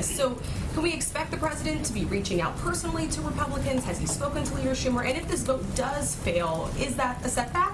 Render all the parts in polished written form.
this. So can we expect the president to be reaching out personally to Republicans? Has he spoken to Leader Schumer? And if this vote does fail, is that a setback?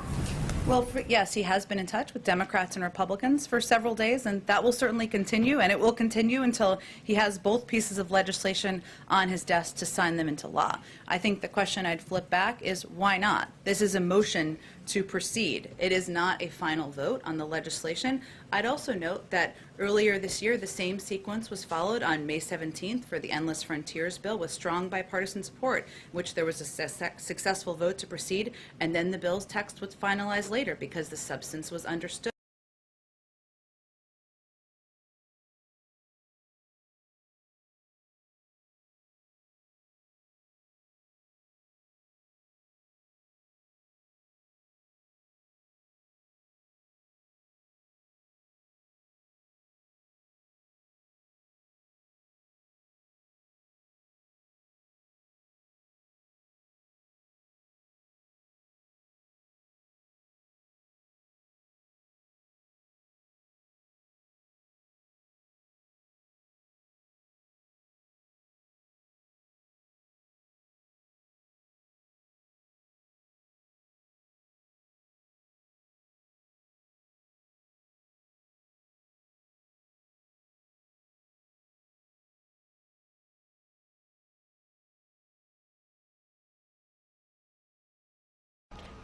Well, yes, he has been in touch with Democrats and Republicans for several days, and that will certainly continue, and it will continue until he has both pieces of legislation on his desk to sign them into law. I think the question I'd flip back is, why not? This is a motion to proceed. It is not a final vote on the legislation. I'd also note that earlier this year, the same sequence was followed on May 17th for the Endless Frontiers bill with strong bipartisan support, in which there was a successful vote to proceed, and then the bill's text was finalized later because the substance was understood.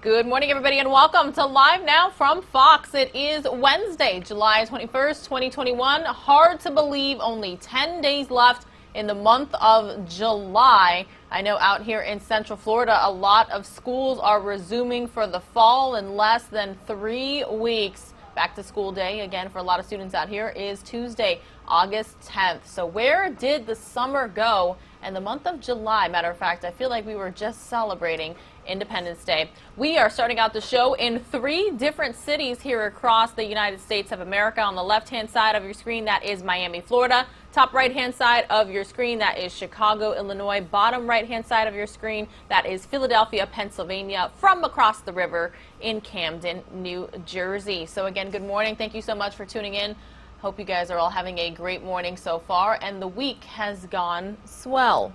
Good morning, everybody, and welcome to Live Now from Fox. It is Wednesday, July 21st, 2021. Hard to believe, only 10 days left in the month of July. I know out here in Central Florida, a lot of schools are resuming for the fall in less than 3 weeks. Back to school day, again, for a lot of students out here is Tuesday, August 10th. So where did the summer go? And the month of July, matter of fact, I feel like we were just celebrating Independence Day. We are starting out the show in 3 different cities here across the United States of America. On the left-hand side of your screen, that is Miami, Florida. Top right-hand side of your screen, that is Chicago, Illinois. Bottom right-hand side of your screen, that is Philadelphia, Pennsylvania. From across the river in Camden, New Jersey. So again, good morning. Thank you so much for tuning in. Hope you guys are all having a great morning so far, and the week has gone swell.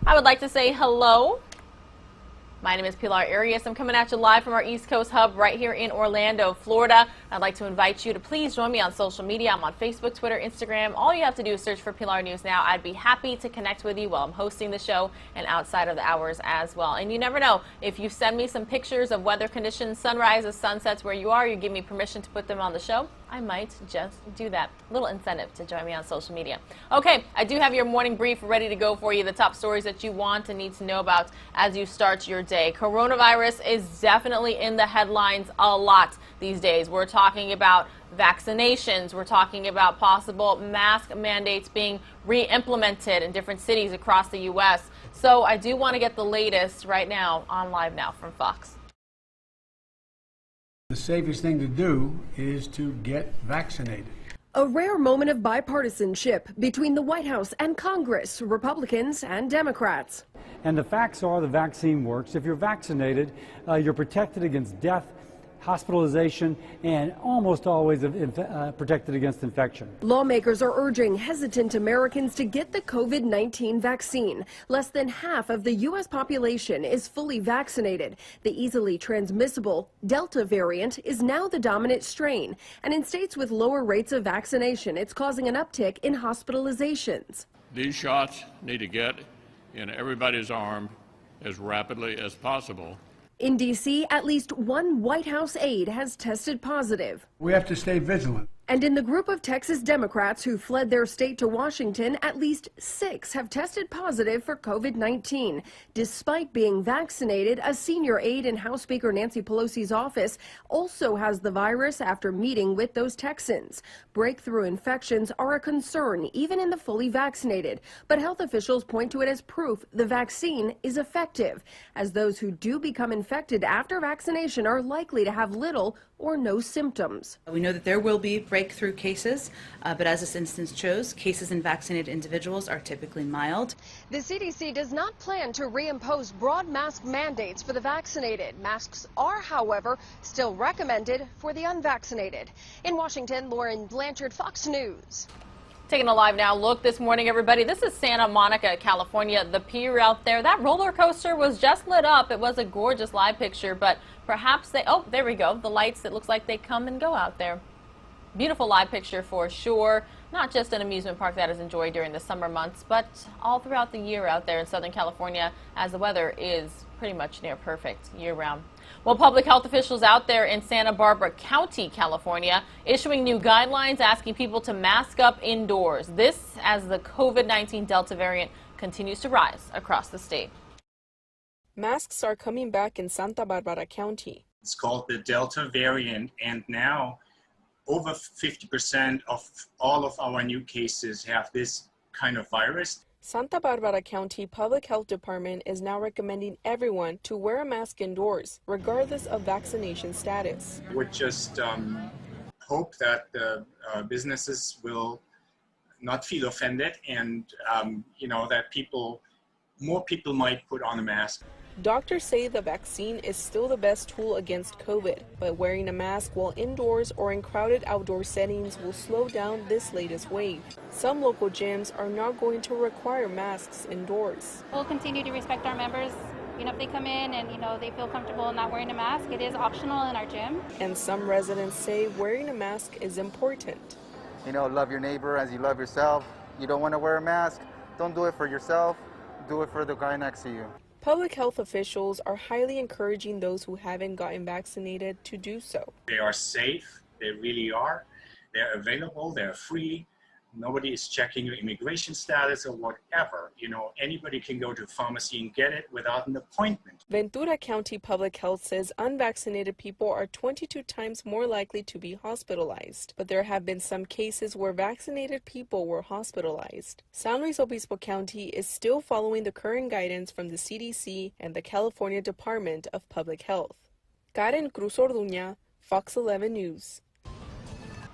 I would like to say hello. My name is Pilar Arias. I'm coming at you live from our East Coast hub right here in Orlando, Florida. I'd like to invite you to please join me on social media. I'm on Facebook, Twitter, Instagram. All you have to do is search for Pilar News Now. I'd be happy to connect with you while I'm hosting the show and outside of the hours as well. And you never know, if you send me some pictures of weather conditions, sunrises, sunsets where you are, you give me permission to put them on the show, I might just do that. A little incentive to join me on social media. Okay, I do have your morning brief ready to go for you. The top stories that you want and need to know about as you start your day. Coronavirus is definitely in the headlines a lot these days. We're talking about vaccinations. We're talking about possible mask mandates being re-implemented in different cities across the U.S. So I do want to get the latest right now on Live Now from Fox. The safest thing to do is to get vaccinated. A rare moment of bipartisanship between the White House and Congress, Republicans and Democrats. And the facts are the vaccine works. If you're vaccinated, you're protected against death, hospitalization, and almost always protected against infection. Lawmakers are urging hesitant Americans to get the COVID-19 vaccine. Less than half of the U.S. population is fully vaccinated. The easily transmissible Delta variant is now the dominant strain. And in states with lower rates of vaccination, it's causing an uptick in hospitalizations. These shots need to get in everybody's arm as rapidly as possible. In D.C., at least one White House aide has tested positive. We have to stay vigilant. And in the group of Texas Democrats who fled their state to Washington, at least 6 have tested positive for COVID-19. Despite being vaccinated, a senior aide in House Speaker Nancy Pelosi's office also has the virus after meeting with those Texans. Breakthrough infections are a concern, even in the fully vaccinated. But health officials point to it as proof the vaccine is effective, as those who do become infected after vaccination are likely to have little or no symptoms. We know that there will be breakthrough cases, but as this instance shows, cases in vaccinated individuals are typically mild. The CDC does not plan to reimpose broad mask mandates for the vaccinated. Masks are, however, still recommended for the unvaccinated. In Washington, Lauren Blanchard, Fox News. Taking a live now look this morning, everybody. This is Santa Monica, California. The pier out there, that roller coaster was just lit up. It was a gorgeous live picture, but perhaps oh, there we go. The lights, it looks like they come and go out there. Beautiful live picture for sure. Not just an amusement park that is enjoyed during the summer months, but all throughout the year out there in Southern California, as the weather is pretty much near perfect year-round. Well, public health officials out there in Santa Barbara County, California, issuing new guidelines asking people to mask up indoors. This as the COVID-19 Delta variant continues to rise across the state. Masks are coming back in Santa Barbara County. It's called the Delta variant, and now over 50% of all of our new cases have this kind of virus. Santa Barbara County Public Health Department is now recommending everyone to wear a mask indoors, regardless of vaccination status. We just hope that the businesses will not feel offended, and that more people might put on a mask. Doctors say the vaccine is still the best tool against COVID, but wearing a mask while indoors or in crowded outdoor settings will slow down this latest wave. Some local gyms are not going to require masks indoors. We'll continue to respect our members. If they come in and, they feel comfortable not wearing a mask, it is optional in our gym. And some residents say wearing a mask is important. Love your neighbor as you love yourself. You don't want to wear a mask, don't do it for yourself, do it for the guy next to you. Public health officials are highly encouraging those who haven't gotten vaccinated to do so. They are safe, they really are. They're available, they're free. Nobody is checking your immigration status or whatever. Anybody can go to a pharmacy and get it without an appointment. Ventura County Public Health says unvaccinated people are 22 times more likely to be hospitalized. But there have been some cases where vaccinated people were hospitalized. San Luis Obispo County is still following the current guidance from the CDC and the California Department of Public Health. Karen Cruz Orduña, Fox 11 News.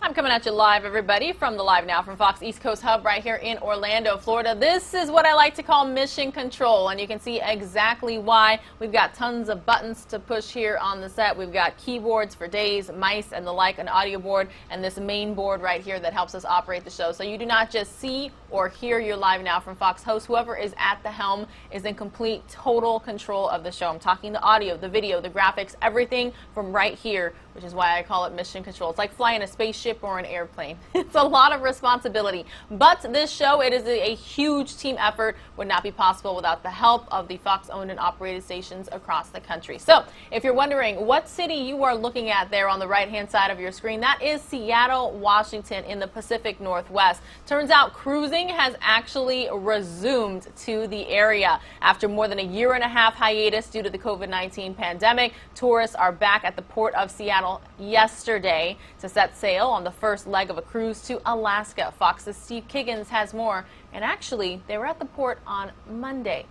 I'm coming at you live, everybody, from the Live Now from Fox East Coast Hub right here in Orlando, Florida. This is what I like to call mission control, and you can see exactly why. We've got tons of buttons to push here on the set. We've got keyboards for days, mice, and the like, an audio board, and this main board right here that helps us operate the show. So you do not just see or hear your Live Now from Fox host. Whoever is at the helm is in complete, total control of the show. I'm talking the audio, the video, the graphics, everything from right here, which is why I call it mission control. It's like flying a spaceship or an airplane. It's a lot of responsibility. But this show, it is a huge team effort, would not be possible without the help of the Fox-owned and operated stations across the country. So if you're wondering what city you are looking at there on the right-hand side of your screen, that is Seattle, Washington in the Pacific Northwest. Turns out cruising has actually resumed to the area. After more than a year-and-a-half hiatus due to the COVID-19 pandemic, tourists are back at the port of Seattle yesterday to set sail on the first leg of a cruise to Alaska. Fox's Steve Kiggins has more, and actually they were at the port on Monday.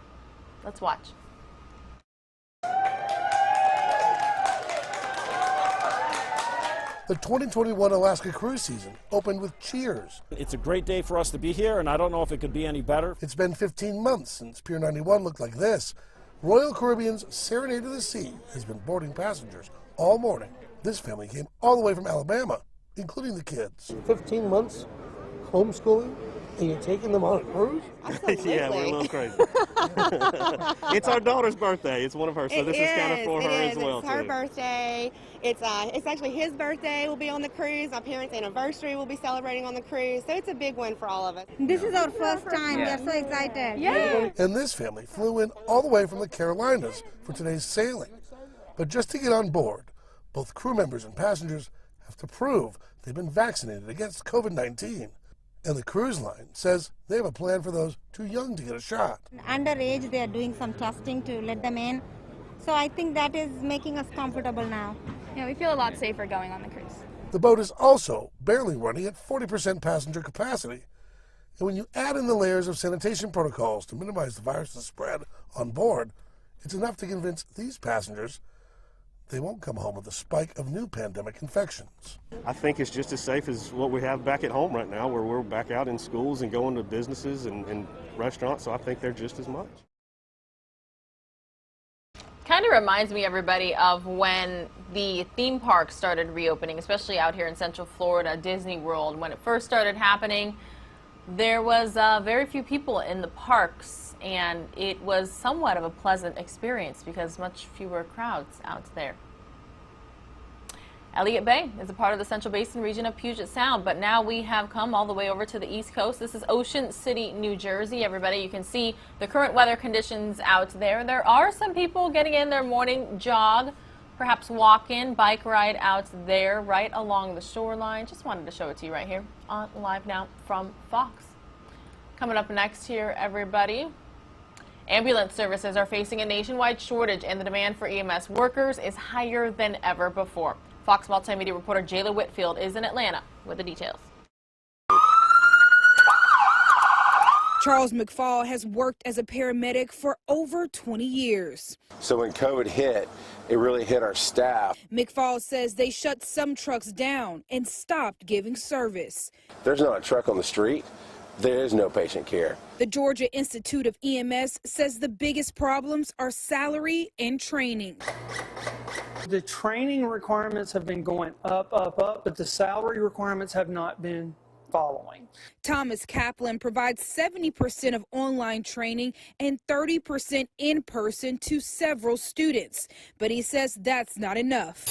Let's watch. The 2021 Alaska cruise season opened with cheers. It's a great day for us to be here, and I don't know if it could be any better. It's been 15 months since Pier 91 looked like this. Royal Caribbean's Serenade to the Sea has been boarding passengers all morning. This family came all the way from Alabama, including the kids. 15 months homeschooling, and you're taking them on a cruise? Yeah, we're a little crazy. It's our daughter's birthday. It's one of hers, so this is kind of for her as well. It's her birthday. It's actually his birthday. We'll be on the cruise. Our parents' anniversary will be celebrating on the cruise. So it's a big one for all of us. This is our first time. Yeah. We're so excited. Yeah. And this family flew in all the way from the Carolinas for today's sailing. But just to get on board, both crew members and passengers have to prove they've been vaccinated against COVID-19. And the cruise line says they have a plan for those too young to get a shot. Underage, they are doing some testing to let them in. So I think that is making us comfortable now. Yeah, we feel a lot safer going on the cruise. The boat is also barely running at 40% passenger capacity. And when you add in the layers of sanitation protocols to minimize the virus's spread on board, it's enough to convince these passengers they won't come home with a spike of new pandemic infections. I think it's just as safe as what we have back at home right now, where we're back out in schools and going to businesses and restaurants, so I think they're just as much. Kind of reminds me, everybody, of when the theme parks started reopening, especially out here in Central Florida, Disney World. When it first started happening, There was very few people in the parks, and it was somewhat of a pleasant experience because much fewer crowds out there. Elliott Bay is a part of the Central Basin region of Puget Sound, but now we have come all the way over to the East Coast. This is Ocean City, New Jersey. Everybody, you can see the current weather conditions out there. There are some people getting in their morning jog, perhaps walk-in, bike ride out there right along the shoreline. Just wanted to show it to you right here on Live Now from Fox. Coming up next here, everybody. Ambulance services are facing a nationwide shortage, and the demand for EMS workers is higher than ever before. Fox multimedia reporter Jayla Whitfield is in Atlanta with the details. Charles McFall has worked as a paramedic for over 20 years. So when COVID hit, it really hit our staff. McFall says they shut some trucks down and stopped giving service. There's not a truck on the street. There is no patient care. The Georgia Institute of EMS says the biggest problems are salary and training. The training requirements have been going up, but the salary requirements have not been following. Thomas Kaplan provides 70% of online training and 30% in person to several students, but he says that's not enough.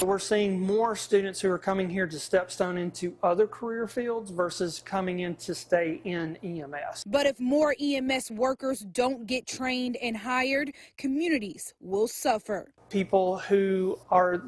We're seeing more students who are coming here to stepstone into other career fields versus coming in to stay in EMS. But if more EMS workers don't get trained and hired, communities will suffer. People who are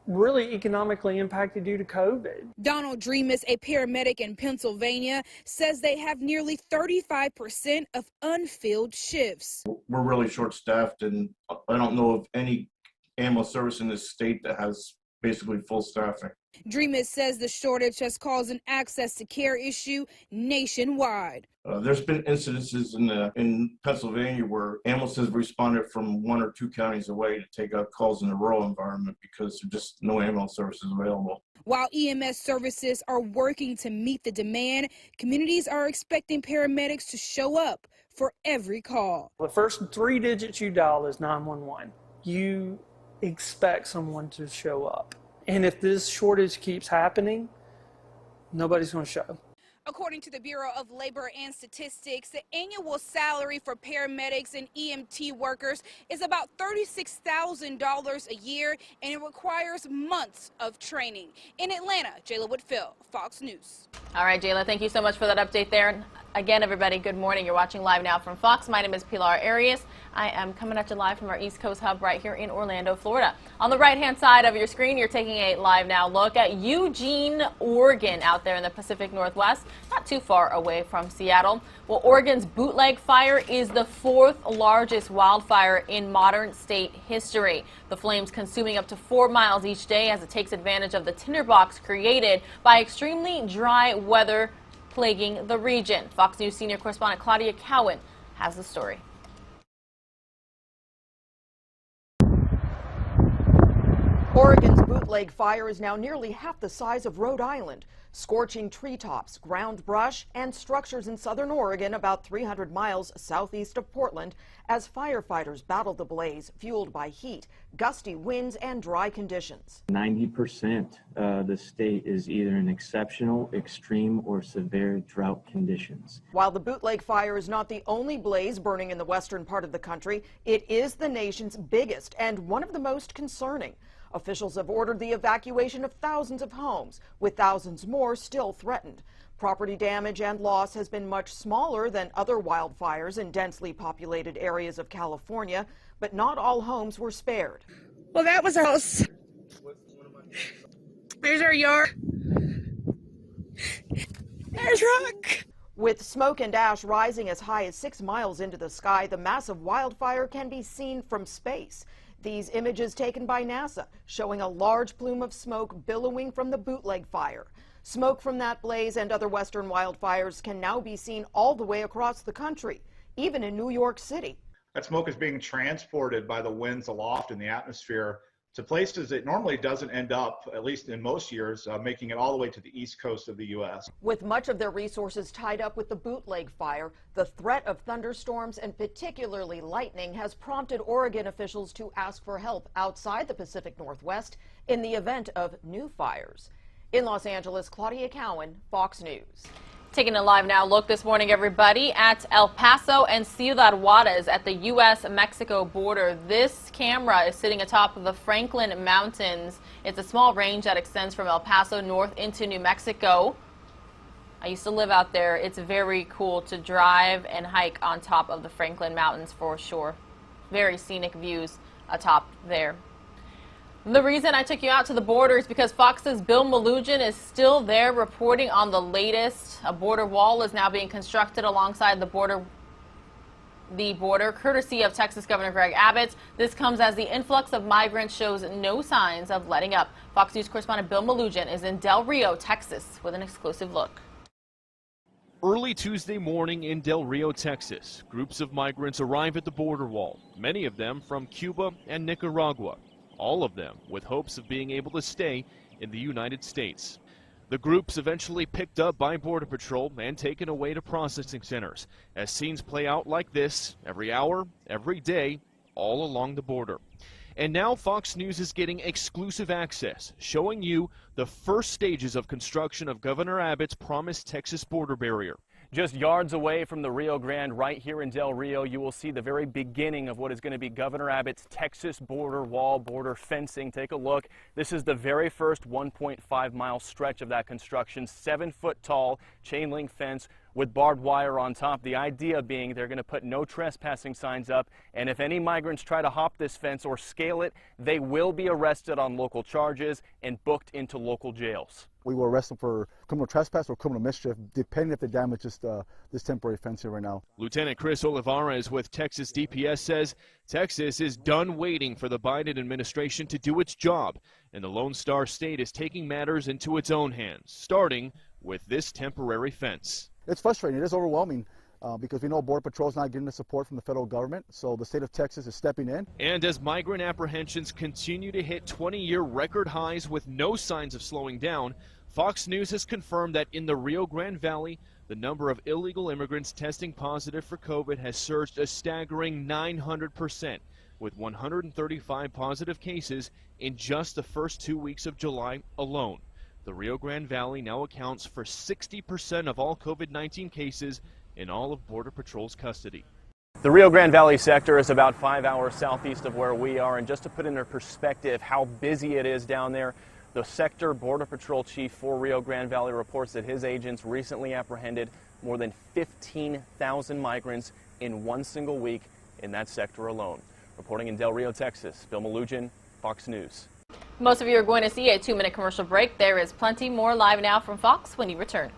really economically impacted due to COVID. Donald Dreamus, a paramedic in Pennsylvania, says they have nearly 35% of unfilled shifts. We're really short-staffed, and I don't know of any ambulance service in this state that has basically full staffing. Dreamus says the shortage has caused an access to care issue nationwide. There's been incidences in Pennsylvania where ambulances responded from 1 or 2 counties away to take out calls in the rural environment because there's just no ambulance services available. While EMS services are working to meet the demand, communities are expecting paramedics to show up for every call. The first 3 digits you dial is 911. You expect someone to show up. And if this shortage keeps happening, nobody's going to show. According to the Bureau of Labor and Statistics, the annual salary for paramedics and EMT workers is about $36,000 a year, and it requires months of training. In Atlanta, Jayla Whitfield, Fox News. All right, Jayla, thank you so much for that update there. Again, everybody, good morning. You're watching Live Now from Fox. My name is Pilar Arias. I am coming at you live from our East Coast hub right here in Orlando, Florida. On the right-hand side of your screen, you're taking a Live Now look at Eugene, Oregon, out there in the Pacific Northwest, not too far away from Seattle. Well, Oregon's bootleg fire is the 4th largest wildfire in modern state history. The flames consuming up to 4 miles each day as it takes advantage of the tinderbox created by extremely dry weather plaguing the region. Fox News senior correspondent Claudia Cowan has the story. Oregon's bootleg fire is now nearly half the size of Rhode Island, scorching treetops, ground brush, and structures in southern Oregon about 300 miles southeast of Portland as firefighters battle the blaze fueled by heat, gusty winds, and dry conditions. 90% of the state is either in exceptional, extreme, or severe drought conditions. While the bootleg fire is not the only blaze burning in the western part of the country, it is the nation's biggest and one of the most concerning. Officials have ordered the evacuation of thousands of homes, with thousands more still threatened. Property damage and loss has been much smaller than other wildfires in densely populated areas of California, but not all homes were spared. Well, that was our house. There's our yard. There's rock. With smoke and ash rising as high as 6 miles into the sky, the massive wildfire can be seen from space. These images taken by NASA showing a large plume of smoke billowing from the bootleg fire. Smoke from that blaze and other western wildfires can now be seen all the way across the country, even in New York City. That smoke is being transported by the winds aloft in the atmosphere to places it normally doesn't end up, at least in most years, making it all the way to the east coast of the U.S. With much of their resources tied up with the bootleg fire, the threat of thunderstorms and particularly lightning has prompted Oregon officials to ask for help outside the Pacific Northwest in the event of new fires. In Los Angeles, Claudia Cowan, Fox News. Taking a live now look this morning, everybody, at El Paso and Ciudad Juarez at the U.S.-Mexico border. This camera is sitting atop of the Franklin Mountains. It's a small range that extends from El Paso north into New Mexico. I used to live out there. It's very cool to drive and hike on top of the Franklin Mountains for sure. Very scenic views atop there. The reason I took you out to the border is because Fox's Bill Melugin is still there reporting on the latest. A border wall is now being constructed alongside the border, courtesy of Texas Governor Greg Abbott. This comes as the influx of migrants shows no signs of letting up. Fox News correspondent Bill Melugin is in Del Rio, Texas, with an exclusive look. Early Tuesday morning in Del Rio, Texas, groups of migrants arrive at the border wall, many of them from Cuba and Nicaragua, all of them with hopes of being able to stay in the United States. The groups eventually picked up by Border Patrol and taken away to processing centers, as scenes play out like this every hour, every day, all along the border. And now Fox News is getting exclusive access, showing you the first stages of construction of Governor Abbott's promised Texas border barrier. Just yards away from the Rio Grande, right here in Del Rio, you will see the very beginning of what is going to be Governor Abbott's Texas border wall, border fencing. Take a look. This is the very first 1.5-mile stretch of that construction, 7-foot tall chain link fence with barbed wire on top. The idea being they're going to put no trespassing signs up, and if any migrants try to hop this fence or scale it, they will be arrested on local charges and booked into local jails. We will arrest them for criminal trespass or criminal mischief, depending if they damage this temporary fence here right now. Lieutenant Chris Olivares with Texas DPS says Texas is done waiting for the Biden administration to do its job, and the Lone Star State is taking matters into its own hands, starting with this temporary fence. It's frustrating. It is overwhelming. Because we know Border Patrol is not getting the support from the federal government, so the state of Texas is stepping in. And as migrant apprehensions continue to hit 20-year record highs with no signs of slowing down, Fox News has confirmed that in the Rio Grande Valley, the number of illegal immigrants testing positive for COVID has surged a staggering 900%, with 135 positive cases in just the first 2 weeks of July alone. The Rio Grande Valley now accounts for 60% of all COVID-19 cases in all of Border Patrol's custody. The Rio Grande Valley sector is about 5 hours southeast of where we are, and just to put into perspective how busy it is down there, the sector Border Patrol chief for Rio Grande Valley reports that his agents recently apprehended more than 15,000 migrants in one single week in that sector alone. Reporting in Del Rio, Texas, Bill Melugin, Fox News. Most of you are going to see a 2-minute commercial break. There is plenty more live now from Fox when you return.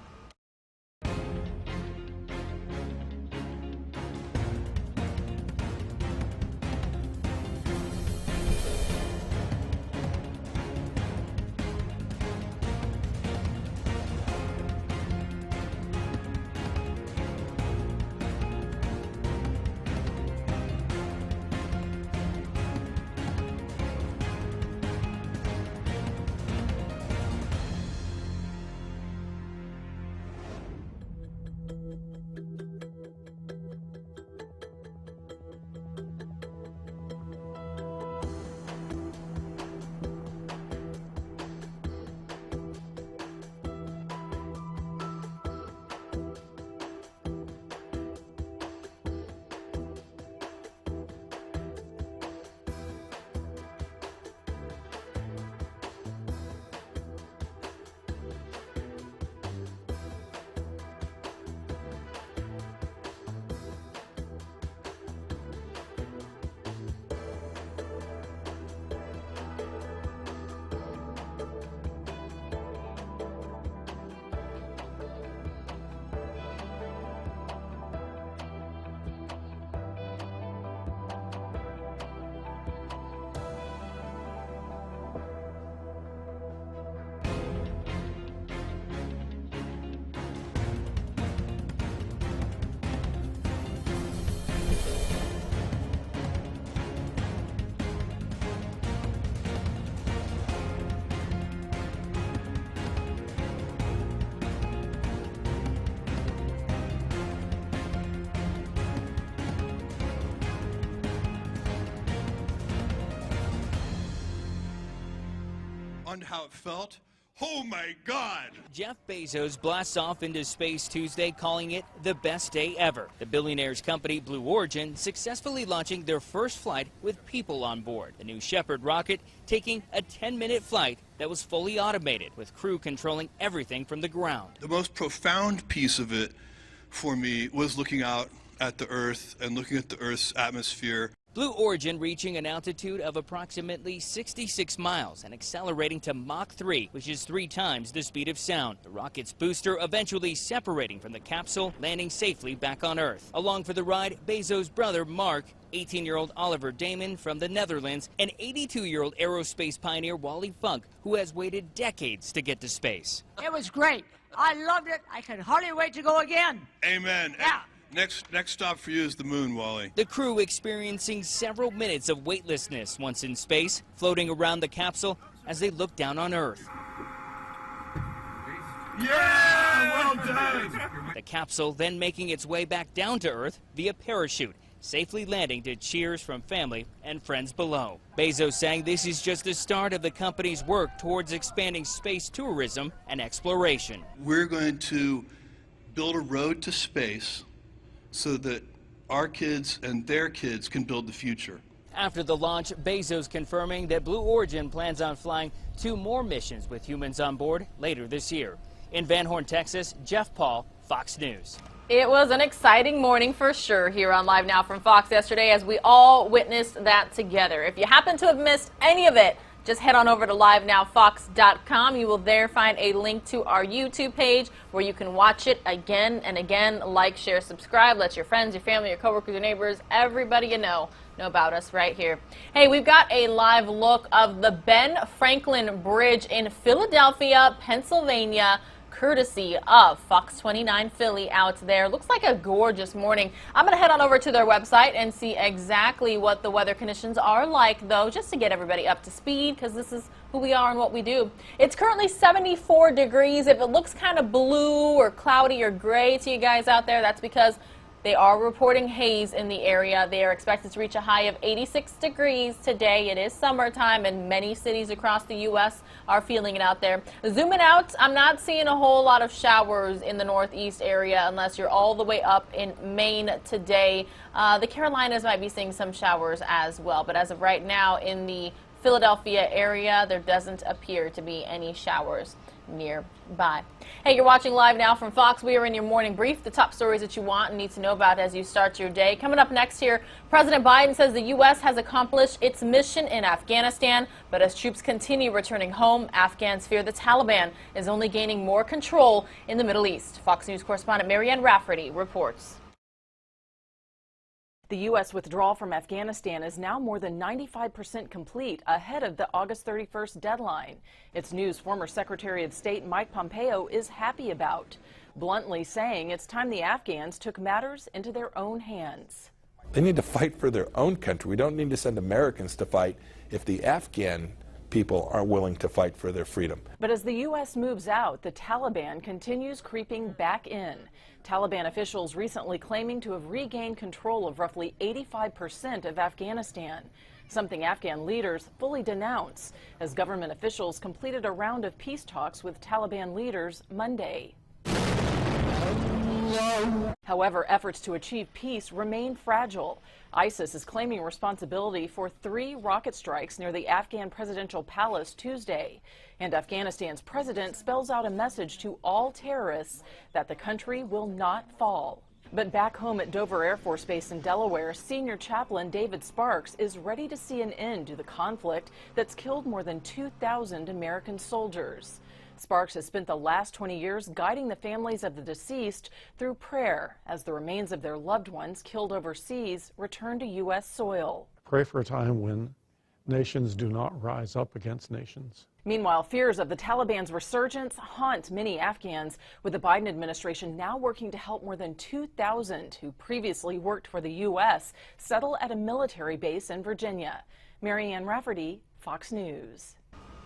on how it felt, Oh my God! Jeff Bezos blasts off into space Tuesday, calling it the best day ever. The billionaire's company, Blue Origin, successfully launching their first flight with people on board. The New Shepard rocket taking a 10-minute flight that was fully automated, with crew controlling everything from the ground. The most profound piece of it for me was looking out at the Earth and looking at the Earth's atmosphere. Blue Origin reaching an altitude of approximately 66 miles and accelerating to Mach 3, which is 3 times the speed of sound. The rocket's booster eventually separating from the capsule, landing safely back on Earth. Along for the ride, Bezos' brother Mark, 18-year-old Oliver Damon from the Netherlands, and 82-year-old aerospace pioneer Wally Funk, who has waited decades to get to space. It was great. I loved it. I can hardly wait to go again. Amen. Yeah. Next stop for you is the moon, Wally. The crew experiencing several minutes of weightlessness once in space, floating around the capsule as they look down on Earth. Yeah, well done! The capsule then making its way back down to Earth via parachute, safely landing to cheers from family and friends below. Bezos saying this is just the start of the company's work towards expanding space tourism and exploration. We're going to build a road to space so that our kids and their kids can build the future. After the launch, Bezos confirming that Blue Origin plans on flying 2 more missions with humans on board later this year. In Van Horn, Texas, Jeff Paul, Fox News. It was an exciting morning for sure here on Live Now from Fox yesterday as we all witnessed that together. If you happen to have missed any of it, just head on over to LiveNowFox.com. You will there find a link to our YouTube page where you can watch it again and again. Like, share, subscribe. Let your friends, your family, your coworkers, your neighbors, everybody you know about us right here. Hey, we've got a live look of the Ben Franklin Bridge in Philadelphia, Pennsylvania, courtesy of Fox 29 Philly out there. Looks like a gorgeous morning. I'm going to head on over to their website and see exactly what the weather conditions are like, though, just to get everybody up to speed, because this is who we are and what we do. It's currently 74 degrees. If it looks kind of blue or cloudy or gray to you guys out there, that's because they are reporting haze in the area. They are expected to reach a high of 86 degrees today. It is summertime, and many cities across the U.S. are feeling it out there. Zooming out, I'm not seeing a whole lot of showers in the northeast area unless you're all the way up in Maine today. The Carolinas might be seeing some showers as well, but as of right now in the Philadelphia area, there doesn't appear to be any showers nearby. Hey, you're watching Live Now from Fox. We are in your morning brief, the top stories that you want and need to know about as you start your day. Coming up next here, President Biden says the U.S. has accomplished its mission in Afghanistan, but as troops continue returning home, Afghans fear the Taliban is only gaining more control in the Middle East. Fox News correspondent Marianne Rafferty reports. The U.S. withdrawal from Afghanistan is now more than 95% complete, ahead of the August 31st deadline. It's news former Secretary of State Mike Pompeo is happy about, bluntly saying it's time the Afghans took matters into their own hands. They need to fight for their own country. We don't need to send Americans to fight if the Afghan people are willing to fight for their freedom. But as the U.S. moves out, the Taliban continues creeping back in. Taliban officials recently claiming to have regained control of roughly 85% of Afghanistan, something Afghan leaders fully denounce as government officials completed a round of peace talks with Taliban leaders Monday. However, efforts to achieve peace remain fragile. ISIS is claiming responsibility for 3 rocket strikes near the Afghan presidential palace Tuesday. And Afghanistan's president spells out a message to all terrorists that the country will not fall. But back home at Dover Air Force Base in Delaware, senior chaplain David Sparks is ready to see an end to the conflict that's killed more than 2,000 American soldiers. Sparks has spent the last 20 years guiding the families of the deceased through prayer as the remains of their loved ones killed overseas return to U.S. soil. Pray for a time when nations do not rise up against nations. Meanwhile, fears of the Taliban's resurgence haunt many Afghans, with the Biden administration now working to help more than 2,000 who previously worked for the U.S. settle at a military base in Virginia. Marianne Rafferty, Fox News.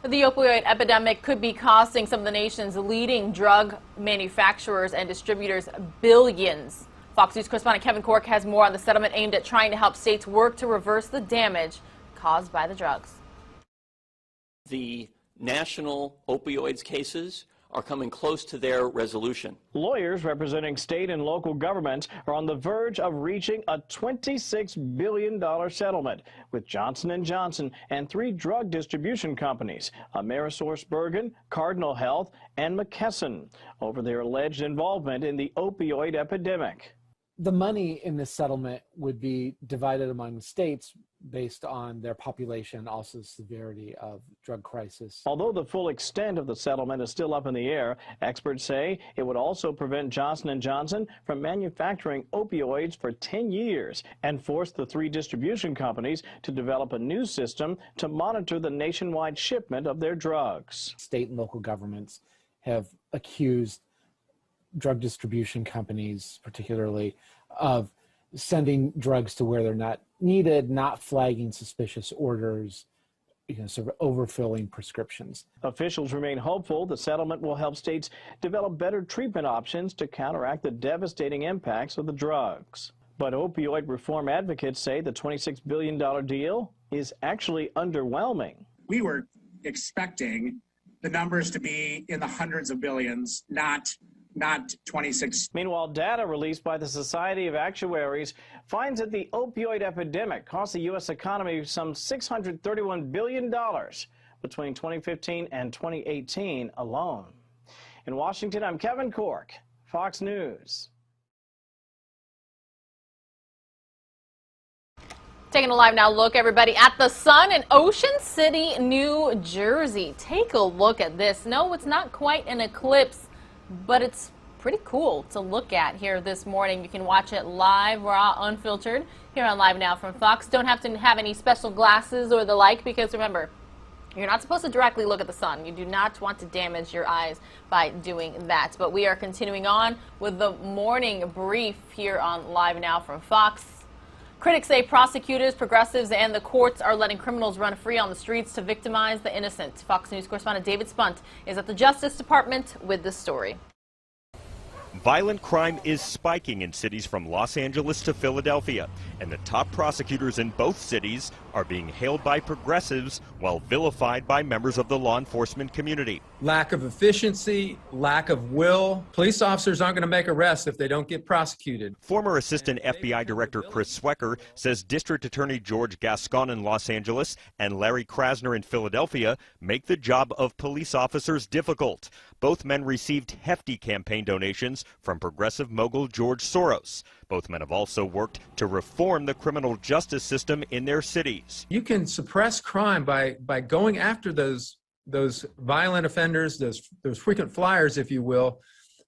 The opioid epidemic could be costing some of the nation's leading drug manufacturers and distributors billions. Fox News correspondent Kevin Cork has more on the settlement aimed at trying to help states work to reverse the damage caused by the drugs. The national opioids cases are coming close to their resolution. Lawyers representing state and local governments are on the verge of reaching a $26 billion settlement with Johnson & Johnson and 3 drug distribution companies, AmerisourceBergen, Cardinal Health, and McKesson, over their alleged involvement in the opioid epidemic. The money in this settlement would be divided among states based on their population, also the severity of drug crisis. Although the full extent of the settlement is still up in the air, experts say it would also prevent Johnson & Johnson from manufacturing opioids for 10 years and force the 3 distribution companies to develop a new system to monitor the nationwide shipment of their drugs. State and local governments have accused drug distribution companies, particularly, of sending drugs to where they're not needed, not flagging suspicious orders, sort of overfilling prescriptions. Officials remain hopeful the settlement will help states develop better treatment options to counteract the devastating impacts of the drugs. But opioid reform advocates say the $26 billion deal is actually underwhelming. We were expecting the numbers to be in the hundreds of billions, not 26. Meanwhile, data released by the Society of Actuaries finds that the opioid epidemic cost the U.S. economy some $631 billion between 2015 and 2018 alone. In Washington, I'm Kevin Cork, Fox News. Taking a live now look, everybody, at the sun in Ocean City, New Jersey. Take a look at this. No, it's not quite an eclipse, but it's pretty cool to look at here this morning. You can watch it live, raw, unfiltered, here on Live Now from Fox. Don't have to have any special glasses or the like, because remember, you're not supposed to directly look at the sun. You do not want to damage your eyes by doing that. But we are continuing on with the morning brief here on Live Now from Fox. Critics say prosecutors, progressives, and the courts are letting criminals run free on the streets to victimize the innocent. Fox News correspondent David Spunt is at the Justice Department with this story. Violent crime is spiking in cities from Los Angeles to Philadelphia, and the top prosecutors in both cities are being hailed by progressives while vilified by members of the law enforcement community. Lack of efficiency, lack of will. Police officers aren't going to make arrests if they don't get prosecuted. Former Assistant FBI Director Chris Swecker says District Attorney George Gascon in Los Angeles and Larry Krasner in Philadelphia make the job of police officers difficult. Both men received hefty campaign donations from progressive mogul George Soros. Both men have also worked to reform the criminal justice system in their cities. You can suppress crime by going after those violent offenders, those frequent flyers, if you will,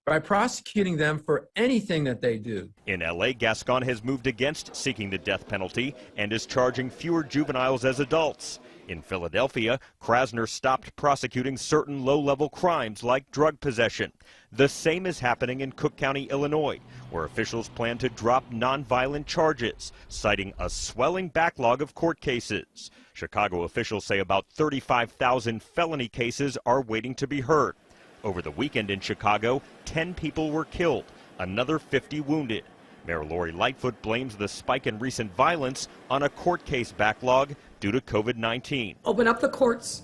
by prosecuting them for anything that they do. In L.A., Gascon has moved against seeking the death penalty and is charging fewer juveniles as adults. In Philadelphia, Krasner stopped prosecuting certain low-level crimes like drug possession. The same is happening in Cook County, Illinois, where officials plan to drop nonviolent charges, citing a swelling backlog of court cases. Chicago officials say about 35,000 felony cases are waiting to be heard. Over the weekend in Chicago, 10 people were killed, another 50 wounded. Mayor Lori Lightfoot blames the spike in recent violence on a court case backlog due to COVID-19. Open up the courts.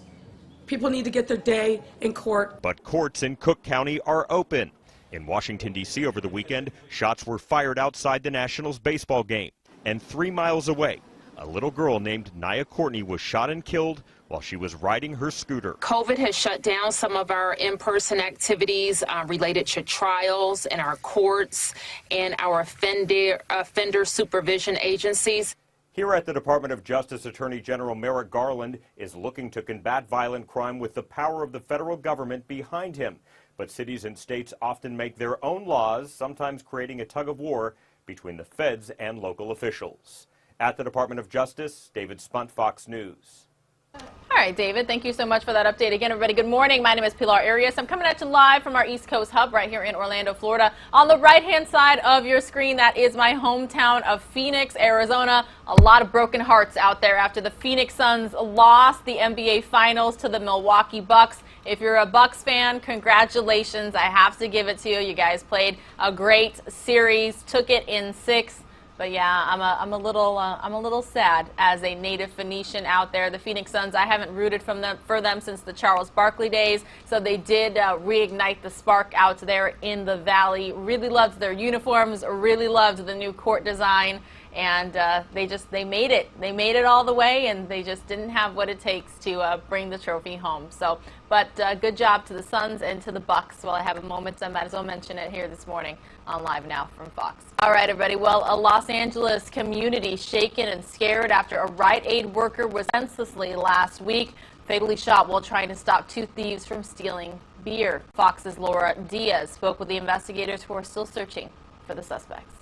People need to get their day in court. But courts in Cook County are open. In Washington, D.C. over the weekend, shots were fired outside the Nationals baseball game. And 3 miles away, a little girl named Nia Courtney was shot and killed while she was riding her scooter. COVID has shut down some of our in-person activities related to trials in our courts and our offender supervision agencies. Here at the Department of Justice, Attorney General Merrick Garland is looking to combat violent crime with the power of the federal government behind him. But cities and states often make their own laws, sometimes creating a tug of war between the feds and local officials. At the Department of Justice, David Spunt, Fox News. All right, David, thank you so much for that update. Again, everybody, good morning. My name is Pilar Arias. I'm coming at you live from our East Coast hub right here in Orlando, Florida. On the right-hand side of your screen, that is my hometown of Phoenix, Arizona. A lot of broken hearts out there after the Phoenix Suns lost the NBA Finals to the Milwaukee Bucs. If you're a Bucs fan, congratulations. I have to give it to you. You guys played a great series, took it in 6. But yeah, I'm a little sad as a native Phoenician out there. The Phoenix Suns, I haven't rooted for them since the Charles Barkley days, so they did reignite the spark out there in the Valley. Really loved their uniforms, really loved the new court design, and they made it. They made it all the way, and they just didn't have what it takes to bring the trophy home. So, but good job to the Suns and to the Bucs. While I have a moment, I might as well mention it here this morning on Live Now from Fox. All right, everybody. Well, a Los Angeles community shaken and scared after a Rite Aid worker was senselessly last week, fatally shot while trying to stop two thieves from stealing beer. Fox's Laura Diaz spoke with the investigators who are still searching for the suspects.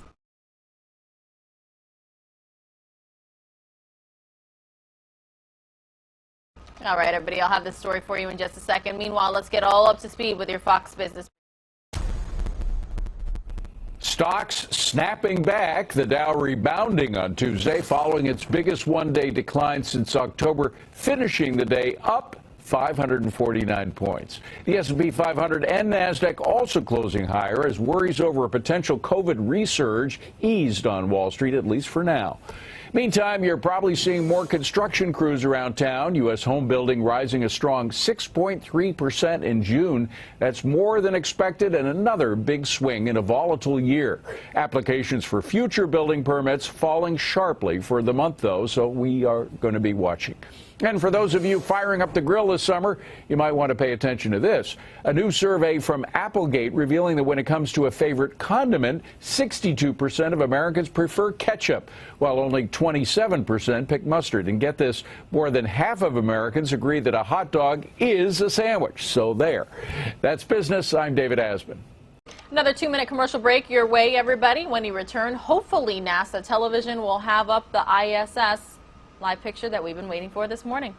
All right, everybody, I'll have this story for you in just a second. Meanwhile, let's get all up to speed with your Fox Business. Stocks snapping back, the Dow rebounding on Tuesday following its biggest one-day decline since October, finishing the day up 549 points. The S&P 500 and NASDAQ also closing higher as worries over a potential COVID resurge eased on Wall Street, at least for now. Meantime, you're probably seeing more construction crews around town. U.S. home building rising a strong 6.3% in June. That's more than expected and another big swing in a volatile year. Applications for future building permits falling sharply for the month, though, so we are going to be watching. And for those of you firing up the grill this summer, you might want to pay attention to this. A new survey from Applegate revealing that when it comes to a favorite condiment, 62% of Americans prefer ketchup, while only 27% pick mustard. And get this, more than half of Americans agree that a hot dog is a sandwich. So there. That's business. I'm David Asman. Another 2-minute commercial break your way, everybody. When you return, hopefully NASA television will have up the ISS live picture that we've been waiting for this morning.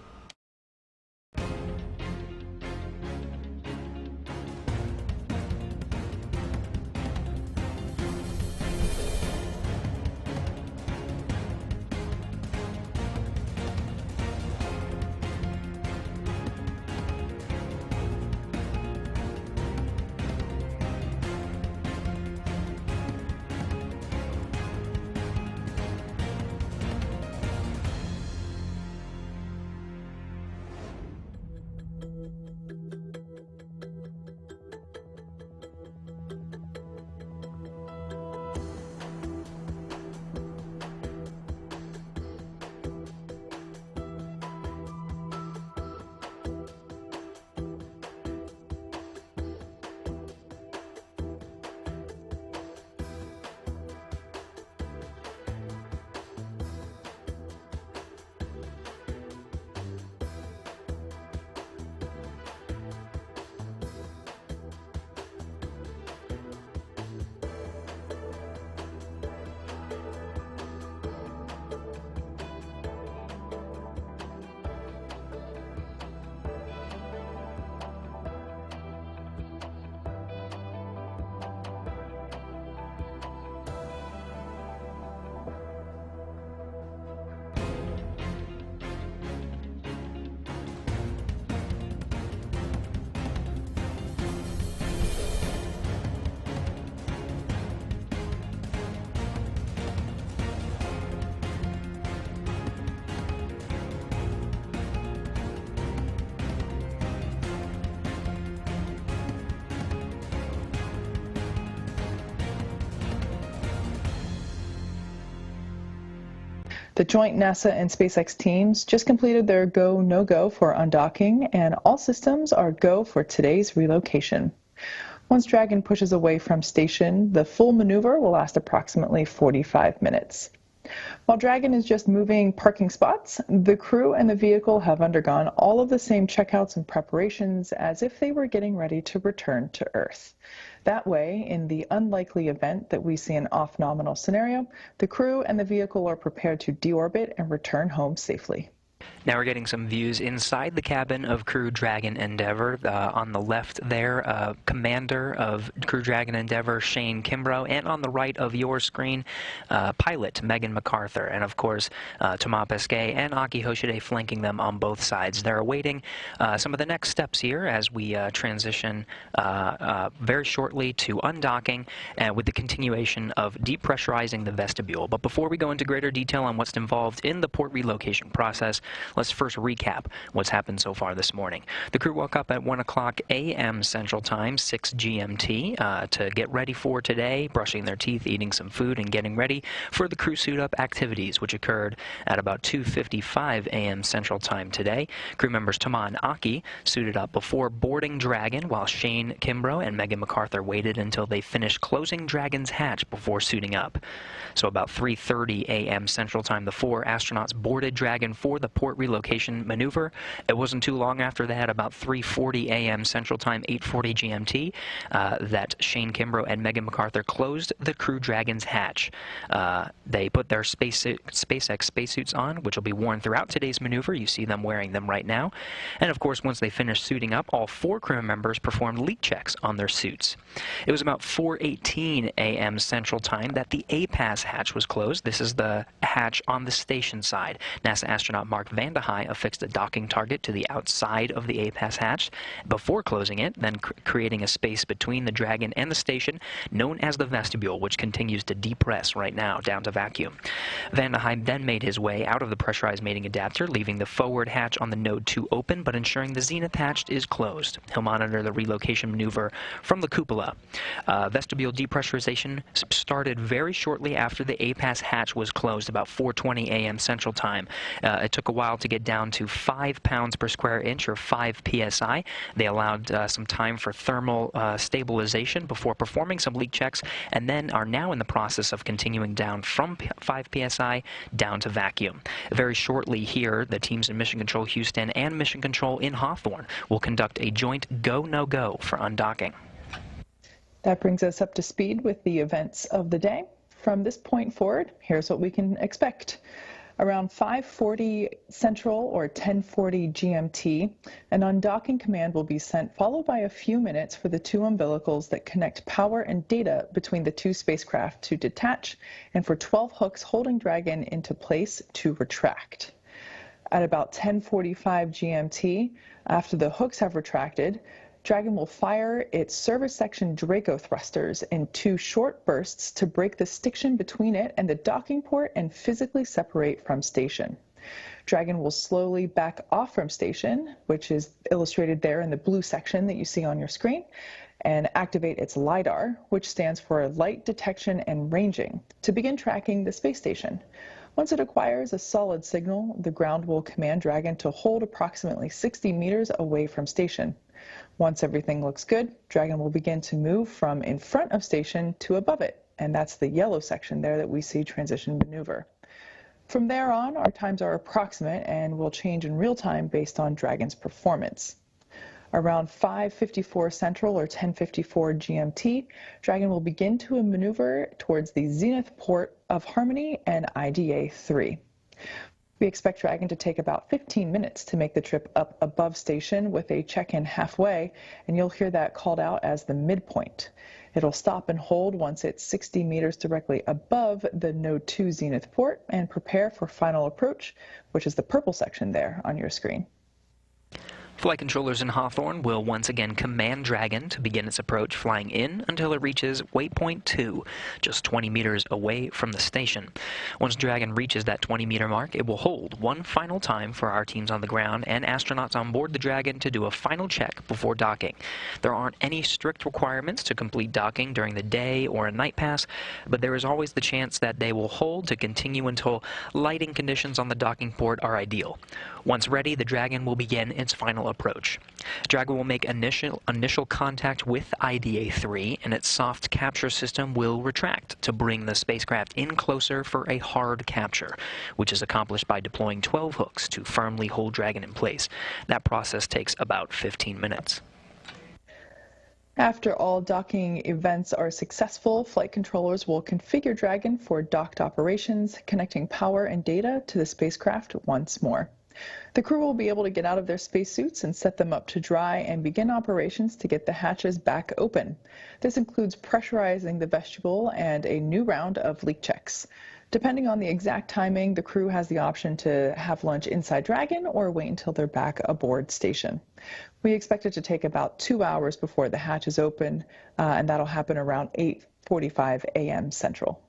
The joint NASA and SpaceX teams just completed their go, no-go for undocking, and all systems are go for today's relocation. Once Dragon pushes away from station, the full maneuver will last approximately 45 minutes. While Dragon is just moving parking spots, the crew and the vehicle have undergone all of the same checkouts and preparations as if they were getting ready to return to Earth. That way, in the unlikely event that we see an off-nominal scenario, the crew and the vehicle are prepared to deorbit and return home safely. Now we're getting some views inside the cabin of Crew Dragon Endeavour. On the left there, commander of Crew Dragon Endeavour, Shane Kimbrough, and on the right of your screen, pilot Megan MacArthur, and of course Thomas Pesquet and Aki Hoshide flanking them on both sides. They're awaiting some of the next steps here as we transition very shortly to undocking with the continuation of depressurizing the vestibule. But before we go into greater detail on what's involved in the port relocation process, let's first recap what's happened so far this morning. The crew woke up at 1 o'clock a.m. Central Time, 6 GMT, to get ready for today, brushing their teeth, eating some food, and getting ready for the crew suit-up activities, which occurred at about 2:55 a.m. Central Time today. Crew members Tama and Aki suited up before boarding Dragon, while Shane Kimbrough and Megan MacArthur waited until they finished closing Dragon's hatch before suiting up. So about 3:30 a.m. Central Time, the 4 astronauts boarded Dragon for the port relocation maneuver. It wasn't too long after that, about 3:40 a.m. Central Time, 8:40 GMT, that Shane Kimbrough and Megan MacArthur closed the Crew Dragon's hatch. They put their SpaceX spacesuits on, which will be worn throughout today's maneuver. You see them wearing them right now. And of course, once they finished suiting up, all 4 crew members performed leak checks on their suits. It was about 4:18 a.m. Central Time that the APAS hatch was closed. This is the hatch on the station side. NASA astronaut Mark Vande Hei affixed a docking target to the outside of the APAS hatch before closing it, then creating a space between the Dragon and the station known as the vestibule, which continues to depress right now down to vacuum. Vande Hei then made his way out of the pressurized mating adapter, leaving the forward hatch on the Node 2 open, but ensuring the zenith hatch is closed. He'll monitor the relocation maneuver from the cupola. Vestibule depressurization started very shortly after the APAS hatch was closed, about 4:20 a.m. Central Time. It took a while to get down to 5 pounds per square inch, or 5 psi. They allowed some time for thermal stabilization before performing some leak checks, and then are now in the process of continuing down from 5 psi down to vacuum. Very shortly here, the teams in Mission Control Houston and Mission Control in Hawthorne will conduct a joint go-no-go for undocking. That brings us up to speed with the events of the day. From this point forward, here's what we can expect. Around 5:40 Central or 10:40 GMT, an undocking command will be sent, followed by a few minutes for the 2 umbilicals that connect power and data between the 2 spacecraft to detach, and for 12 hooks holding Dragon into place to retract. At about 10:45 GMT, after the hooks have retracted, Dragon will fire its service section Draco thrusters in 2 short bursts to break the stiction between it and the docking port and physically separate from station. Dragon will slowly back off from station, which is illustrated there in the blue section that you see on your screen, and activate its LiDAR, which stands for Light Detection and Ranging, to begin tracking the space station. Once it acquires a solid signal, the ground will command Dragon to hold approximately 60 meters away from station. Once everything looks good, Dragon will begin to move from in front of station to above it, and that's the yellow section there that we see transition maneuver. From there on, our times are approximate and will change in real time based on Dragon's performance. Around 5:54 Central or 10:54 GMT, Dragon will begin to maneuver towards the zenith port of Harmony and IDA-3. We expect Dragon to take about 15 minutes to make the trip up above station with a check-in halfway, and you'll hear that called out as the midpoint. It'll stop and hold once it's 60 meters directly above the Node 2 zenith port and prepare for final approach, which is the purple section there on your screen. Flight controllers in Hawthorne will once again command Dragon to begin its approach, flying in until it reaches waypoint 2, just 20 meters away from the station. Once Dragon reaches that 20-meter mark, it will hold one final time for our teams on the ground and astronauts on board the Dragon to do a final check before docking. There aren't any strict requirements to complete docking during the day or a night pass, but there is always the chance that they will hold to continue until lighting conditions on the docking port are ideal. Once ready, the Dragon will begin its final approach. Dragon will make initial contact with IDA-3, and its soft capture system will retract to bring the spacecraft in closer for a hard capture, which is accomplished by deploying 12 hooks to firmly hold Dragon in place. That process takes about 15 minutes. After all docking events are successful, flight controllers will configure Dragon for docked operations, connecting power and data to the spacecraft once more. The crew will be able to get out of their spacesuits and set them up to dry and begin operations to get the hatches back open. This includes pressurizing the vestibule and a new round of leak checks. Depending on the exact timing, the crew has the option to have lunch inside Dragon or wait until they're back aboard station. We expect it to take about 2 hours before the hatch is open, and that'll happen around 8:45 a.m. Central.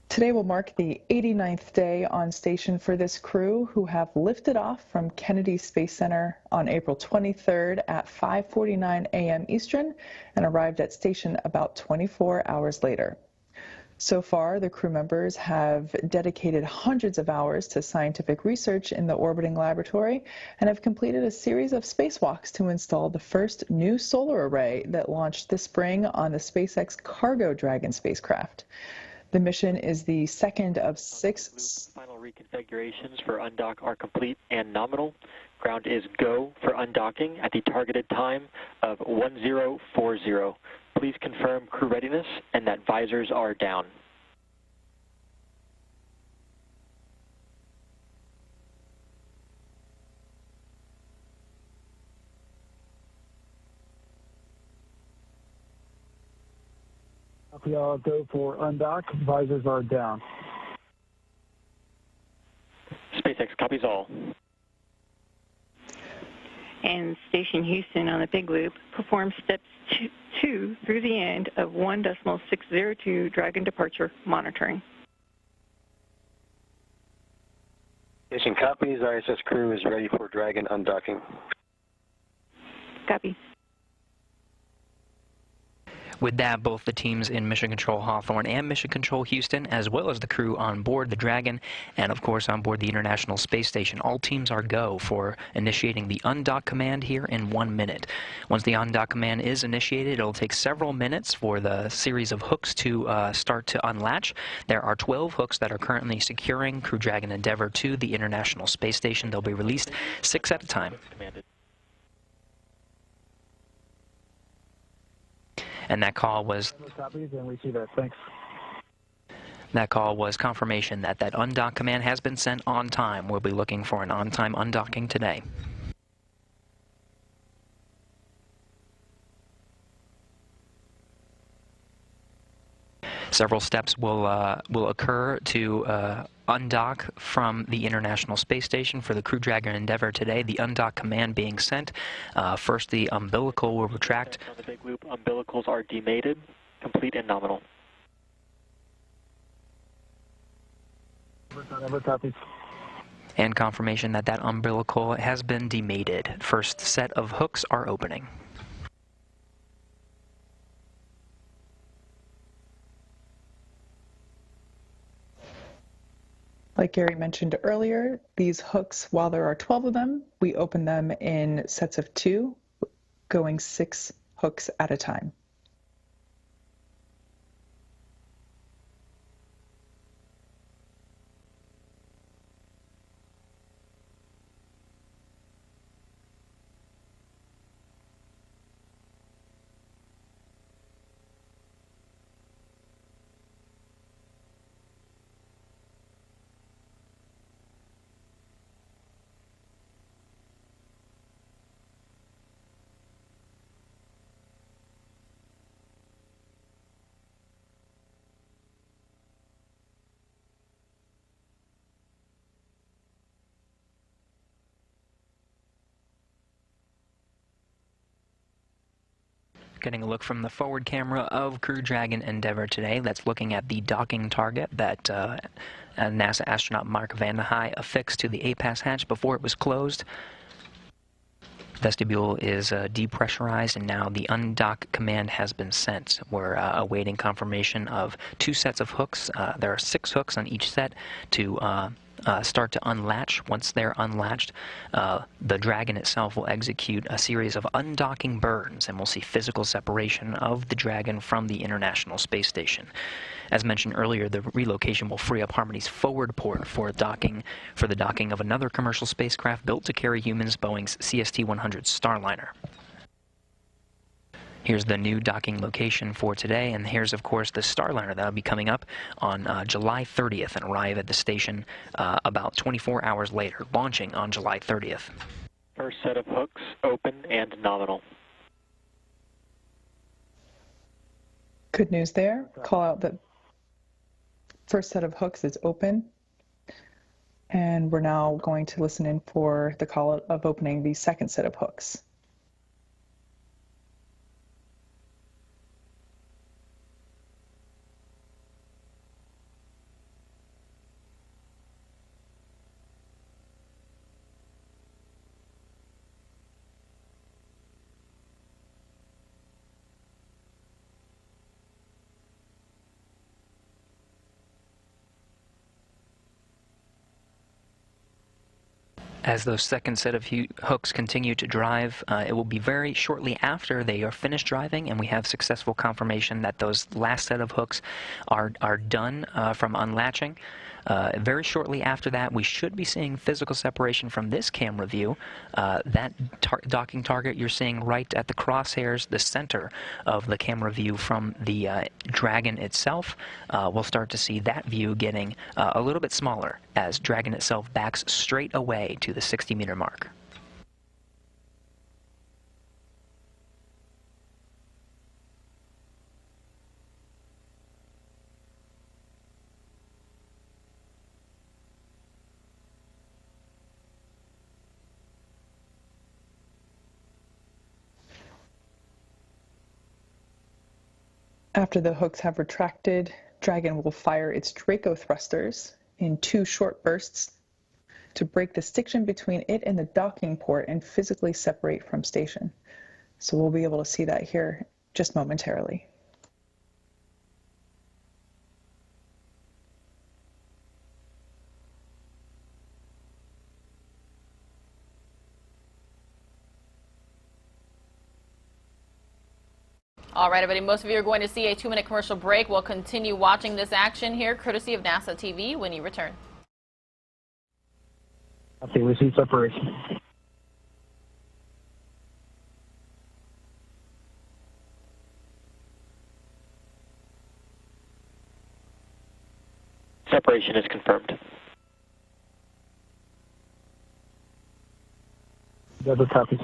Today will mark the 89th day on station for this crew, who have lifted off from Kennedy Space Center on April 23rd at 5:49 a.m. Eastern and arrived at station about 24 hours later. So far, the crew members have dedicated hundreds of hours to scientific research in the orbiting laboratory and have completed a series of spacewalks to install the first new solar array that launched this spring on the SpaceX Cargo Dragon spacecraft. The mission is the second of 6. Final reconfigurations for undock are complete and nominal. Ground is go for undocking at the targeted time of 1040. Please confirm crew readiness and that visors are down. Copy all, go for undock, visors are down. SpaceX copies all. And Station Houston on the Big Loop performs steps 2 through the end of 1.602 Dragon departure monitoring. Station copies, ISS crew is ready for Dragon undocking. Copy. With that, both the teams in Mission Control Hawthorne and Mission Control Houston, as well as the crew on board the Dragon and, of course, on board the International Space Station, all teams are go for initiating the undock command here in 1 minute. Once the undock command is initiated, it'll take several minutes for the series of hooks to start to unlatch. There are 12 hooks that are currently securing Crew Dragon Endeavour to the International Space Station. They'll be released 6 at a time. And that call was that call was confirmation that that undock command has been sent on time. We'll be looking for an on-time undocking today. Several steps will occur to undock from the International Space Station for the Crew Dragon Endeavour today. The undock command being sent. First, the umbilical will retract. On the big loop, umbilicals are demated, complete and nominal. And confirmation that that umbilical has been demated. First set of hooks are opening. Like Gary mentioned earlier, these hooks, while there are 12 of them, we open them in sets of 2, going 6 hooks at a time. Getting a look from the forward camera of Crew Dragon Endeavour today. That's looking at the docking target that NASA astronaut Mark Vanden Hei affixed to the APAS hatch before it was closed. Vestibule is depressurized, and now the undock command has been sent. We're awaiting confirmation of 2 sets of hooks. There are 6 hooks on each set to start to unlatch. Once they're unlatched, the Dragon itself will execute a series of undocking burns, and we'll see physical separation of the Dragon from the International Space Station. As mentioned earlier, the relocation will free up Harmony's forward port for the docking of another commercial spacecraft built to carry humans, Boeing's CST-100 Starliner. Here's the new docking location for today, and here's, of course, the Starliner that will be coming up on July 30th and arrive at the station about 24 hours later, launching on July 30th. First set of hooks open and nominal. Good news there. Call out that first set of hooks is open. And we're now going to listen in for the call out of opening the second set of hooks. As those second set of hooks continue to drive, it will be very shortly after they are finished driving and we have successful confirmation that those last set of hooks are done from unlatching. Very shortly after that, we should be seeing physical separation from this camera view. That docking target you're seeing right at the crosshairs, the center of the camera view from the Dragon itself. We'll start to see that view getting a little bit smaller as Dragon itself backs straight away to the 60-meter mark. After the hooks have retracted, Dragon will fire its Draco thrusters in 2 short bursts to break the stiction between it and the docking port and physically separate from station. So we'll be able to see that here just momentarily. All right, everybody, most of you are going to see a 2-minute commercial break. We'll continue watching this action here, courtesy of NASA TV, when you return. Okay, we see separation. Separation is confirmed. Double copies.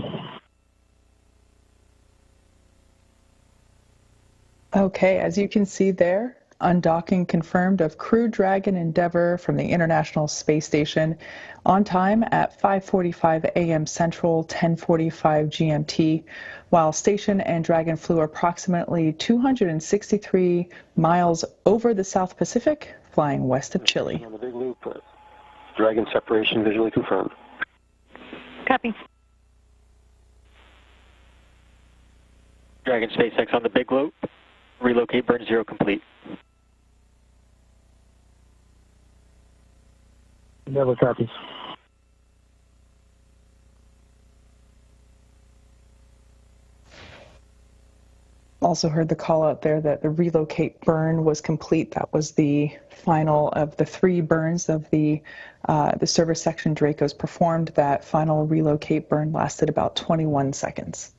Okay, as you can see there, undocking confirmed of Crew Dragon Endeavour from the International Space Station on time at 5:45 a.m. Central, 10:45 GMT, while station and Dragon flew approximately 263 miles over the South Pacific, flying west of Chile. On the big loop, Dragon separation visually confirmed. Copy. Dragon SpaceX on the big loop. Relocate burn 0 complete. Never copies. Also heard the call out there that the relocate burn was complete. That was the final of the 3 burns of the service section Dracos performed. That final relocate burn lasted about 21 seconds.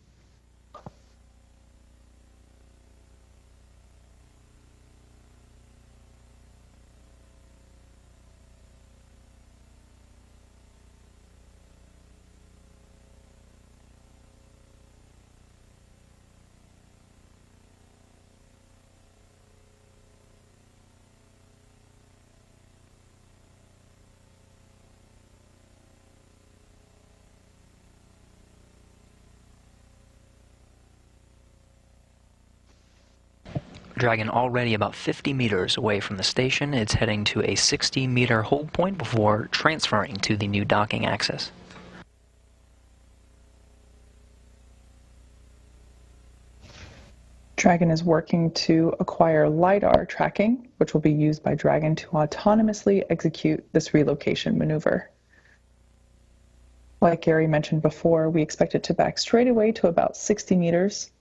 Dragon already about 50 meters away from the station. It's heading to a 60-meter hold point before transferring to the new docking axis. Dragon is working to acquire LiDAR tracking, which will be used by Dragon to autonomously execute this relocation maneuver. Like Gary mentioned before, we expect it to back straight away to about 60 meters.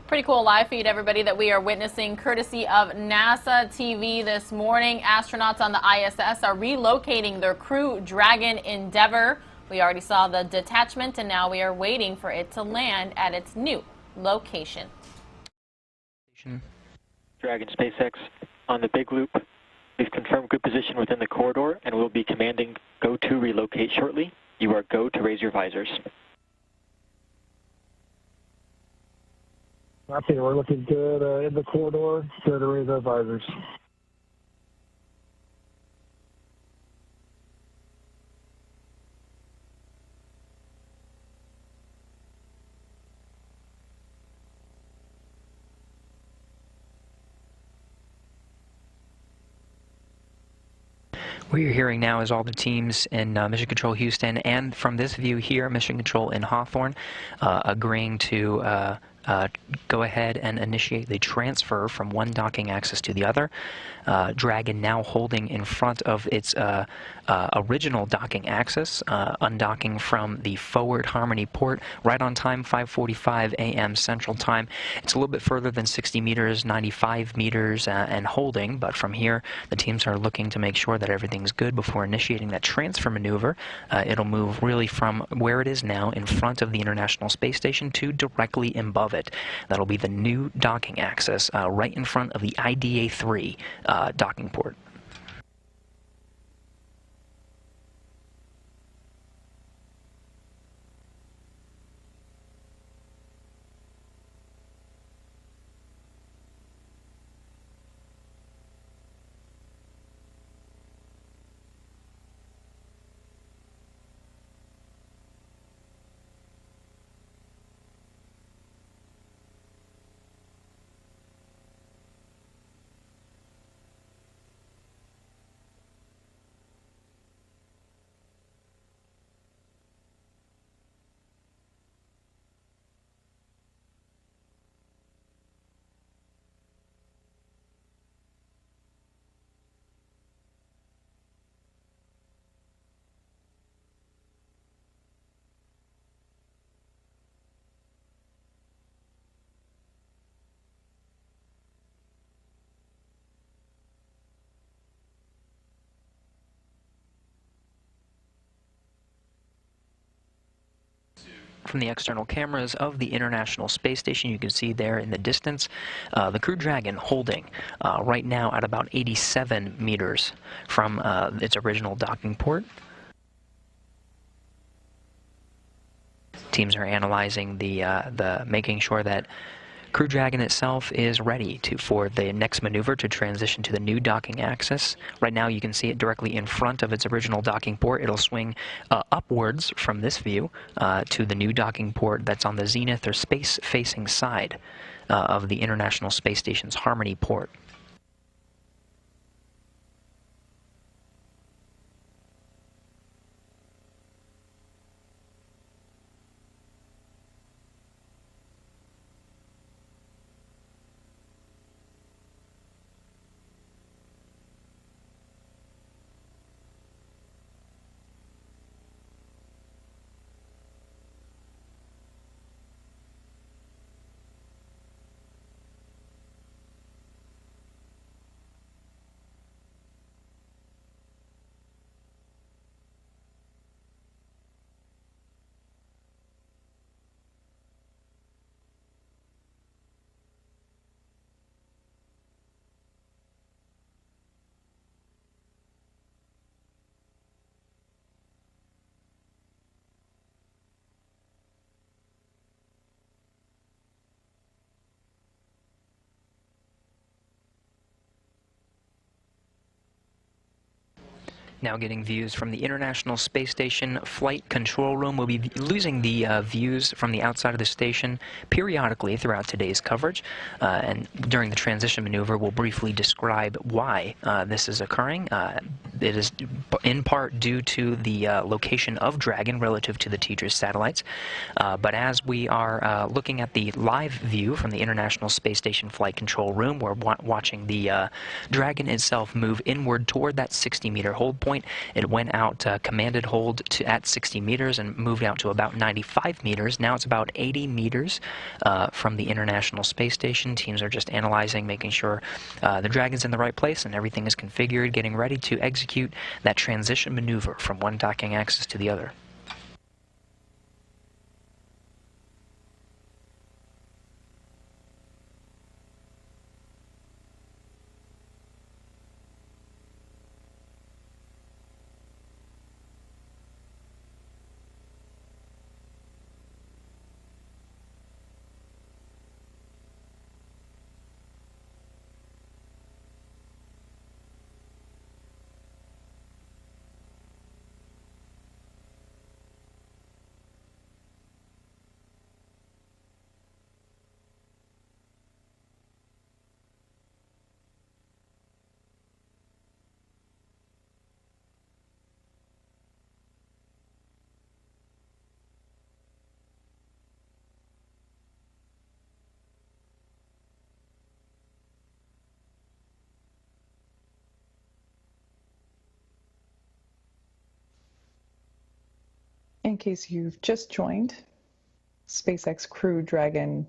Pretty cool live feed, everybody, that we are witnessing courtesy of NASA TV this morning. Astronauts on the ISS are relocating their Crew Dragon Endeavour. We already saw the detachment, and now we are waiting for it to land at its new location. Dragon SpaceX on the big loop. We've confirmed good position within the corridor, and we'll be commanding go to relocate shortly. You are go to raise your visors. Okay, we're looking good in the corridor. Good to raise our visors. What you're hearing now is all the teams in Mission Control Houston and from this view here, Mission Control in Hawthorne, agreeing to go ahead and initiate the transfer from one docking access to the other. Dragon now holding in front of its original docking access, undocking from the forward Harmony port right on time, 5:45 a.m. Central Time. It's a little bit further than 60 meters, 95 meters, and holding, but from here the teams are looking to make sure that everything's good before initiating that transfer maneuver. It'll move really from where it is now in front of the International Space Station to directly above it. That'll be the new docking access right in front of the IDA-3 docking port. From the external cameras of the International Space Station, you can see there in the distance the Crew Dragon holding right now at about 87 meters from its original docking port. Teams are analyzing the making sure that Crew Dragon itself is ready for the next maneuver to transition to the new docking axis. Right now you can see it directly in front of its original docking port. It'll swing upwards from this view to the new docking port that's on the zenith or space-facing side of the International Space Station's Harmony port. Now getting views from the International Space Station Flight Control Room. We'll be losing the views from the outside of the station periodically throughout today's coverage. And during the transition maneuver, we'll briefly describe why this is occurring. It is in part due to the location of Dragon relative to the Tejas satellites. But as we are looking at the live view from the International Space Station Flight Control Room, we're watching the Dragon itself move inward toward that 60-meter hold point. It went out commanded hold at 60 meters and moved out to about 95 meters. Now it's about 80 meters from the International Space Station. Teams are just analyzing, making sure the Dragon's in the right place and everything is configured, getting ready to execute that transition maneuver from one docking axis to the other. In case you've just joined, SpaceX Crew Dragon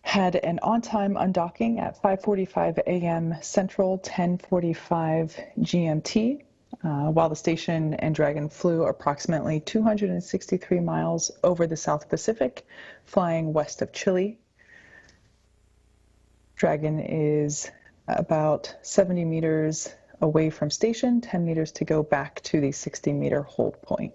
had an on-time undocking at 5:45 a.m. Central, 10:45 GMT, while the station and Dragon flew approximately 263 miles over the South Pacific, flying west of Chile. Dragon is about 70 meters away from station, 10 meters to go back to the 60-meter hold point.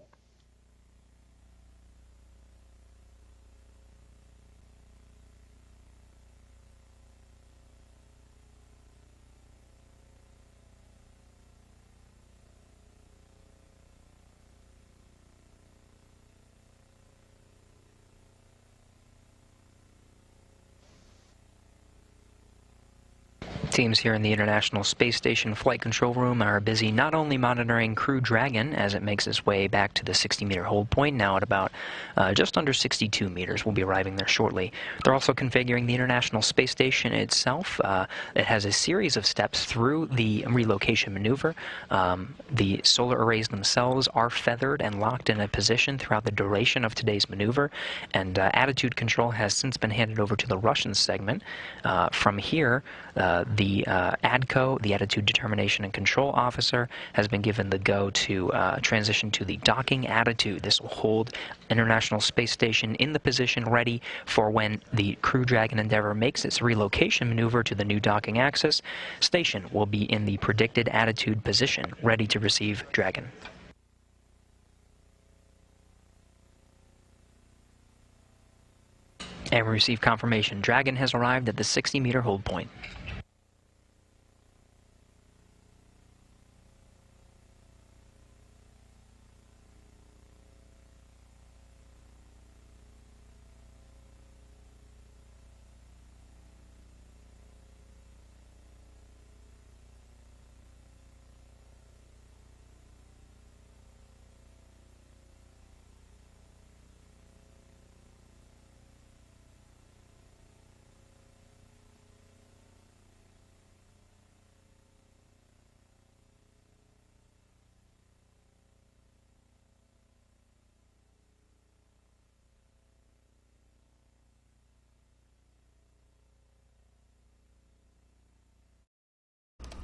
Teams here in the International Space Station Flight Control Room are busy not only monitoring Crew Dragon as it makes its way back to the 60-meter hold point, now at about just under 62 meters. We'll be arriving there shortly. They're also configuring the International Space Station itself. It has a series of steps through the relocation maneuver. The solar arrays themselves are feathered and locked in a position throughout the duration of today's maneuver, and attitude control has since been handed over to the Russian segment. From here, the ADCO, the Attitude Determination and Control Officer, has been given the go to transition to the docking attitude. This will hold International Space Station in the position ready for when the Crew Dragon Endeavour makes its relocation maneuver to the new docking axis. Station will be in the predicted attitude position, ready to receive Dragon. And we receive confirmation. Dragon has arrived at the 60-meter hold point.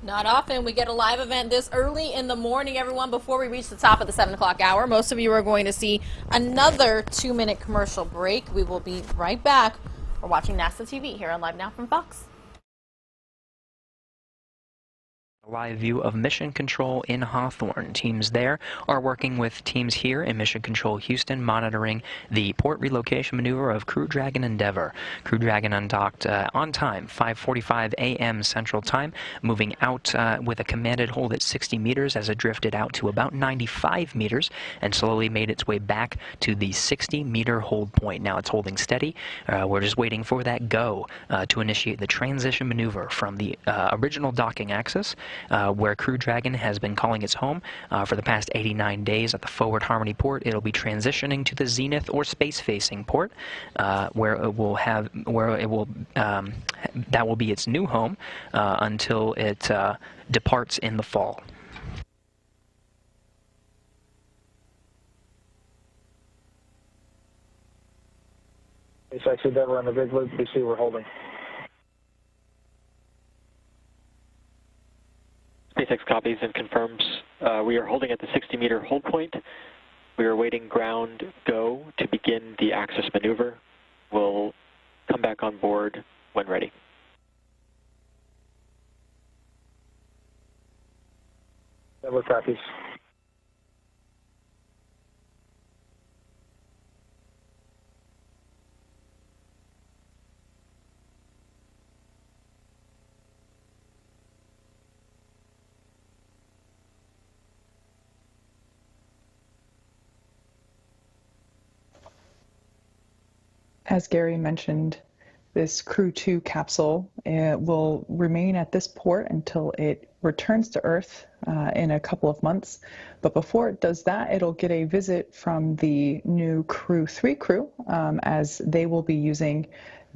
Not often we get a live event this early in the morning, everyone, before we reach the top of the 7 o'clock hour. Most of you are going to see another 2-minute commercial break. We will be right back. We're watching NASA TV here on Live Now from Fox. Live view of Mission Control in Hawthorne. Teams there are working with teams here in Mission Control Houston, monitoring the port relocation maneuver of Crew Dragon Endeavour. Crew Dragon undocked on time, 5:45 a.m. Central Time, moving out with a commanded hold at 60 meters as it drifted out to about 95 meters and slowly made its way back to the 60-meter hold point. Now it's holding steady. We're just waiting for that go to initiate the transition maneuver from the original docking axis, where Crew Dragon has been calling its home for the past 89 days at the Forward Harmony port. It'll be transitioning to the zenith or space-facing port, where it will that will be its new home until it departs in the fall. SpaceX Endeavor on the big loop. BC, we're holding. SpaceX copies and confirms we are holding at the 60-meter hold point. We are awaiting ground go to begin the access maneuver. We'll come back on board when ready. Endeavor copies. As Gary mentioned, this Crew 2 capsule will remain at this port until it returns to Earth in a couple of months. But before it does that, it'll get a visit from the new Crew 3 crew, as they will be using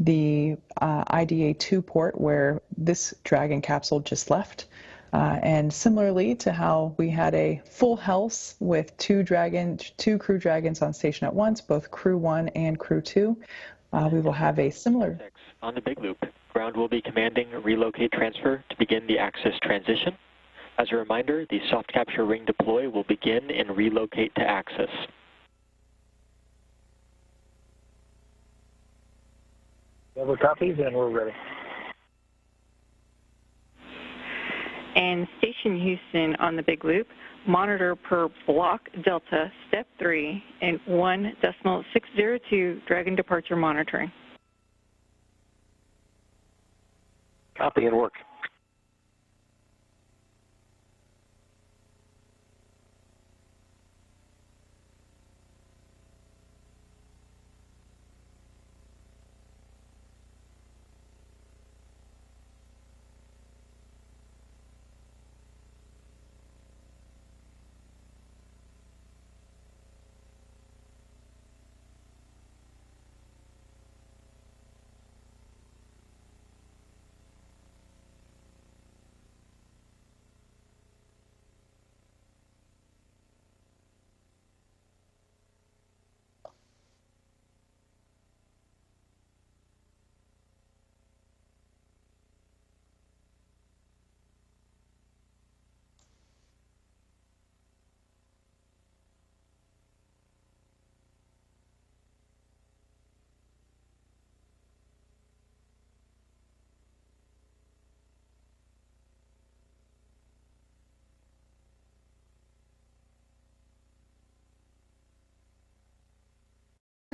the IDA 2 port where this Dragon capsule just left. And similarly to how we had a full house with two Crew Dragons on station at once, both Crew 1 and Crew 2, we will have a similar... On the big loop, ground will be commanding relocate transfer to begin the access transition. As a reminder, the soft capture ring deploy will begin in relocate to access. Endeavor copies, and we're ready. And Station Houston on the big loop, monitor per block Delta, step 3, and 1.602 Dragon departure monitoring. Copy and work.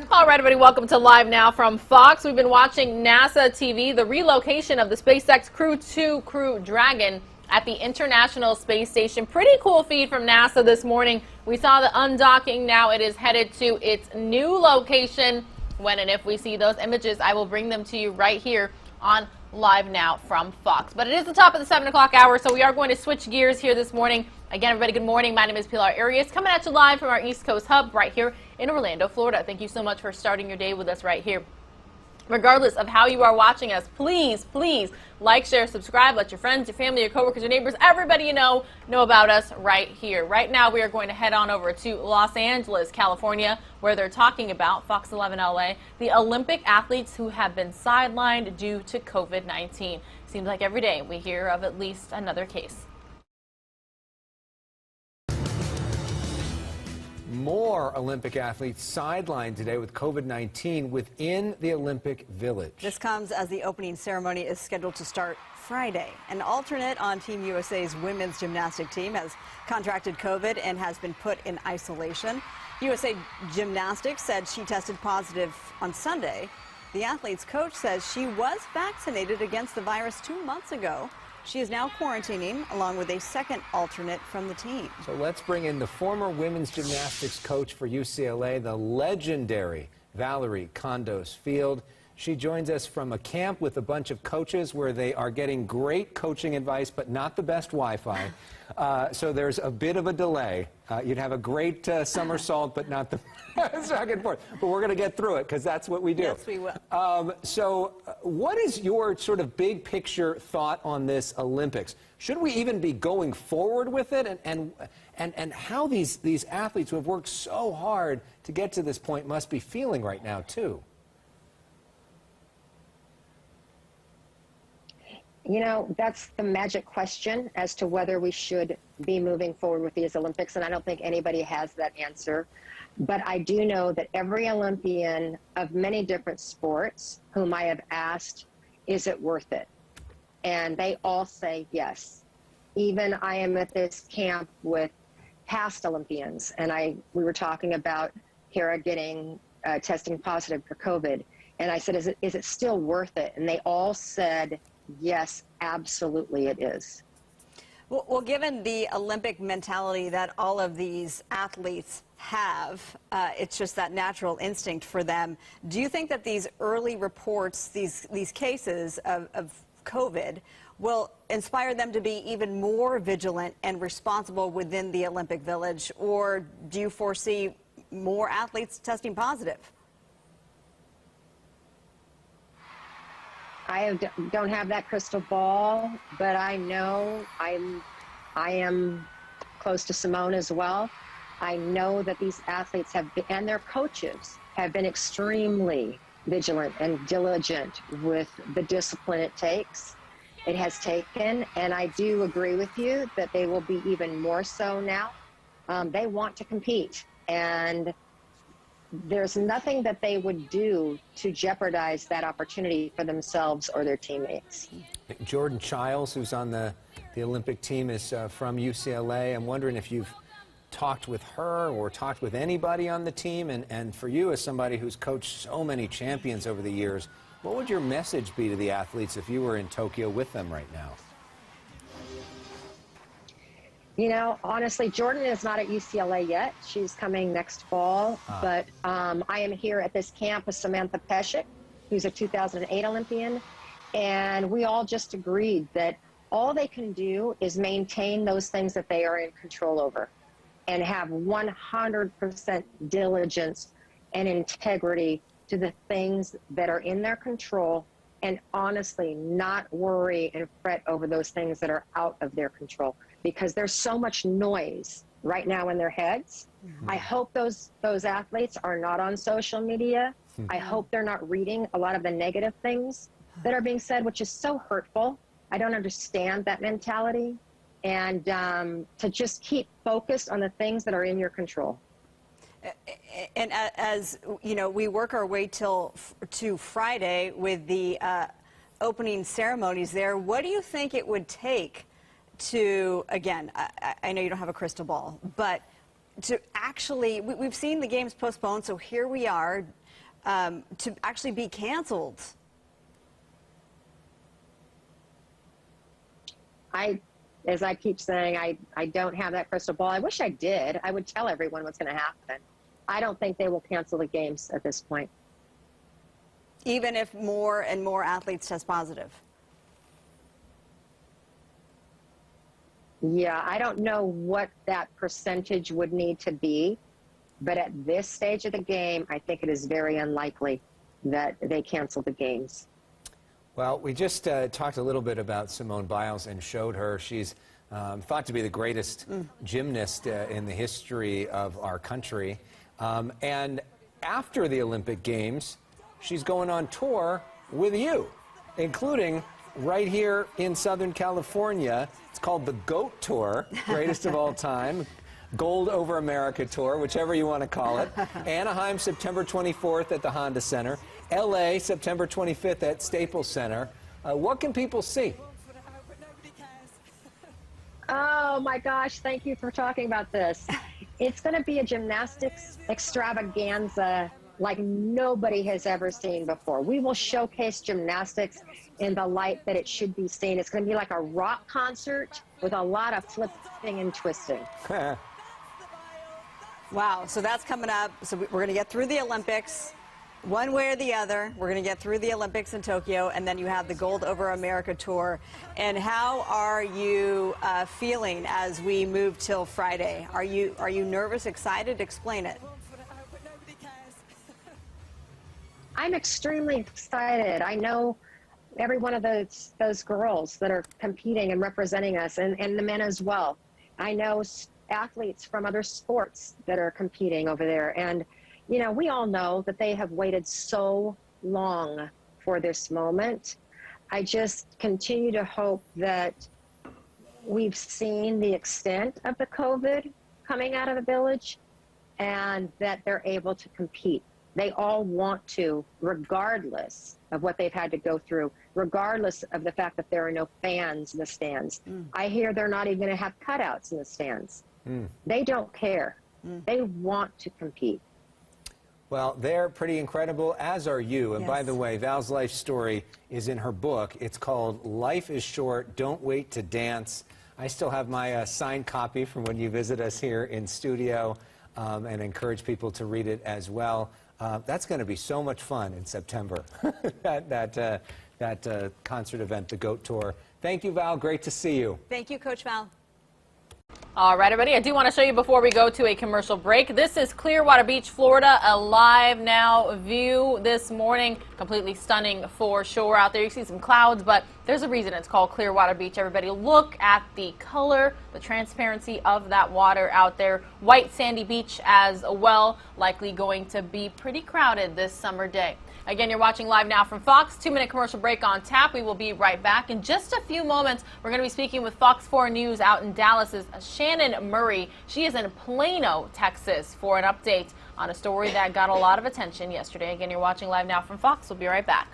All right, everybody, welcome to Live Now from Fox. We've been watching NASA TV, the relocation of the SpaceX Crew 2 Crew Dragon at the International Space Station. Pretty cool feed from NASA this morning. We saw the undocking. Now it is headed to its new location. When and if we see those images, I will bring them to you right here on Live Now from Fox. But it is the top of the 7 o'clock hour, so we are going to switch gears here this morning. Again, everybody, good morning. My name is Pilar Arias, coming at you live from our East Coast hub right here in Orlando, Florida. Thank you so much for starting your day with us right here. Regardless of how you are watching us, please like, share, subscribe. Let your friends, your family, your coworkers, your neighbors, everybody you know about us right here. Right now, we are going to head on over to Los Angeles, California, where they're talking about, Fox 11 LA, the Olympic athletes who have been sidelined due to COVID-19. Seems like every day we hear of at least another case. More Olympic athletes sidelined today with COVID-19 within the Olympic Village. This comes as the opening ceremony is scheduled to start Friday. An alternate on Team USA's women's gymnastic team has contracted COVID and has been put in isolation. USA Gymnastics said she tested positive on Sunday. The athlete's coach says she was vaccinated against the virus 2 months ago. She is now quarantining along with a second alternate from the team. So let's bring in the former women's gymnastics coach for UCLA, the legendary Valerie Condos Field. She joins us from a camp with a bunch of coaches where they are getting great coaching advice, but not the best Wi-Fi. So there's a bit of a delay. You'd have a great somersault, but not the back and forth. But we're going to get through it because that's what we do. Yes, we will. So what is your sort of big picture thought on this Olympics? Should we even be going forward with it? And how these athletes who have worked so hard to get to this point must be feeling right now, too? You know, that's the magic question as to whether we should be moving forward with these Olympics, and I don't think anybody has that answer. But I do know that every Olympian of many different sports whom I have asked, is it worth it? And they all say yes. Even I am at this camp with past Olympians, and we were talking about Kara getting testing positive for COVID. And I said, is it still worth it? And they all said, yes, absolutely it is. Well, given the Olympic mentality that all of these athletes have, it's just that natural instinct for them. Do you think that these early reports, these cases of COVID, will inspire them to be even more vigilant and responsible within the Olympic Village? Or do you foresee more athletes testing positive? I don't have that crystal ball, but I know I am close to Simone as well. I know that these athletes and their coaches have been extremely vigilant and diligent with the discipline it has taken, and I do agree with you that they will be even more so now. They want to compete, and there's nothing that they would do to jeopardize that opportunity for themselves or their teammates. Jordan Childs, who's on the Olympic team, is from UCLA. I'm wondering if you've talked with her or talked with anybody on the team, and for you as somebody who's coached so many champions over the years, what would your message be to the athletes if you were in Tokyo with them right now? You know, honestly, Jordan is not at UCLA yet. She's coming next fall. But I am here at this camp with Samantha Peshek, who's a 2008 Olympian. And we all just agreed that all they can do is maintain those things that they are in control over and have 100% diligence and integrity to the things that are in their control, and honestly not worry and fret over those things that are out of their control, because there's so much noise right now in their heads. I hope those athletes are not on social media. I hope they're not reading a lot of the negative things that are being said, which is so hurtful. I don't understand that mentality. And to just keep focused on the things that are in your control. And as you know, we work our way to Friday with the opening ceremonies there. What do you think it would take to, again, I know you don't have a crystal ball, but to actually, we've seen the games postponed, so here we are, to actually be canceled? As I keep saying, I don't have that crystal ball. I wish I did. I would tell everyone what's going to happen. I don't think they will cancel the games at this point. Even if more and more athletes test positive? Yeah, I don't know what that percentage would need to be, but at this stage of the game, I think it is very unlikely that they cancel the games. Well, we just talked a little bit about Simone Biles and showed her. She's thought to be the greatest gymnast in the history of our country. And after the Olympic Games, she's going on tour with you, including right here in Southern California. It's called the GOAT Tour, greatest of all time. Gold Over America Tour, whichever you want to call it. Anaheim, September 24th at the Honda Center. LA, September 25th at Staples Center. What can people see? Oh my gosh, thank you for talking about this. It's going to be a gymnastics extravaganza like nobody has ever seen before. We will showcase gymnastics in the light that it should be seen. It's going to be like a rock concert with a lot of flipping and twisting. Wow, so that's coming up. So we're going to get through the Olympics. One way or the other, we're going to get through the Olympics in Tokyo, and then you have the Gold Over America Tour. And how are you feeling as we move till Friday? Are you nervous, excited? Explain it. I'm extremely excited. I know every one of those girls that are competing and representing us, and the men as well. I know athletes from other sports that are competing over there, and you know, we all know that they have waited so long for this moment. I just continue to hope that we've seen the extent of the COVID coming out of the village and that they're able to compete. They all want to, regardless of what they've had to go through, regardless of the fact that there are no fans in the stands. I hear they're not even going to have cutouts in the stands. They don't care. They want to compete. Well, they're pretty incredible, as are you. And by Yes. the way, Val's life story is in her book. It's called Life is Short, Don't Wait to Dance. I still have my signed copy from when you visit us here in studio, and encourage people to read it as well. That's going to be so much fun in September, that concert event, the GOAT Tour. Thank you, Val. Great to see you. Thank you, Coach Val. All right, everybody, I do want to show you before we go to a commercial break. This is Clearwater Beach, Florida, a live now view this morning. Completely stunning for sure out there. You see some clouds, but there's a reason it's called Clearwater Beach. Everybody, look at the color, the transparency of that water out there. White sandy beach as well, likely going to be pretty crowded this summer day. Again, you're watching Live Now from Fox. 2-minute commercial break on tap. We will be right back. In just a few moments, we're going to be speaking with Fox 4 News out in Dallas's Shannon Murray. She is in Plano, Texas, for an update on a story that got a lot of attention yesterday. Again, you're watching Live Now from Fox. We'll be right back.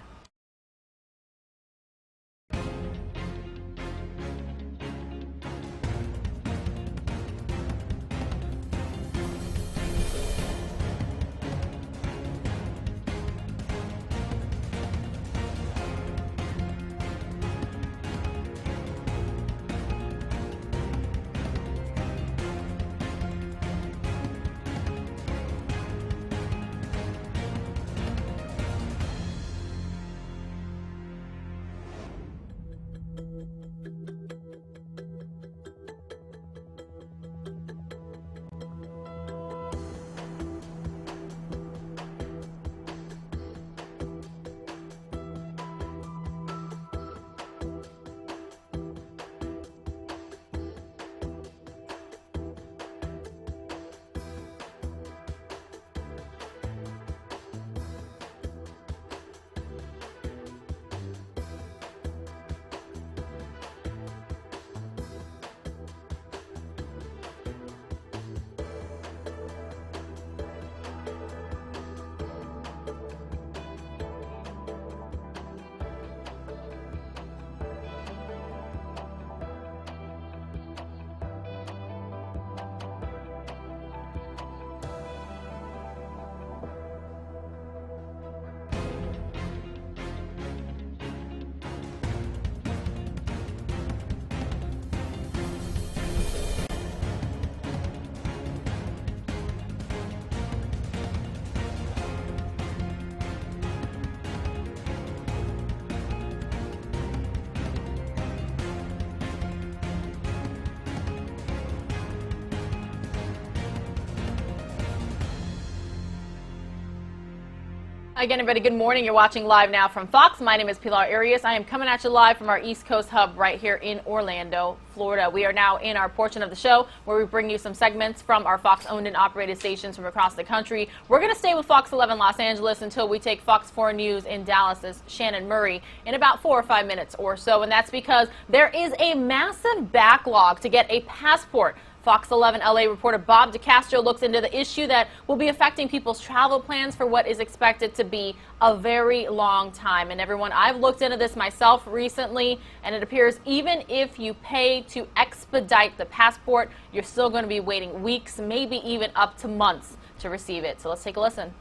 Again, everybody, good morning. You're watching Live Now from Fox. My name is Pilar Arias. I am coming at you live from our East Coast hub right here in Orlando, Florida. We are now in our portion of the show where we bring you some segments from our Fox-owned and operated stations from across the country. We're going to stay with Fox 11 Los Angeles until we take Fox 4 News in Dallas's Shannon Murray in about 4 or 5 minutes or so, and that's because there is a massive backlog to get a passport. Fox 11 LA reporter Bob DeCastro looks into the issue that will be affecting people's travel plans for what is expected to be a very long time. And everyone, I've looked into this myself recently, and it appears even if you pay to expedite the passport, you're still going to be waiting weeks, maybe even up to months to receive it. So let's take a listen.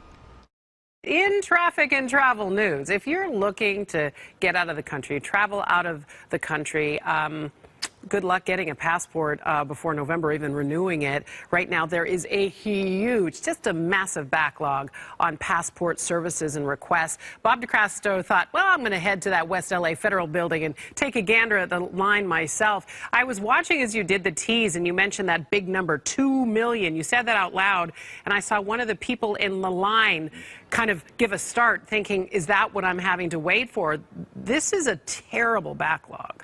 In traffic and travel news, if you're looking to get out of the country, travel out of the country, good luck getting a passport before November, even renewing it. Right now, there is a huge, just a massive backlog on passport services and requests. Bob DeCastro thought, well, I'm going to head to that West LA Federal Building and take a gander at the line myself. I was watching as you did the tease, and you mentioned that big number, 2 million. You said that out loud, and I saw one of the people in the line kind of give a start thinking, is that what I'm having to wait for? This is a terrible backlog.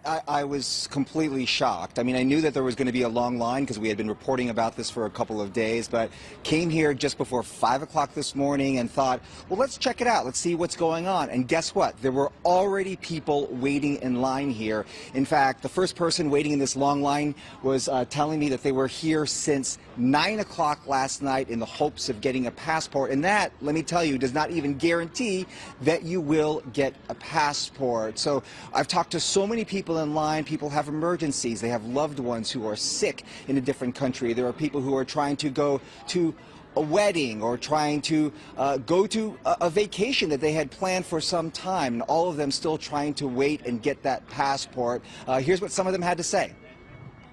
I was completely shocked. I mean, I knew that there was going to be a long line because we had been reporting about this for a couple of days, but came here just before 5 o'clock this morning and thought, well, let's check it out. Let's see what's going on. And guess what? There were already people waiting in line here. In fact, the first person waiting in this long line was telling me that they were here since 9 o'clock last night in the hopes of getting a passport. And that, let me tell you, does not even guarantee that you will get a passport. So I've talked to so many people in line. People have emergencies. They have loved ones who are sick in a different country. There are people who are trying to go to a wedding or trying to go to a vacation that they had planned for some time, and all of them still trying to wait and get that passport. Here's what some of them had to say.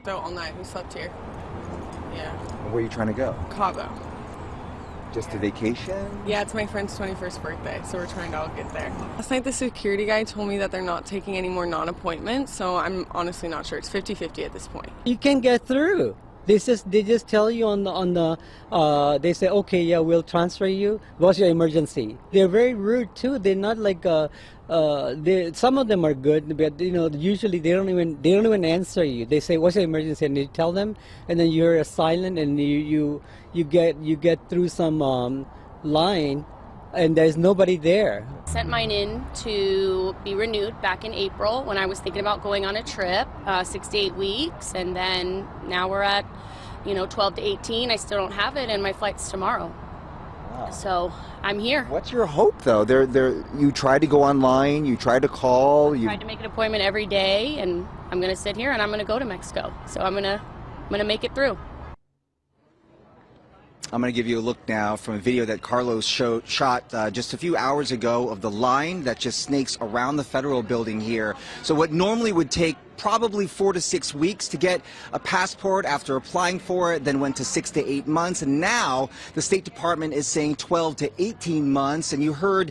So all night, we slept here. Yeah. Where are you trying to go? Cabo. Just a vacation? Yeah, it's my friend's 21st birthday, so we're trying to all get there. Last night the security guy told me that they're not taking any more non-appointments, so I'm honestly not sure. It's 50-50 at this point. You can get through. They just tell you on the they say, okay, yeah, we'll transfer you. What's your emergency? They're very rude too. They're not like some of them are good, but usually they don't even answer you. They say, what's your emergency? And you tell them, and then you're silent, and you get through some line, and there's nobody there. Sent mine in to be renewed back in April when I was thinking about going on a trip, 6 to 8 weeks, and then now we're at 12 to 18. I still don't have it, and my flight's tomorrow. Wow. So I'm here. What's your hope, though? You try to go online, you try to call. I tried to make an appointment every day, and I'm going to sit here and I'm going to go to Mexico. So I'm going to make it through. I'm going to give you a look now from a video that Carlos shot just a few hours ago of the line that just snakes around the federal building here. So what normally would take probably 4 to 6 weeks to get a passport after applying for it, then went to 6 to 8 months, and now the State Department is saying 12 to 18 months. And you heard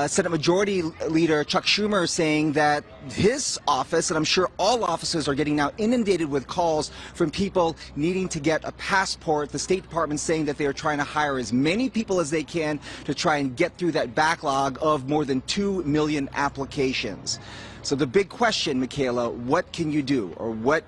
Senate Majority Leader Chuck Schumer saying that his office, and I'm sure all offices, are getting now inundated with calls from people needing to get a passport. The State Department saying that they are trying to hire as many people as they can to try and get through that backlog of more than 2 million applications. So the big question, Michaela, what can you do? Or what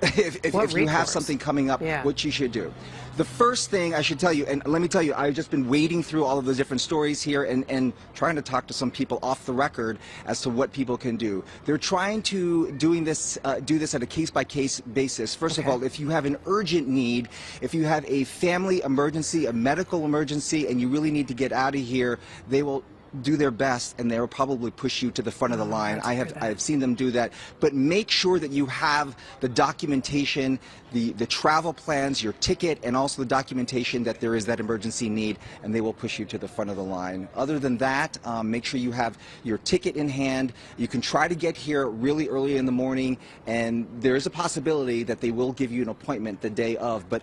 if you have something coming up, what you should do? The first thing I should tell you, and let me tell you, I've just been wading through all of the different stories here and trying to talk to some people off the record as to what people can do. They're trying to do this at a case-by-case basis. First of all, if you have an urgent need, if you have a family emergency, a medical emergency, and you really need to get out of here, they will do their best, and they will probably push you to the front of the line. I have seen them do that. But make sure that you have the documentation, the travel plans, your ticket, and also the documentation that there is that emergency need, and they will push you to the front of the line. Other than that, make sure you have your ticket in hand. You can try to get here really early in the morning, and there is a possibility that they will give you an appointment the day of, but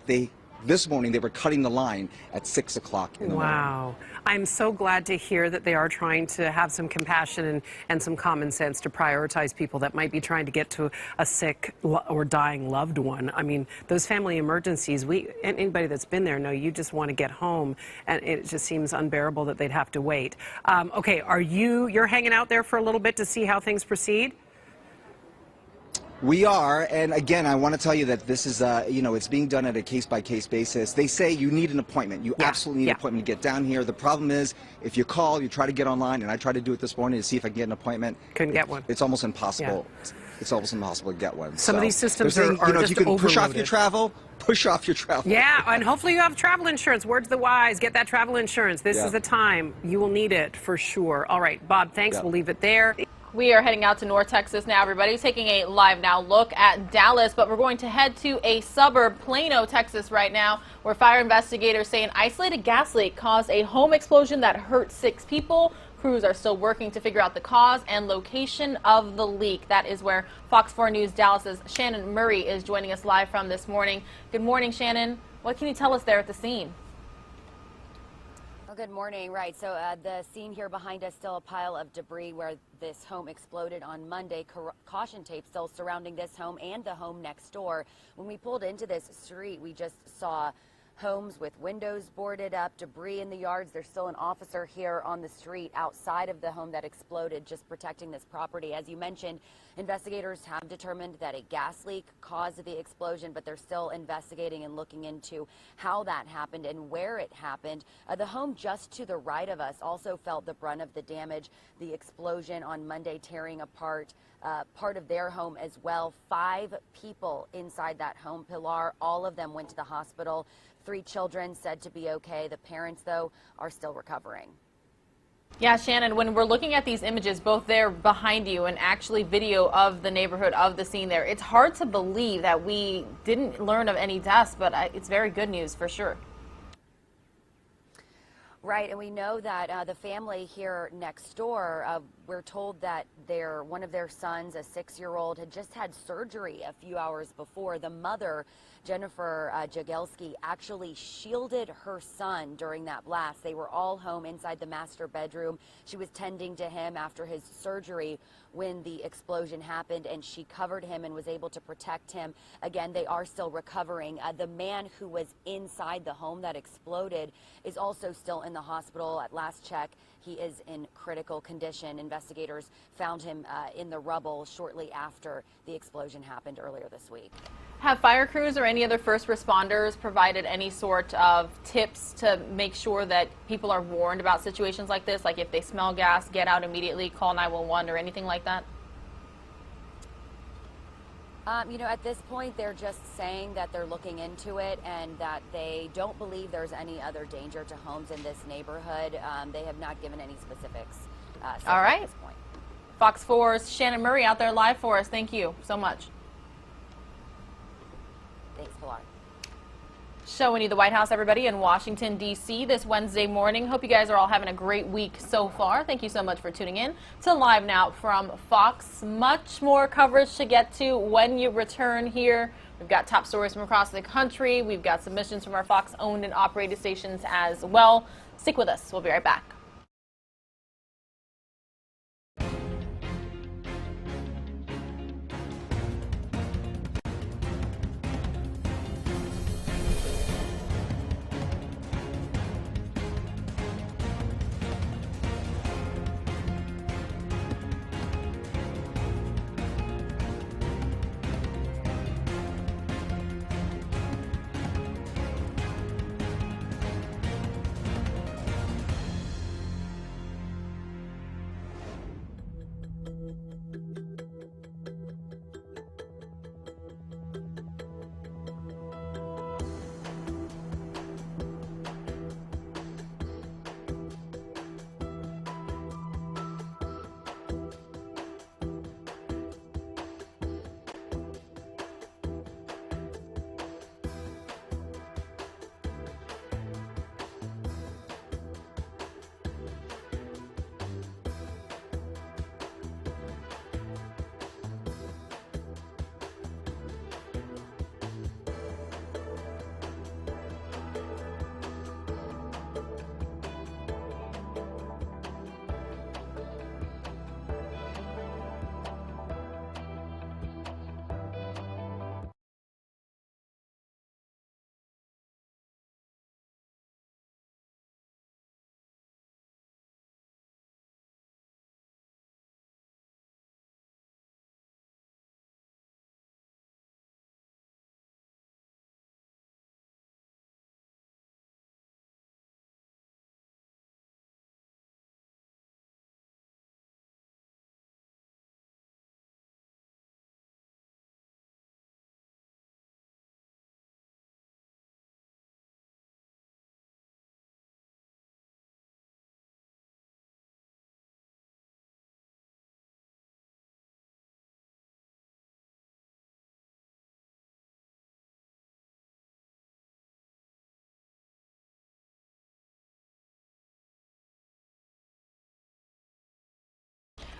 this morning they were cutting the line at 6 o'clock in the morning. Wow. I'm so glad to hear that they are trying to have some compassion and some common sense to prioritize people that might be trying to get to a sick or dying loved one. I mean, those family emergencies, anybody that's been there know you just want to get home, and it just seems unbearable that they'd have to wait. Okay, you're hanging out there for a little bit to see how things proceed? We are, and again, I want to tell you that this is, it's being done at a case-by-case basis. They say you need an appointment. You absolutely need an appointment to get down here. The problem is, if you call, you try to get online, and I tried to do it this morning to see if I can get an appointment. Couldn't get one. It's almost impossible. Yeah. It's almost impossible to get one. Some of these systems are just if you can push off your travel, push off your travel. Yeah, and hopefully you have travel insurance. Word to the wise, get that travel insurance. This is the time. You will need it for sure. All right, Bob, thanks. We'll leave it there. We are heading out to North Texas now, everybody. Taking a live now look at Dallas, but we're going to head to a suburb, Plano, Texas, right now, where fire investigators say an isolated gas leak caused a home explosion that hurt 6 people. Crews are still working to figure out the cause and location of the leak. That is where Fox 4 News Dallas's Shannon Murray is joining us live from this morning. Good morning, Shannon. What can you tell us there at the scene? Well, good morning. Right. So the scene here behind us, still a pile of debris where this home exploded on Monday. Caution tape still surrounding this home and the home next door. When we pulled into this street, we just saw homes with windows boarded up, debris in the yards. There's still an officer here on the street outside of the home that exploded, just protecting this property. As you mentioned, investigators have determined that a gas leak caused the explosion, but they're still investigating and looking into how that happened and where it happened. The home just to the right of us also felt the brunt of the damage. The explosion on Monday tearing apart part of their home as well. 5 people inside that home, Pilar, all of them went to the hospital. 3 children said to be okay. The parents, though, are still recovering. Yeah, Shannon, when we're looking at these images, both there behind you and actually video of the neighborhood, of the scene there, it's hard to believe that we didn't learn of any deaths, but it's very good news for sure. Right, and we know that the family here next door, we're told that one of their sons, a 6-year-old, had just had surgery a few hours before. The mother, Jennifer Jagelski, actually shielded her son during that blast. They were all home inside the master bedroom. She was tending to him after his surgery when the explosion happened, and she covered him and was able to protect him. Again, they are still recovering. The man who was inside the home that exploded is also still in the hospital. At last check, he is in critical condition. Investigators found him in the rubble shortly after the explosion happened earlier this week. Have fire crews or any other first responders provided any sort of tips to make sure that people are warned about situations like this? Like if they smell gas, get out immediately, call 911 or anything like that? You know, at this point, they're just saying that they're looking into it and that they don't believe there's any other danger to homes in this neighborhood. They have not given any specifics. All right. At this point. Fox 4's Shannon Murray out there live for us. Thank you so much. Thanks, Pilar. Showing you the White House, everybody, in Washington, D.C. this Wednesday morning. Hope you guys are all having a great week so far. Thank you so much for tuning in to Live Now from Fox. Much more coverage to get to when you return here. We've got top stories from across the country. We've got submissions from our Fox-owned and operated stations as well. Stick with us. We'll be right back.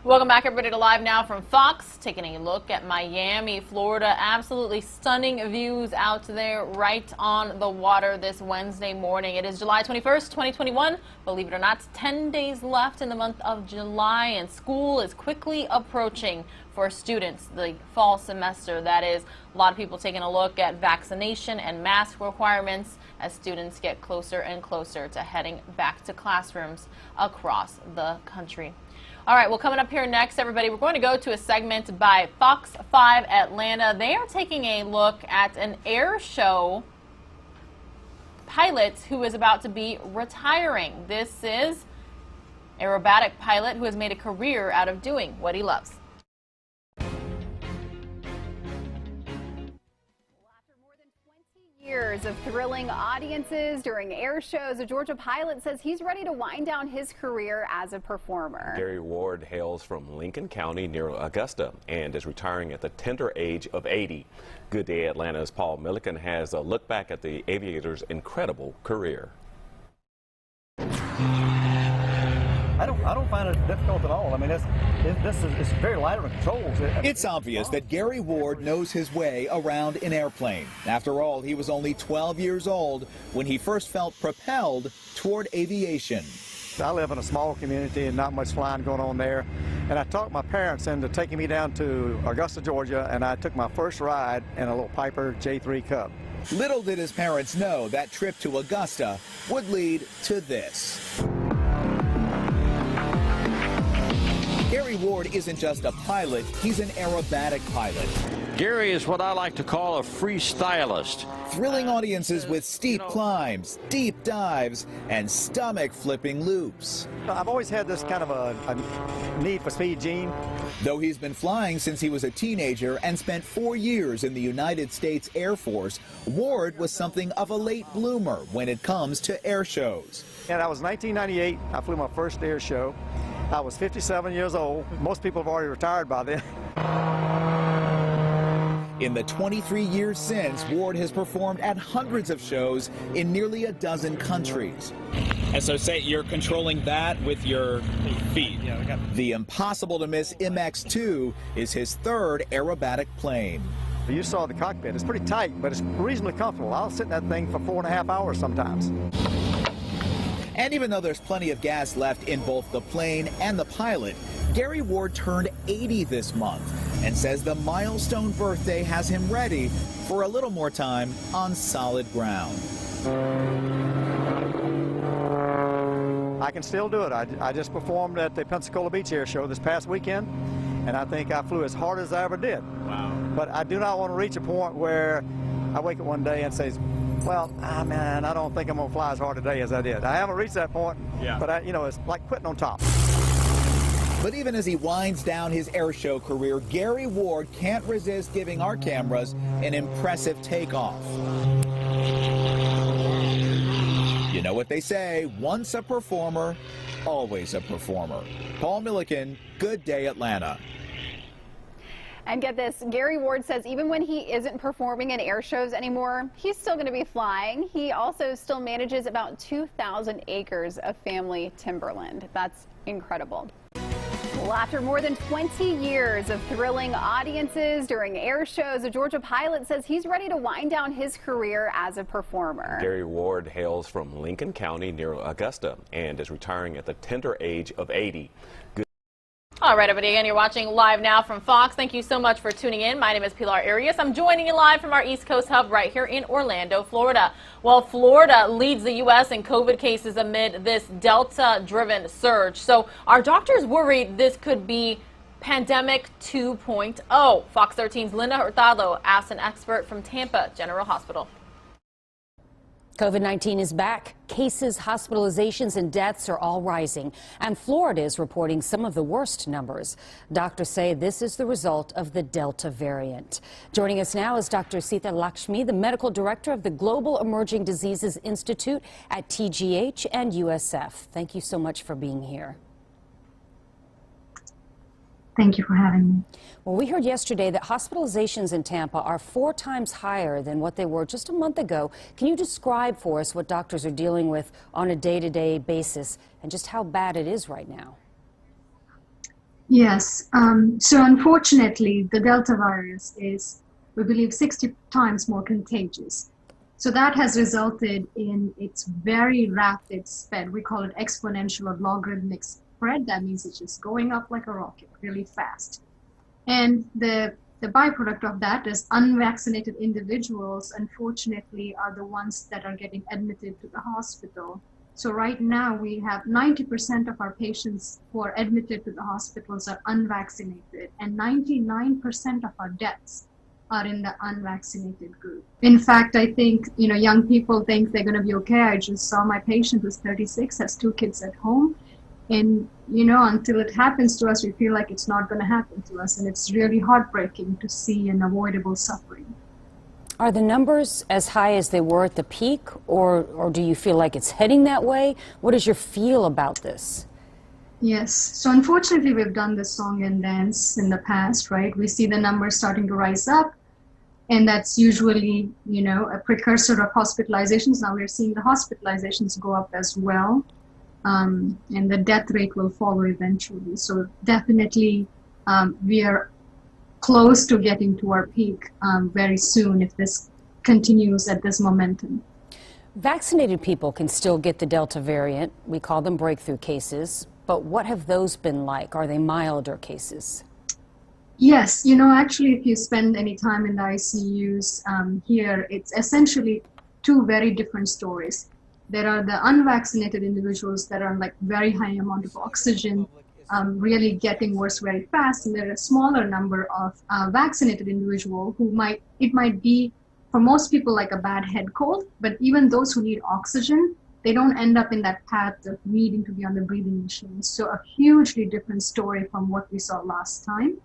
Welcome back, everybody, to Live Now from Fox. Taking a look at Miami, Florida. Absolutely stunning views out there right on the water this Wednesday morning. It is July 21st, 2021. Believe it or not, 10 days left in the month of July, and school is quickly approaching for students. The fall semester, that is. A lot of people taking a look at vaccination and mask requirements as students get closer and closer to heading back to classrooms across the country. All right, well, coming up here next, everybody, we're going to go to a segment by Fox 5 Atlanta. They are taking a look at an air show pilot who is about to be retiring. This is Aerobatic pilot who has made a career out of doing what he loves. Years of thrilling audiences during air shows, a Georgia pilot says he's ready to wind down his career as a performer. Gary Ward hails from Lincoln County near Augusta and is retiring at the tender age of 80. Good Day Atlanta's Paul Milliken has a look back at the aviator's incredible career. I don't find it difficult at all. I mean, it's very light on the controls. It's obvious that Gary Ward knows his way around an airplane. After all, he was only 12 years old when he first felt propelled toward aviation. I live in a small community and not much flying going on there. And I talked my parents into taking me down to Augusta, Georgia, and I took my first ride in a little Piper J3 Cub. Little did his parents know that trip to Augusta would lead to this. Gary Ward isn't just a pilot, he's an aerobatic pilot. Gary is what I like to call a freestylist. Thrilling audiences with steep climbs, deep dives, and stomach-flipping loops. I've always had this kind of a need for speed gene. Though he's been flying since he was a teenager and spent 4 years in the United States Air Force, Ward was something of a late bloomer when it comes to air shows. And I was 1998, I flew my first air show. I was 57 years old. Most people have already retired by then. In the 23 years since, Ward has performed at hundreds of shows in nearly a dozen countries. And so say you're controlling that with your feet. The impossible-to-miss MX-2 is his third aerobatic plane. You saw the cockpit. It's pretty tight, but it's reasonably comfortable. I'll sit in that thing for 4.5 hours sometimes. And even though there's plenty of gas left in both the plane and the pilot, Gary Ward turned 80 this month and says the milestone birthday has him ready for a little more time on solid ground. I can still do it. I just performed at the Pensacola Beach Air Show this past weekend, and I think I flew as hard as I ever did. Wow. But I do not want to reach a point where I wake up one day and say, well, man, I don't think I'm going to fly as hard today as I did. I haven't reached that point, but it's like quitting on top. But even as he winds down his air show career, Gary Ward can't resist giving our cameras an impressive takeoff. You know what they say, once a performer, always a performer. Paul Milliken, Good Day Atlanta. And get this, Gary Ward says even when he isn't performing in air shows anymore, he's still going to be flying. He also still manages about 2,000 acres of family timberland. That's incredible. Well, after more than 20 years of thrilling audiences during air shows, a Georgia pilot says he's ready to wind down his career as a performer. Gary Ward hails from Lincoln County near Augusta and is retiring at the tender age of 80. All right, everybody, again, you're watching Live Now from Fox. Thank you so much for tuning in. My name is Pilar Arias. I'm joining you live from our East Coast hub right here in Orlando, Florida. Well, Florida leads the U.S. in COVID cases amid this Delta-driven surge. So our doctors worried this could be pandemic 2.0. Fox 13's Linda Hurtado asked an expert from Tampa General Hospital. COVID-19 is back. Cases, hospitalizations, and deaths are all rising, and Florida is reporting some of the worst numbers. Doctors say this is the result of the Delta variant. Joining us now is Dr. Sita Lakshmi, the medical director of the Global Emerging Diseases Institute at TGH and USF. Thank you so much for being here. Thank you for having me. Well, we heard yesterday that hospitalizations in Tampa are 4 times higher than what they were just a month ago. Can you describe for us what doctors are dealing with on a day-to-day basis and just how bad it is right now? Yes. So unfortunately, the Delta virus is, we believe, 60 times more contagious. So that has resulted in its very rapid spread. We call it exponential or logarithmic spread. That means it's just going up like a rocket really fast. And the byproduct of that is unvaccinated individuals, unfortunately, are the ones that are getting admitted to the hospital. So right now we have 90% of our patients who are admitted to the hospitals are unvaccinated, and 99% of our deaths are in the unvaccinated group. In fact, I think, young people think they're going to be okay. I just saw my patient who's 36, has 2 kids at home. And, until it happens to us, we feel like it's not going to happen to us. And it's really heartbreaking to see an avoidable suffering. Are the numbers as high as they were at the peak, or do you feel like it's heading that way? What is your feel about this? Yes. So unfortunately, we've done this song and dance in the past, right? We see the numbers starting to rise up. And that's usually, a precursor of hospitalizations. Now we're seeing the hospitalizations go up as well. And the death rate will follow eventually. So definitely we are close to getting to our peak very soon if this continues at this momentum. Vaccinated people can still get the Delta variant. We call them breakthrough cases. But what have those been like? Are they milder cases? Yes, actually, if you spend any time in the ICUs here, it's essentially 2 very different stories. There are the unvaccinated individuals that are on like very high amount of oxygen, really getting worse very fast, and there are a smaller number of vaccinated individuals who it might be for most people like a bad head cold, but even those who need oxygen, they don't end up in that path of needing to be on the breathing machine. So a hugely different story from what we saw last time.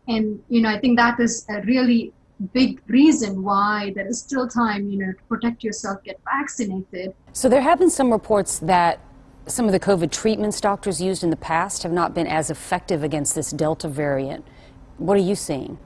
And, I think that is a really big reason why there is still time, to protect yourself, get vaccinated. So there have been some reports that some of the COVID treatments doctors used in the past have not been as effective against this Delta variant. What are you seeing?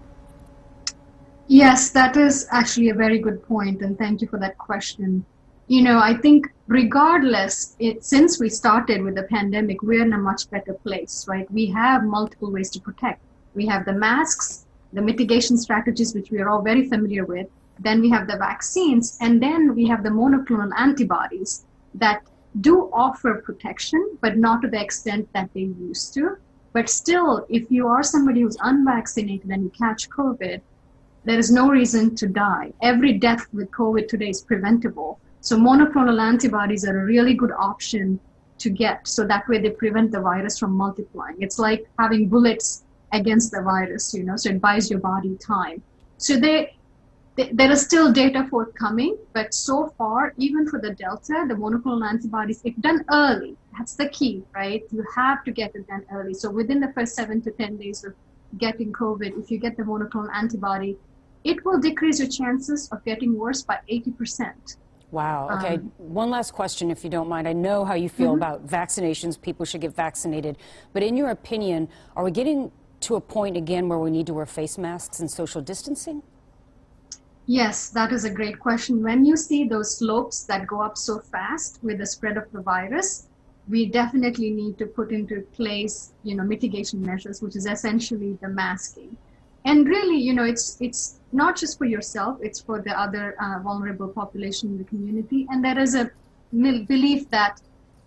Yes, that is actually a very good point, and thank you for that question. I think regardless, since we started with the pandemic, we're in a much better place, right? We have multiple ways to protect. We have the masks, the mitigation strategies, which we are all very familiar with. Then we have the vaccines, and then we have the monoclonal antibodies that do offer protection, but not to the extent that they used to. But still, if you are somebody who's unvaccinated and you catch COVID, there is no reason to die. Every death with COVID today is preventable. So monoclonal antibodies are a really good option to get. So that way they prevent the virus from multiplying. It's like having bullets against the virus, so it buys your body time. So there is still data forthcoming, but so far, even for the Delta, the monoclonal antibodies, if done early, that's the key, right? You have to get it done early. So within the first 7 to 10 days of getting COVID, if you get the monoclonal antibody, it will decrease your chances of getting worse by 80%. Wow. Okay. One last question, if you don't mind. I know how you feel about vaccinations. People should get vaccinated. But in your opinion, are we getting to a point again where we need to wear face masks and social distancing? Yes, that is a great question. When you see those slopes that go up so fast with the spread of the virus, we definitely need to put into place, mitigation measures, which is essentially the masking. And really, it's not just for yourself, it's for the other vulnerable population in the community. And there is a belief that,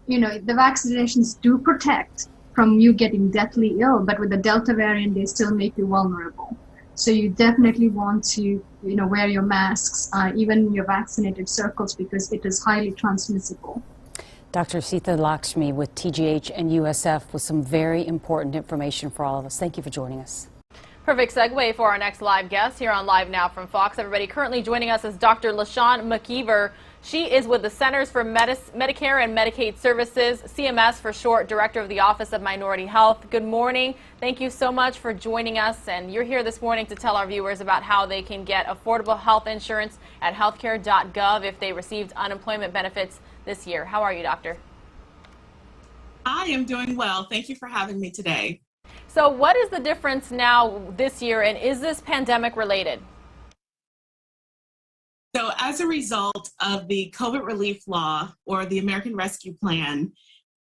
the vaccinations do protect from you getting deathly ill, but with the Delta variant, they still make you vulnerable. So you definitely want to, wear your masks, even in your vaccinated circles, because it is highly transmissible. Dr. Sita Lakshmi with TGH and USF with some very important information for all of us. Thank you for joining us. Perfect segue for our next live guest here on Live Now from Fox. Everybody, currently joining us is Dr. LaShawn McKeever. She is with the Centers for Medicare and Medicaid Services, CMS for short, Director of the Office of Minority Health. Good morning. Thank you so much for joining us. And you're here this morning to tell our viewers about how they can get affordable health insurance at healthcare.gov if they received unemployment benefits this year. How are you, doctor? I am doing well. Thank you for having me today. So what is the difference now this year, and is this pandemic related? So as a result of the COVID relief law or the American Rescue Plan,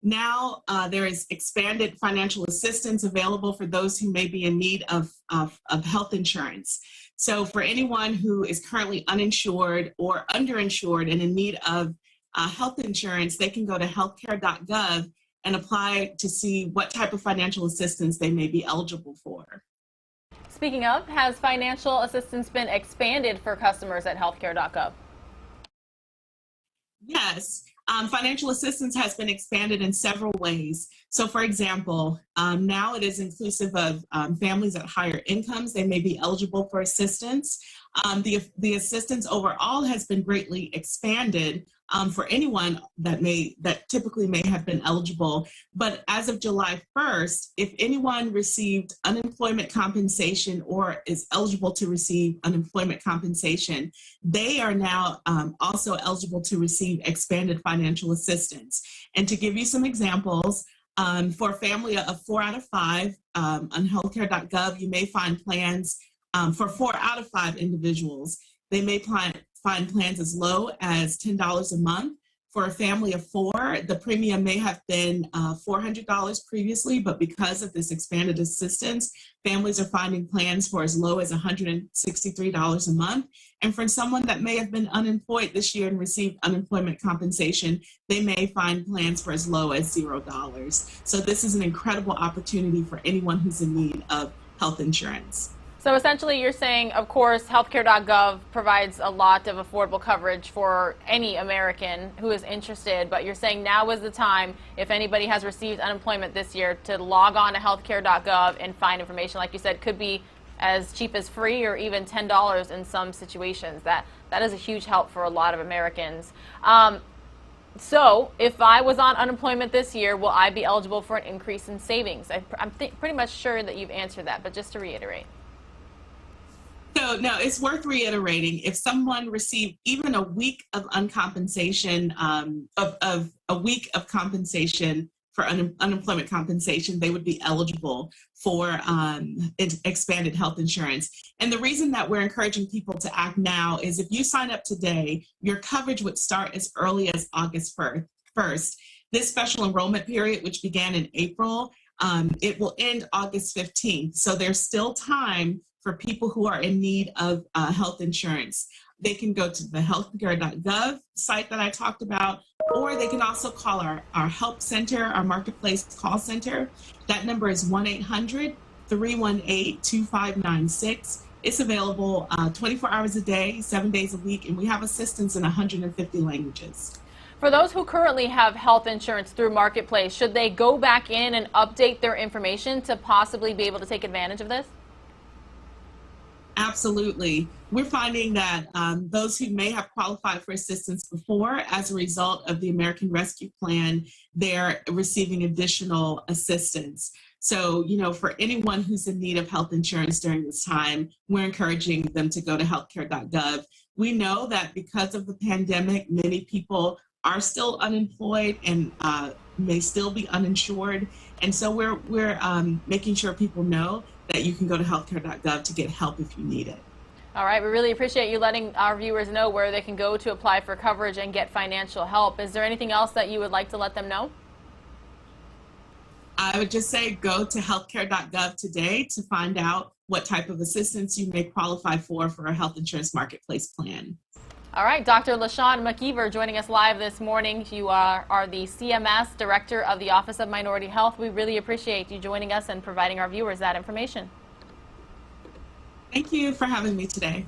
Now there is expanded financial assistance available for those who may be in need of health insurance. So for anyone who is currently uninsured or underinsured and in need of health insurance, they can go to healthcare.gov and apply to see what type of financial assistance they may be eligible for. Speaking of, has financial assistance been expanded for customers at healthcare.gov? Yes. Financial assistance has been expanded in several ways. So for example, now it is inclusive of families at higher incomes. They may be eligible for assistance. The assistance overall has been greatly expanded for anyone that typically may have been eligible. But as of July 1st, if anyone received unemployment compensation or is eligible to receive unemployment compensation, they are now also eligible to receive expanded financial assistance. And to give you some examples, for a family of 4 out of 5 on healthcare.gov, you may find plans for 4 out of 5 individuals. They may find plans as low as $10 a month. For a family of 4, the premium may have been $400 previously, but because of this expanded assistance, families are finding plans for as low as $163 a month. And for someone that may have been unemployed this year and received unemployment compensation, they may find plans for as low as $0. So this is an incredible opportunity for anyone who's in need of health insurance. So essentially you're saying, of course, healthcare.gov provides a lot of affordable coverage for any American who is interested, but you're saying now is the time, if anybody has received unemployment this year, to log on to healthcare.gov and find information. Like you said, could be as cheap as free or even $10 in some situations. That is a huge help for a lot of Americans. So if I was on unemployment this year, will I be eligible for an increase in savings? I'm pretty much sure that you've answered that, but just to reiterate. So no, it's worth reiterating. If someone received even a week of uncompensation, of a week of compensation for unemployment compensation, they would be eligible for expanded health insurance. And the reason that we're encouraging people to act now is if you sign up today, your coverage would start as early as August 1st. This special enrollment period, which began in April, it will end August 15th. So there's still time for people who are in need of health insurance. They can go to the healthcare.gov site that I talked about, or they can also call our help center, our marketplace call center. That number is 1-800-318-2596. It's available 24 hours a day, 7 days a week, and we have assistance in 150 languages. For those who currently have health insurance through Marketplace, should they go back in and update their information to possibly be able to take advantage of this? Absolutely. We're finding that those who may have qualified for assistance before, as a result of the American Rescue Plan, they're receiving additional assistance. So, for anyone who's in need of health insurance during this time, we're encouraging them to go to healthcare.gov. We know that because of the pandemic, many people are still unemployed and may still be uninsured. And so we're making sure people know that you can go to healthcare.gov to get help if you need it. All right, we really appreciate you letting our viewers know where they can go to apply for coverage and get financial help. Is there anything else that you would like to let them know? I would just say go to healthcare.gov today to find out what type of assistance you may qualify for a health insurance marketplace plan. All right, Dr. LaShawn McKeever joining us live this morning. You are the CMS Director of the Office of Minority Health. We really appreciate you joining us and providing our viewers that information. Thank you for having me today.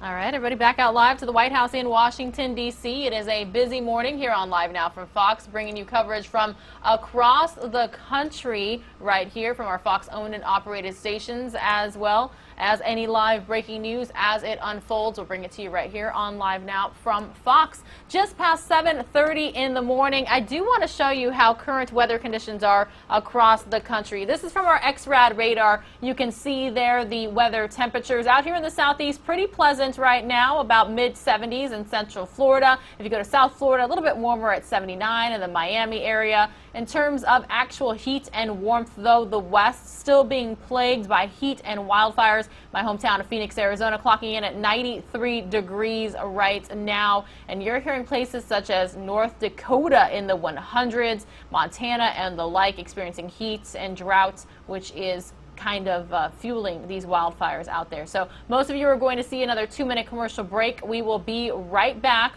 All right, everybody, back out live to the White House in Washington, D.C. It is a busy morning here on Live Now from Fox, bringing you coverage from across the country right here from our Fox-owned and operated stations, as well as any live breaking news as it unfolds. We'll bring it to you right here on Live Now from Fox. Just past 7:30 in the morning, I do want to show you how current weather conditions are across the country. This is from our XRAD radar. You can see there the weather temperatures out here in the southeast, pretty pleasant. Kent right now, about mid-70s in Central Florida. If you go to South Florida, a little bit warmer at 79 in the Miami area. In terms of actual heat and warmth, though, the West still being plagued by heat and wildfires. My hometown of Phoenix, Arizona, clocking in at 93 degrees right now. And you're hearing places such as North Dakota in the 100s, Montana and the like experiencing heat and droughts, which is kind of fueling these wildfires out there. So most of you are going to see another 2-minute commercial break. We will be right back.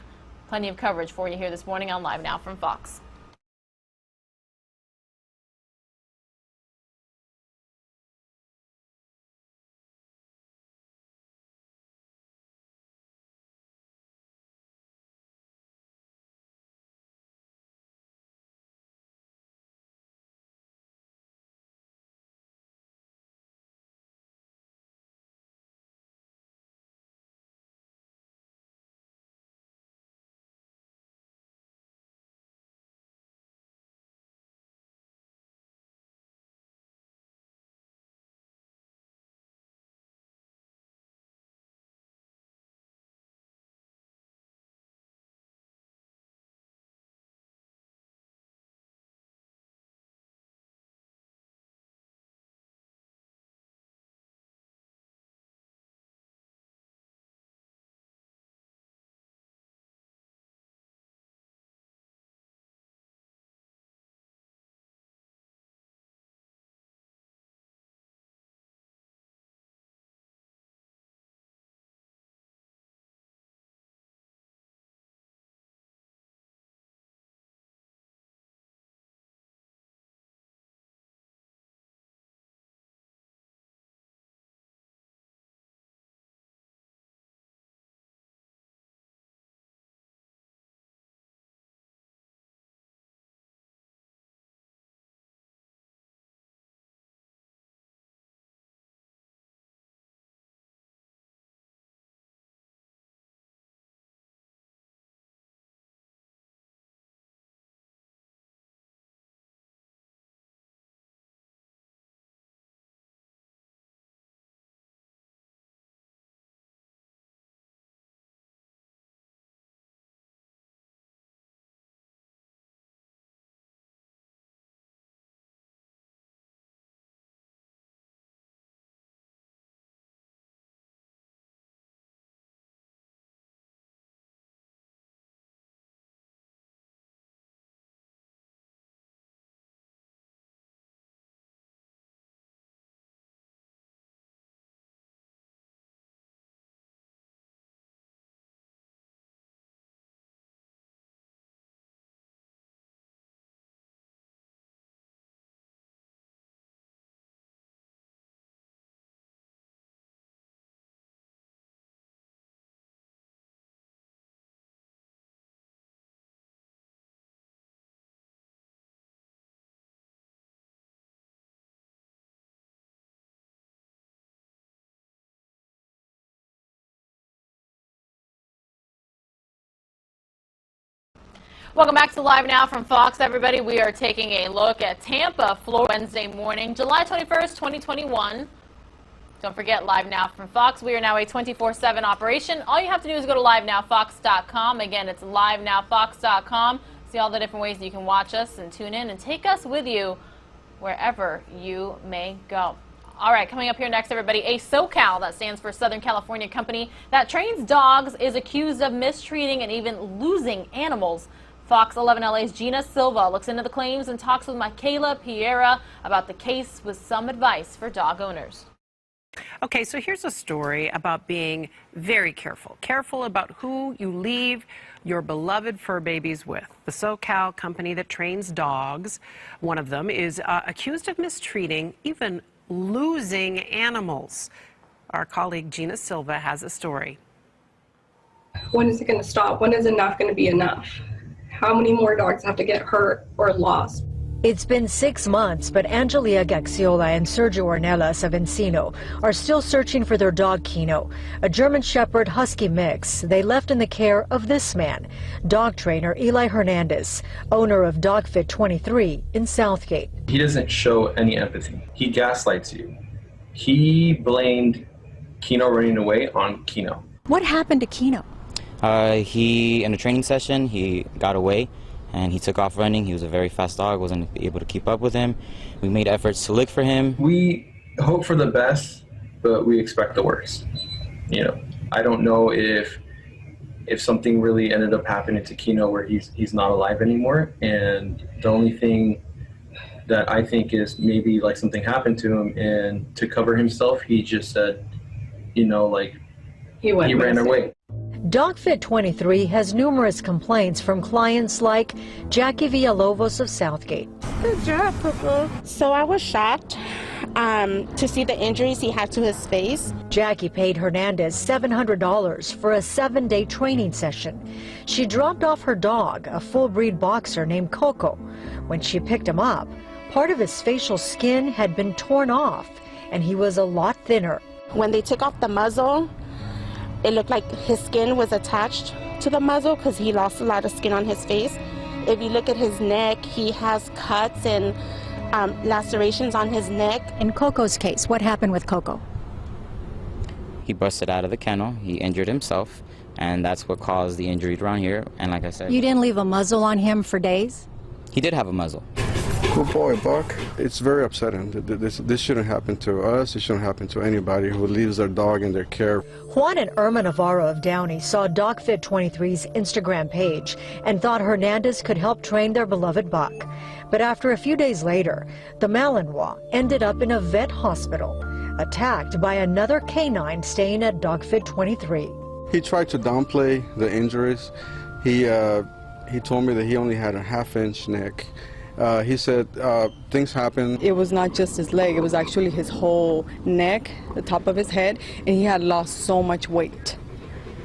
Plenty of coverage for you here this morning on Live Now from Fox. Welcome back to Live Now from Fox, everybody. We are taking a look at Tampa, Florida, Wednesday morning, July 21st, 2021. Don't forget, Live Now from Fox. We are now a 24/7 operation. All you have to do is go to livenowfox.com. Again, it's livenowfox.com. See all the different ways you can watch us and tune in and take us with you wherever you may go. All right, coming up here next, everybody, a SoCal, that stands for Southern California company that trains dogs, is accused of mistreating and even losing animals. Fox 11 LA's Gina Silva looks into the claims and talks with Michaela Piera about the case with some advice for dog owners. Okay, so here's a story about being very careful. Careful about who you leave your beloved fur babies with. The SoCal company that trains dogs, one of them, is accused of mistreating, even losing animals. Our colleague Gina Silva has a story. When is it going to stop? When is enough going to be enough? How many more dogs have to get hurt or lost? It's been 6 months, but Angelia Gaxiola and Sergio Ornelas of Encino are still searching for their dog Kino, a German Shepherd Husky mix they left in the care of this man, dog trainer Eli Hernandez, owner of DogFit 23 in Southgate. He doesn't show any empathy. He gaslights you. He blamed Kino running away on Kino. What happened to Kino? In a training session, he got away and he took off running. He was a very fast dog, wasn't able to keep up with him. We made efforts to look for him. We hope for the best, but we expect the worst. You know, I don't know if something really ended up happening to Kino where he's not alive anymore, and the only thing that I think is maybe like something happened to him, and to cover himself, he just said, you know, like he ran away. DogFit 23 has numerous complaints from clients like Jackie Villalobos of Southgate. Good job, Coco. So I was shocked to see the injuries he had to his face. Jackie paid Hernandez $700 for a 7-day training session. She dropped off her dog, a full-breed boxer named Coco. When she picked him up, part of his facial skin had been torn off, and he was a lot thinner. When they took off the muzzle, it looked like his skin was attached to the muzzle because he lost a lot of skin on his face. If you look at his neck, he has cuts and lacerations on his neck. In Coco's case, what happened with Coco? He busted out of the kennel, he injured himself, and that's what caused the injury around here. And like I said, You didn't leave a muzzle on him for days? he did have a muzzle. Good boy, Buck. It's very upsetting. This shouldn't happen to us. It shouldn't happen to anybody who leaves their dog in their care. Juan and Irma Navarro of Downey saw DogFit 23's Instagram page and thought Hernandez could help train their beloved Buck. But after a few days later, the Malinois ended up in a vet hospital, attacked by another canine staying at DogFit 23. He tried to downplay the injuries. He told me that he only had a half-inch neck. He said things happened. It was not just his leg, it was actually his whole neck, the top of his head, and he had lost so much weight.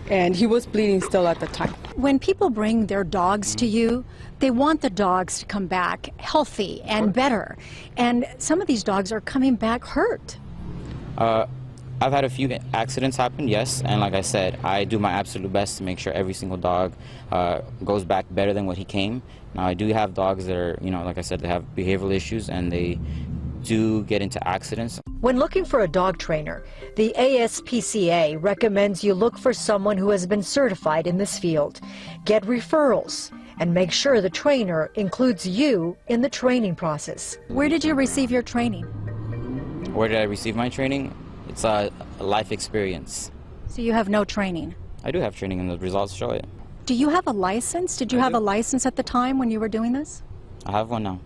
And he was bleeding still at the time. When people bring their dogs to you, they want the dogs to come back healthy and better. And some of these dogs are coming back hurt. I've had a few accidents happen, yes, and like I said, I do my absolute best to make sure every single dog goes back better than what he came. Now, I do have dogs that are, you know, like I said, they have behavioral issues and they do get into accidents. When looking for a dog trainer, the ASPCA recommends you look for someone who has been certified in this field. Get referrals and make sure the trainer includes you in the training process. Where did you receive your training? Where did I receive my training? It's a life experience. So you have no training? I do have training and the results show it. Do you have a license? Did you have a license at the time when you were doing this? I have one now.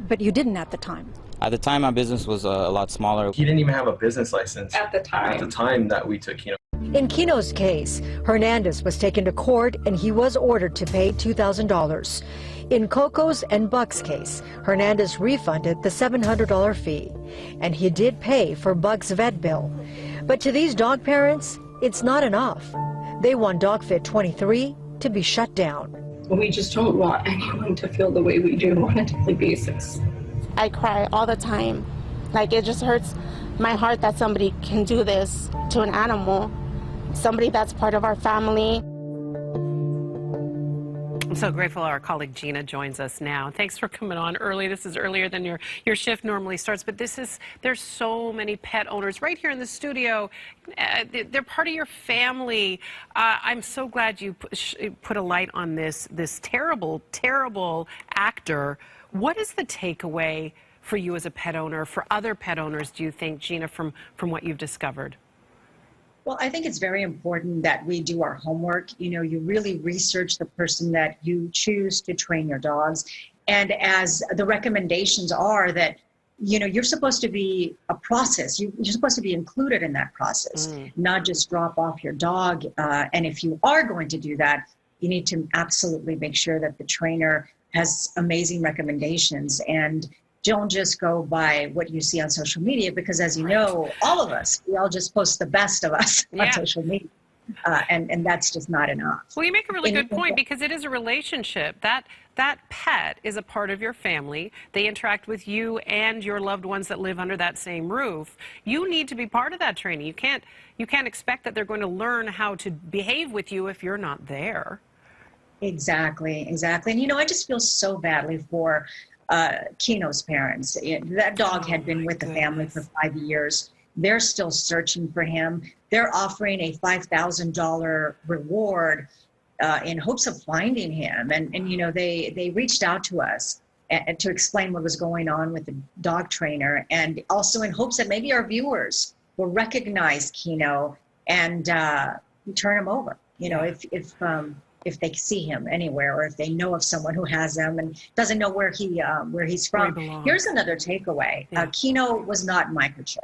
But you didn't at the time? At the time, my business was a lot smaller. He didn't even have a business license at the time that we took Kino. In Kino's case, Hernandez was taken to court and he was ordered to pay $2,000. In Coco's and Buck's case, Hernandez refunded the $700 fee, and he did pay for Buck's vet bill. But to these dog parents, it's not enough. They want DogFit 23 to be shut down. We just don't want anyone to feel the way we do on a daily basis. I cry all the time. Like, it just hurts my heart that somebody can do this to an animal, somebody that's part of our family. I'm so grateful our colleague Gina joins us now. Thanks for coming on early. This is earlier than your shift normally starts, but there's so many pet owners right here in the studio. They're part of your family. I'm so glad you put a light on this terrible, terrible actor. What is the takeaway for you as a pet owner, for other pet owners, do you think, Gina, from what you've discovered? Well, I think it's very important that we do our homework. You know, you really research the person that you choose to train your dogs. And as the recommendations are that, you know, you're supposed to be a process. You're supposed to be included in that process, not just drop off your dog. And if you are going to do that, you need to absolutely make sure that the trainer has amazing recommendations and don't just go by what you see on social media, because as you know, all of us, we all just post the best of us on social media. And that's just not enough. Well, you make a really good point, because it is a relationship. That pet is a part of your family. They interact with you and your loved ones that live under that same roof. You need to be part of that training. You can't expect that they're going to learn how to behave with you if you're not there. Exactly. And, you know, I just feel so badly for Kino's parents. That dog had been with the family for 5 years. They're still searching for him. they're offering a $5,000 reward in hopes of finding him. And they reached out to us to explain what was going on with the dog trainer, and also in hopes that maybe our viewers will recognize Kino and turn him over. If they see him anywhere, or if they know of someone who has him and doesn't know where he's from. Here's another takeaway. Kino was not microchipped.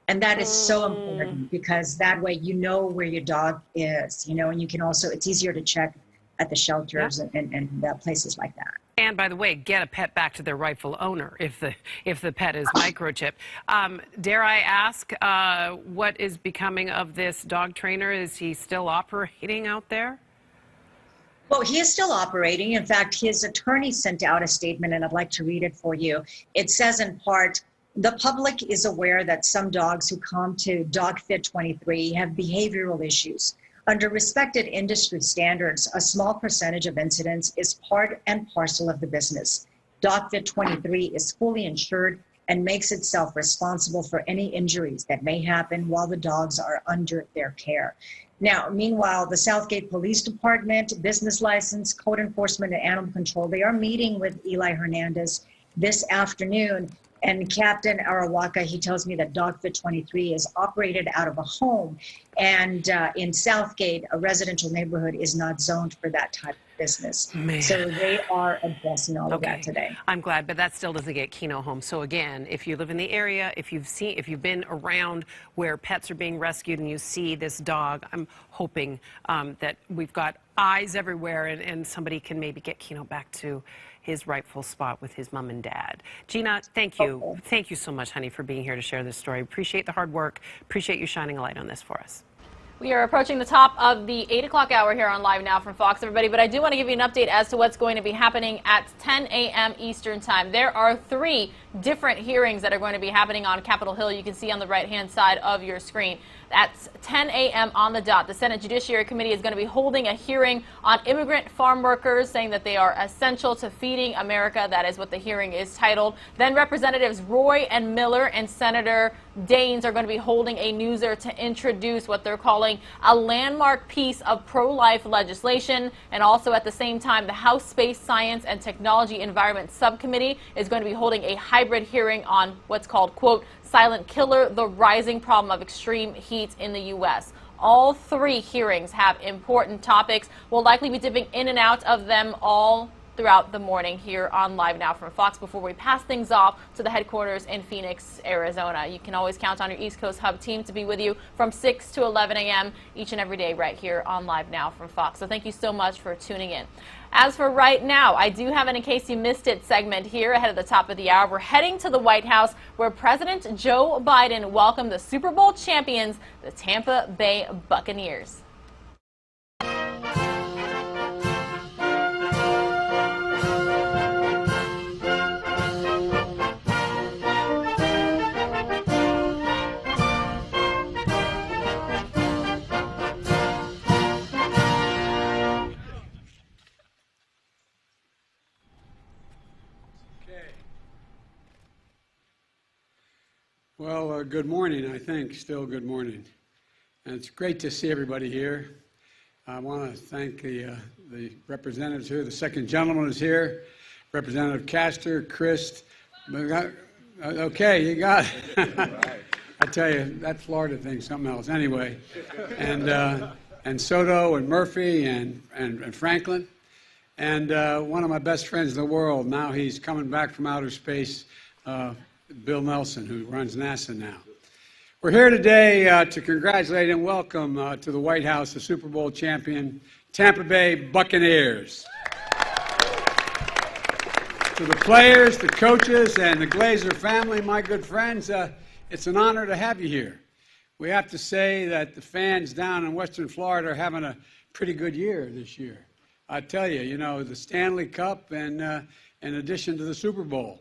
And that is so important, because that way you know where your dog is, and you can also, it's easier to check at the shelters and places like that. And by the way, get a pet back to their rightful owner if the pet is microchipped. Dare I ask, what is becoming of this dog trainer? Is he still operating out there? Well, he is still operating. In fact, his attorney sent out a statement, and I'd like to read it for you. It says in part, the public is aware that some dogs who come to DogFit 23 have behavioral issues. Under respected industry standards, a small percentage of incidents is part and parcel of the business. DogFit 23 is fully insured and makes itself responsible for any injuries that may happen while the dogs are under their care. Now, meanwhile, the Southgate Police Department, business license, code enforcement, and animal control, they are meeting with Eli Hernandez this afternoon. And Captain Arawaka, he tells me that DogFit 23 is operated out of a home. And in Southgate, a residential neighborhood is not zoned for that type of business. Man. So they are addressing all of that today. I'm glad, but that still doesn't get Kino home. So again, if you live in the area, if you've been around where pets are being rescued and you see this dog, I'm hoping that we've got eyes everywhere and somebody can maybe get Kino back to his rightful spot with his mom and dad. Gina, thank you. Okay. Thank you so much, honey, for being here to share this story. Appreciate the hard work. Appreciate you shining a light on this for us. We are approaching the top of the 8 o'clock hour here on Live Now from Fox, everybody, but I do want to give you an update as to what's going to be happening at 10 a.m. Eastern Time. There are 3 different hearings that are going to be happening on Capitol Hill. You can see on the right-hand side of your screen. That's 10 a.m. on the dot. The Senate Judiciary Committee is going to be holding a hearing on immigrant farm workers, saying that they are essential to feeding America. That is what the hearing is titled. Then Representatives Roy and Miller and Senator Daines are going to be holding a newser to introduce what they're calling a landmark piece of pro-life legislation. And also at the same time, the House Space Science and Technology Environment Subcommittee is going to be holding a hybrid hearing on what's called, quote, Silent Killer, the rising problem of extreme heat in the U.S. All 3 hearings have important topics. We'll likely be dipping in and out of them all throughout the morning here on Live Now from Fox before we pass things off to the headquarters in Phoenix, Arizona. You can always count on your East Coast Hub team to be with you from 6 to 11 a.m. each and every day right here on Live Now from Fox. So thank you so much for tuning in. As for right now, I do have an In Case You Missed It segment here ahead of the top of the hour. We're heading to the White House where President Joe Biden welcomed the Super Bowl champions, the Tampa Bay Buccaneers. Well, good morning, I think. Still good morning. And it's great to see everybody here. I want to thank the representatives here. The second gentleman is here. Representative Castor, Christ. Okay, you got it. I tell you, that Florida thing's something else. Anyway, and Soto and Murphy and Franklin. And one of my best friends in the world, now he's coming back from outer space, Bill Nelson, who runs NASA now. We're here today to congratulate and welcome to the White House the Super Bowl champion Tampa Bay Buccaneers. To the players, the coaches, and the Glazer family, my good friends, it's an honor to have you here. We have to say that the fans down in Western Florida are having a pretty good year this year. I tell you, the Stanley Cup and in addition to the Super Bowl.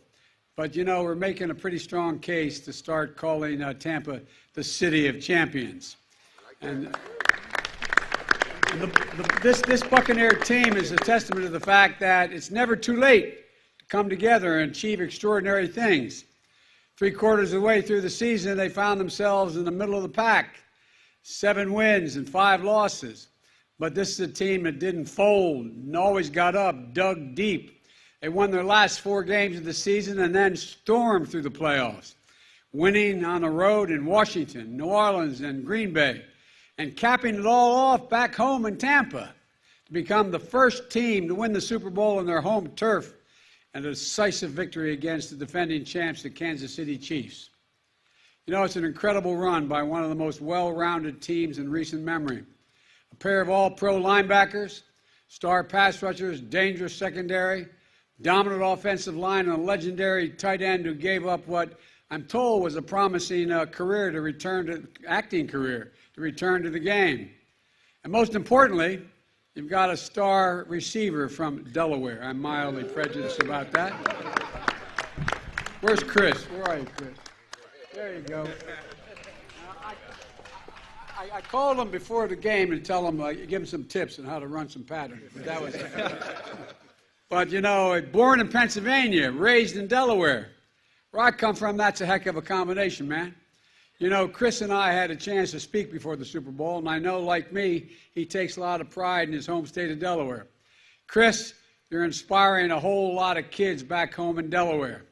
But, we're making a pretty strong case to start calling Tampa the City of Champions. And this Buccaneer team is a testament to the fact that it's never too late to come together and achieve extraordinary things. 3/4 of the way through the season, they found themselves in the middle of the pack. 7 wins and 5 losses. But this is a team that didn't fold and always got up, dug deep. They won their last 4 games of the season and then stormed through the playoffs, winning on the road in Washington, New Orleans, and Green Bay, and capping it all off back home in Tampa to become the first team to win the Super Bowl on their home turf and a decisive victory against the defending champs, the Kansas City Chiefs. You know, it's an incredible run by one of the most well-rounded teams in recent memory. A pair of all-pro linebackers, star pass rushers, dangerous secondary, dominant offensive line, and a legendary tight end who gave up what I'm told was a promising career to return to acting career, to return to the game. And most importantly, you've got a star receiver from Delaware. I'm mildly prejudiced about that. Where's Chris? Where are you, Chris? There you go. I called him before the game to tell him, give him some tips on how to run some patterns. But that was. But you know, born in Pennsylvania, raised in Delaware. Where I come from, that's a heck of a combination, man. You know, Chris and I had a chance to speak before the Super Bowl, and I know, like me, he takes a lot of pride in his home state of Delaware. Chris, you're inspiring a whole lot of kids back home in Delaware.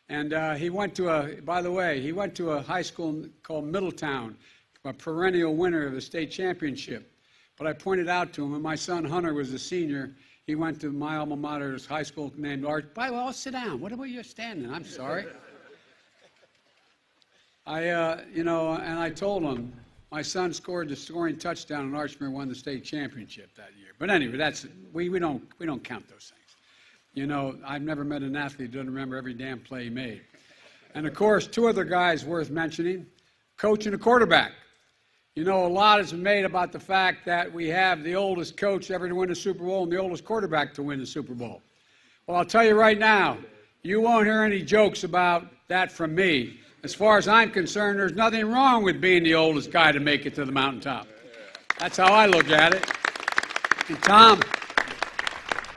And he went to a high school called Middletown, a perennial winner of the state championship. But I pointed out to him, and my son Hunter was a senior. He went to my alma mater's high school named Arch. By the way, I'll sit down. What about you standing? I'm sorry. You know, and I told him my son scored the scoring touchdown, and Archmere won the state championship that year. But anyway, that's we don't count those things. You know, I've never met an athlete who doesn't remember every damn play he made. And of course, 2 other guys worth mentioning: coach and a quarterback. You know, a lot has been made about the fact that we have the oldest coach ever to win a Super Bowl and the oldest quarterback to win the Super Bowl. Well, I'll tell you right now, you won't hear any jokes about that from me. As far as I'm concerned, there's nothing wrong with being the oldest guy to make it to the mountaintop. That's how I look at it. And Tom,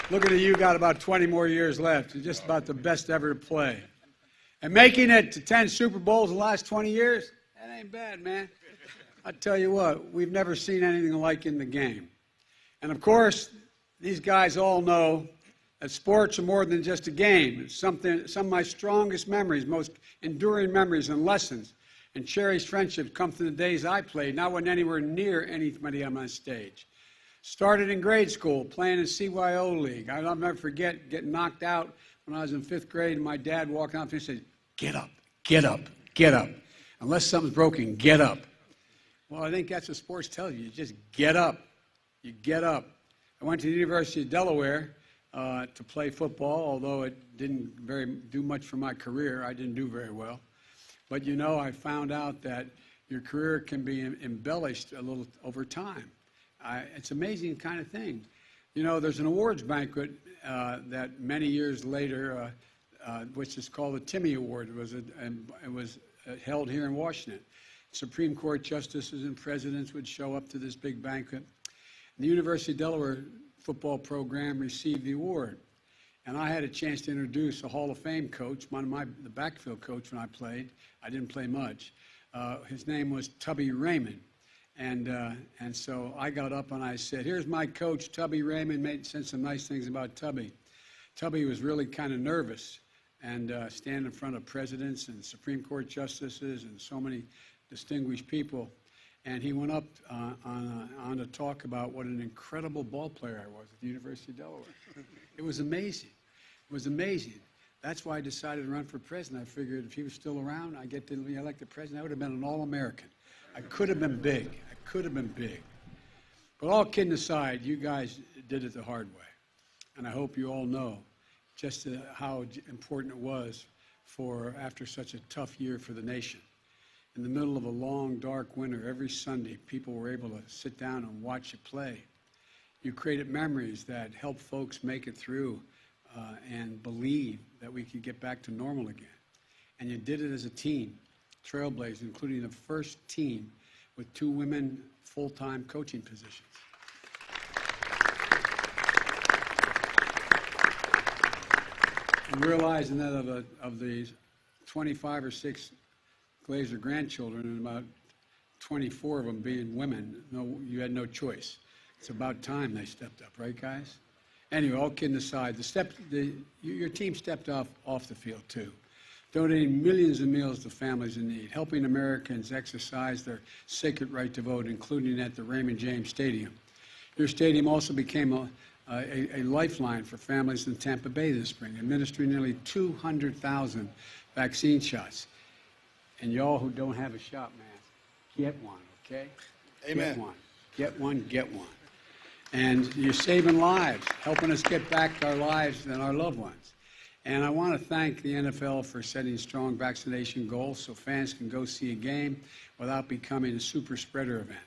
looking at you, got about 20 more years left. You're just about the best ever to play. And making it to 10 Super Bowls in the last 20 years, that ain't bad, man. I tell you what, we've never seen anything like in the game. And of course, these guys all know that sports are more than just a game. It's some of my strongest memories, most enduring memories and lessons and cherished friendships come from the days I played, not when anywhere near anybody on my stage. Started in grade school, playing in CYO League. I'll never forget getting knocked out when I was in 5th grade, and my dad walking out to me and said, "Get up, get up, get up. Unless something's broken, get up." Well, I think that's what sports tell you. You just get up. You get up. I went to the University of Delaware to play football, although it didn't do much for my career. I didn't do very well. But, you know, I found out that your career can be embellished a little over time. It's an amazing kind of thing. You know, there's an awards banquet that many years later, which is called the Timmy Award. It was held here in Washington. Supreme Court justices and presidents would show up to this big banquet. The University of Delaware football program received the award. And I had a chance to introduce a Hall of Fame coach, the backfield coach when I played. I didn't play much. His name was Tubby Raymond. And so I got up and I said, "Here's my coach, Tubby Raymond." Said some nice things about Tubby. Tubby was really kind of nervous and stand in front of presidents and Supreme Court justices and so many distinguished people. And he went up on to talk about what an incredible ball player I was at the University of Delaware. It was amazing. It was amazing. That's why I decided to run for president. I figured if he was still around, I'd get to be elected president. I would have been an All-American. I could have been big. I could have been big. But all kidding aside, you guys did it the hard way. And I hope you all know just how important it was after such a tough year for the nation. In the middle of a long, dark winter, every Sunday, people were able to sit down and watch you play. You created memories that helped folks make it through and believe that we could get back to normal again. And you did it as a team, trailblazers, including the first team with 2 women full-time coaching positions. And realizing that of the 25 or 6 Glazer grandchildren and about 24 of them being women. No, you had no choice. It's about time they stepped up, right, guys? Anyway, all kidding aside, your team stepped off the field too, donating millions of meals to families in need, helping Americans exercise their sacred right to vote, including at the Raymond James Stadium. Your stadium also became a lifeline for families in Tampa Bay this spring, administering nearly 200,000 vaccine shots. And y'all who don't have a shot, man, get one, okay? Amen. Get one. Get one, get one. And you're saving lives, helping us get back our lives and our loved ones. And I want to thank the NFL for setting strong vaccination goals so fans can go see a game without becoming a super spreader event.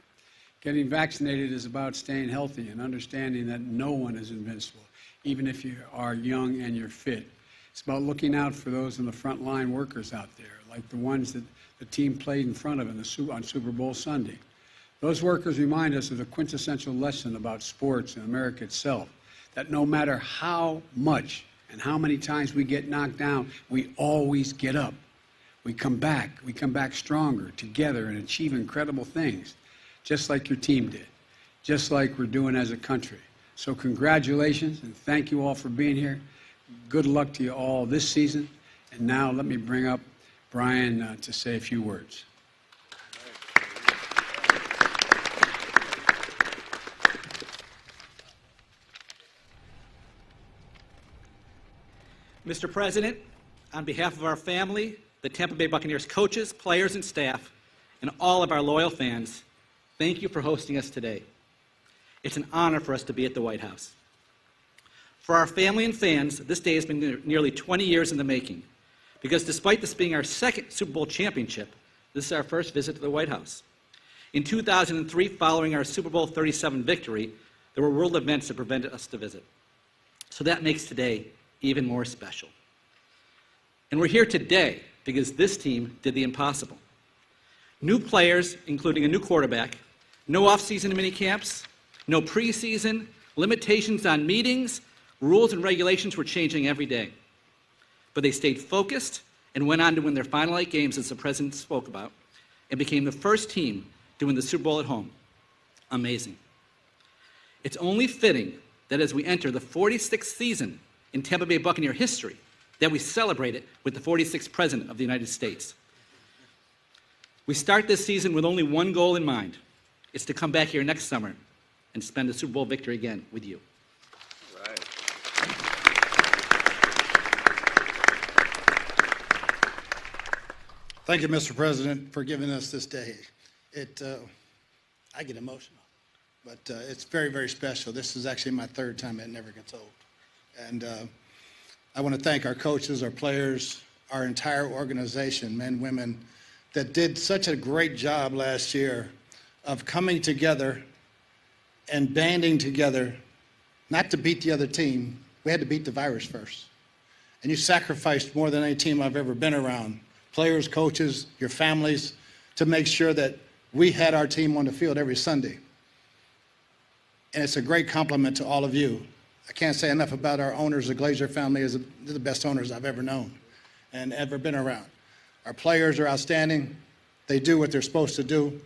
Getting vaccinated is about staying healthy and understanding that no one is invincible, even if you are young and you're fit. It's about looking out for those in the front line workers out there, like the ones that the team played in front of on Super Bowl Sunday. Those workers remind us of the quintessential lesson about sports and America itself, that no matter how much and how many times we get knocked down, we always get up. We come back stronger together and achieve incredible things, just like your team did, just like we're doing as a country. So congratulations and thank you all for being here. Good luck to you all this season. And now let me bring up Brian to say a few words. Mr. President, on behalf of our family, the Tampa Bay Buccaneers coaches, players, and staff, and all of our loyal fans, thank you for hosting us today. It's an honor for us to be at the White House. For our family and fans, this day has been nearly 20 years in the making, because despite this being our second Super Bowl championship, this is our first visit to the White House. In 2003, following our Super Bowl 37 victory, there were world events that prevented us to visit. So that makes today even more special. And we're here today because this team did the impossible. New players, including a new quarterback, no off-season mini camps, no preseason, limitations on meetings, rules and regulations were changing every day. But they stayed focused and went on to win their final 8 games, as the president spoke about, and became the first team to win the Super Bowl at home. Amazing. It's only fitting that as we enter the 46th season in Tampa Bay Buccaneer history, that we celebrate it with the 46th President of the United States. We start this season with only one goal in mind. It's to come back here next summer and spend the Super Bowl victory again with you. Right. Thank you, Mr. President, for giving us this day. I get emotional, but it's very, very special. This is actually my 3rd time. It never gets old. And I want to thank our coaches, our players, our entire organization, men, women, that did such a great job last year of coming together and banding together, not to beat the other team. We had to beat the virus first. And you sacrificed more than any team I've ever been around, players, coaches, your families, to make sure that we had our team on the field every Sunday. And it's a great compliment to all of you. I can't say enough about our owners. The Glazer family is the best owners I've ever known and ever been around. Our players are outstanding. They do what they're supposed to do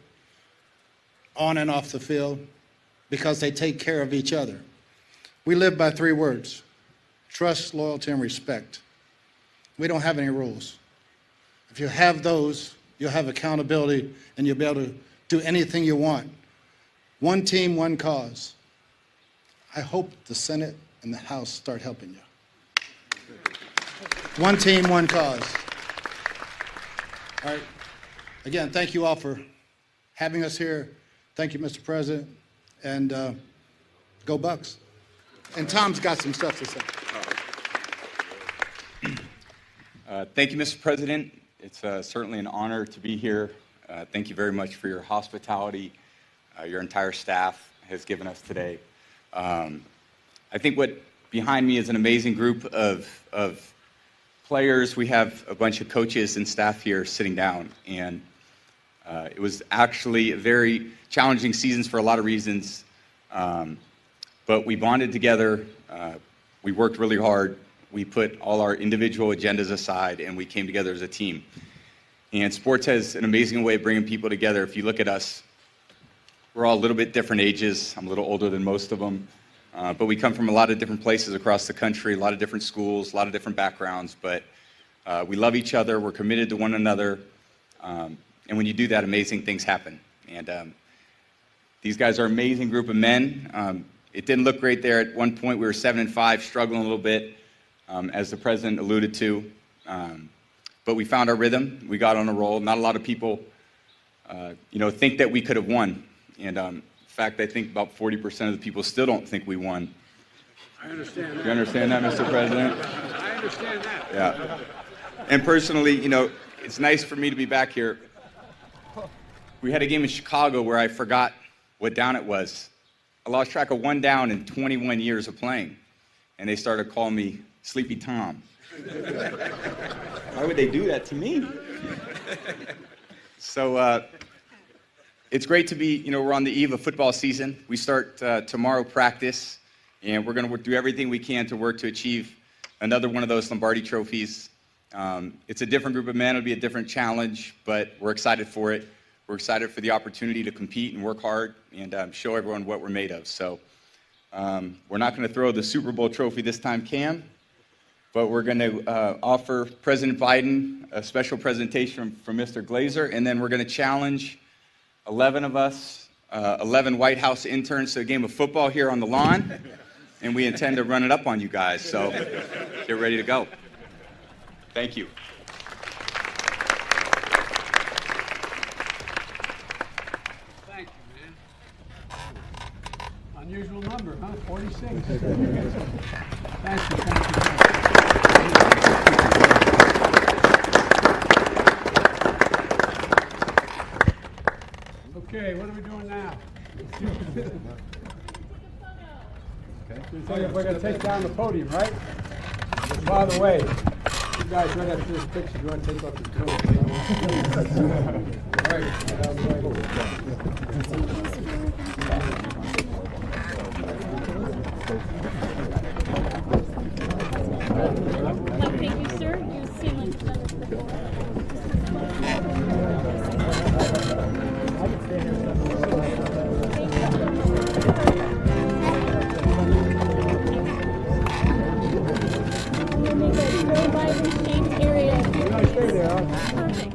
on and off the field because they take care of each other. We live by 3 words: trust, loyalty, and respect. We don't have any rules. If you have those, you'll have accountability and you'll be able to do anything you want. One team, one cause. I hope the Senate and the House start helping you. One team, one cause. All right. Again, thank you all for having us here. Thank you, Mr. President. And go Bucs. And Tom's got some stuff to say. Thank you, Mr. President. It's certainly an honor to be here. Thank you very much for your hospitality your entire staff has given us today. I think what behind me is an amazing group of players. We have a bunch of coaches and staff here sitting down, and it was actually a very challenging season for a lot of reasons, but we bonded together. We worked really hard. We put all our individual agendas aside, and we came together as a team. And sports has an amazing way of bringing people together. If you look at us, we're all a little bit different ages. I'm a little older than most of them. But we come from a lot of different places across the country, a lot of different schools, a lot of different backgrounds. But we love each other. We're committed to one another. And when you do that, amazing things happen. And these guys are an amazing group of men. It didn't look great there. At one point, we were 7-5, struggling a little bit, as the president alluded to. But we found our rhythm. We got on a roll. Not a lot of people, think that we could have won. And in fact, I think about 40% of the people still don't think we won. I understand that. You understand that, Mr. President? I understand that. Yeah. And personally, it's nice for me to be back here. We had a game in Chicago where I forgot what down it was. I lost track of one down in 21 years of playing. And they started calling me Sleepy Tom. Why would they do that to me? So it's great to be, we're on the eve of football season. We start tomorrow practice, and we're going to do everything we can to work to achieve another one of those Lombardi trophies. It's a different group of men. It'll be a different challenge, but we're excited for it. We're excited for the opportunity to compete and work hard and show everyone what we're made of. So we're not going to throw the Super Bowl trophy this time, Cam, but we're going to offer President Biden a special presentation from Mr. Glazer, and then we're going to challenge 11 of us, 11 White House interns to a game of football here on the lawn, and we intend to run it up on you guys, so get ready to go. Thank you. Thank you, man. Unusual number, huh? 46. Thank you, thank you. Okay, what are we doing now? Okay. We're going to take down the podium, right? By the way, you guys right after this picture, you want to take off your coat? All right. Thank you, sir. You've seen like before. Perfect.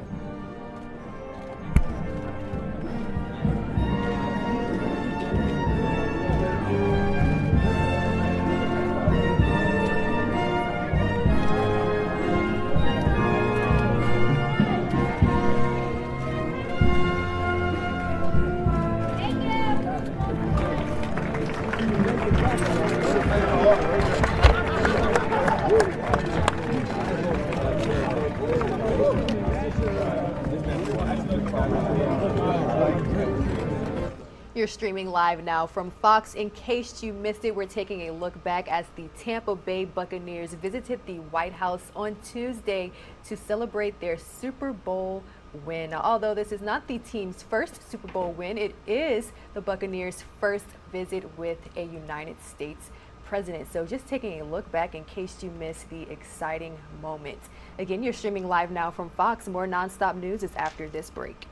You're streaming live now from Fox. In case you missed it, we're taking a look back as the Tampa Bay Buccaneers visited the White House on Tuesday to celebrate their Super Bowl win. Now, although this is not the team's first Super Bowl win, it is the Buccaneers' first visit with a United States president. So just taking a look back in case you missed the exciting moment. Again, you're streaming live now from Fox. More nonstop news is after this break.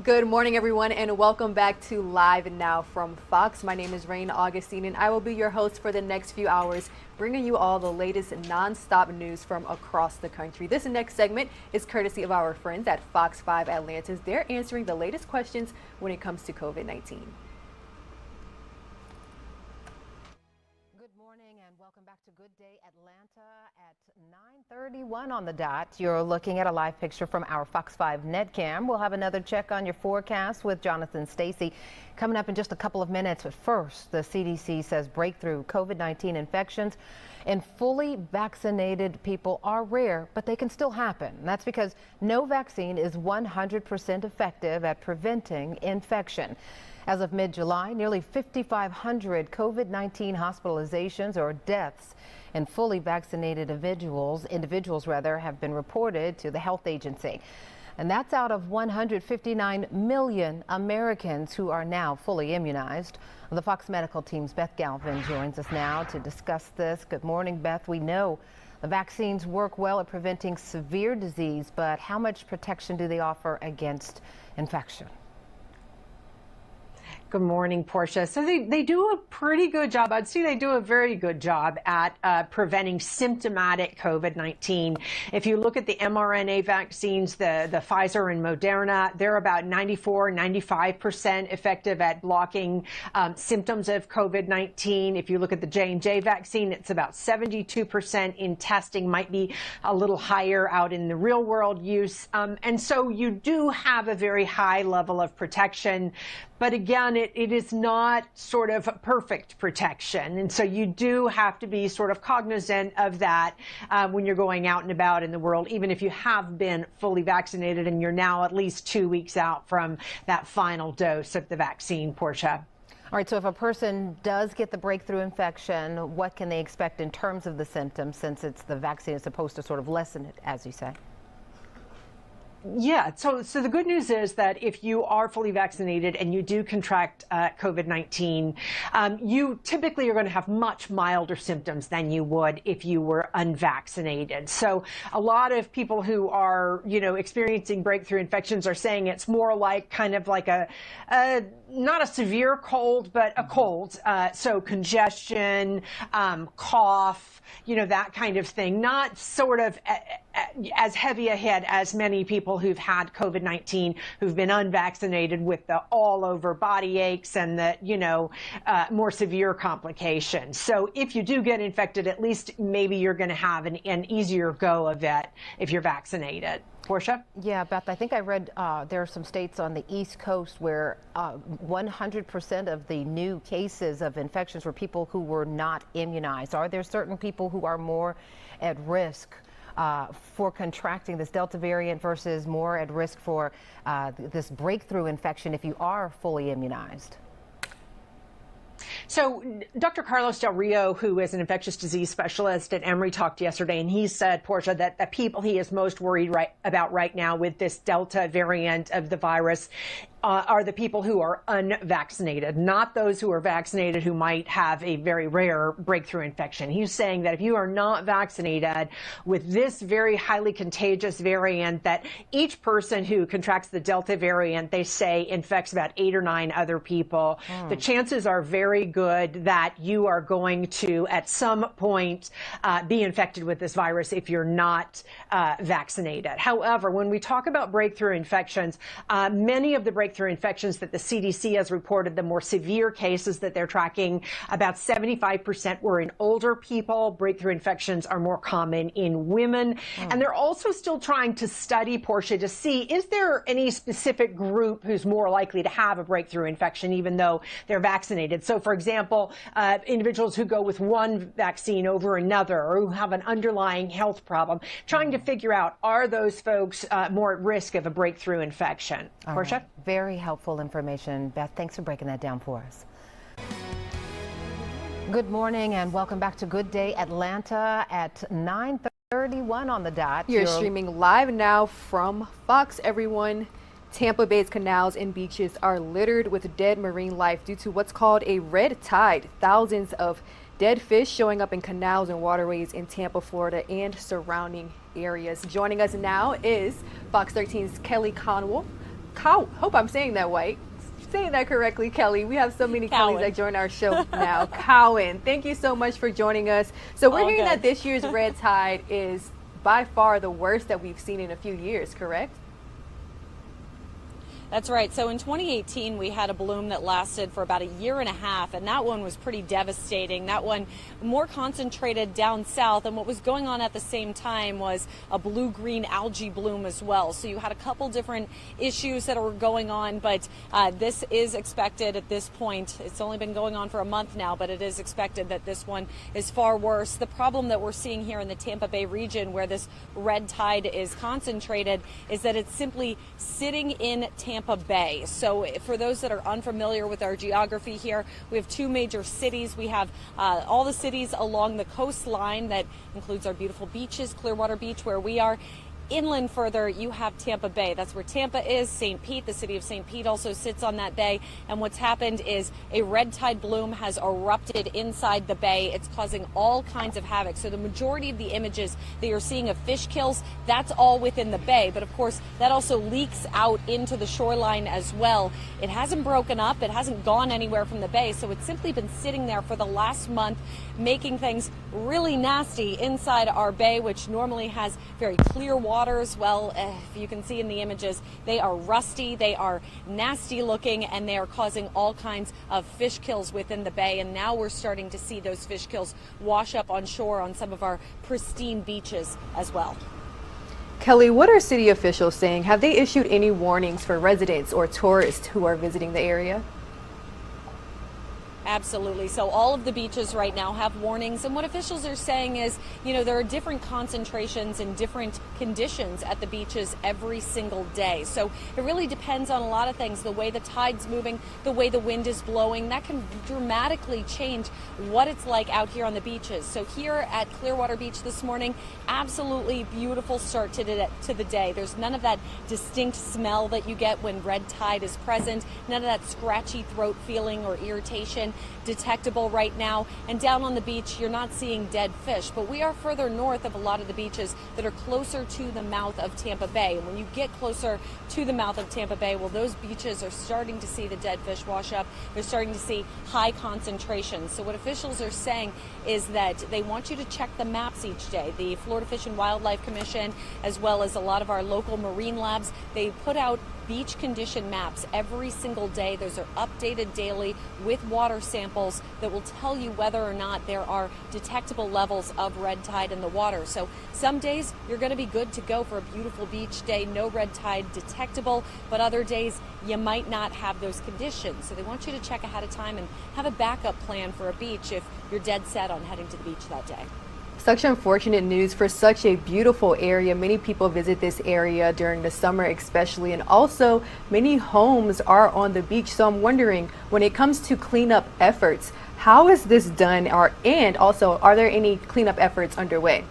Good morning, everyone, and welcome back to Live Now from Fox. My name is Rain Augustine, and I will be your host for the next few hours, bringing you all the latest non-stop news from across the country. This next segment is courtesy of our friends at Fox 5 Atlantis. They're answering the latest questions when it comes to COVID-19. Welcome back to Good Day Atlanta at 9:31 on the dot. You're looking at a live picture from our Fox 5 Netcam. We'll have another check on your forecast with Jonathan Stacy coming up in just a couple of minutes. But first, the CDC says breakthrough COVID-19 infections in fully vaccinated people are rare, but they can still happen. And that's because no vaccine is 100% effective at preventing infection. As of mid-July, nearly 5,500 COVID-19 hospitalizations or deaths in fully vaccinated individuals have been reported to the health agency. And that's out of 159 million Americans who are now fully immunized. The Fox Medical team's Beth Galvin joins us now to discuss this. Good morning, Beth. We know the vaccines work well at preventing severe disease, but how much protection do they offer against infection? Good morning, Portia. So they do a pretty good job. I'd say they do a very good job at preventing symptomatic COVID-19. If you look at the mRNA vaccines, the Pfizer and Moderna, they're about 94, 95% effective at blocking symptoms of COVID-19. If you look at the J&J vaccine, it's about 72% in testing, might be a little higher out in the real world use. And so you do have a very high level of protection. But again, it is not sort of perfect protection. And so you do have to be sort of cognizant of that when you're going out and about in the world, even if you have been fully vaccinated and you're now at least 2 weeks out from that final dose of the vaccine, Portia. All right, so if a person does get the breakthrough infection, what can they expect in terms of the symptoms, since it's the vaccine is supposed to sort of lessen it, as you say? Yeah, so the good news is that if you are fully vaccinated and you do contract COVID-19, you typically are going to have much milder symptoms than you would if you were unvaccinated. So a lot of people who are, experiencing breakthrough infections are saying it's more like kind of like not a severe cold, but a cold. So congestion, cough, that kind of thing, not sort of as heavy a hit as many people who've had COVID-19 who've been unvaccinated with the all over body aches and the, more severe complications. So if you do get infected, at least maybe you're going to have an easier go of it if you're vaccinated. Portia? Yeah, Beth, I think I read there are some states on the East Coast where 100% of the new cases of infections were people who were not immunized. Are there certain people who are more at risk for contracting this Delta variant versus more at risk for this breakthrough infection if you are fully immunized? So Dr. Carlos Del Rio, who is an infectious disease specialist at Emory, talked yesterday, and he said, Portia, that the people he is most worried about right now with this Delta variant of the virus are the people who are unvaccinated, not those who are vaccinated who might have a very rare breakthrough infection. He's saying that if you are not vaccinated with this very highly contagious variant, that each person who contracts the Delta variant, they say, infects about 8 or 9 other people. The chances are very good that you are going to, at some point, be infected with this virus if you're not vaccinated. However, when we talk about breakthrough infections, many of the breakthrough infections that the CDC has reported, the more severe cases that they're tracking, about 75% were in older people. Breakthrough infections are more common in women. And they're also still trying to study, Portia, to see, is there any specific group who's more likely to have a breakthrough infection even though they're vaccinated? So, for example, individuals who go with one vaccine over another or who have an underlying health problem, trying to figure out, are those folks more at risk of a breakthrough infection? Portia? Right. Very helpful information. Beth, thanks for breaking that down for us. Good morning and welcome back to Good Day Atlanta at 9:31 on the dot. You're streaming live now from Fox, everyone. Tampa Bay's canals and beaches are littered with dead marine life due to what's called a red tide. Thousands of dead fish showing up in canals and waterways in Tampa, Florida and surrounding areas. Joining us now is Fox 13's Kelly Conwell. Hope I'm saying that correctly, Kelly. We have so many Kellys that join our show now. Cowan, thank you so much for joining us. So we're hearing that this year's red tide is by far the worst that we've seen in a few years, correct? That's right. So in 2018, we had a bloom that lasted for about a year and a half, and that one was pretty devastating. That one more concentrated down south, and what was going on at the same time was a blue-green algae bloom as well. So you had a couple different issues that were going on, but this is expected at this point. It's only been going on for a month now, but it is expected that this one is far worse. The problem that we're seeing here in the Tampa Bay region where this red tide is concentrated is that it's simply sitting in Tampa Bay. So for those that are unfamiliar with our geography here, we have two major cities. We have all the cities along the coastline that includes our beautiful beaches, Clearwater Beach where we are. Inland further, you have Tampa Bay. That's where Tampa is. St. Pete, the city of St. Pete also sits on that bay. And what's happened is a red tide bloom has erupted inside the bay. It's causing all kinds of havoc. So the majority of the images that you're seeing of fish kills, that's all within the bay. But of course, that also leaks out into the shoreline as well. It hasn't broken up. It hasn't gone anywhere from the bay. So it's simply been sitting there for the last month, making things really nasty inside our bay, which normally has very clear water. Well, if you can see in the images, they are rusty, they are nasty looking, and they are causing all kinds of fish kills within the bay. And now we're starting to see those fish kills wash up on shore on some of our pristine beaches as well. Kelly, what are city officials saying? Have they issued any warnings for residents or tourists who are visiting the area? Absolutely. So all of the beaches right now have warnings. And what officials are saying is, you know, there are different concentrations and different conditions at the beaches every single day. So it really depends on a lot of things. The way the tide's moving, the way the wind is blowing, that can dramatically change what it's like out here on the beaches. So here at Clearwater Beach this morning, absolutely beautiful start to the day. There's none of that distinct smell that you get when red tide is present, none of that scratchy throat feeling or irritation detectable right now. And down on the beach, you're not seeing dead fish, but we are further north of a lot of the beaches that are closer to the mouth of Tampa Bay. And when you get closer to the mouth of Tampa Bay, well, those beaches are starting to see the dead fish wash up. They're starting to see high concentrations. So what officials are saying is that they want you to check the maps each day. The Florida Fish and Wildlife Commission, as well as a lot of our local marine labs, they put out beach condition maps every single day. Those are updated daily with water samples that will tell you whether or not there are detectable levels of red tide in the water. So some days you're going to be good to go for a beautiful beach day, no red tide detectable, but other days you might not have those conditions. So they want you to check ahead of time and have a backup plan for a beach if you're dead set on heading to the beach that day. Such unfortunate news for such a beautiful area. Many people visit this area during the summer especially, and also many homes are on the beach. So I'm wondering, when it comes to cleanup efforts, how is this done, and also are there any cleanup efforts underway?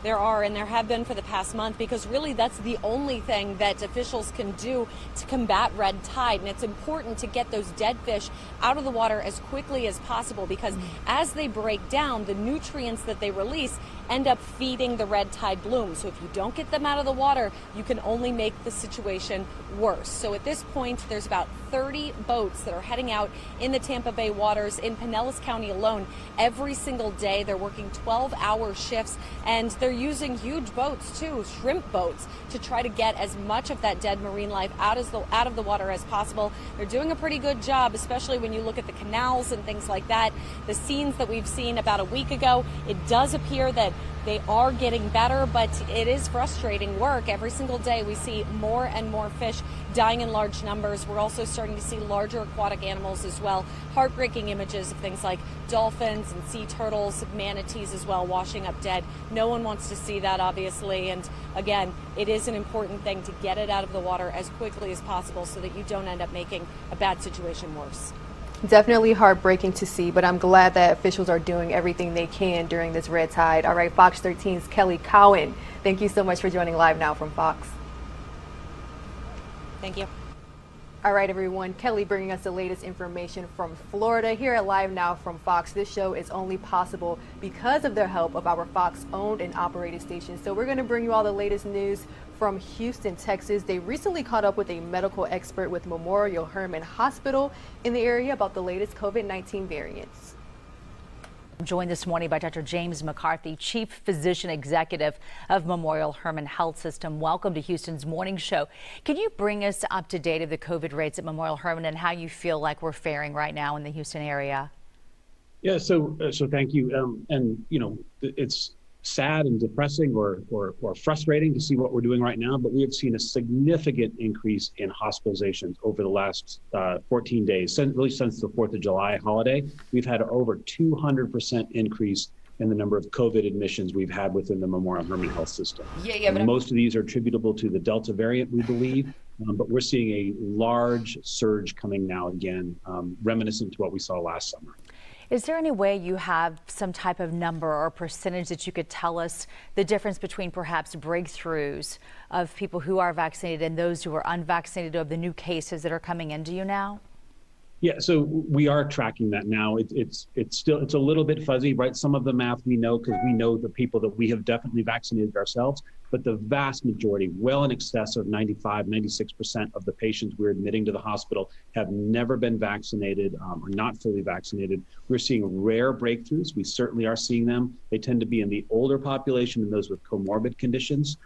There are, and there have been for the past month, because really that's the only thing that officials can do to combat red tide. And it's important to get those dead fish out of the water as quickly as possible, because as they break down, the nutrients that they release end up feeding the red tide bloom. So if you don't get them out of the water, you can only make the situation worse. So at this point, there's about 30 boats that are heading out in the Tampa Bay waters in Pinellas County alone every single day. They're working 12-hour shifts, and they're using huge boats too, shrimp boats, to try to get as much of that dead marine life out of the water as possible. They're doing a pretty good job, especially when you look at the canals and things like that. The scenes that we've seen about a week ago, it does appear that they are getting better, but it is frustrating work. Every single day we see more and more fish dying in large numbers. We're also starting to see larger aquatic animals as well. Heartbreaking images of things like dolphins and sea turtles, manatees as well, washing up dead. No one wants to see that, obviously. And again, it is an important thing to get it out of the water as quickly as possible so that you don't end up making a bad situation worse. Definitely heartbreaking to see, but I'm glad that officials are doing everything they can during this red tide. All right, Fox 13's Kelly Cowan, thank you so much for joining Live Now from Fox. Thank you. All right, everyone. Kelly bringing us the latest information from Florida here at Live Now from Fox. This show is only possible because of the help of our Fox-owned and operated stations. So we're going to bring you all the latest news from Houston, Texas. They recently caught up with a medical expert with Memorial Hermann Hospital in the area about the latest COVID-19 variants. I'm joined this morning by Dr. James McCarthy, Chief Physician Executive of Memorial Hermann Health System. Welcome to Houston's Morning Show. Can you bring us up to date of the COVID rates at Memorial Hermann and how you feel like we're faring right now in the Houston area? Yeah, so thank you. And you know, it's sad and depressing or frustrating to see what we're doing right now, but we have seen a significant increase in hospitalizations over the last 14 days, really since the 4th of July holiday. We've had over 200% increase in the number of COVID admissions we've had within the Memorial Hermann Health System. But most of these are attributable to the Delta variant, we believe, but we're seeing a large surge coming now again, reminiscent to what we saw last summer. Is there any way you have some type of number or percentage that you could tell us the difference between perhaps breakthroughs of people who are vaccinated and those who are unvaccinated, of the new cases that are coming into you now? Yeah, so we are tracking that now. It's a little bit fuzzy, right? Some of the math we know because we know the people that we have definitely vaccinated ourselves, but the vast majority, well in excess of 95, 96% of the patients we're admitting to the hospital have never been vaccinated or not fully vaccinated. We're seeing rare breakthroughs. We certainly are seeing them. They tend to be in the older population and those with comorbid conditions.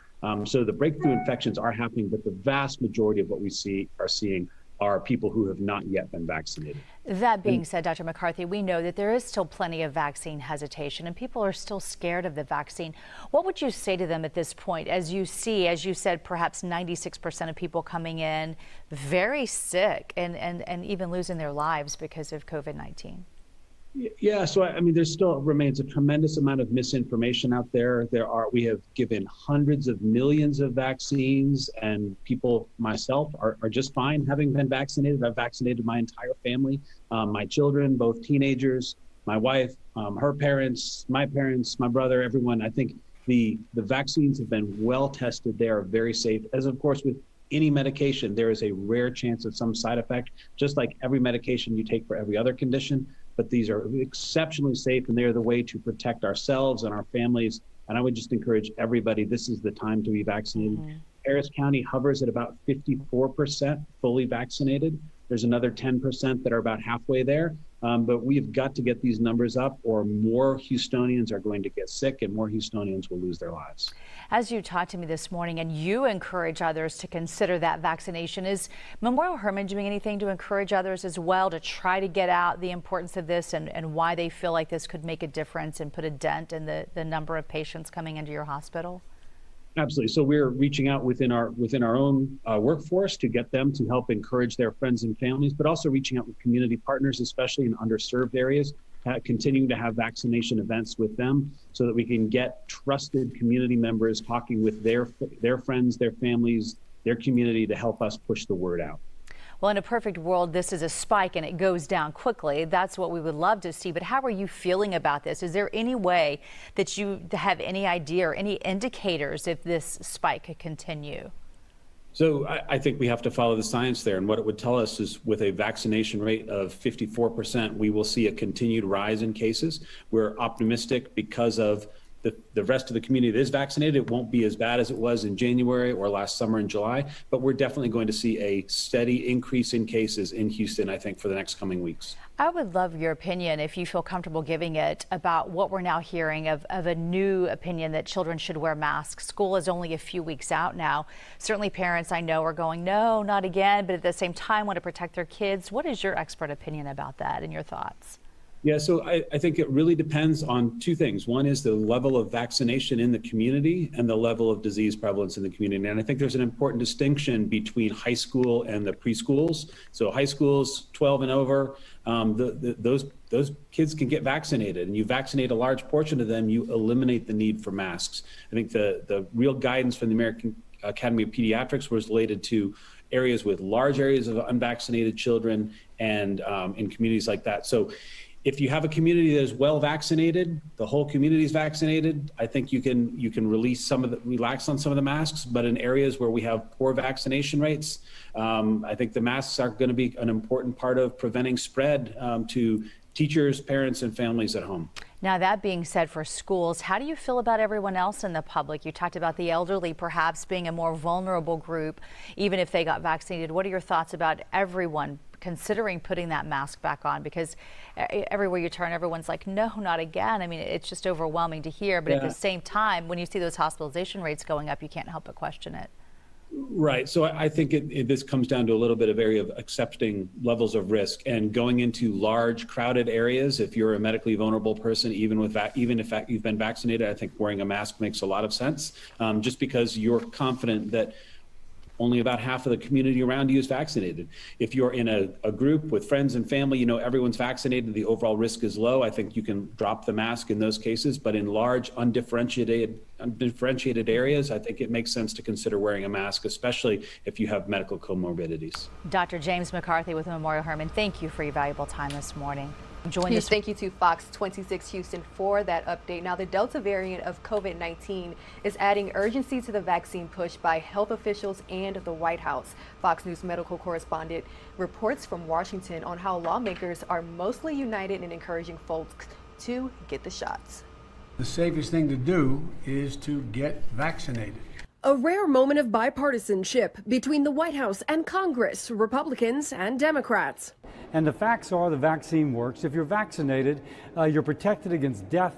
So the breakthrough infections are happening, but the vast majority of what we are seeing are people who have not yet been vaccinated. That being said, Dr. McCarthy, we know that there is still plenty of vaccine hesitation and people are still scared of the vaccine. What would you say to them at this point as you see, as you said, perhaps 96% of people coming in very sick and even losing their lives because of COVID-19? Yeah, so I mean, there still remains a tremendous amount of misinformation out there. We have given hundreds of millions of vaccines, and people, myself, are just fine having been vaccinated. I've vaccinated my entire family, my children, both teenagers, my wife, her parents, my brother, everyone. I think the vaccines have been well tested. They are very safe, as of course with any medication, there is a rare chance of some side effect, just like every medication you take for every other condition. But these are exceptionally safe, and they're the way to protect ourselves and our families. And I would just encourage everybody, this is the time to be vaccinated. Harris County hovers at about 54% fully vaccinated. There's another 10% that are about halfway there. But we've got to get these numbers up, or more Houstonians are going to get sick and more Houstonians will lose their lives. As you talked to me this morning and you encourage others to consider that vaccination, is Memorial Hermann doing anything to encourage others as well to try to get out the importance of this and why they feel like this could make a difference and put a dent in the number of patients coming into your hospital? Absolutely. So we're reaching out within our own workforce to get them to help encourage their friends and families, but also reaching out with community partners, especially in underserved areas, continuing to have vaccination events with them so that we can get trusted community members talking with their friends, their families, their community to help us push the word out. Well, in a perfect world, this is a spike and it goes down quickly. That's what we would love to see. But how are you feeling about this? Is there any way that you have any idea or any indicators if this spike could continue? So I think we have to follow the science there. And what it would tell us is with a vaccination rate of 54%, we will see a continued rise in cases. We're optimistic because of the rest of the community that is vaccinated. It won't be as bad as it was in January or last summer in July, but we're definitely going to see a steady increase in cases in Houston, I think, for the next coming weeks. I would love your opinion, if you feel comfortable giving it, about what we're now hearing of a new opinion that children should wear masks. School is only a few weeks out now. Certainly parents I know are going, no, not again, but at the same time want to protect their kids. What is your expert opinion about that and your thoughts? Yeah, so I think it really depends on two things. One is the level of vaccination in the community and the level of disease prevalence in the community. And I think there's an important distinction between high school and the preschools. So high schools, 12 and over, those kids can get vaccinated, and you vaccinate a large portion of them, you eliminate the need for masks. I think the real guidance from the American Academy of Pediatrics was related to areas with large areas of unvaccinated children and in communities like that. So if you have a community that is well vaccinated, the whole community is vaccinated, I think you can relax on some of the masks. But in areas where we have poor vaccination rates, I think the masks are going to be an important part of preventing spread to teachers, parents, and families at home. Now, that being said, for schools, how do you feel about everyone else in the public? You talked about the elderly perhaps being a more vulnerable group, even if they got vaccinated. What are your thoughts about everyone considering putting that mask back on? Because everywhere you turn, everyone's like, no, not again. I mean, it's just overwhelming to hear. But at the same time, when you see those hospitalization rates going up, you can't help but question it. Right. So I think this comes down to a little bit of area of accepting levels of risk and going into large crowded areas. If you're a medically vulnerable person, even if you've been vaccinated, I think wearing a mask makes a lot of sense, just because you're confident that only about half of the community around you is vaccinated. If you're in a group with friends and family, you know everyone's vaccinated, the overall risk is low. I think you can drop the mask in those cases, but in large, undifferentiated areas, I think it makes sense to consider wearing a mask, especially if you have medical comorbidities. Dr. James McCarthy with Memorial Hermann, thank you for your valuable time this morning. Thank you to Fox 26 Houston for that update. Now, the Delta variant of COVID-19 is adding urgency to the vaccine push by health officials and the White House. Fox News medical correspondent reports from Washington on how lawmakers are mostly united in encouraging folks to get the shots. The safest thing to do is to get vaccinated. A rare moment of bipartisanship between the White House and Congress, Republicans and Democrats. And the facts are the vaccine works. If you're vaccinated, you're protected against death,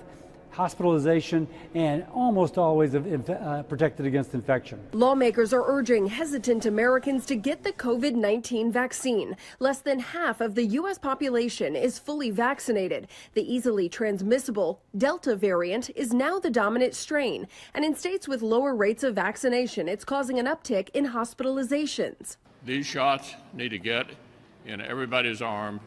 hospitalization, and almost always protected against infection. Lawmakers are urging hesitant Americans to get the COVID-19 vaccine. Less than half of the U.S. population is fully vaccinated. The easily transmissible Delta variant is now the dominant strain. And in states with lower rates of vaccination, it's causing an uptick in hospitalizations. These shots need to get in everybody's arm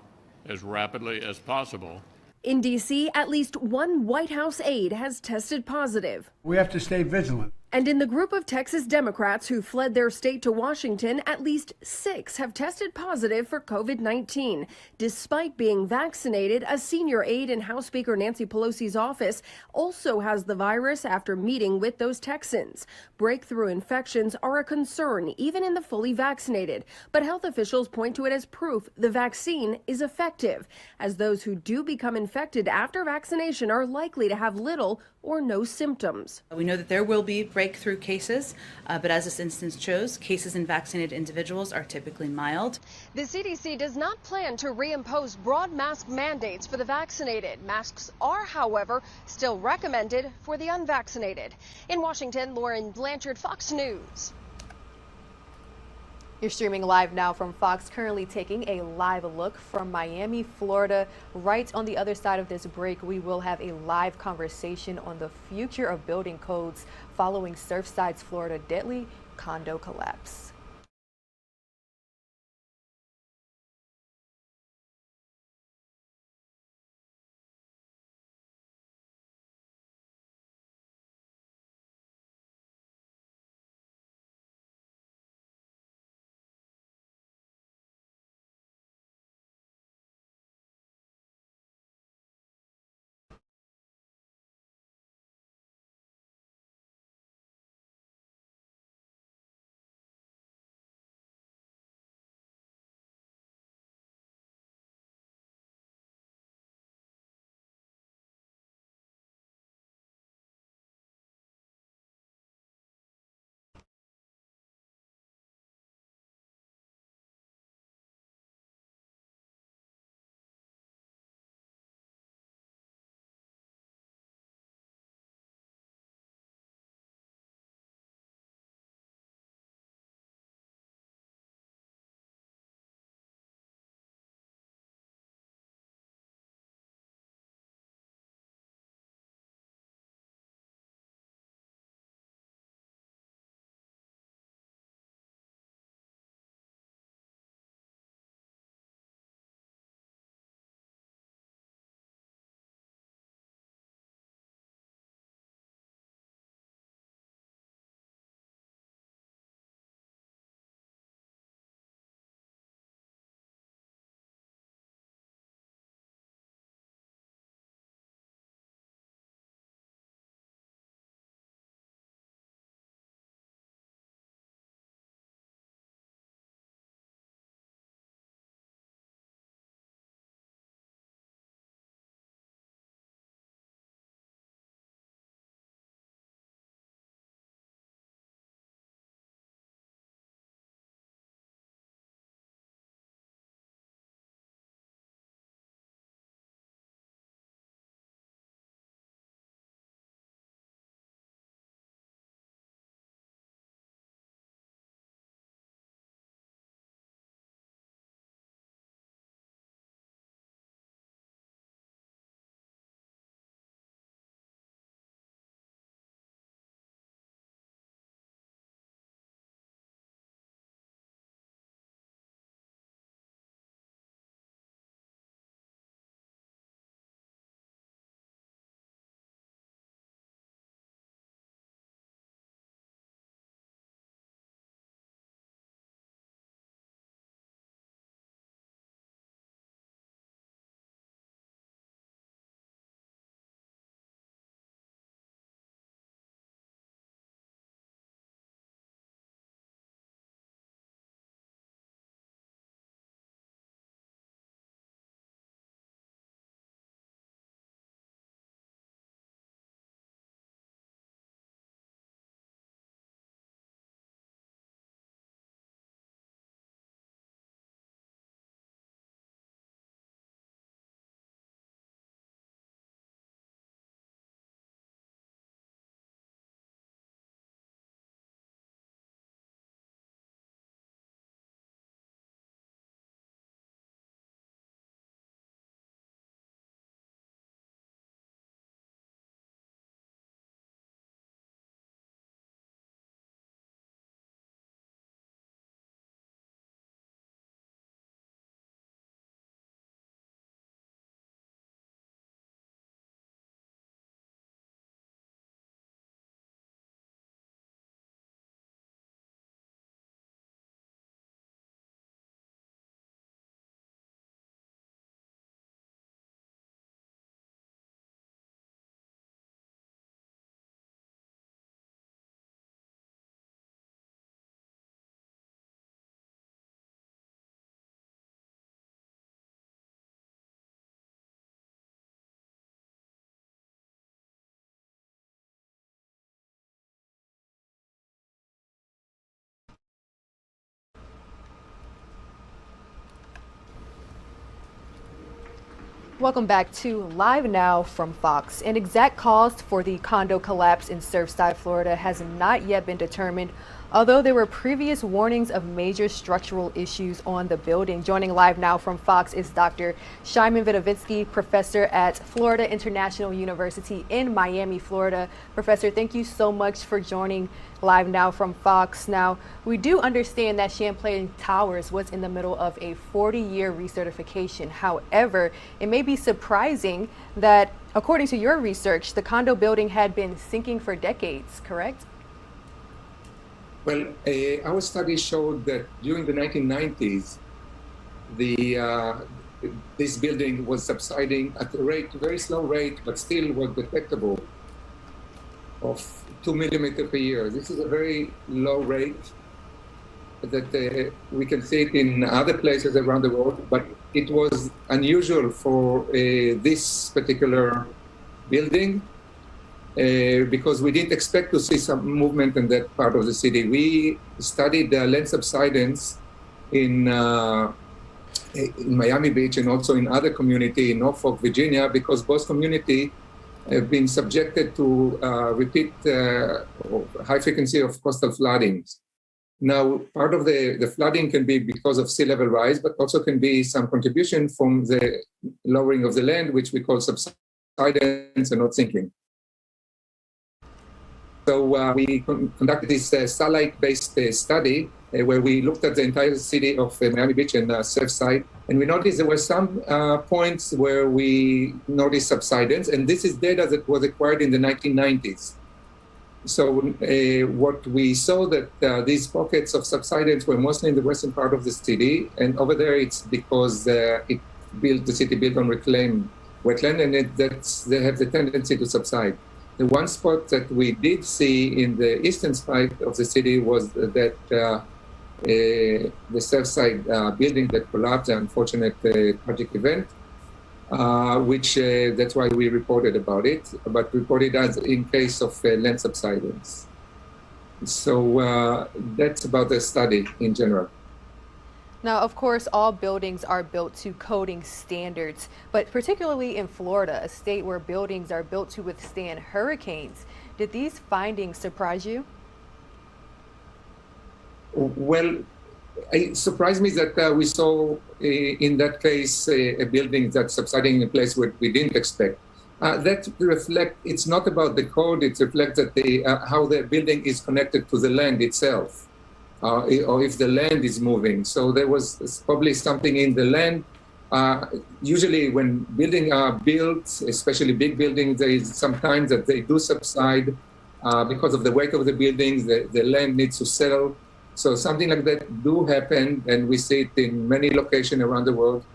as rapidly as possible. In D.C., at least one White House aide has tested positive. We have to stay vigilant. And in the group of Texas Democrats who fled their state to Washington, at least 6 have tested positive for COVID-19. Despite being vaccinated, a senior aide in House Speaker Nancy Pelosi's office also has the virus after meeting with those Texans. Breakthrough infections are a concern, even in the fully vaccinated. But health officials point to it as proof the vaccine is effective, as those who do become infected after vaccination are likely to have little or no symptoms. We know that there will be breakthrough cases, but as this instance shows, cases in vaccinated individuals are typically mild. The CDC does not plan to reimpose broad mask mandates for the vaccinated. Masks are, however, still recommended for the unvaccinated. In Washington, Lauren Blanchard, Fox News. You're streaming live now from Fox, currently taking a live look from Miami, Florida. Right on the other side of this break, we will have a live conversation on the future of building codes following Surfside's Florida deadly condo collapse. Welcome back to Live Now from Fox. An exact cause for the condo collapse in Surfside, Florida has not yet been determined, although there were previous warnings of major structural issues on the building. Joining Live Now from Fox is Dr. Szymon Witowicki, professor at Florida International University in Miami, Florida. Professor, thank you so much for joining Live Now from Fox. Now, we do understand that Champlain Towers was in the middle of a 40-year recertification. However, it may be surprising that, according to your research, the condo building had been sinking for decades, correct? Well, our study showed that during the 1990s, this building was subsiding at a very slow rate, but still was detectable, of 2 millimeters per year. This is a very low rate that we can see it in other places around the world, but it was unusual for this particular building because we didn't expect to see some movement in that part of the city. We studied land subsidence in Miami Beach and also in other community in Norfolk, Virginia, because both community have been subjected to repeat high frequency of coastal floodings. Now, part of the flooding can be because of sea level rise, but also can be some contribution from the lowering of the land, which we call subsidence and not sinking. So we conducted this satellite-based study where we looked at the entire city of Miami Beach and Surfside, and we noticed there were some points where we noticed subsidence, and this is data that was acquired in the 1990s. So what we saw that these pockets of subsidence were mostly in the western part of the city, and over there it's because the city built on reclaimed wetland, and they have the tendency to subside. The one spot that we did see in the eastern side of the city was that the Surfside building that collapsed, the unfortunate tragic event, which that's why we reported about it, but reported as in case of land subsidence. So that's about the study in general. Now, of course, all buildings are built to coding standards, but particularly in Florida, a state where buildings are built to withstand hurricanes. Did these findings surprise you? Well, it surprised me that we saw in that case a building that's subsiding in a place where we didn't expect. That reflects, it's not about the code, it reflects that how the building is connected to the land itself. Or if the land is moving. So there was probably something in the land. Usually when buildings are built, especially big buildings, there is sometimes that they do subside because of the weight of the buildings, the land needs to settle. So something like that do happen, and we see it in many locations around the world.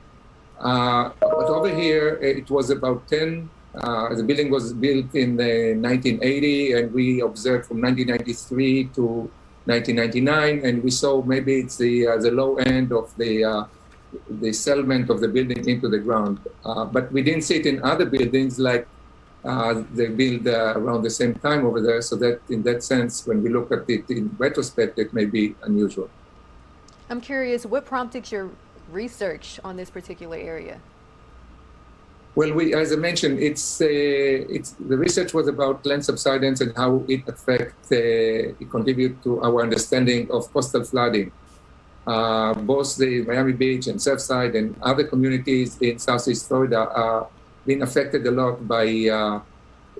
But over here, it was about 10. The building was built in 1980, and we observed from 1993 to 1999, and we saw maybe it's the low end of the settlement of the building into the ground. But we didn't see it in other buildings like they built around the same time over there. So that in that sense, when we look at it in retrospect, it may be unusual. I'm curious, what prompted your research on this particular area? Well, as I mentioned, the research was about land subsidence and how it affects, it contributes to our understanding of coastal flooding. Both the Miami Beach and Surfside and other communities in Southeast Florida are being affected a lot by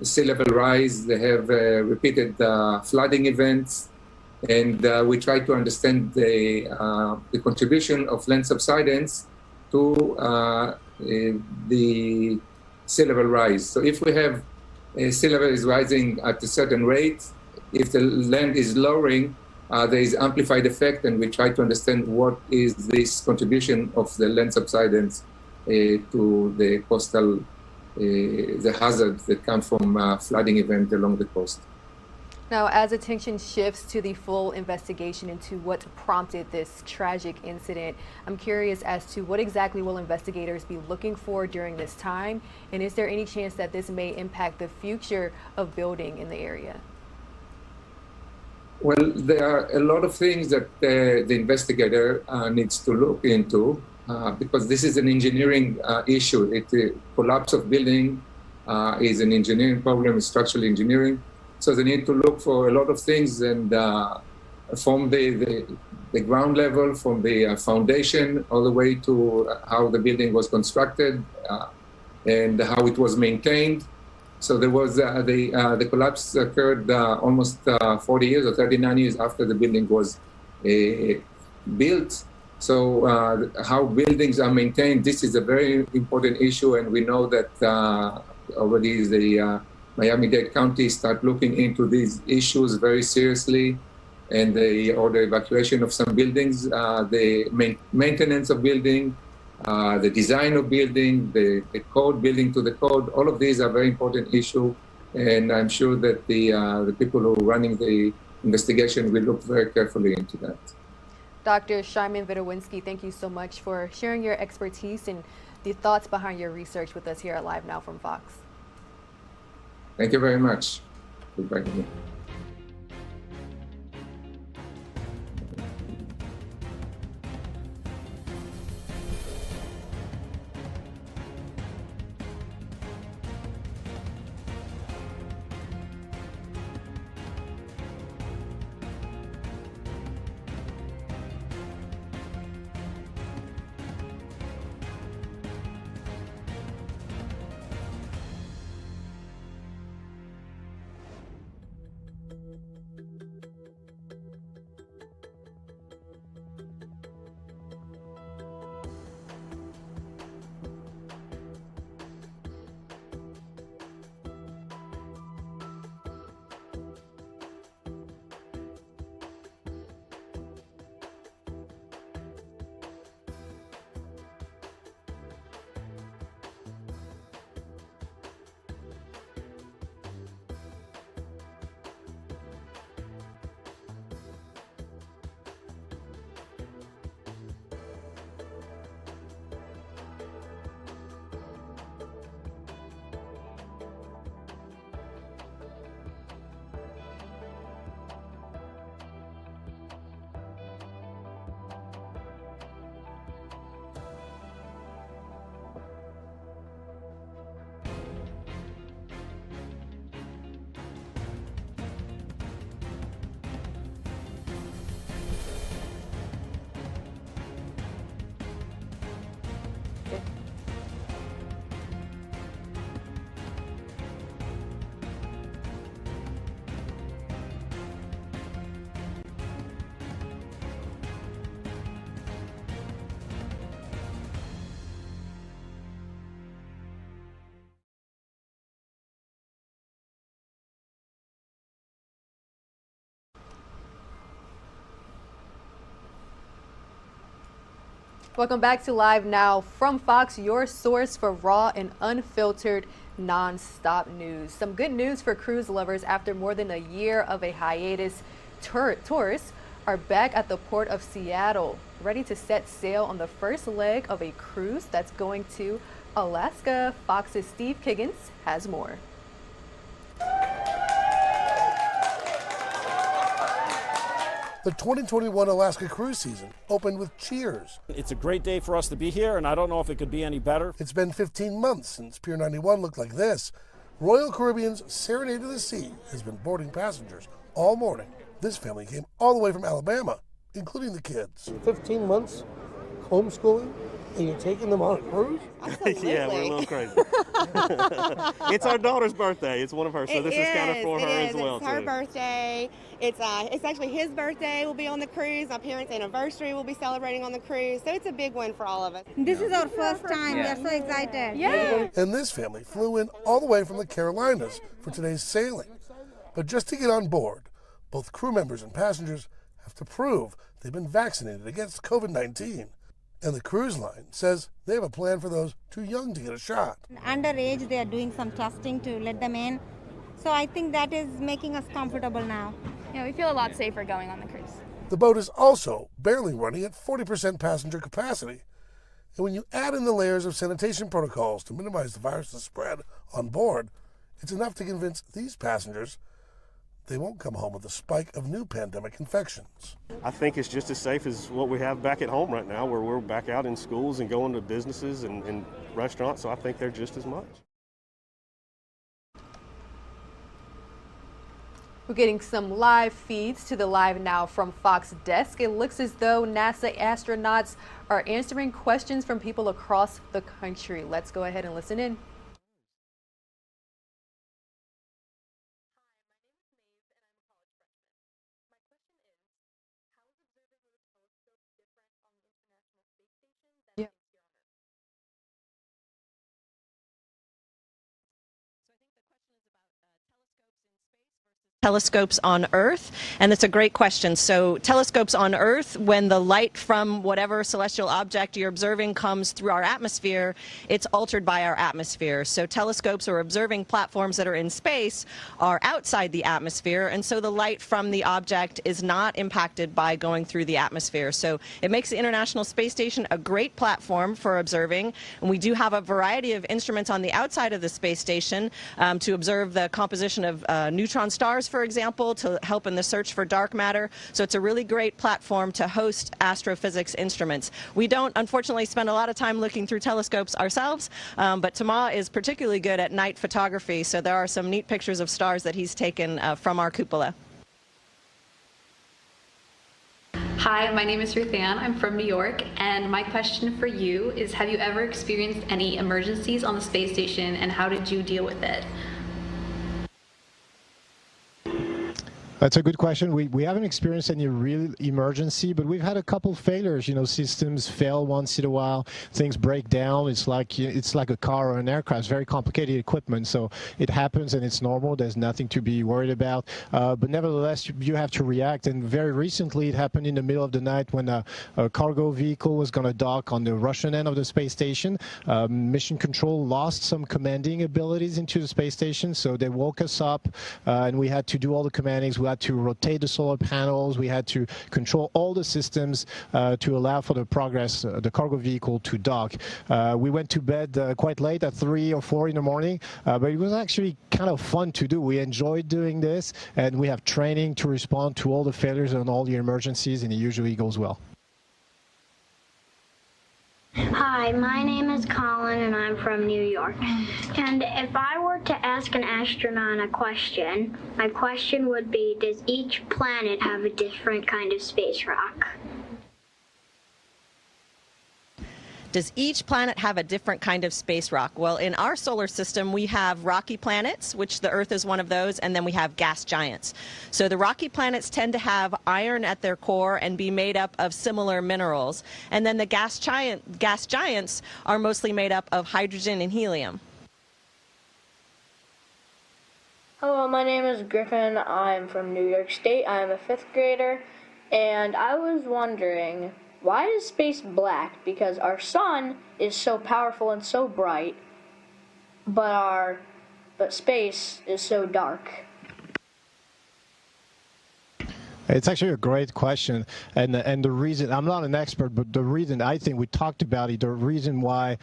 sea level rise. They have repeated flooding events, and we try to understand the contribution of land subsidence to the sea level rise. So if we have sea level is rising at a certain rate, if the land is lowering, there is amplified effect, and we try to understand what is this contribution of the land subsidence to the coastal, the hazards that come from flooding event along the coast. Now, as attention shifts to the full investigation into what prompted this tragic incident, I'm curious as to what exactly will investigators be looking for during this time, and is there any chance that this may impact the future of building in the area? Well, there are a lot of things that the investigator needs to look into. because this is an engineering issue. The collapse of building is an engineering problem, structural engineering. So they need to look for a lot of things, and from the ground level, from the foundation, all the way to how the building was constructed and how it was maintained. So there was the collapse occurred almost 40 years or 39 years after the building was built. So how buildings are maintained, this is a very important issue, and we know that already the Miami-Dade County start looking into these issues very seriously, and the evacuation of some buildings, the maintenance of building, the design of building, the code, building to the code, all of these are very important issue, and I'm sure that the people who are running the investigation will look very carefully into that. Dr. Sharman Vidowinski, thank you so much for sharing your expertise and the thoughts behind your research with us here at Live Now from Fox. Thank you very much. Goodbye. Welcome back to Live Now from Fox, your source for raw and unfiltered non-stop news. Some good news for cruise lovers. After more than a year of a hiatus, tourists are back at the port of Seattle, ready to set sail on the first leg of a cruise that's going to Alaska. Fox's Steve Kiggins has more. The 2021 Alaska cruise season opened with cheers. It's a great day for us to be here, and I don't know if it could be any better. It's been 15 months since Pier 91 looked like this. Royal Caribbean's Serenade to the Sea has been boarding passengers all morning. This family came all the way from Alabama, including the kids. 15 months homeschooling, and you're taking them on a cruise? Yeah, we're a little crazy. It's our daughter's birthday. It's one of hers, so this is kind of for her as well. It's her birthday. It's actually his birthday. We'll be on the cruise. My parents' anniversary will be celebrating on the cruise. So it's a big one for all of us. This is our first time. We're so excited. Yeah. And this family flew in all the way from the Carolinas for today's sailing. But just to get on board, both crew members and passengers have to prove they've been vaccinated against COVID-19. And the cruise line says they have a plan for those too young to get a shot. Underage, they are doing some testing to let them in. So I think that is making us comfortable now. Yeah, we feel a lot safer going on the cruise. The boat is also barely running at 40% passenger capacity. And when you add in the layers of sanitation protocols to minimize the virus's spread on board, it's enough to convince these passengers they won't come home with a spike of new pandemic infections. I think it's just as safe as what we have back at home right now, where we're back out in schools and going to businesses and restaurants, so I think they're just as much. We're getting some live feeds to the LiveNOW from Fox desk. It looks as though NASA astronauts are answering questions from people across the country. Let's go ahead and listen in. Telescopes on Earth, and it's a great question. So telescopes on Earth, when the light from whatever celestial object you're observing comes through our atmosphere, it's altered by our atmosphere. So telescopes or observing platforms that are in space are outside the atmosphere, and so the light from the object is not impacted by going through the atmosphere. So it makes the International Space Station a great platform for observing, and we do have a variety of instruments on the outside of the space station to observe the composition of neutron stars, for example, to help in the search for dark matter. So it's a really great platform to host astrophysics instruments. We don't, unfortunately, spend a lot of time looking through telescopes ourselves, but Tama is particularly good at night photography, so there are some neat pictures of stars that he's taken from our cupola. Hi, my name is Ruth Ann. I'm from New York, and my question for you is, have you ever experienced any emergencies on the space station, and how did you deal with it? That's a good question. We haven't experienced any real emergency, but we've had a couple failures. You know, systems fail once in a while. Things break down. It's like a car or an aircraft. It's very complicated equipment, so it happens and it's normal. There's nothing to be worried about. But nevertheless, you have to react. And very recently, it happened in the middle of the night when a cargo vehicle was going to dock on the Russian end of the space station. Mission Control lost some commanding abilities into the space station, so they woke us up, and we had to do all the commandings. We had to rotate the solar panels. We had to control all the systems to allow for the progress, the cargo vehicle to dock. We went to bed quite late at 3 or 4 in the morning, but it was actually kind of fun to do. We enjoyed doing this, and we have training to respond to all the failures and all the emergencies, and it usually goes well. Hi, my name is Colin and I'm from New York. And if I were to ask an astronaut a question, my question would be, does each planet have a different kind of space rock? Does each planet have a different kind of space rock? Well, in our solar system, we have rocky planets, which the Earth is one of those, and then we have gas giants. So the rocky planets tend to have iron at their core and be made up of similar minerals. And then the gas giants are mostly made up of hydrogen and helium. Hello, my name is Griffin. I'm from New York State. I'm a 5th grader, and I was wondering, why is space black? Because our sun is so powerful and so bright, but space is so dark. It's actually a great question, and the reason, I'm not an expert, but the reason I think we talked about it, the reason why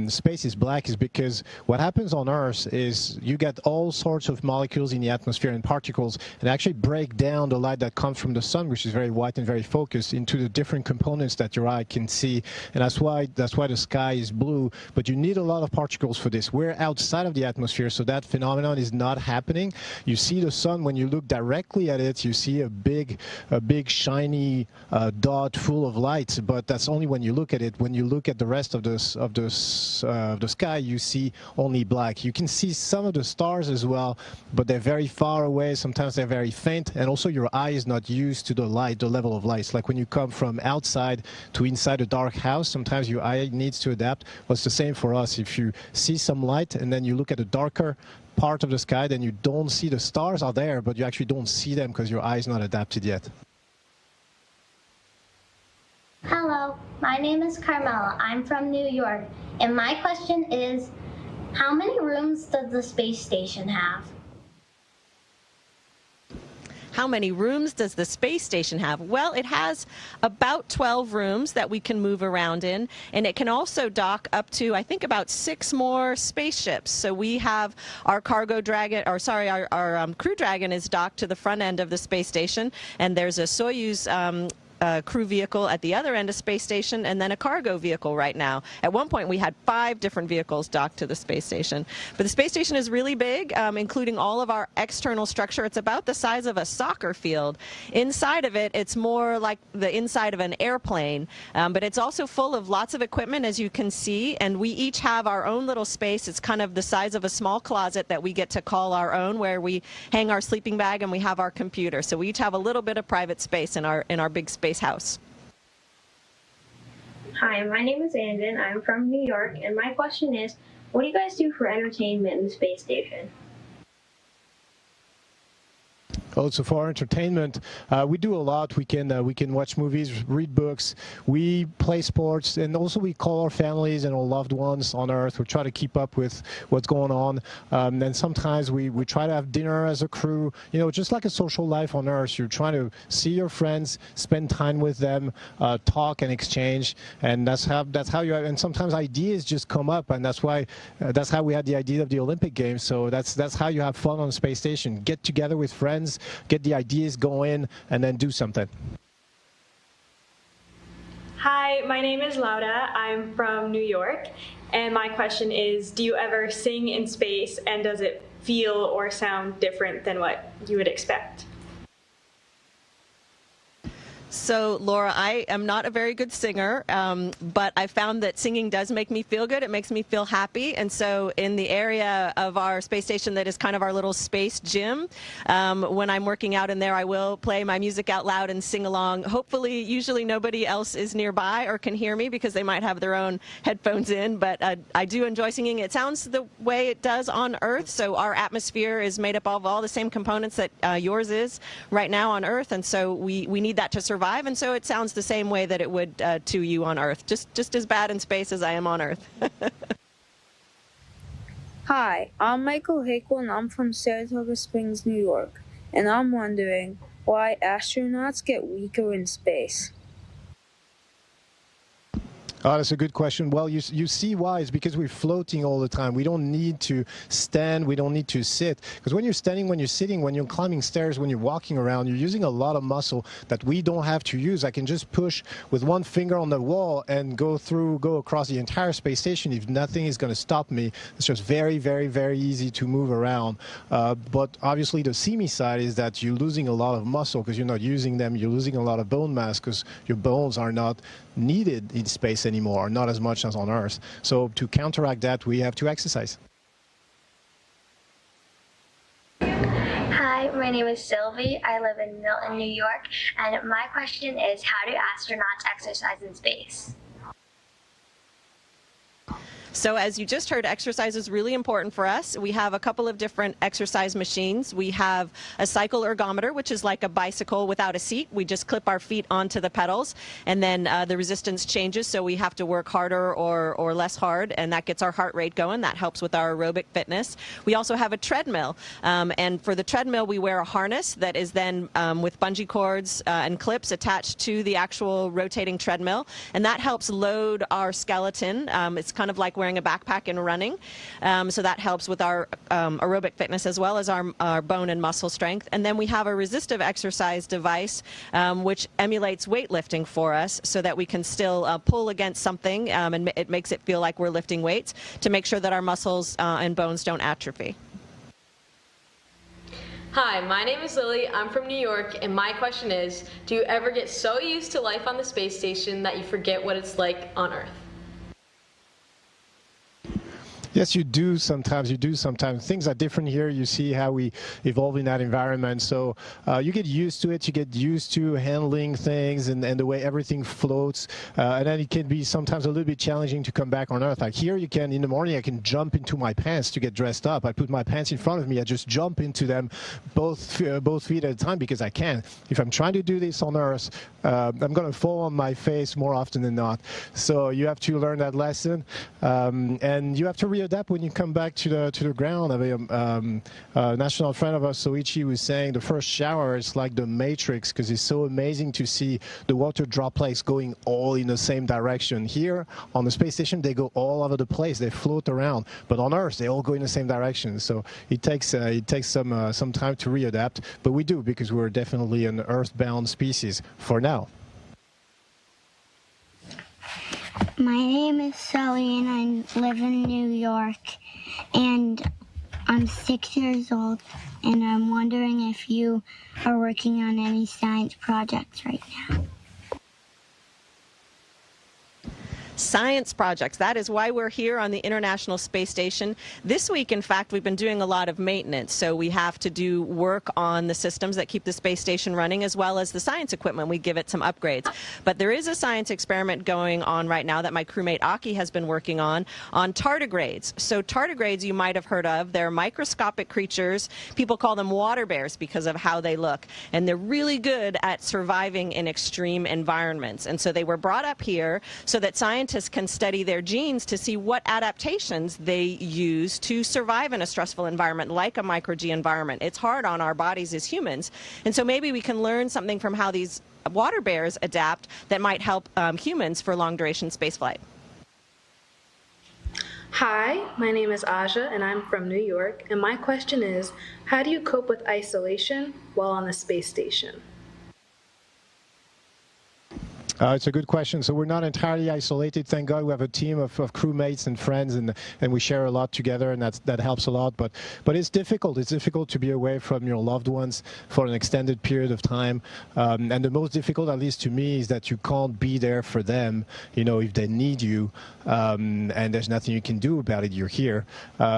space is black is because what happens on Earth is you get all sorts of molecules in the atmosphere and particles, and actually break down the light that comes from the sun, which is very white and very focused, into the different components that your eye can see, and that's why the sky is blue. But you need a lot of particles for this. We're outside of the atmosphere, so that phenomenon is not happening. You see the sun, when you look directly at it, you see a big shiny dot full of light, but that's only when you look at it. When you look at the rest of the sky, you see only black. You can see some of the stars as well, but they're very far away. Sometimes they're very faint, and also your eye is not used to the light, the level of light. It's like when you come from outside to inside a dark house, sometimes your eye needs to adapt. Well, it's the same for us. If you see some light and then you look at a darker part of the sky, then you don't see the stars are there, but you actually don't see them because your eye is not adapted yet. Hello, my name is Carmela. I'm from New York, and my question is, how many rooms does the space station have? how many rooms does the space station have? Well, it has about 12 rooms that we can move around in, and it can also dock up to, I think, about 6 more spaceships. So we have our cargo dragon, or sorry, our Crew Dragon is docked to the front end of the space station, and there's a Soyuz crew vehicle at the other end of space station, and then a cargo vehicle right now. At one point we had 5 different vehicles docked to the space station. But the space station is really big, including all of our external structure. It's about the size of a soccer field. Inside of it, it's more like the inside of an airplane, but it's also full of lots of equipment, as you can see, and we each have our own little space. It's kind of the size of a small closet that we get to call our own, where we hang our sleeping bag and we have our computer. So we each have a little bit of private space in our big space house. Hi, my name is Andon. I'm from New York, and my question is, what do you guys do for entertainment in the space station? Also for entertainment, we do a lot. We can watch movies, read books, we play sports, and also we call our families and our loved ones on Earth. We try to keep up with what's going on. And sometimes we try to have dinner as a crew. You know, just like a social life on Earth. You're trying to see your friends, spend time with them, talk and exchange, and that's how you have. And sometimes ideas just come up, and that's why that's how we had the idea of the Olympic Games. So that's how you have fun on the space station. Get together with friends, get the ideas going, and then do something. Hi, my name is Lauda. I'm from New York, and my question is, do you ever sing in space, and does it feel or sound different than what you would expect? So, Laura, I am not a very good singer, but I found that singing does make me feel good. It makes me feel happy. And so in the area of our space station that is kind of our little space gym, when I'm working out in there, I will play my music out loud and sing along. Hopefully, usually nobody else is nearby or can hear me because they might have their own headphones in. But I do enjoy singing. It sounds the way it does on Earth. So our atmosphere is made up of all the same components that yours is right now on Earth. And so we need that to survive. And so it sounds the same way that it would to you on Earth, just as bad in space as I am on Earth. Hi, I'm Michael Hakel, and I'm from Saratoga Springs, New York, and I'm wondering why astronauts get weaker in space. Oh, that's a good question. Well, you see why. It's because we're floating all the time. We don't need to stand. We don't need to sit. Because when you're standing, when you're sitting, when you're climbing stairs, when you're walking around, you're using a lot of muscle that we don't have to use. I can just push with one finger on the wall and go across the entire space station. If nothing is going to stop me, it's just very, very, very easy to move around. But obviously the seamy side is that you're losing a lot of muscle because you're not using them. You're losing a lot of bone mass because your bones are not needed in space anymore, not as much as on Earth. So to counteract that, we have to exercise. Hi, my name is Sylvie. I live in Milton, New York, and my question is, how do astronauts exercise in space? So as you just heard, exercise is really important for us. We have a couple of different exercise machines. We have a cycle ergometer, which is like a bicycle without a seat. We just clip our feet onto the pedals, and then the resistance changes, so we have to work harder or less hard, and that gets our heart rate going. That helps with our aerobic fitness. We also have a treadmill, and for the treadmill, we wear a harness that is then with bungee cords and clips attached to the actual rotating treadmill, and that helps load our skeleton. It's kind of like wearing a backpack and running, so that helps with our aerobic fitness as well as our bone and muscle strength. And then we have a resistive exercise device which emulates weightlifting for us, so that we can still pull against something, and it makes it feel like we're lifting weights to make sure that our muscles and bones don't atrophy. Hi, my name is Lily. I'm from New York, and my question is, do you ever get so used to life on the space station that you forget what it's like on Earth? Yes, you do sometimes. Things are different here. You see how we evolve in that environment. So you get used to it. You get used to handling things and the way everything floats. And then it can be sometimes a little bit challenging to come back on Earth. Like here, you can, in the morning, I can jump into my pants to get dressed up. I put my pants in front of me. I just jump into them both feet at a time because I can. If I'm trying to do this on Earth, I'm going to fall on my face more often than not. So you have to learn that lesson. And you have to readjust readapt when you come back to the ground. I mean, a national friend of us, Soichi, was saying the first shower is like the Matrix because it's so amazing to see the water droplets going all in the same direction. Here on the space station, they go all over the place. They float around, but on Earth, they all go in the same direction. So it takes some time to readapt, but we do because we're definitely an Earthbound species for now. My name is Sully and I live in New York and I'm 6 years old and I'm wondering if you are working on any science projects right now. Science projects. That is why we're here on the International Space Station. This week, in fact, we've been doing a lot of maintenance. So we have to do work on the systems that keep the space station running, as well as the science equipment. We give it some upgrades. But there is a science experiment going on right now that my crewmate Aki has been working on tardigrades. So tardigrades you might have heard of. They're microscopic creatures. People call them water bears because of how they look. And they're really good at surviving in extreme environments. And so they were brought up here so that scientists can study their genes to see what adaptations they use to survive in a stressful environment like a micro-G environment. It's hard on our bodies as humans, and so maybe we can learn something from how these water bears adapt that might help humans for long-duration spaceflight. Hi, my name is Aja and I'm from New York, and my question is, how do you cope with isolation while on the space station? It's a good question. So we're not entirely isolated. Thank God we have a team of crewmates and friends, and we share a lot together, and that helps a lot. But it's difficult. It's difficult to be away from your loved ones for an extended period of time. And the most difficult, at least to me, is that you can't be there for them, if they need you, and there's nothing you can do about it. You're here.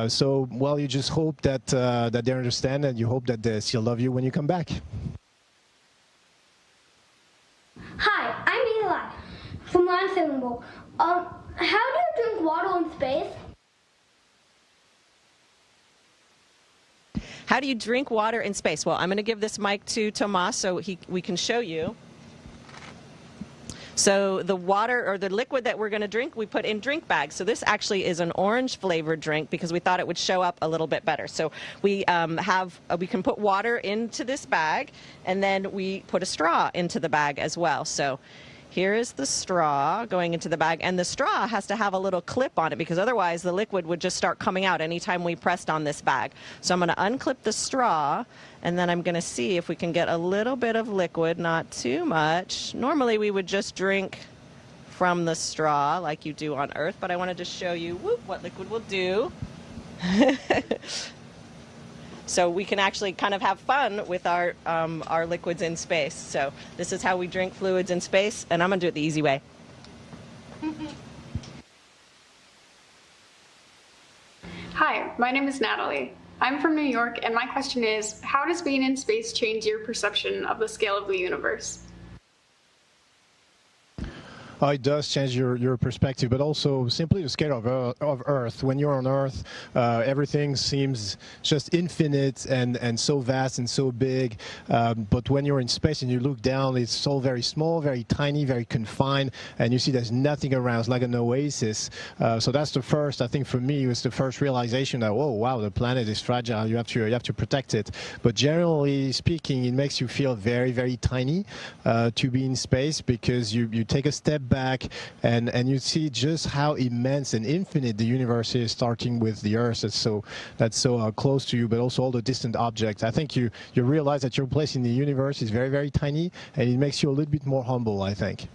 So, well, you just hope that they understand, and you hope that they still love you when you come back. Hi, I'm Eli from Land Sailing Bowl. How do you drink water in space? How do you drink water in space? Well, I'm going to give this mic to Tomas so we can show you. So the water or the liquid that we're going to drink, we put in drink bags. So this actually is an orange flavored drink because we thought it would show up a little bit better. So we we can put water into this bag, and then we put a straw into the bag as well. So here is the straw going into the bag, and the straw has to have a little clip on it because otherwise the liquid would just start coming out anytime we pressed on this bag. So I'm going to unclip the straw, and then I'm going to see if we can get a little bit of liquid, not too much. Normally we would just drink from the straw like you do on Earth, but I wanted to show you what liquid will do. So we can actually kind of have fun with our liquids in space. So this is how we drink fluids in space, and I'm going to do it the easy way. Hi, my name is Natalie. I'm from New York, and my question is, how does being in space change your perception of the scale of the universe? It does change your perspective, but also simply the scale of Earth. When you're on Earth, everything seems just infinite and so vast and so big. But when you're in space and you look down, it's all very small, very tiny, very confined, and you see there's nothing around. It's like an oasis. So that's the first, I think for me, it was the first realization that, oh, wow, the planet is fragile. You have to protect it. But generally speaking, it makes you feel very, very tiny to be in space because you take a step back and you see just how immense and infinite the universe is, starting with the Earth that's so close to you, but also all the distant objects. I think you realize that your place in the universe is very, very tiny, and it makes you a little bit more humble, I think.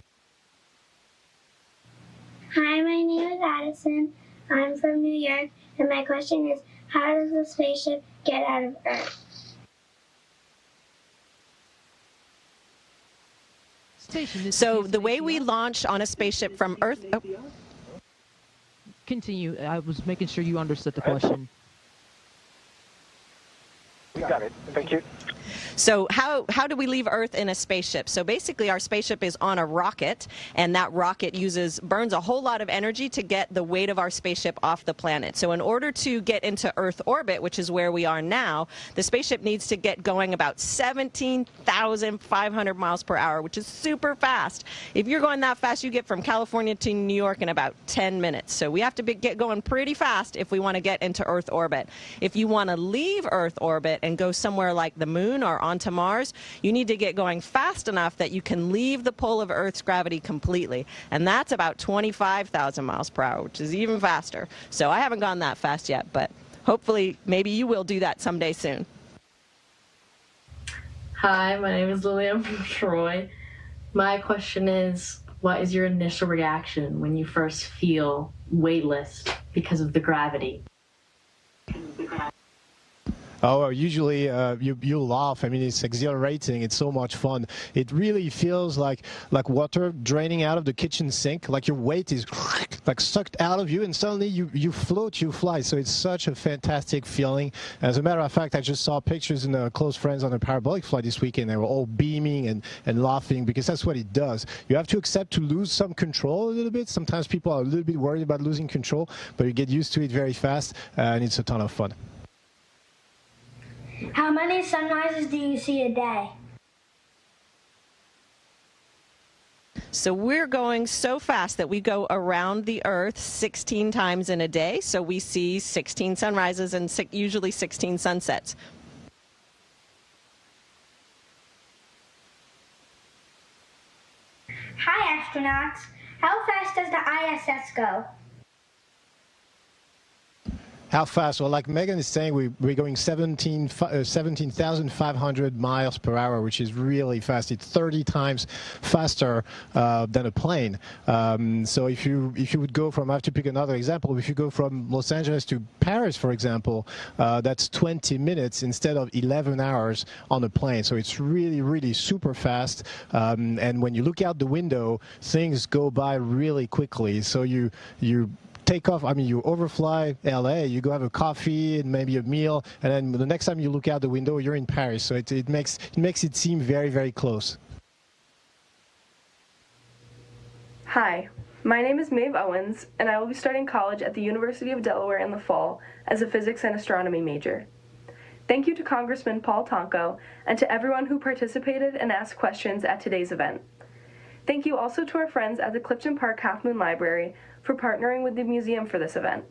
Hi, my name is Addison. I'm from New York, and my question is, how does the spaceship get out of Earth? So the way we launch on a spaceship from Earth... Oh. Continue. I was making sure you understood the question. Got it. Thank you. So how do we leave Earth in a spaceship? So basically our spaceship is on a rocket, and that rocket burns a whole lot of energy to get the weight of our spaceship off the planet. So in order to get into Earth orbit, which is where we are now, the spaceship needs to get going about 17,500 miles per hour, which is super fast. If you're going that fast, you get from California to New York in about 10 minutes. So we have to get going pretty fast if we want to get into Earth orbit. If you want to leave Earth orbit and go somewhere like the moon or onto Mars, you need to get going fast enough that you can leave the pull of Earth's gravity completely. And that's about 25,000 miles per hour, which is even faster. So I haven't gone that fast yet, but hopefully maybe you will do that someday soon. Hi, my name is Lily. I'm from Troy. My question is, what is your initial reaction when you first feel weightless because of the gravity? Oh, usually you laugh. I mean, it's exhilarating. It's so much fun. It really feels like water draining out of the kitchen sink. Like your weight is like sucked out of you, and suddenly you float, you fly. So it's such a fantastic feeling. As a matter of fact, I just saw pictures in close friends on a parabolic flight this weekend. They were all beaming and laughing because that's what it does. You have to accept to lose some control a little bit. Sometimes people are a little bit worried about losing control, but you get used to it very fast, and it's a ton of fun. How many sunrises do you see a day? So we're going so fast that we go around the Earth 16 times in a day. So we see 16 sunrises and usually 16 sunsets. Hi, astronauts. How fast does the ISS go? How fast? Well, like Megan is saying, we're going 17,500 miles per hour, which is really fast. It's 30 times faster than a plane. So if you would go from, I have to pick another example, if you go from Los Angeles to Paris, for example, that's 20 minutes instead of 11 hours on a plane. So it's really, really super fast. And when you look out the window, things go by really quickly. So you take off, you overfly LA, you go have a coffee and maybe a meal, and then the next time you look out the window, you're in Paris. So it makes it seem very, very close. Hi, my name is Maeve Owens, and I will be starting college at the University of Delaware in the fall as a physics and astronomy major. Thank you to Congressman Paul Tonko and to everyone who participated and asked questions at today's event. Thank you also to our friends at the Clifton Park Half Moon Library for partnering with the museum for this event.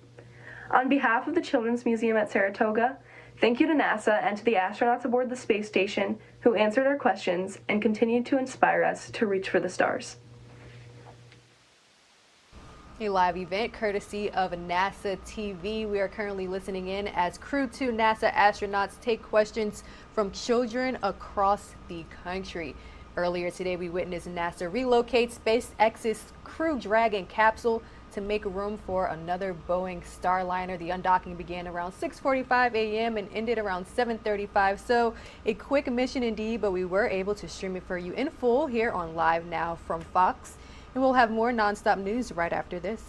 On behalf of the Children's Museum at Saratoga, thank you to NASA and to the astronauts aboard the space station who answered our questions and continued to inspire us to reach for the stars. A live event courtesy of NASA TV. We are currently listening in as Crew 2 NASA astronauts take questions from children across the country. Earlier today, we witnessed NASA relocate SpaceX's Crew Dragon capsule to make room for another Boeing Starliner. The undocking began around 6:45 a.m. and ended around 7:35. So a quick mission indeed, but we were able to stream it for you in full here on Live Now from Fox. And we'll have more nonstop news right after this.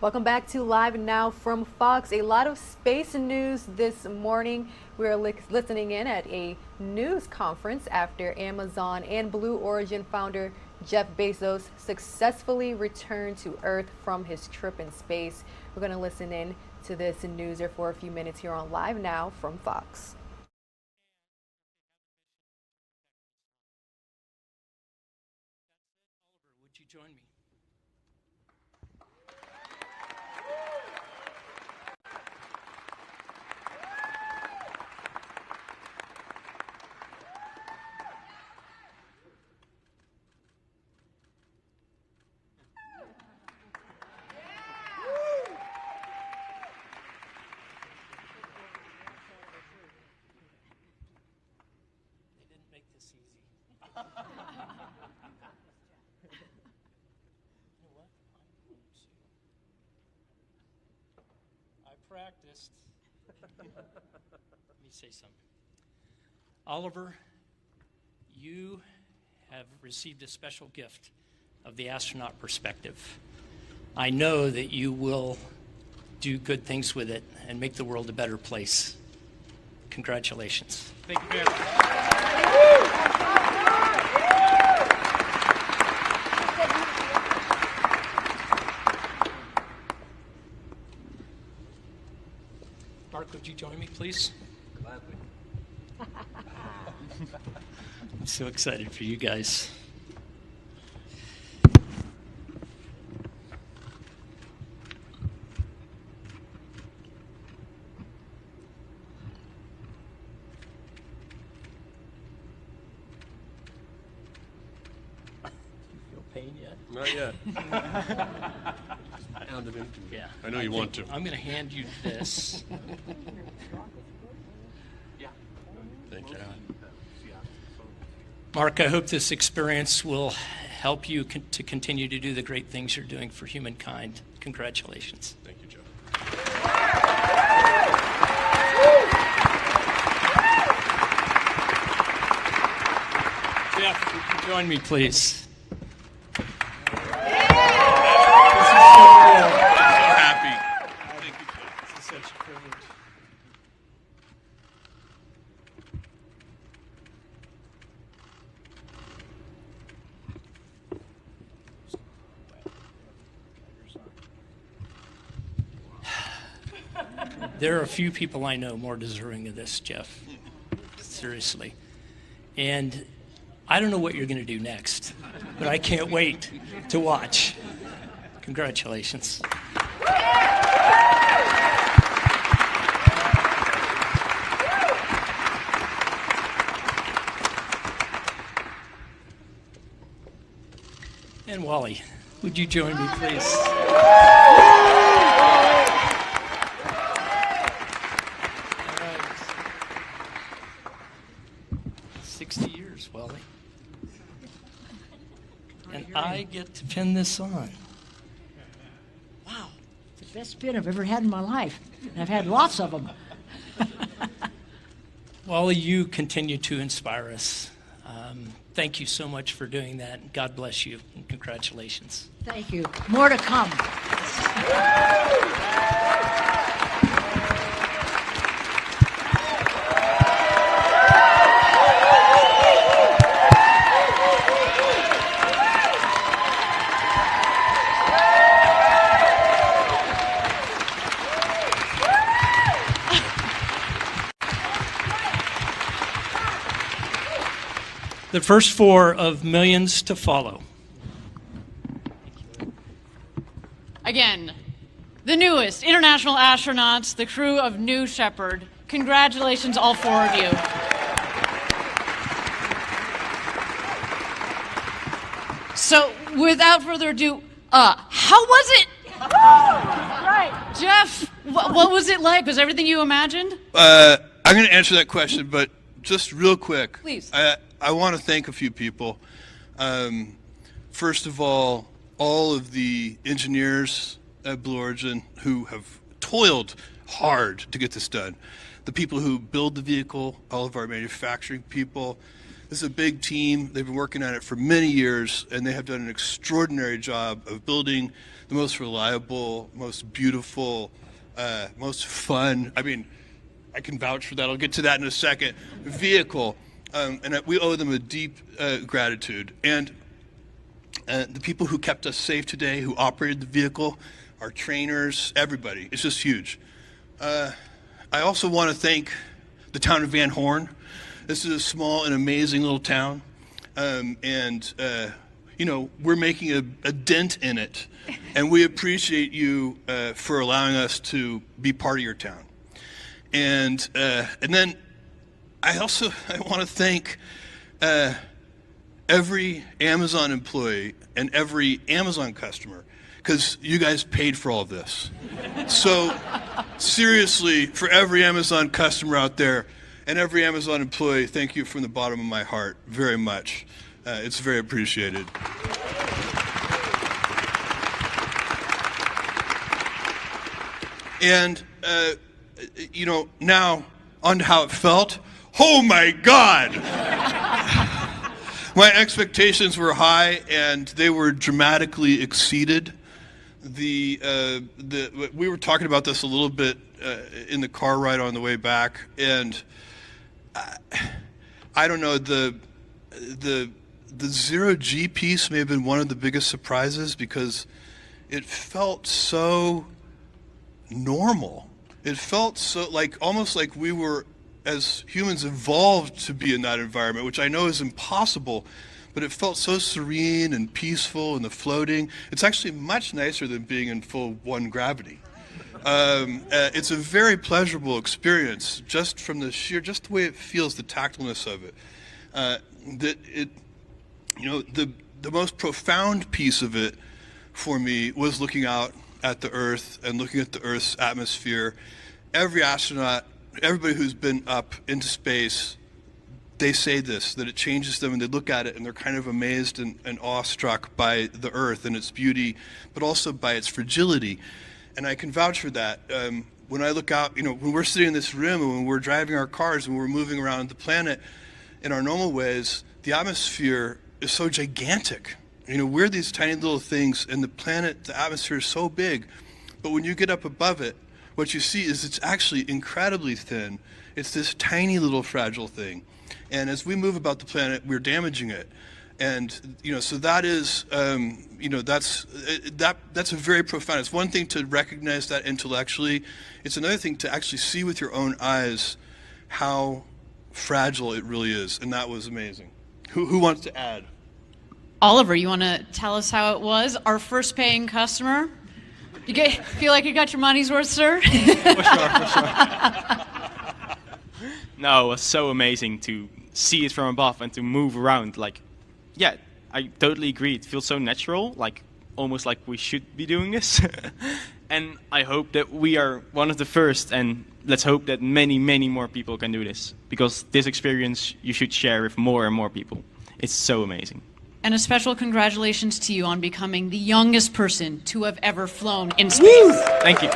Welcome back to Live Now from Fox. A lot of space news this morning. We're listening in at a news conference after Amazon and Blue Origin founder Jeff Bezos successfully returned to Earth from his trip in space. We're going to listen in to this newser for a few minutes here on Live Now from Fox. Would you join me? Practiced. Let me say something. Oliver, you have received a special gift of the astronaut perspective. I know that you will do good things with it and make the world a better place. Congratulations. Thank you very much. Mark, would you join me, please? Gladly. I'm so excited for you guys. Pain yet? Not yet. Pounded into me. Yeah. I know you want to. I'm going to hand you this. Thank you. Mark, I hope this experience will help you to continue to do the great things you're doing for humankind. Congratulations. Thank you, Joe. Jeff, would you join me, please? There are a few people I know more deserving of this, Jeff. Seriously. And I don't know what you're going to do next, but I can't wait to watch. Congratulations. And Wally, would you join me, please? 60 years, Wally. And I get to pin this on. Wow, it's the best pin I've ever had in my life. And I've had lots of them. Wally, you continue to inspire us. Thank you so much for doing that. God bless you, and congratulations. Thank you. More to come. The first 4 of millions to follow. Again, the newest international astronauts, the crew of New Shepard. Congratulations, all 4 of you. So, without further ado, how was it? Right, Jeff, what was it like? Was everything you imagined? I'm going to answer that question, but just real quick. Please. I want to thank a few people. First of all of the engineers at Blue Origin who have toiled hard to get this done. The people who build the vehicle, all of our manufacturing people, This is a big team. They've been working on it for many years, and they have done an extraordinary job of building the most reliable, most beautiful, most fun, I mean, I can vouch for that, I'll get to that in a second, vehicle. And we owe them a deep gratitude. And the people who kept us safe today, who operated the vehicle, our trainers, everybody, it's just huge. I also want to thank the town of Van Horn. This is a small and amazing little town. You know, we're making a dent in it. And we appreciate you for allowing us to be part of your town. And then I want to thank every Amazon employee and every Amazon customer, because you guys paid for all of this. So seriously, for every Amazon customer out there and every Amazon employee, thank you from the bottom of my heart very much. It's very appreciated. And, you know, now on to how it felt. Oh my God! My expectations were high, and they were dramatically exceeded. We were talking about this a little bit in the car ride on the way back, and I don't know, the zero-G piece may have been one of the biggest surprises, because it felt so normal. It felt so almost like we were, as humans, evolved to be in that environment, which I know is impossible, but it felt so serene and peaceful, and the floating. It's actually much nicer than being in full one gravity. It's a very pleasurable experience, just from just the way it feels, the tactileness of it. The most profound piece of it for me was looking out at the Earth and looking at the Earth's atmosphere. Every astronaut, everybody who's been up into space, they say this, that it changes them, and they look at it and they're kind of amazed and awestruck by the Earth and its beauty, but also by its fragility. And I can vouch for that. When I look out, you know, when we're sitting in this room and when we're driving our cars and we're moving around the planet in our normal ways, the atmosphere is so gigantic. You know, we're these tiny little things, and the planet, the atmosphere is so big. But when you get up above it, what you see is it's actually incredibly thin. It's this tiny little fragile thing. And as we move about the planet, we're damaging it. And, you know, so that is, you know, that's a very profound. It's one thing to recognize that intellectually. It's another thing to actually see with your own eyes how fragile it really is. And that was amazing. Who wants to add? Oliver, you want to tell us how it was? Our first paying customer? You feel like you got your money's worth, sir? For sure. No, it was so amazing to see it from above and to move around. Like, yeah, I totally agree. It feels so natural, like almost like we should be doing this. And I hope that we are one of the first, and let's hope that many, many more people can do this, because this experience you should share with more and more people. It's so amazing. And a special congratulations to you on becoming the youngest person to have ever flown in space. Woo! Thank you.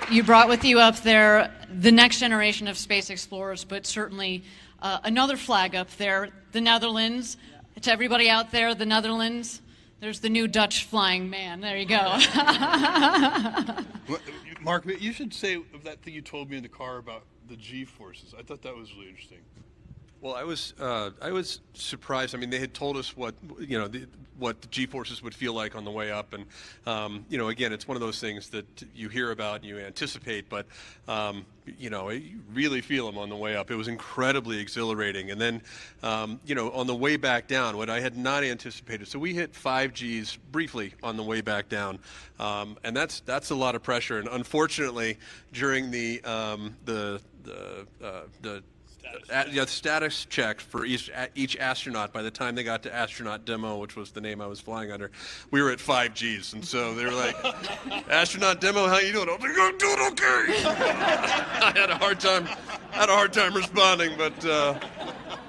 You brought with you up there the next generation of space explorers, but certainly another flag up there, the Netherlands. To everybody out there, the Netherlands, there's the new Dutch flying man. There you go. Mark, you should say that thing you told me in the car about the G-forces. I thought that was really interesting. Well, I was surprised. I mean, they had told us what what the G-forces would feel like on the way up, and you know, again, it's one of those things that you hear about and you anticipate, but you know, you really feel them on the way up. It was incredibly exhilarating, and then you know, on the way back down, what I had not anticipated. So we hit 5 Gs briefly on the way back down, and that's a lot of pressure. And unfortunately, during the status check for each astronaut, by the time they got to astronaut demo, which was the name I was flying under, we were at 5 Gs, and so they were like, astronaut demo, how you doing? I was like, I'm doing okay. I had a hard time responding, but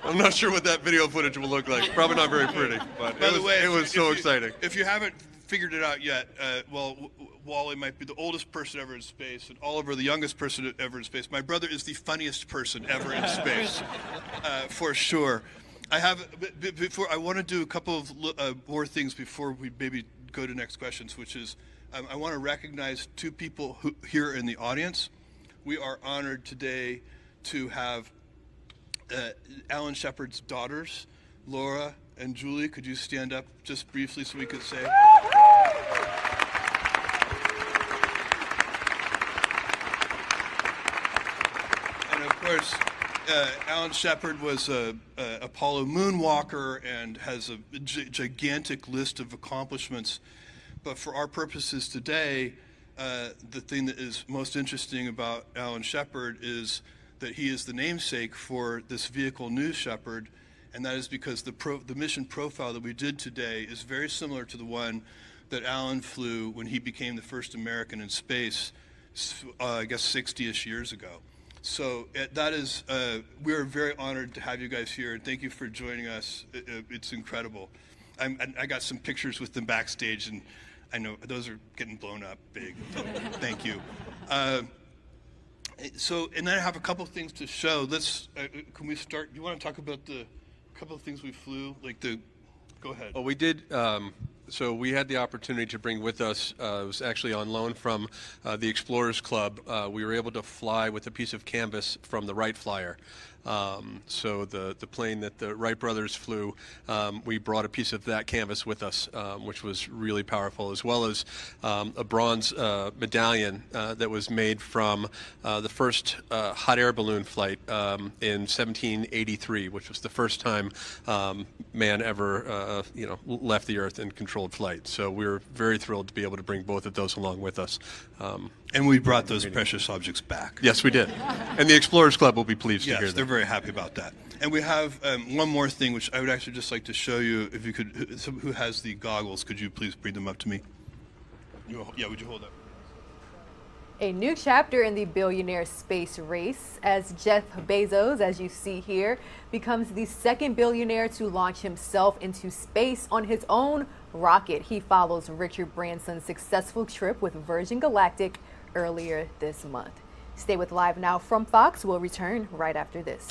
I'm not sure what that video footage will look like. Probably not very pretty, but it was so exciting. If you haven't figured it out yet. Wally might be the oldest person ever in space, and Oliver the youngest person ever in space. My brother is the funniest person ever in space, for sure. I want to do a couple of more things before we maybe go to next questions, which is I want to recognize two people here in the audience. We are honored today to have Alan Shepard's daughters, Laura and Julie. Could you stand up just briefly so we could say? And of course, Alan Shepard was a Apollo moonwalker and has a gigantic list of accomplishments. But for our purposes today, the thing that is most interesting about Alan Shepard is that he is the namesake for this vehicle, New Shepard, and that is because the mission profile that we did today is very similar to the one that Alan flew when he became the first American in space, I guess 60-ish years ago. So that is, we are very honored to have you guys here, and thank you for joining us. It's incredible. I got some pictures with them backstage, and I know those are getting blown up big. Thank you. And then I have a couple things to show. Can we start? You want to talk about the couple of things we flew? Go ahead. Well, we did. So we had the opportunity to bring with us, it was actually on loan from the Explorers Club. We were able to fly with a piece of canvas from the Wright Flyer. So the plane that the Wright brothers flew, we brought a piece of that canvas with us, which was really powerful, as well as a bronze medallion that was made from the first hot air balloon flight in 1783, which was the first time man ever left the Earth in controlled flight. So we were very thrilled to be able to bring both of those along with us. And we brought those precious objects back. Yes, we did. And the Explorers Club will be pleased to hear that. Yes, they're very happy about that. And we have one more thing, which I would actually just like to show you. If you could, who has the goggles, could you please bring them up to me? Would you hold up? A new chapter in the billionaire space race, as Jeff Bezos, as you see here, becomes the second billionaire to launch himself into space on his own rocket. He follows Richard Branson's successful trip with Virgin Galactic earlier this month. Stay with Live Now from Fox. We'll return right after this.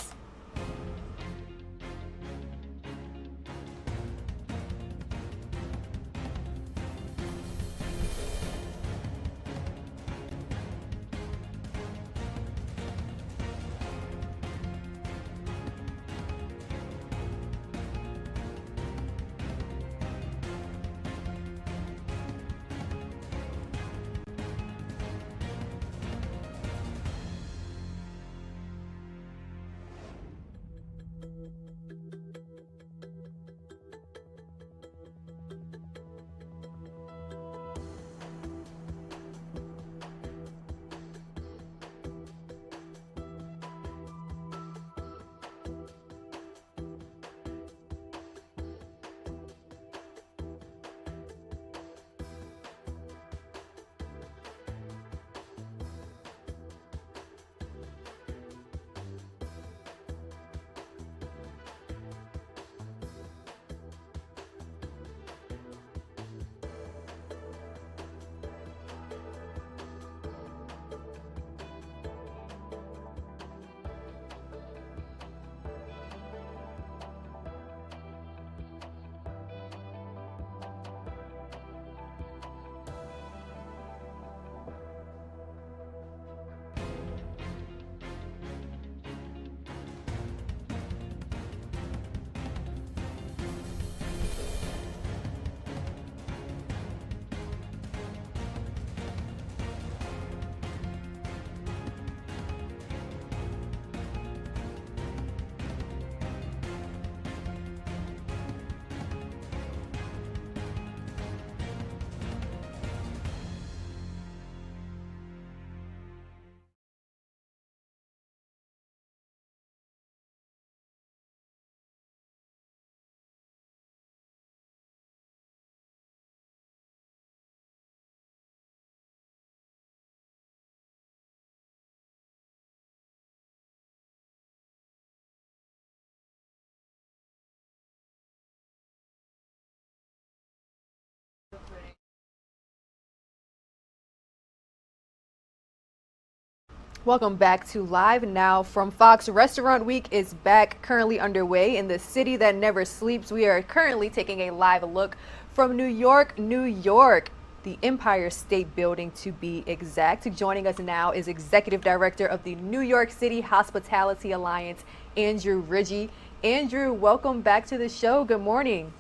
Welcome back to Live Now from Fox. Restaurant Week is back, currently underway in the city that never sleeps. We are currently taking a live look from New York, New York, the Empire State Building to be exact. Joining us now is Executive Director of the New York City Hospitality Alliance, Andrew Ridgie. Andrew, welcome back to the show. Good morning.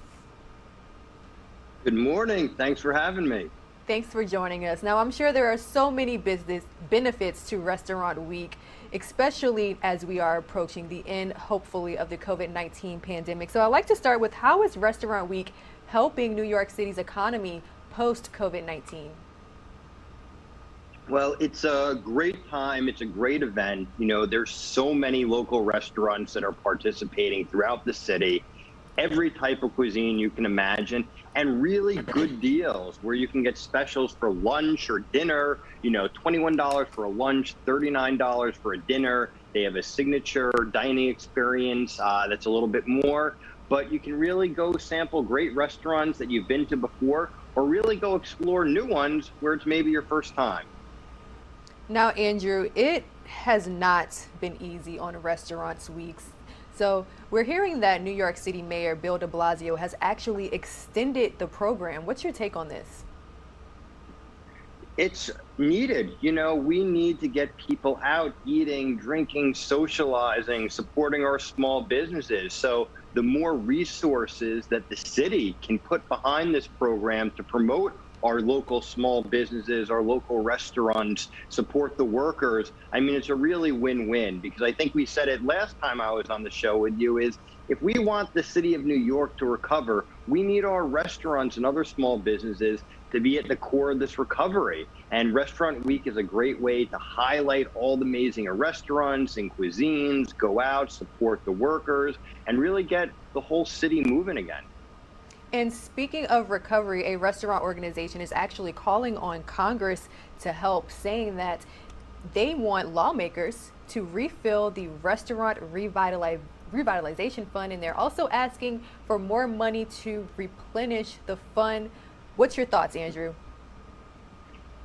Good morning. Thanks for having me. Thanks for joining us. Now, I'm sure there are so many business benefits to Restaurant Week, especially as we are approaching the end, hopefully, of the COVID-19 pandemic. So I'd like to start with, how is Restaurant Week helping New York City's economy post-COVID-19? Well, it's a great time. It's a great event. You know, there's so many local restaurants that are participating throughout the city, every type of cuisine you can imagine, and really good deals where you can get specials for lunch or dinner, you know, $21 for a lunch, $39 for a dinner. They have a signature dining experience that's a little bit more, but you can really go sample great restaurants that you've been to before, or really go explore new ones where it's maybe your first time. Now, Andrew, it has not been easy on Restaurants Weeks. So we're hearing that New York City Mayor Bill de Blasio has actually extended the program. What's your take on this? It's needed. You know, we need to get people out eating, drinking, socializing, supporting our small businesses. So the more resources that the city can put behind this program to promote our local small businesses, our local restaurants, support the workers, I mean, it's a really win-win, because I think we said it last time I was on the show with you, is if we want the city of New York to recover, we need our restaurants and other small businesses to be at the core of this recovery. And Restaurant Week is a great way to highlight all the amazing restaurants and cuisines, go out, support the workers, and really get the whole city moving again. And speaking of recovery, a restaurant organization is actually calling on Congress to help, saying that they want lawmakers to refill the Restaurant Revitalization Fund, and they're also asking for more money to replenish the fund. What's your thoughts, Andrew?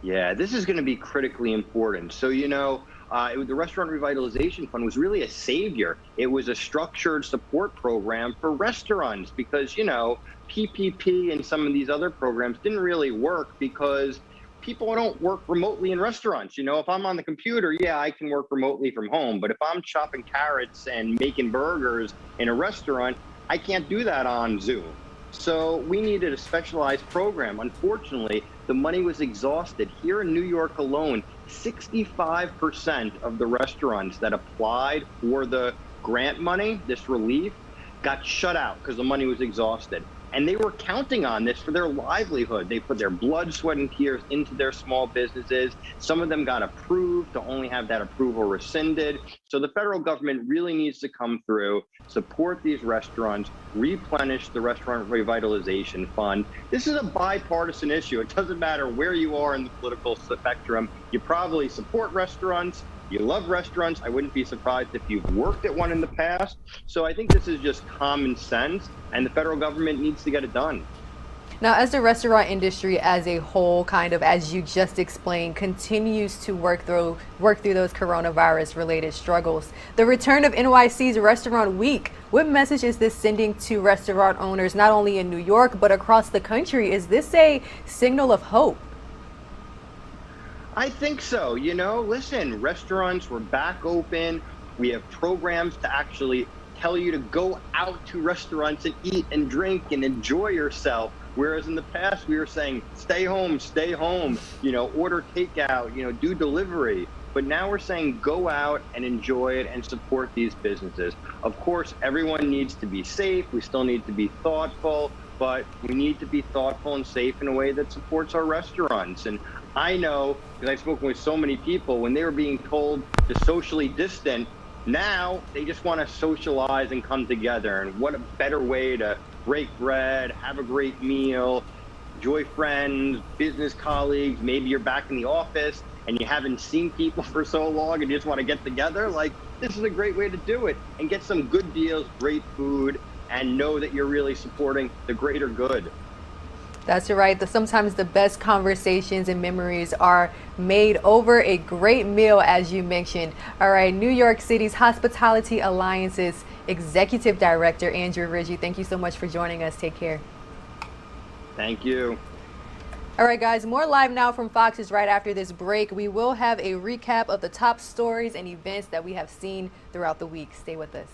Yeah, this is going to be critically important. So, you know, the Restaurant Revitalization Fund was really a savior. It was a structured support program for restaurants because, you know, PPP and some of these other programs didn't really work because people don't work remotely in restaurants. You know, if I'm on the computer, yeah, I can work remotely from home. But if I'm chopping carrots and making burgers in a restaurant, I can't do that on Zoom. So we needed a specialized program. Unfortunately, the money was exhausted. Here in New York alone, 65% of the restaurants that applied for the grant money, this relief, got shut out because the money was exhausted. And they were counting on this for their livelihood. They put their blood, sweat, and tears into their small businesses. Some of them got approved to only have that approval rescinded. So the federal government really needs to come through, support these restaurants, replenish the Restaurant Revitalization Fund. This is a bipartisan issue. It doesn't matter where you are in the political spectrum. You probably support restaurants. You love restaurants. I wouldn't be surprised if you've worked at one in the past. So I think this is just common sense, and the federal government needs to get it done. Now, as the restaurant industry as a whole, kind of as you just explained, continues to work through those coronavirus-related struggles, the return of NYC's Restaurant Week, what message is this sending to restaurant owners, not only in New York, but across the country? Is this a signal of hope? I think so. You know, listen, restaurants were back open. We have programs to actually tell you to go out to restaurants and eat and drink and enjoy yourself. Whereas in the past, we were saying, stay home, you know, order takeout, you know, do delivery. But now we're saying go out and enjoy it and support these businesses. Of course, everyone needs to be safe. We still need to be thoughtful, but we need to be thoughtful and safe in a way that supports our restaurants. And I know, because I've spoken with so many people, when they were being told to socially distant, now they just want to socialize and come together. And what a better way to break bread, have a great meal, enjoy friends, business colleagues. Maybe you're back in the office and you haven't seen people for so long and you just want to get together. Like, this is a great way to do it and get some good deals, great food, and know that you're really supporting the greater good. That's right. Sometimes the best conversations and memories are made over a great meal, as you mentioned. All right, New York City's Hospitality Alliance's Executive Director, Andrew Ridgey, thank you so much for joining us. Take care. Thank you. All right, guys, more Live Now from Fox is right after this break. We will have a recap of the top stories and events that we have seen throughout the week. Stay with us.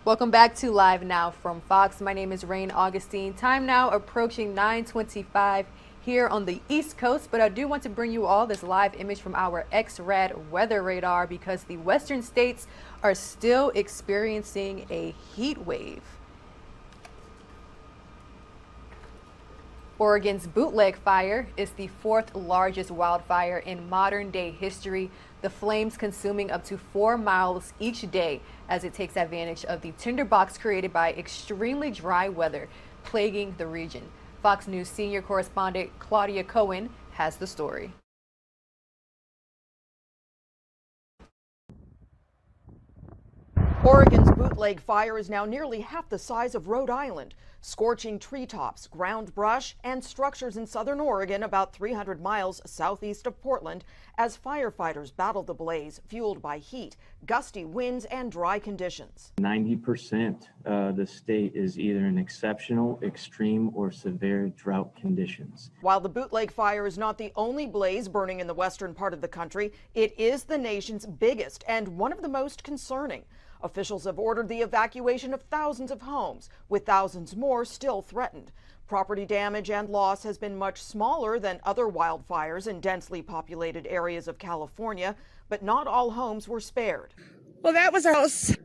Welcome back to Live Now from Fox. My name is Rain Augustine. Time now approaching 9:25 here on the East Coast, but I do want to bring you all this live image from our X-Rad weather radar because the western states are still experiencing a heat wave. Oregon's Bootleg Fire is the fourth largest wildfire in modern day history, the flames consuming up to 4 miles each day as it takes advantage of the tinderbox created by extremely dry weather plaguing the region. Fox News senior correspondent Claudia Cohen has the story. Oregon's Bootleg Fire is now nearly half the size of Rhode Island, scorching treetops, ground brush, and structures in southern Oregon about 300 miles southeast of Portland as firefighters battle the blaze fueled by heat, gusty winds, and dry conditions. 90% of the state is either in exceptional, extreme, or severe drought conditions. While the Bootleg Fire is not the only blaze burning in the western part of the country, it is the nation's biggest and one of the most concerning. Officials have ordered the evacuation of thousands of homes, with thousands more still threatened. Property damage and loss has been much smaller than other wildfires in densely populated areas of California, but not all homes were spared. Well, that was our house.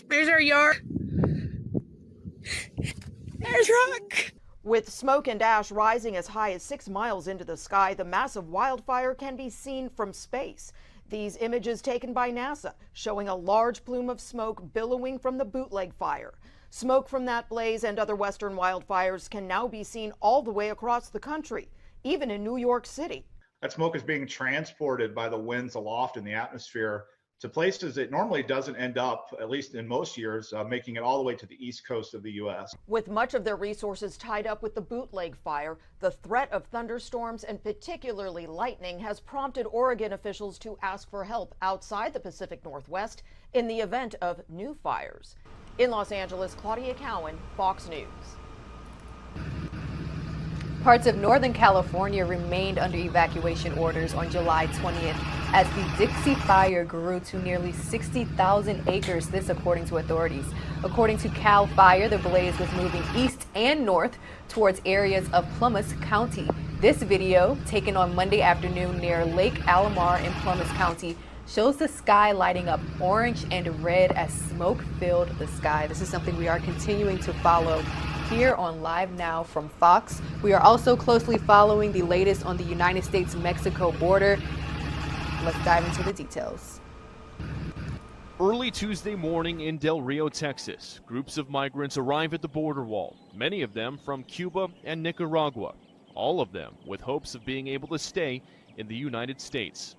There's our yard. There's rock. With smoke and ash rising as high as 6 miles into the sky, the massive wildfire can be seen from space. These images taken by NASA showing a large plume of smoke billowing from the bootleg fire. Smoke from that blaze and other western wildfires can now be seen all the way across the country, even in New York City. That smoke is being transported by the winds aloft in the atmosphere to places it normally doesn't end up, at least in most years, making it all the way to the east coast of the U.S. With much of their resources tied up with the bootleg fire, the threat of thunderstorms and particularly lightning has prompted Oregon officials to ask for help outside the Pacific Northwest in the event of new fires. In Los Angeles, Claudia Cowan, Fox News. Parts of Northern California remained under evacuation orders on July 20th as the Dixie Fire grew to nearly 60,000 acres, this according to authorities. According to CAL FIRE, the blaze was moving east and north towards areas of Plumas County. This video, taken on Monday afternoon near Lake Alomar in Plumas County, shows the sky lighting up orange and red as smoke filled the sky. This is something we are continuing to follow here on Live Now from Fox. We are also closely following the latest on the United States-Mexico border. Let's dive into the details. Early Tuesday morning in Del Rio, Texas, groups of migrants arrive at the border wall, many of them from Cuba and Nicaragua, all of them with hopes of being able to stay in the United States.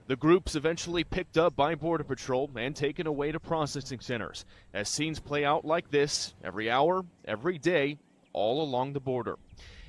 The groups eventually picked up by Border Patrol and taken away to processing centers, as scenes play out like this every hour, every day, all along the border.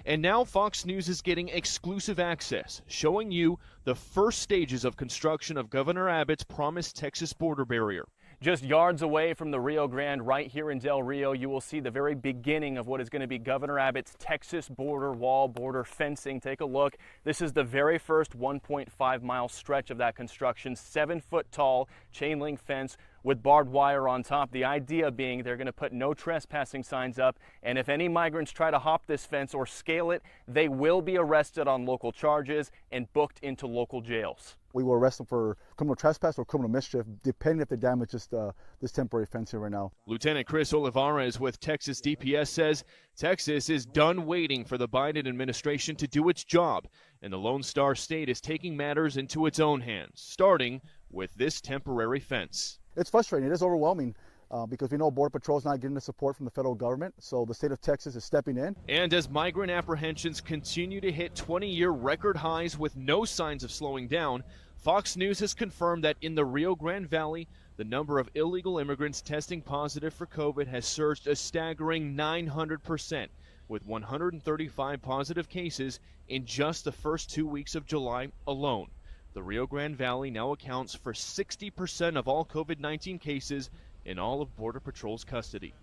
And now Fox News is getting exclusive access, showing you the first stages of construction of Governor Abbott's promised Texas border barrier. Just yards away from the Rio Grande, right here in Del Rio, you will see the very beginning of what is going to be Governor Abbott's Texas border wall, border fencing. Take a look. This is the very first 1.5-mile stretch of that construction, 7-foot tall chain link fence with barbed wire on top. The idea being they're going to put no trespassing signs up, and if any migrants try to hop this fence or scale it, they will be arrested on local charges and booked into local jails. We will arrest them for criminal trespass or criminal mischief, depending if they damage this temporary fence here right now. Lieutenant Chris Olivares with Texas DPS says Texas is done waiting for the Biden administration to do its job, and the Lone Star State is taking matters into its own hands, starting with this temporary fence. It's frustrating. It is overwhelming. Because we know Border Patrol is not getting the support from the federal government, so the state of Texas is stepping in. And as migrant apprehensions continue to hit 20-year record highs with no signs of slowing down, Fox News has confirmed that in the Rio Grande Valley, the number of illegal immigrants testing positive for COVID has surged a staggering 900%, with 135 positive cases in just the first 2 weeks of July alone. The Rio Grande Valley now accounts for 60% of all COVID-19 cases in all of Border Patrol's custody.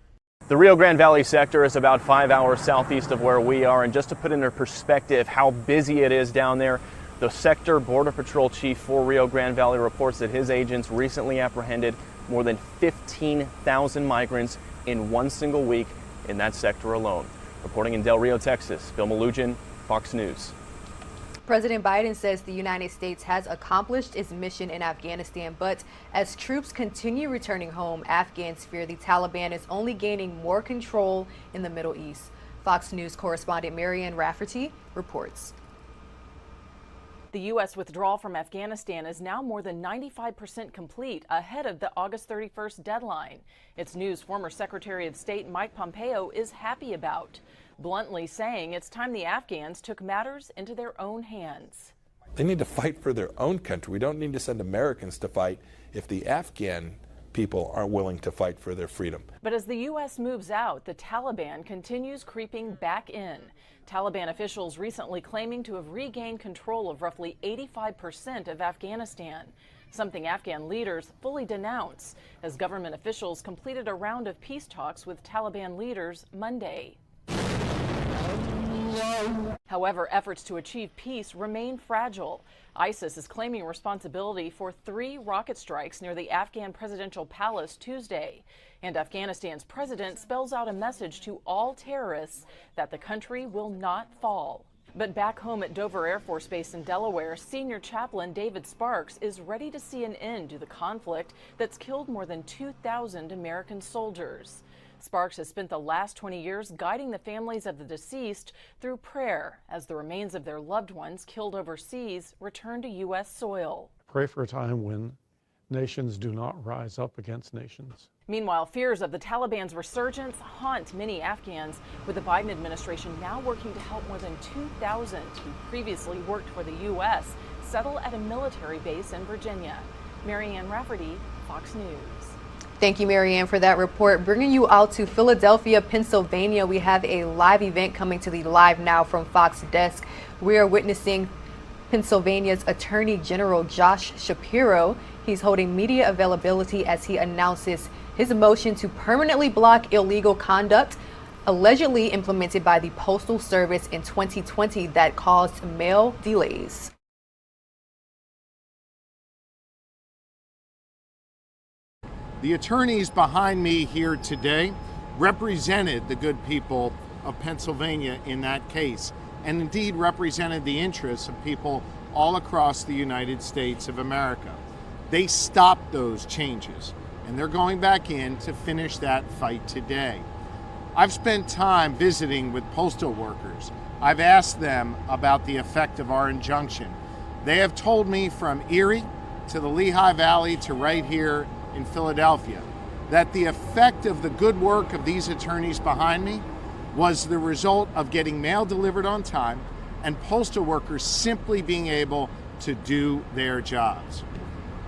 The Rio Grande Valley sector is about 5 hours southeast of where we are, and just to put into perspective how busy it is down there, the sector Border Patrol chief for Rio Grande Valley reports that his agents recently apprehended more than 15,000 migrants in one single week in that sector alone. Reporting in Del Rio, Texas, Bill Malugin, Fox News. President Biden says the United States has accomplished its mission in Afghanistan, but as troops continue returning home, Afghans fear the Taliban is only gaining more control in the Middle East. Fox News correspondent Marianne Rafferty reports. The U.S. withdrawal from Afghanistan is now more than 95% complete, ahead of the August 31st deadline. It's news former Secretary of State Mike Pompeo is happy about, bluntly saying it's time the Afghans took matters into their own hands. They need to fight for their own country. We don't need to send Americans to fight if the Afghan people aren't willing to fight for their freedom. But as the U.S. moves out, the Taliban continues creeping back in. Taliban officials recently claiming to have regained control of roughly 85% of Afghanistan, something Afghan leaders fully denounce as government officials completed a round of peace talks with Taliban leaders Monday. However, efforts to achieve peace remain fragile. ISIS is claiming responsibility for 3 rocket strikes near the Afghan presidential palace Tuesday. And Afghanistan's president spells out a message to all terrorists that the country will not fall. But back home at Dover Air Force Base in Delaware, senior chaplain David Sparks is ready to see an end to the conflict that's killed more than 2,000 American soldiers. Sparks has spent the last 20 years guiding the families of the deceased through prayer as the remains of their loved ones killed overseas return to U.S. soil. Pray for a time when nations do not rise up against nations. Meanwhile, fears of the Taliban's resurgence haunt many Afghans, with the Biden administration now working to help more than 2,000 who previously worked for the U.S. settle at a military base in Virginia. Marianne Rafferty, Fox News. Thank you, Marianne, for that report. Bringing you out to Philadelphia, Pennsylvania, we have a live event coming to the Live Now from Fox desk. We are witnessing Pennsylvania's Attorney General Josh Shapiro. He's holding media availability as he announces his motion to permanently block illegal conduct allegedly implemented by the Postal Service in 2020 that caused mail delays. The attorneys behind me here today represented the good people of Pennsylvania in that case, and indeed represented the interests of people all across the United States of America. They stopped those changes, and they're going back in to finish that fight today. I've spent time visiting with postal workers. I've asked them about the effect of our injunction. They have told me from Erie to the Lehigh Valley to right here in Philadelphia that the effect of the good work of these attorneys behind me was the result of getting mail delivered on time and postal workers simply being able to do their jobs.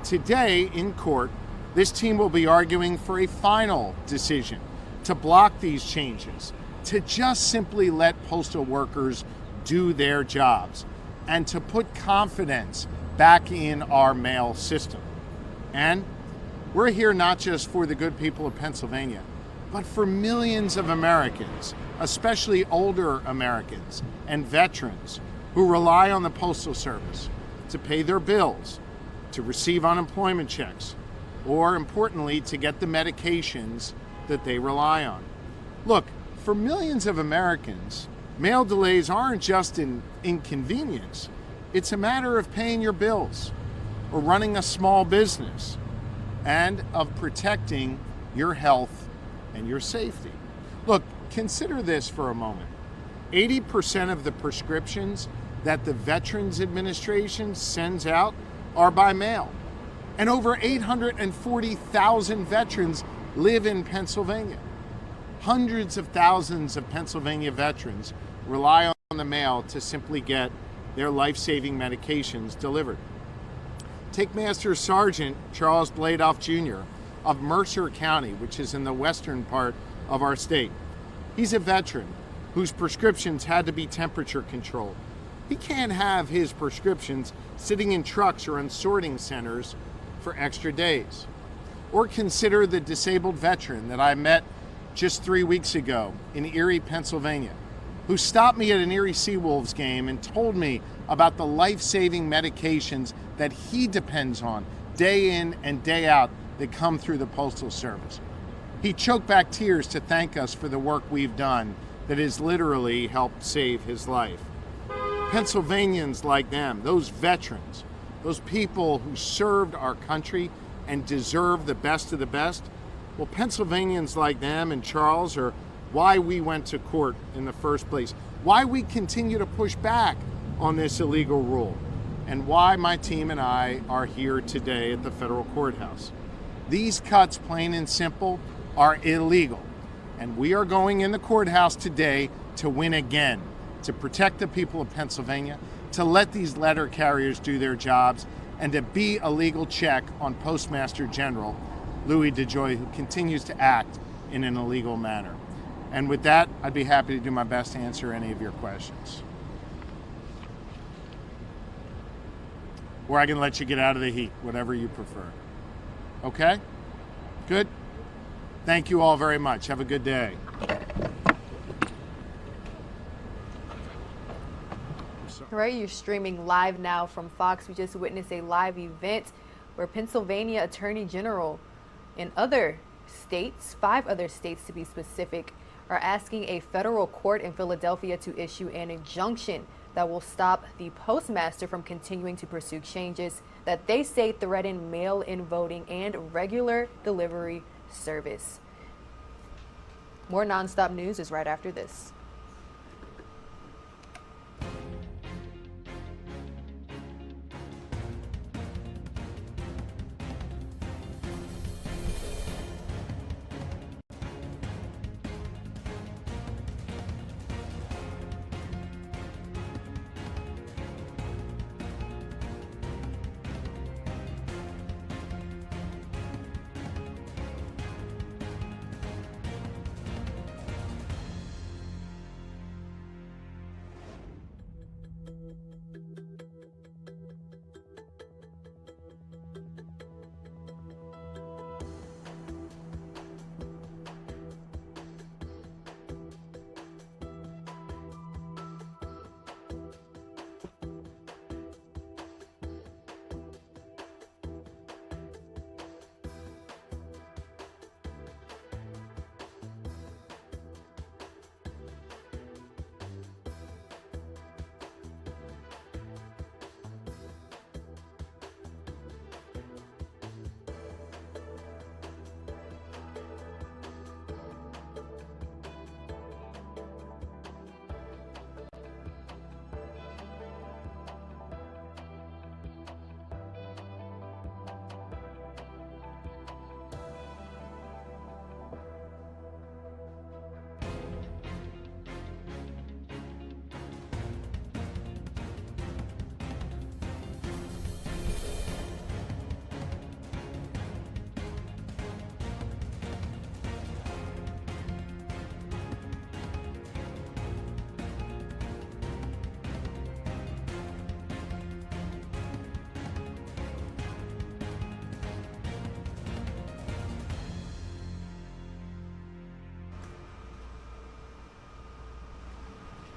Today in court, this team will be arguing for a final decision to block these changes, to just simply let postal workers do their jobs, and to put confidence back in our mail system. And we're here not just for the good people of Pennsylvania, but for millions of Americans, especially older Americans and veterans who rely on the Postal Service to pay their bills, to receive unemployment checks, or importantly, to get the medications that they rely on. Look, for millions of Americans, mail delays aren't just an inconvenience. It's a matter of paying your bills or running a small business, and of protecting your health and your safety. Look, consider this for a moment. 80% of the prescriptions that the Veterans Administration sends out are by mail. And over 840,000 veterans live in Pennsylvania. Hundreds of thousands of Pennsylvania veterans rely on the mail to simply get their life-saving medications delivered. Take Master Sergeant Charles Bladoff Jr. of Mercer County, which is in the western part of our state. He's a veteran whose prescriptions had to be temperature controlled. He can't have his prescriptions sitting in trucks or in sorting centers for extra days. Or consider the disabled veteran that I met just 3 weeks ago in Erie, Pennsylvania, who stopped me at an Erie Seawolves game and told me about the life-saving medications that he depends on day in and day out that come through the Postal Service. He choked back tears to thank us for the work we've done that has literally helped save his life. Pennsylvanians like them, those veterans, those people who served our country and deserve the best of the best, well, Pennsylvanians like them and Charles are why we went to court in the first place, why we continue to push back on this illegal rule, and why my team and I are here today at the federal courthouse. These cuts, plain and simple, are illegal, and we are going in the courthouse today to win again, to protect the people of Pennsylvania, to let these letter carriers do their jobs, and to be a legal check on Postmaster General Louis DeJoy, who continues to act in an illegal manner. And with that, I'd be happy to do my best to answer any of your questions. Or I can let you get out of the heat, whatever you prefer. Okay? Good? Thank you all very much. Have a good day. Right, you're streaming live now from Fox. We just witnessed a live event where Pennsylvania Attorney General and other states, 5 other states to be specific, are asking a federal court in Philadelphia to issue an injunction that will stop the postmaster from continuing to pursue changes that they say threaten mail-in voting and regular delivery service. More nonstop news is right after this.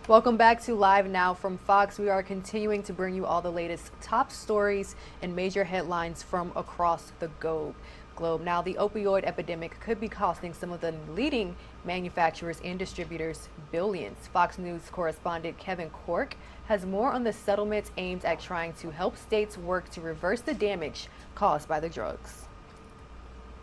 Welcome back to Live Now from Fox. We are continuing to bring you all the latest top stories and major headlines from across the globe. Now, the opioid epidemic could be costing some of the leading manufacturers and distributors billions. Fox News correspondent Kevin Cork has more on the settlements aimed at trying to help states work to reverse the damage caused by the drugs.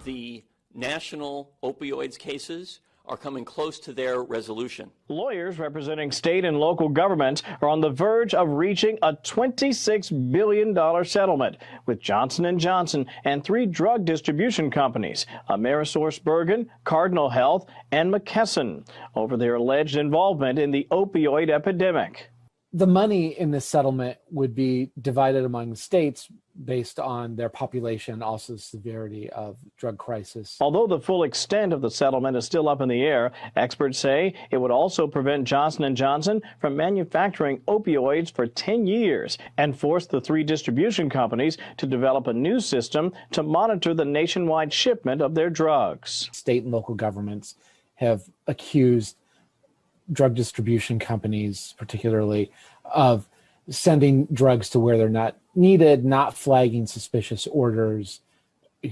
The national opioids cases are coming close to their resolution. Lawyers representing state and local governments are on the verge of reaching a $26 billion settlement with Johnson & Johnson and 3 drug distribution companies, AmerisourceBergen, Cardinal Health, and McKesson, over their alleged involvement in the opioid epidemic. The money in this settlement would be divided among states based on their population, also the severity of drug crisis. Although the full extent of the settlement is still up in the air, experts say it would also prevent Johnson & Johnson from manufacturing opioids for 10 years and force the 3 distribution companies to develop a new system to monitor the nationwide shipment of their drugs. State and local governments have accused drug distribution companies, particularly, of sending drugs to where they're not needed, not flagging suspicious orders,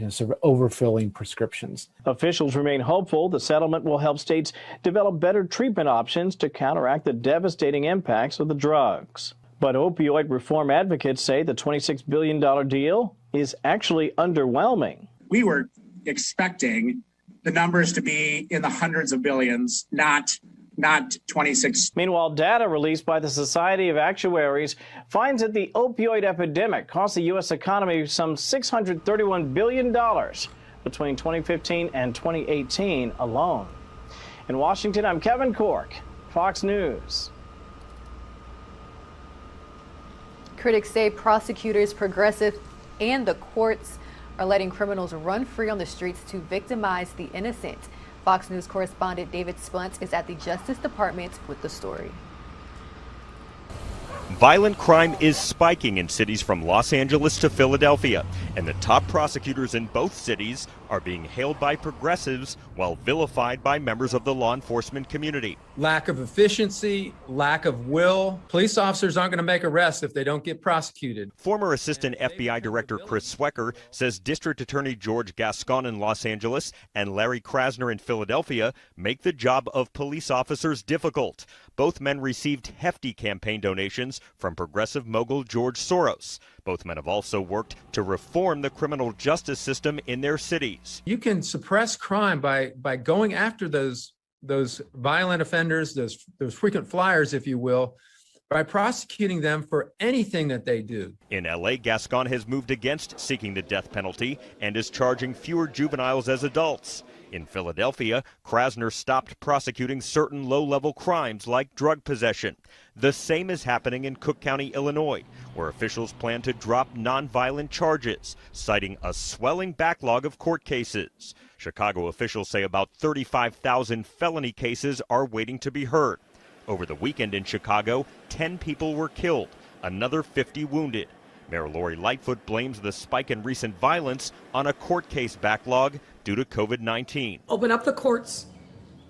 sort of overfilling prescriptions. Officials remain hopeful the settlement will help states develop better treatment options to counteract the devastating impacts of the drugs. But opioid reform advocates say the $26 billion deal is actually underwhelming. We were expecting the numbers to be in the hundreds of billions, not 26. Meanwhile, data released by the Society of Actuaries finds that the opioid epidemic cost the U.S. economy some $631 billion between 2015 and 2018 alone. In Washington, I'm Kevin Cork, Fox News. Critics say prosecutors, progressive, and the courts are letting criminals run free on the streets to victimize the innocent. Fox News correspondent David Spunts is at the Justice Department with the story. Violent crime is spiking in cities from Los Angeles to Philadelphia, and the top prosecutors in both cities are being hailed by progressives while vilified by members of the law enforcement community. Lack of efficiency, lack of will. Police officers aren't going to make arrests if they don't get prosecuted. Former Assistant FBI Director Chris Swecker says District Attorney George Gascon in Los Angeles and Larry Krasner in Philadelphia make the job of police officers difficult. Both men received hefty campaign donations from progressive mogul George Soros. Both men have also worked to reform the criminal justice system in their cities. You can suppress crime by going after those violent offenders, those frequent flyers, if you will, by prosecuting them for anything that they do. In L.A., Gascon has moved against seeking the death penalty and is charging fewer juveniles as adults. In Philadelphia, Krasner stopped prosecuting certain low-level crimes like drug possession. The same is happening in Cook County, Illinois, where officials plan to drop nonviolent charges, citing a swelling backlog of court cases. Chicago officials say about 35,000 felony cases are waiting to be heard. Over the weekend in Chicago, 10 people were killed, another 50 wounded. Mayor Lori Lightfoot blames the spike in recent violence on a court case backlog due to COVID-19. Open up the courts.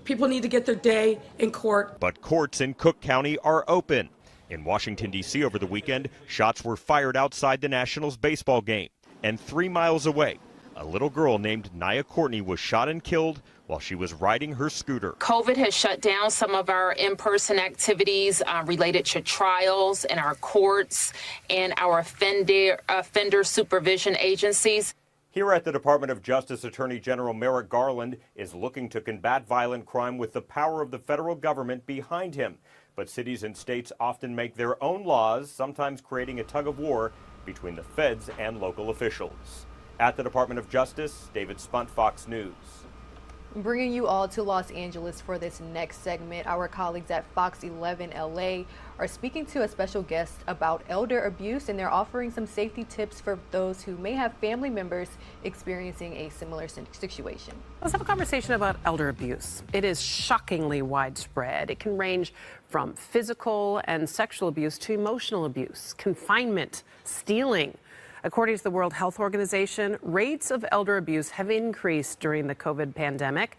People need to get their day in court. But courts in Cook County are open. In Washington, D.C. over the weekend, shots were fired outside the Nationals baseball game. And 3 miles away, a little girl named Nia Courtney was shot and killed while she was riding her scooter. COVID has shut down some of our in-person activities related to trials in our courts and our offender supervision agencies. Here at the Department of Justice, Attorney General Merrick Garland is looking to combat violent crime with the power of the federal government behind him. But cities and states often make their own laws, sometimes creating a tug of war between the feds and local officials. At the Department of Justice, David Spunt, Fox News. Bringing you all to Los Angeles for this next segment, our colleagues at Fox 11 LA are speaking to a special guest about elder abuse, and they're offering some safety tips for those who may have family members experiencing a similar situation. Let's have a conversation about elder abuse. It is shockingly widespread. It can range from physical and sexual abuse to emotional abuse, confinement, stealing. According to the World Health Organization, rates of elder abuse have increased during the COVID pandemic,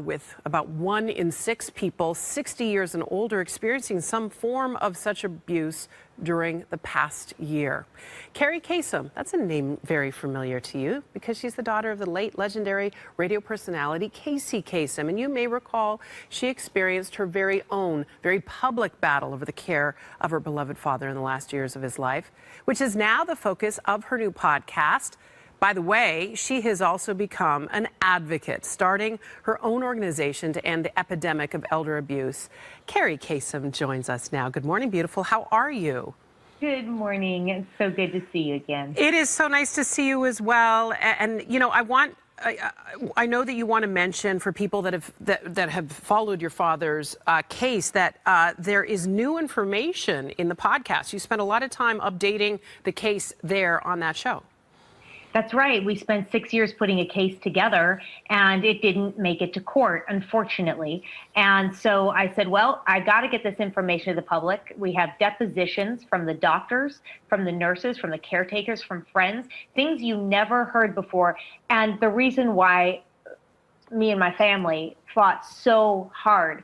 with about 1 in 6 people 60 years and older experiencing some form of such abuse during the past year. Carrie Kasem, that's a name very familiar to you because she's the daughter of the late legendary radio personality Casey Kasem. And you may recall she experienced her very own, very public battle over the care of her beloved father in the last years of his life, which is now the focus of her new podcast. By the way, she has also become an advocate, starting her own organization to end the epidemic of elder abuse. Carrie Kasem joins us now. Good morning, beautiful. How are you? Good morning. It's so good to see you again. It is so nice to see you as well. And you know, I know that you want to mention for people that have followed your father's case that there is new information in the podcast. You spent a lot of time updating the case there on that show. That's right. We spent 6 years putting a case together, and it didn't make it to court, unfortunately. And so I said, well, I got to get this information to the public. We have depositions from the doctors, from the nurses, from the caretakers, from friends, things you never heard before. And the reason why me and my family fought so hard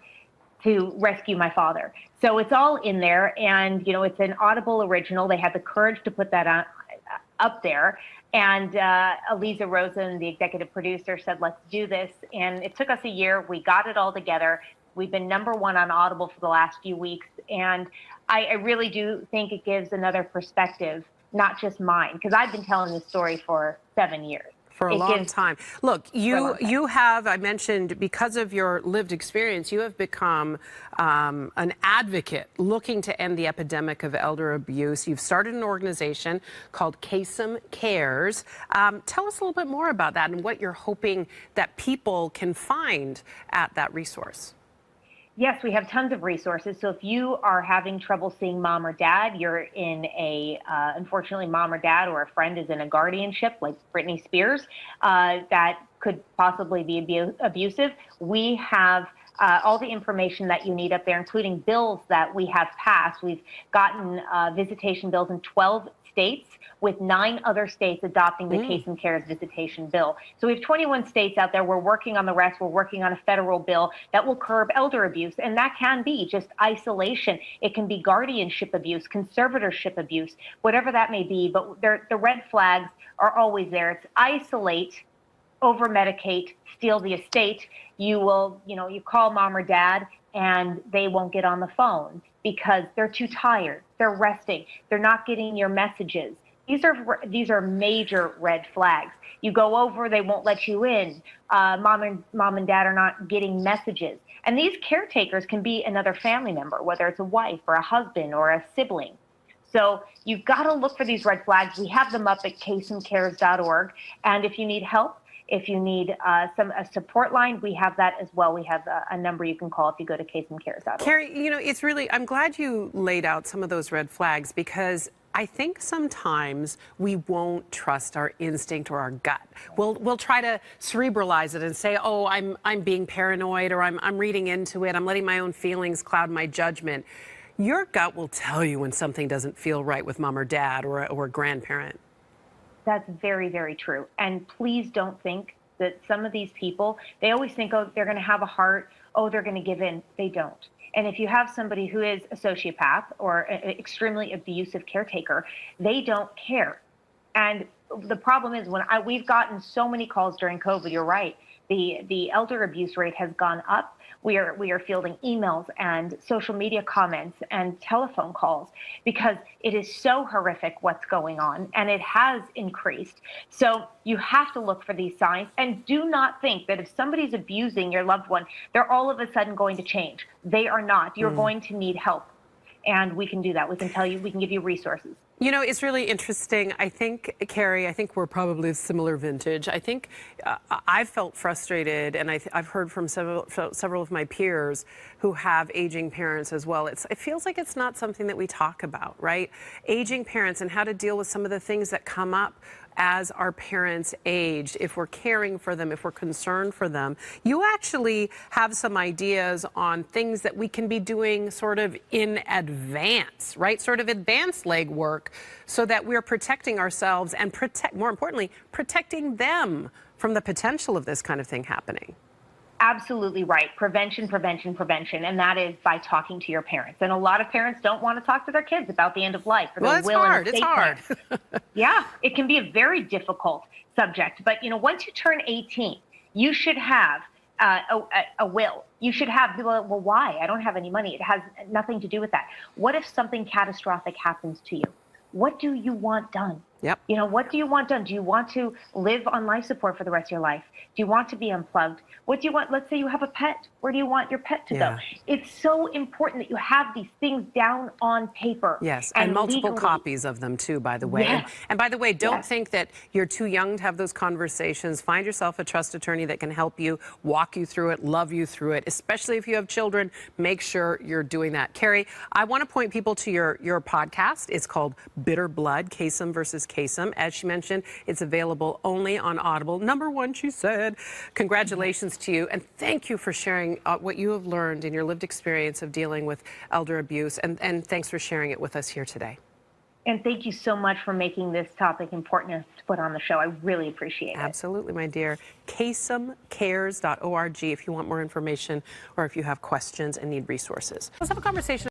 to rescue my father. So it's all in there. And, you know, it's an Audible original. They had the courage to put that up there. And Aliza Rosen, the executive producer, said, let's do this. And it took us a year. We got it all together. We've been #1 on Audible for the last few weeks. And I really do think it gives another perspective, not just mine, because I've been telling this story for 7 years. For a long time. Look, you have, I mentioned, because of your lived experience, you have become an advocate looking to end the epidemic of elder abuse. You've started an organization called Kasem Cares. Tell us a little bit more about that and what you're hoping that people can find at that resource. Yes, we have tons of resources. So if you are having trouble seeing mom or dad, you're in unfortunately, mom or dad or a friend is in a guardianship like Britney Spears that could possibly be abusive. We have all the information that you need up there, including bills that we have passed. We've gotten visitation bills in 12 states, with 9 other states adopting the Case and Cares visitation bill. So we have 21 states out there. We're working on the rest. We're working on a federal bill that will curb elder abuse. And that can be just isolation. It can be guardianship abuse, conservatorship abuse, whatever that may be. But the red flags are always there. It's isolate, over-medicate, steal the estate. You call mom or dad and they won't get on the phone because they're too tired. They're resting. They're not getting your messages. These are major red flags. You go over, they won't let you in. Mom and dad are not getting messages. And these caretakers can be another family member, whether it's a wife or a husband or a sibling. So you've got to look for these red flags. We have them up at caseandcares.org. And if you need help, if you need a support line, we have that as well. We have a number you can call if you go to caseandcares.org. Carrie, I'm glad you laid out some of those red flags, because I think sometimes we won't trust our instinct or our gut. We'll try to cerebralize it and say, oh, I'm being paranoid, or I'm reading into it. I'm letting my own feelings cloud my judgment. Your gut will tell you when something doesn't feel right with mom or dad or a grandparent. That's very, very true. And please don't think that some of these people, they always think, oh, they're going to have a heart. Oh, they're going to give in. They don't. And if you have somebody who is a sociopath or an extremely abusive caretaker, they don't care. And the problem is we've gotten so many calls during COVID, you're right. The elder abuse rate has gone up. We are fielding emails and social media comments and telephone calls because it is so horrific what's going on, and it has increased. So you have to look for these signs, and do not think that if somebody's abusing your loved one, they're all of a sudden going to change. They are not. You're going to need help, and we can do that. We can tell you, we can give you resources. You know, it's really interesting. I think, Carrie, we're probably a similar vintage. I think I've felt frustrated, and I've heard from several of my peers who have aging parents as well. It feels like it's not something that we talk about, right? Aging parents and how to deal with some of the things that come up as our parents age, if we're caring for them, if we're concerned for them. You actually have some ideas on things that we can be doing sort of in advance, right? Sort of advanced legwork, so that we're protecting ourselves and more importantly, protecting them from the potential of this kind of thing happening. Absolutely right. Prevention, prevention, prevention. And that is by talking to your parents. And a lot of parents don't want to talk to their kids about the end of life. Or Well, it's hard. It's hard. Yeah, it can be a very difficult subject. But, once you turn 18, you should have a will. You should have, well, why? I don't have any money. It has nothing to do with that. What if something catastrophic happens to you? What do you want done? Yep. What do you want done? Do you want to live on life support for the rest of your life? Do you want to be unplugged? What do you want? Let's say you have a pet. Where do you want your pet to go? It's so important that you have these things down on paper. Yes, and multiple copies of them too, by the way. Yes. And by the way, don't think that you're too young to have those conversations. Find yourself a trust attorney that can help you, walk you through it, love you through it, especially if you have children. Make sure you're doing that. Carrie, I want to point people to your podcast. It's called Bitter Blood, Kasem versus Kasem. As she mentioned, it's available only on Audible. #1, she said. Congratulations to you, and thank you for sharing what you have learned in your lived experience of dealing with elder abuse, and thanks for sharing it with us here today. And thank you so much for making this topic important to put on the show. I really appreciate it. Absolutely, my dear. casemcares.org if you want more information or if you have questions and need resources. Let's have a conversation.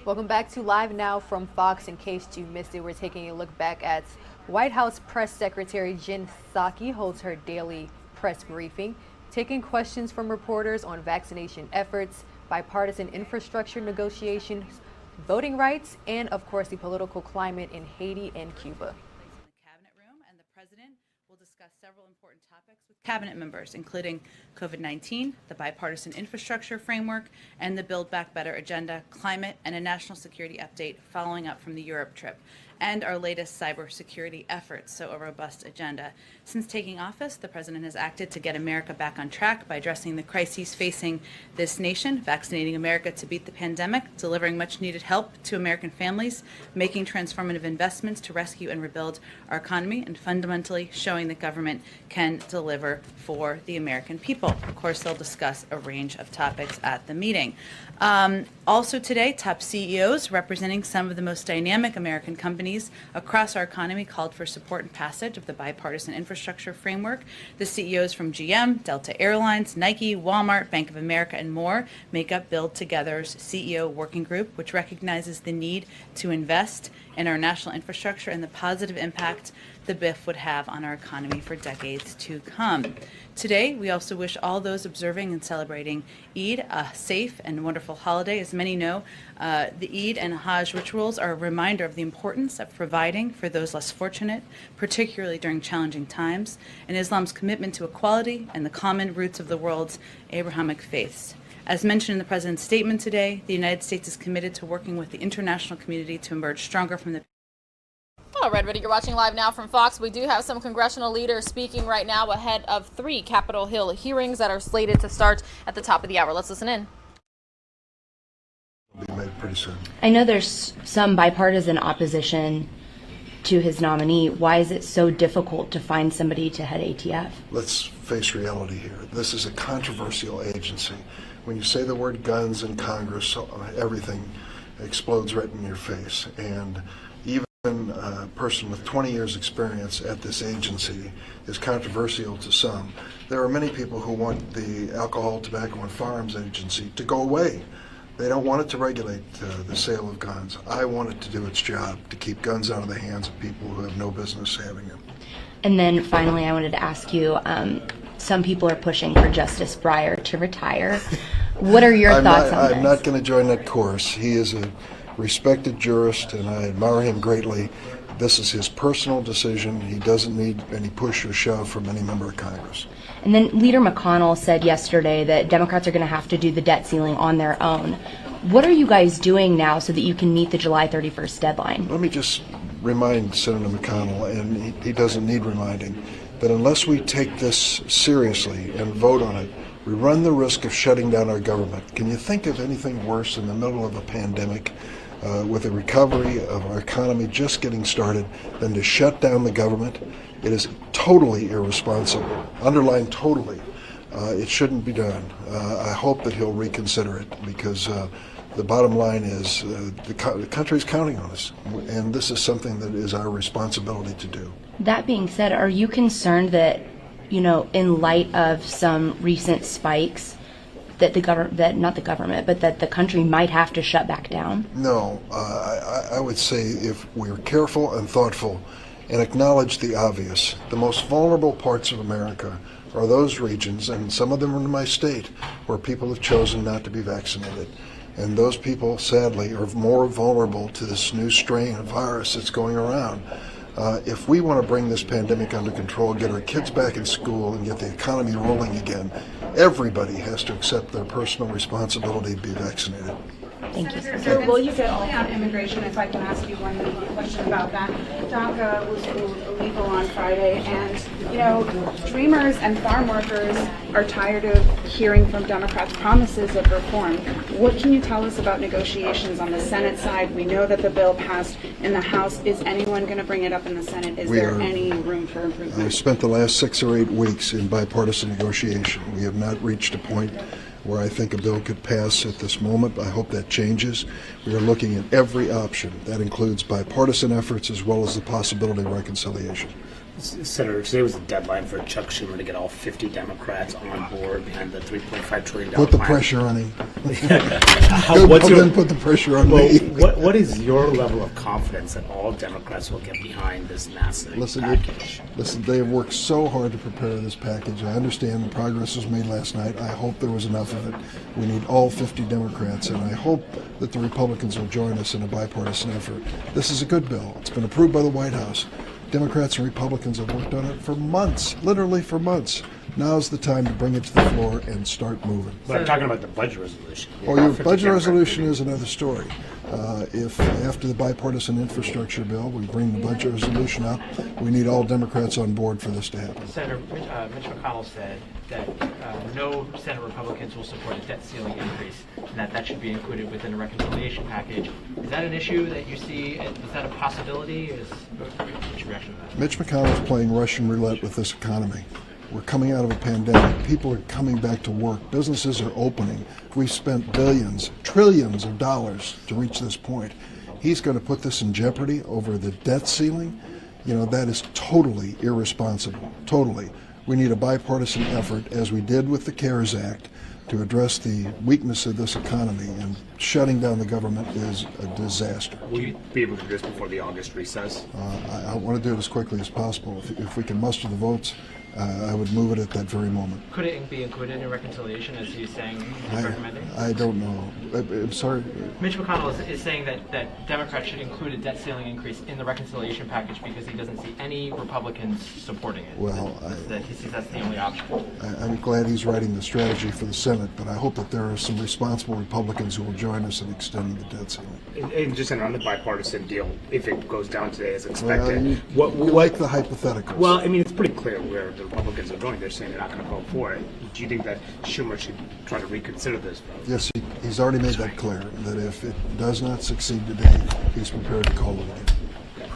Welcome back to Live Now from Fox. In case you missed it, we're taking a look back at White House Press Secretary Jen Psaki holds her daily press briefing, taking questions from reporters on vaccination efforts, bipartisan infrastructure negotiations, voting rights, and of course the political climate in Haiti and Cuba. Several important topics with cabinet members, including COVID-19, the bipartisan infrastructure framework, and the Build Back Better agenda, climate, and a national security update following up from the Europe trip, and our latest cybersecurity efforts, so a robust agenda. Since taking office, the president has acted to get America back on track by addressing the crises facing this nation, vaccinating America to beat the pandemic, delivering much-needed help to American families, making transformative investments to rescue and rebuild our economy, and fundamentally showing that government can deliver for the American people. Of course, they'll discuss a range of topics at the meeting. Also today, top CEOs representing some of the most dynamic American companies across our economy called for support and passage of the bipartisan infrastructure framework. The CEOs from GM, Delta Airlines, Nike, Walmart, Bank of America, and more make up Build Together's CEO working group, which recognizes the need to invest in our national infrastructure and the positive impact the BIF would have on our economy for decades to come. Today, we also wish all those observing and celebrating Eid a safe and wonderful holiday. As many know, the Eid and Hajj rituals are a reminder of the importance of providing for those less fortunate, particularly during challenging times, and Islam's commitment to equality and the common roots of the world's Abrahamic faiths. As mentioned in the President's statement today, the United States is committed to working with the international community to emerge stronger from the All right, everybody, you're watching Live Now from Fox. We do have some congressional leaders speaking right now ahead of 3 Capitol Hill hearings that are slated to start at the top of the hour. Let's listen in. Be made pretty soon. I know there's some bipartisan opposition to his nominee. Why is it so difficult to find somebody to head ATF? Let's face reality here. This is a controversial agency. When you say the word guns in Congress, everything explodes right in your face. And even a person with 20 years experience at this agency is controversial to some. There are many people who want the Alcohol, Tobacco, and Firearms Agency to go away. They don't want it to regulate the sale of guns. I want it to do its job, to keep guns out of the hands of people who have no business having them. And then finally, I wanted to ask you, some people are pushing for Justice Breyer to retire. What are your thoughts on this? I'm not going to join that chorus. He is a respected jurist, and I admire him greatly. This is his personal decision. He doesn't need any push or shove from any member of Congress. And then Leader McConnell said yesterday that Democrats are going to have to do the debt ceiling on their own. What are you guys doing now so that you can meet the July 31st deadline? Let me just remind Senator McConnell, and he doesn't need reminding, that unless we take this seriously and vote on it, we run the risk of shutting down our government. Can you think of anything worse in the middle of a pandemic, with the recovery of our economy just getting started, than to shut down the government? It is totally irresponsible. Underline totally. It shouldn't be done. I hope that he'll reconsider it, because the bottom line is the country's counting on us, and this is something that is our responsibility to do. That being said, are you concerned that, in light of some recent spikes, that that the country might have to shut back down? No, I would say if we're careful and thoughtful and acknowledge the obvious, the most vulnerable parts of America are those regions, and some of them are in my state, where people have chosen not to be vaccinated. And those people, sadly, are more vulnerable to this new strain of virus that's going around. If we want to bring this pandemic under control, get our kids back in school, and get the economy rolling again, everybody has to accept their personal responsibility to be vaccinated. Thank you. So will you get on immigration, if I can ask you one question about that? DACA was illegal on Friday, and dreamers and farm workers are tired of hearing from Democrats promises of reform. What can you tell us about negotiations on the Senate side? We know that the bill passed in the House. Is anyone going to bring it up in the Senate? Is there any room for improvement? I've spent the last 6 or 8 weeks in bipartisan negotiation. We have not reached a point where I think a bill could pass at this moment. I hope that changes. We are looking at every option. That includes bipartisan efforts as well as the possibility of reconciliation. Senator, today was the deadline for Chuck Schumer to get all 50 Democrats on board behind the $3.5 trillion Put the plan. pressure on him. Then put the pressure on me. What is your level of confidence that all Democrats will get behind this massive package? Listen, they have worked so hard to prepare this package. I understand the progress was made last night. I hope there was enough of it. We need all 50 Democrats, and I hope that the Republicans will join us in a bipartisan effort. This is a good bill. It's been approved by the White House. Democrats and Republicans have worked on it for months, literally for months. Now's the time to bring it to the floor and start moving. But I'm talking about the budget resolution. Oh, your budget resolution is another story. If after the bipartisan infrastructure bill, we bring the budget resolution up, we need all Democrats on board for this to happen. Senator Mitch McConnell said that no Senate Republicans will support a debt ceiling increase, and that should be included within a reconciliation package. Is that an issue that you see? Is that a possibility? What's your reaction to that? Mitch McConnell is playing Russian roulette with this economy. We're coming out of a pandemic. People are coming back to work. Businesses are opening. We've spent billions, trillions of dollars to reach this point. He's going to put this in jeopardy over the debt ceiling. You know, that is totally irresponsible. Totally. We need a bipartisan effort, as we did with the CARES Act, to address the weakness of this economy, and shutting down the government is a disaster. Will you be able to do this before the August recess? I want to do it as quickly as possible. If we can muster the votes, I would move it at that very moment. Could it be included in reconciliation, as he's saying, he's recommending? I don't know. I'm sorry. Mitch McConnell is saying that Democrats should include a debt ceiling increase in the reconciliation package because he doesn't see any Republicans supporting it. Well, he sees that's the only option. I'm glad he's writing the strategy for the Senate, but I hope that there are some responsible Republicans who will join us in extending the debt ceiling. And just on the bipartisan deal, if it goes down today as expected, we like the hypotheticals. Well, I mean, it's pretty clear where the Republicans are going. They're saying they're not going to vote for it. Do you think that Schumer should try to reconsider this vote? Yes, he's already made that clear, that if it does not succeed today, he's prepared to call it again.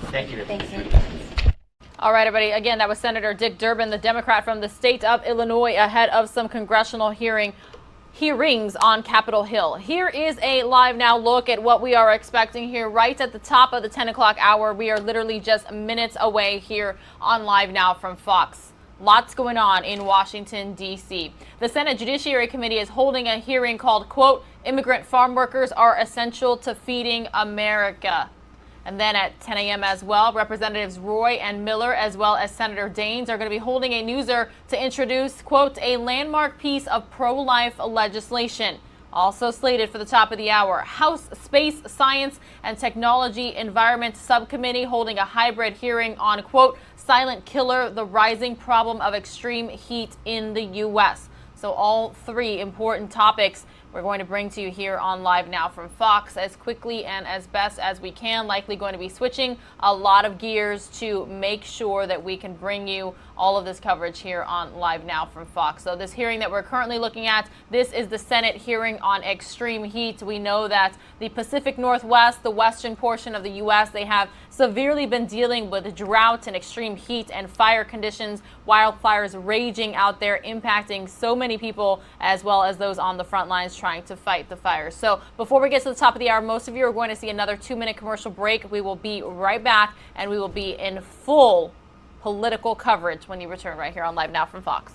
Thank you. Thanks. All right, everybody. Again, that was Senator Dick Durbin, the Democrat from the state of Illinois, ahead of some congressional hearings on Capitol Hill. Here is a live now look at what we are expecting here right at the top of the 10 o'clock hour. We are literally just minutes away here on Live Now from Fox. Lots going on in Washington, D.C. The Senate Judiciary Committee is holding a hearing called, quote, "Immigrant Farm Workers Are Essential to Feeding America." And then at 10 a.m. as well, Representatives Roy and Miller, as well as Senator Daines, are going to be holding a newser to introduce, quote, "a landmark piece of pro-life legislation." Also slated for the top of the hour, House Space, Science, and Technology Environment Subcommittee holding a hybrid hearing on, quote, "Silent Killer, the rising problem of extreme heat in the U.S." So all three important topics we're going to bring to you here on Live Now from Fox as quickly and as best as we can. Likely going to be switching a lot of gears to make sure that we can bring you all of this coverage here on Live Now from Fox. So this hearing that we're currently looking at, this is the Senate hearing on extreme heat. We know that the Pacific Northwest, the western portion of the U.S., they have severely been dealing with drought and extreme heat and fire conditions, wildfires raging out there, impacting so many people as well as those on the front lines trying to fight the fires. So before we get to the top of the hour, most of you are going to see another 2-minute commercial break. We will be right back, and we will be in full political coverage when you return right here on Live Now from Fox.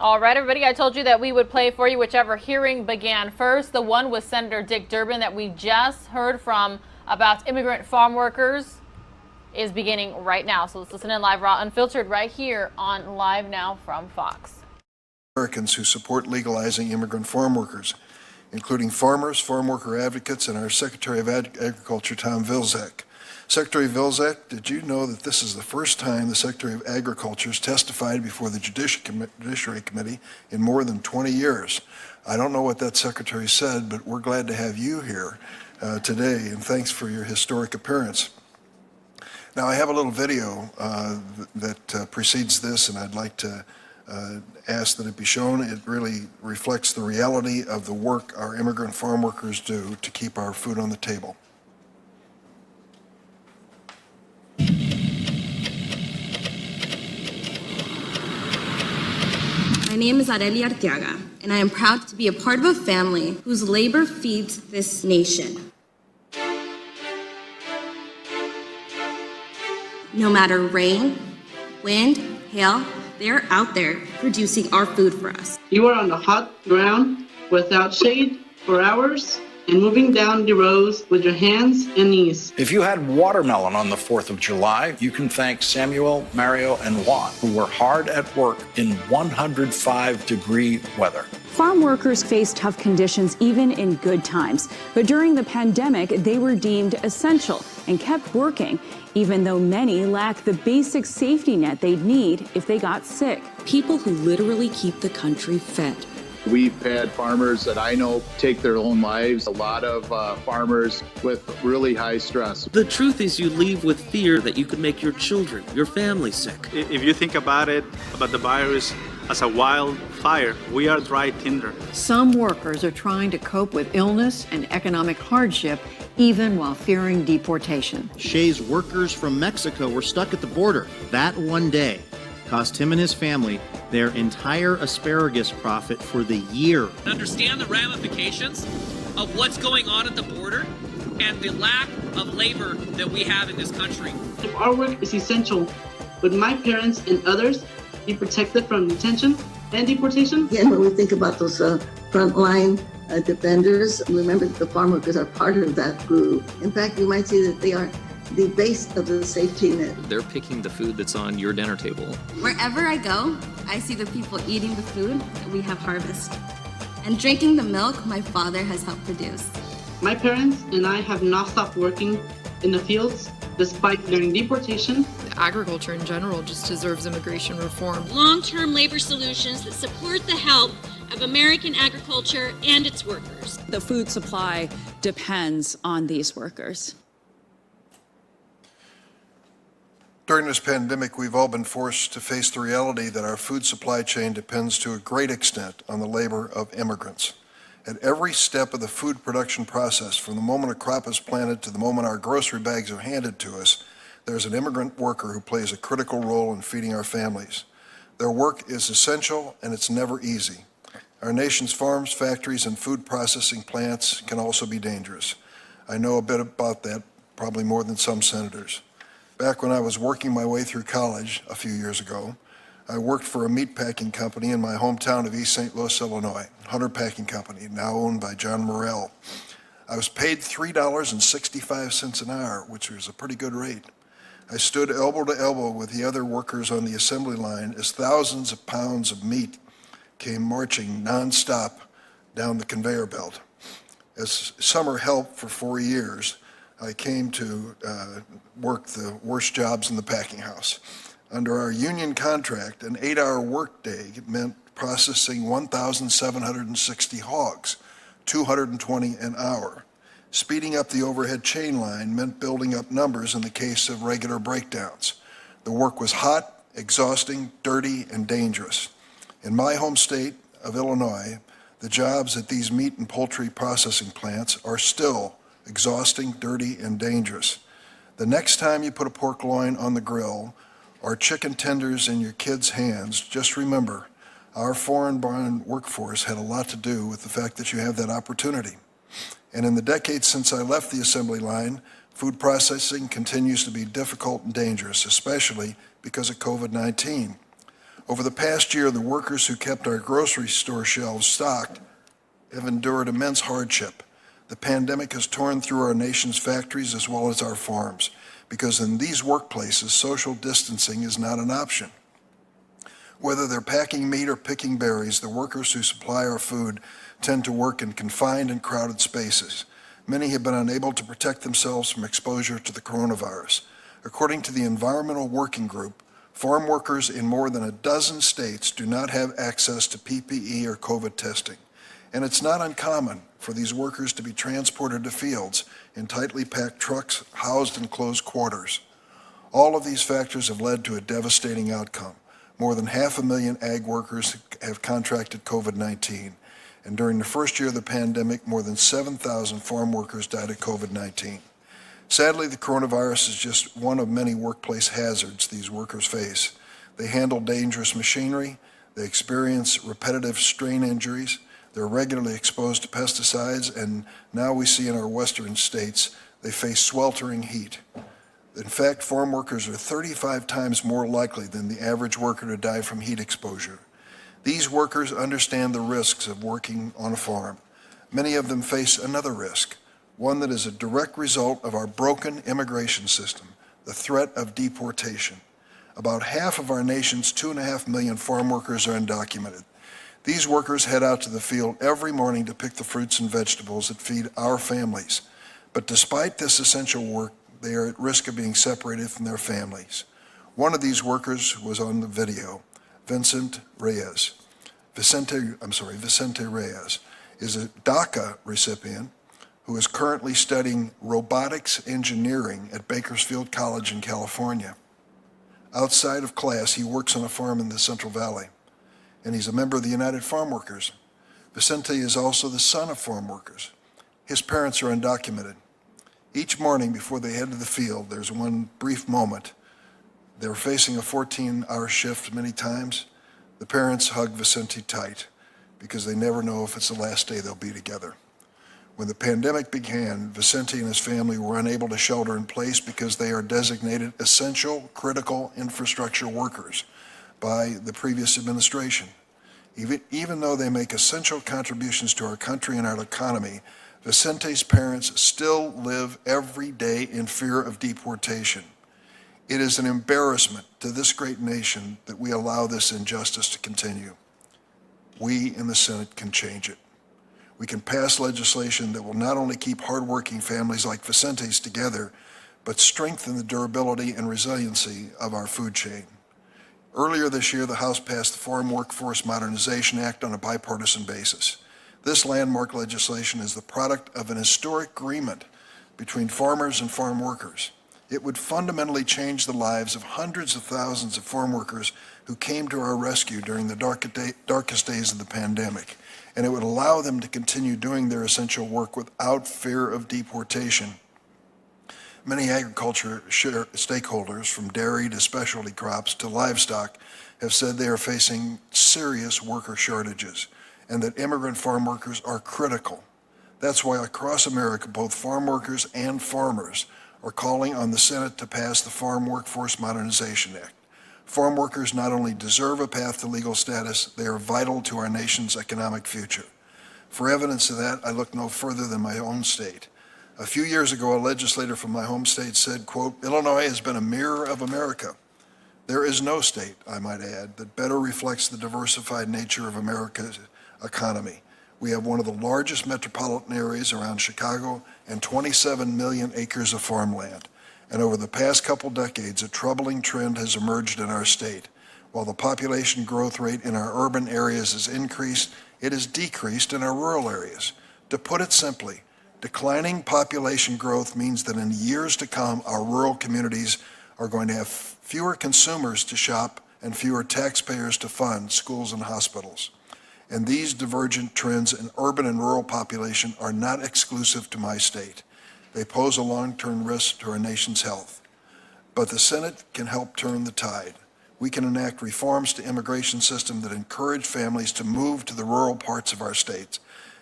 All right, everybody, I told you that we would play for you whichever hearing began first. The one with Senator Dick Durbin that we just heard from about immigrant farm workers is beginning right now. So let's listen in live, raw, unfiltered right here on Live Now from Fox. Americans who support legalizing immigrant farm workers, including farmers, farm worker advocates, and our Secretary of Agriculture, Tom Vilsack. Secretary Vilsack, did you know that this is the first time the Secretary of Agriculture has testified before the Judiciary Committee in more than 20 years? I don't know what that secretary said, but we're glad to have you here today, and thanks for your historic appearance. Now, I have a little video that precedes this, and I'd like to ask that it be shown. It really reflects the reality of the work our immigrant farm workers do to keep our food on the table. My name is Areli Arteaga, and I am proud to be a part of a family whose labor feeds this nation. No matter rain, wind, hail, they're out there producing our food for us. You are on the hot ground without shade for hours and moving down the rows with your hands and knees. If you had watermelon on the 4th of July, you can thank Samuel, Mario, and Juan, who were hard at work in 105-degree weather. Farm workers face tough conditions even in good times, but during the pandemic, they were deemed essential and kept working, even though many lack the basic safety net they'd need if they got sick. People who literally keep the country fed. We've had farmers that I know take their own lives, a lot of farmers with really high stress. The truth is you leave with fear that you could make your children, your family sick. If you think about it, about the virus as a wildfire, we are dry tinder. Some workers are trying to cope with illness and economic hardship, even while fearing deportation. Shay's workers from Mexico were stuck at the border. That one day cost him and his family their entire asparagus profit for the year. Understand the ramifications of what's going on at the border and the lack of labor that we have in this country. If our work is essential, would my parents and others be protected from detention and deportation? Again, when we think about those frontline defenders, remember that the farm workers are part of that group. In fact, you might see that they are the base of the safety net. They're picking the food that's on your dinner table. Wherever I go, I see the people eating the food that we have harvested and drinking the milk my father has helped produce. My parents and I have not stopped working in the fields despite fearing deportation. Agriculture in general just deserves immigration reform. Long-term labor solutions that support the health of American agriculture and its workers. The food supply depends on these workers. During this pandemic, we've all been forced to face the reality that our food supply chain depends to a great extent on the labor of immigrants. At every step of the food production process, from the moment a crop is planted to the moment our grocery bags are handed to us, there's an immigrant worker who plays a critical role in feeding our families. Their work is essential and it's never easy. Our nation's farms, factories, and food processing plants can also be dangerous. I know a bit about that, probably more than some senators. Back when I was working my way through college a few years ago, I worked for a meat packing company in my hometown of East St. Louis, Illinois, Hunter Packing Company, now owned by John Morrell. I was paid $3.65 an hour, which was a pretty good rate. I stood elbow to elbow with the other workers on the assembly line as thousands of pounds of meat came marching nonstop down the conveyor belt. As summer help for 4 years, I came to work the worst jobs in the packing house. Under our union contract, an 8-hour workday meant processing 1,760 hogs, 220 an hour. Speeding up the overhead chain line meant building up numbers in the case of regular breakdowns. The work was hot, exhausting, dirty, and dangerous. In my home state of Illinois, the jobs at these meat and poultry processing plants are still exhausting, dirty, and dangerous. The next time you put a pork loin on the grill or chicken tenders in your kids' hands, just remember, our foreign-born workforce had a lot to do with the fact that you have that opportunity. And in the decades since I left the assembly line, food processing continues to be difficult and dangerous, especially because of COVID-19. Over the past year, the workers who kept our grocery store shelves stocked have endured immense hardship. The pandemic has torn through our nation's factories as well as our farms, because in these workplaces, social distancing is not an option. Whether they're packing meat or picking berries, the workers who supply our food tend to work in confined and crowded spaces. Many have been unable to protect themselves from exposure to the coronavirus. According to the Environmental Working Group, farm workers in more than a dozen states do not have access to PPE or COVID testing. And it's not uncommon for these workers to be transported to fields in tightly packed trucks housed in closed quarters. All of these factors have led to a devastating outcome. More than 500,000 ag workers have contracted COVID-19. And during the first year of the pandemic, more than 7,000 farm workers died of COVID-19. Sadly, the coronavirus is just one of many workplace hazards these workers face. They handle dangerous machinery, they experience repetitive strain injuries, they're regularly exposed to pesticides, and now we see in our western states, they face sweltering heat. In fact, farm workers are 35 times more likely than the average worker to die from heat exposure. These workers understand the risks of working on a farm. Many of them face another risk, one that is a direct result of our broken immigration system, the threat of deportation. About half of our nation's 2.5 million farm workers are undocumented. These workers head out to the field every morning to pick the fruits and vegetables that feed our families. But despite this essential work, they are at risk of being separated from their families. One of these workers was on the video, Vicente Reyes is a DACA recipient who is currently studying robotics engineering at Bakersfield College in California. Outside of class, he works on a farm in the Central Valley, and he's a member of the United Farm Workers. Vicente is also the son of farm workers. His parents are undocumented. Each morning before they head to the field, there's one brief moment. They're facing a 14-hour shift many times. The parents hug Vicente tight because they never know if it's the last day they'll be together. When the pandemic began, Vicente and his family were unable to shelter in place because they are designated essential critical infrastructure workers by the previous administration. Even though they make essential contributions to our country and our economy, Vicente's parents still live every day in fear of deportation. It is an embarrassment to this great nation that we allow this injustice to continue. We in the Senate can change it. We can pass legislation that will not only keep hardworking families like Vicente's together, but strengthen the durability and resiliency of our food chain. Earlier this year, the House passed the Farm Workforce Modernization Act on a bipartisan basis. This landmark legislation is the product of an historic agreement between farmers and farm workers. It would fundamentally change the lives of hundreds of thousands of farm workers who came to our rescue during the darkest days of the pandemic, and it would allow them to continue doing their essential work without fear of deportation. Many agriculture stakeholders, from dairy to specialty crops to livestock, have said they are facing serious worker shortages and that immigrant farm workers are critical. That's why across America, both farm workers and farmers are calling on the Senate to pass the Farm Workforce Modernization Act. Farm workers not only deserve a path to legal status, they are vital to our nation's economic future. For evidence of that, I look no further than my own state. A few years ago, a legislator from my home state said, quote, "Illinois has been a mirror of America." There is no state, I might add, that better reflects the diversified nature of America's economy. We have one of the largest metropolitan areas around Chicago and 27 million acres of farmland. And over the past couple decades, a troubling trend has emerged in our state. While the population growth rate in our urban areas has increased, it has decreased in our rural areas. To put it simply, declining population growth means that in years to come, our rural communities are going to have fewer consumers to shop and fewer taxpayers to fund schools and hospitals. And these divergent trends in urban and rural population are not exclusive to my state. They pose a long-term risk to our nation's health. But the Senate can help turn the tide. We can enact reforms to immigration system that encourage families to move to the rural parts of our states,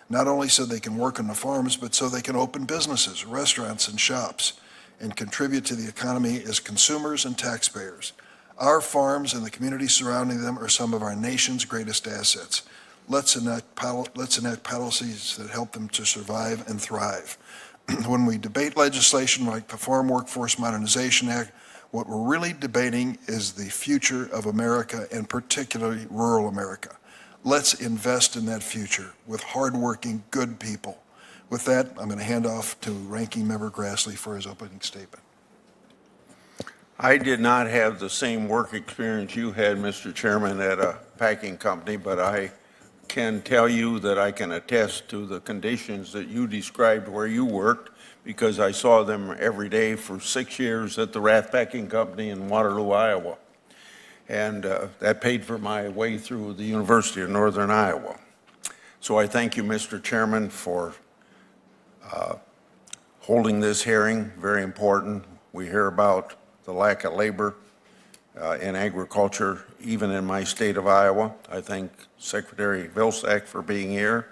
not only so they can work on the farms, but so they can open businesses, restaurants, and shops, and contribute to the economy as consumers and taxpayers. Our farms and the communities surrounding them are some of our nation's greatest assets. Let's enact policies that help them to survive and thrive. When we debate legislation like the Farm Workforce Modernization Act, what we're really debating is the future of America, and particularly rural America. Let's invest in that future with hardworking, good people. With that, I'm going to hand off to Ranking Member Grassley for his opening statement. I did not have the same work experience you had, Mr. Chairman, at a packing company, but I can tell you that I can attest to the conditions that you described where you worked, because I saw them every day for 6 years at the Rath Packing Company in Waterloo, Iowa. And that paid for my way through the University of Northern Iowa. So I thank you, Mr. Chairman, for holding this hearing. Very important. We hear about the lack of labor in agriculture, even in my state of Iowa. I thank Secretary Vilsack for being here.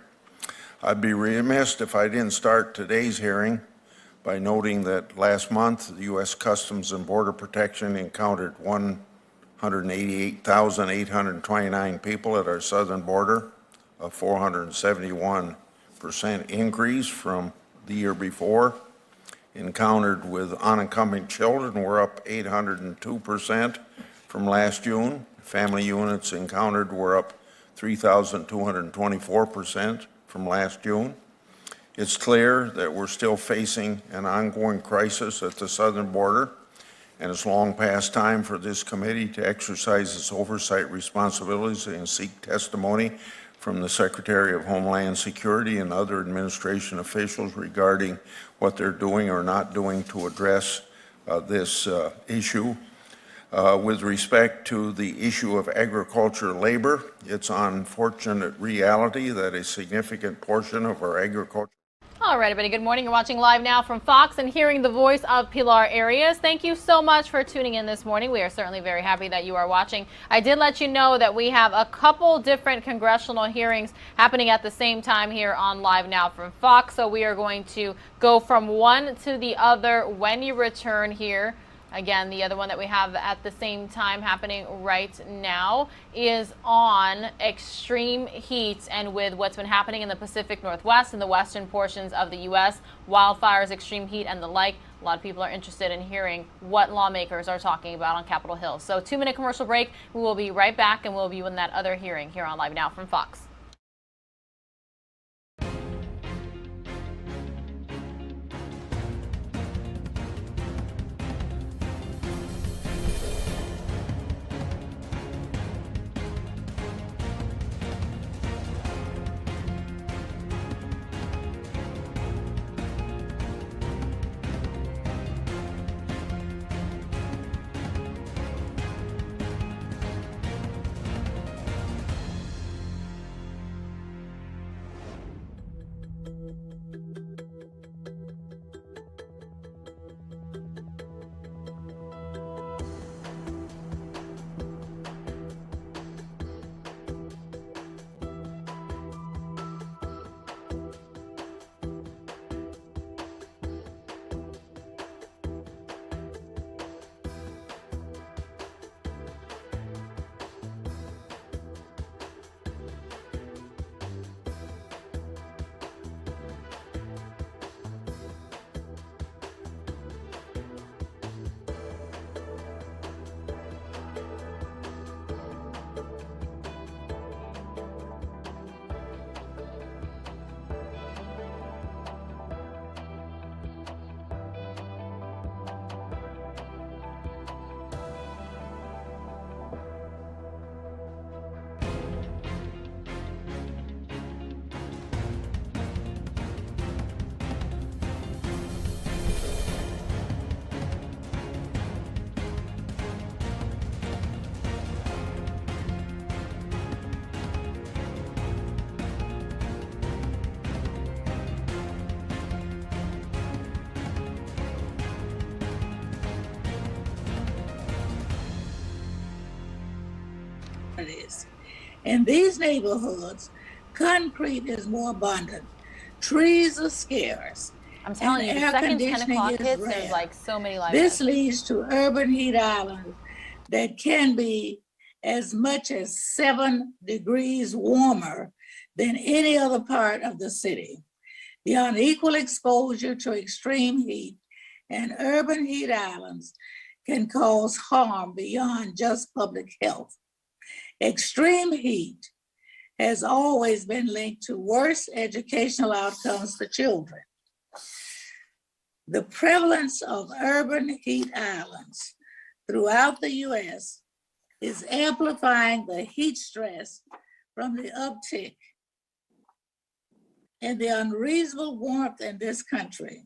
I'd be remiss if I didn't start today's hearing by noting that last month, the U.S. Customs and Border Protection encountered 188,829 people at our southern border, a 471% increase from the year before. Encountered with unaccompanied children were up 802% from last June. Family units encountered were up 3,224% from last June. It's clear that we're still facing an ongoing crisis at the southern border, and it's long past time for this committee to exercise its oversight responsibilities and seek testimony from the Secretary of Homeland Security and other administration officials regarding what they're doing or not doing to address this issue. With respect to the issue of agriculture labor, it's an unfortunate reality that a significant portion of our agriculture. All right, everybody, good morning. You're watching Live Now from Fox and hearing the voice of Pilar Arias. Thank you so much for tuning in this morning. We are certainly very happy that you are watching. I did let you know that we have a couple different congressional hearings happening at the same time here on Live Now from Fox. So we are going to go from one to the other when you return here. Again, the other one that we have at the same time happening right now is on extreme heat, and with what's been happening in the Pacific Northwest and the western portions of the U.S., wildfires, extreme heat, and the like. A lot of people are interested in hearing what lawmakers are talking about on Capitol Hill. So 2-minute commercial break. We will be right back, and we'll be in that other hearing here on Live Now from Fox. In these neighborhoods, concrete is more abundant, trees are scarce. I'm telling you, the second 10 o'clock hits, there's like so many live. This leads to urban heat islands that can be as much as 7 degrees warmer than any other part of the city. The unequal exposure to extreme heat and urban heat islands can cause harm beyond just public health. Extreme heat has always been linked to worse educational outcomes for children. The prevalence of urban heat islands throughout the U.S. is amplifying the heat stress from the uptick in the unreasonable warmth in this country.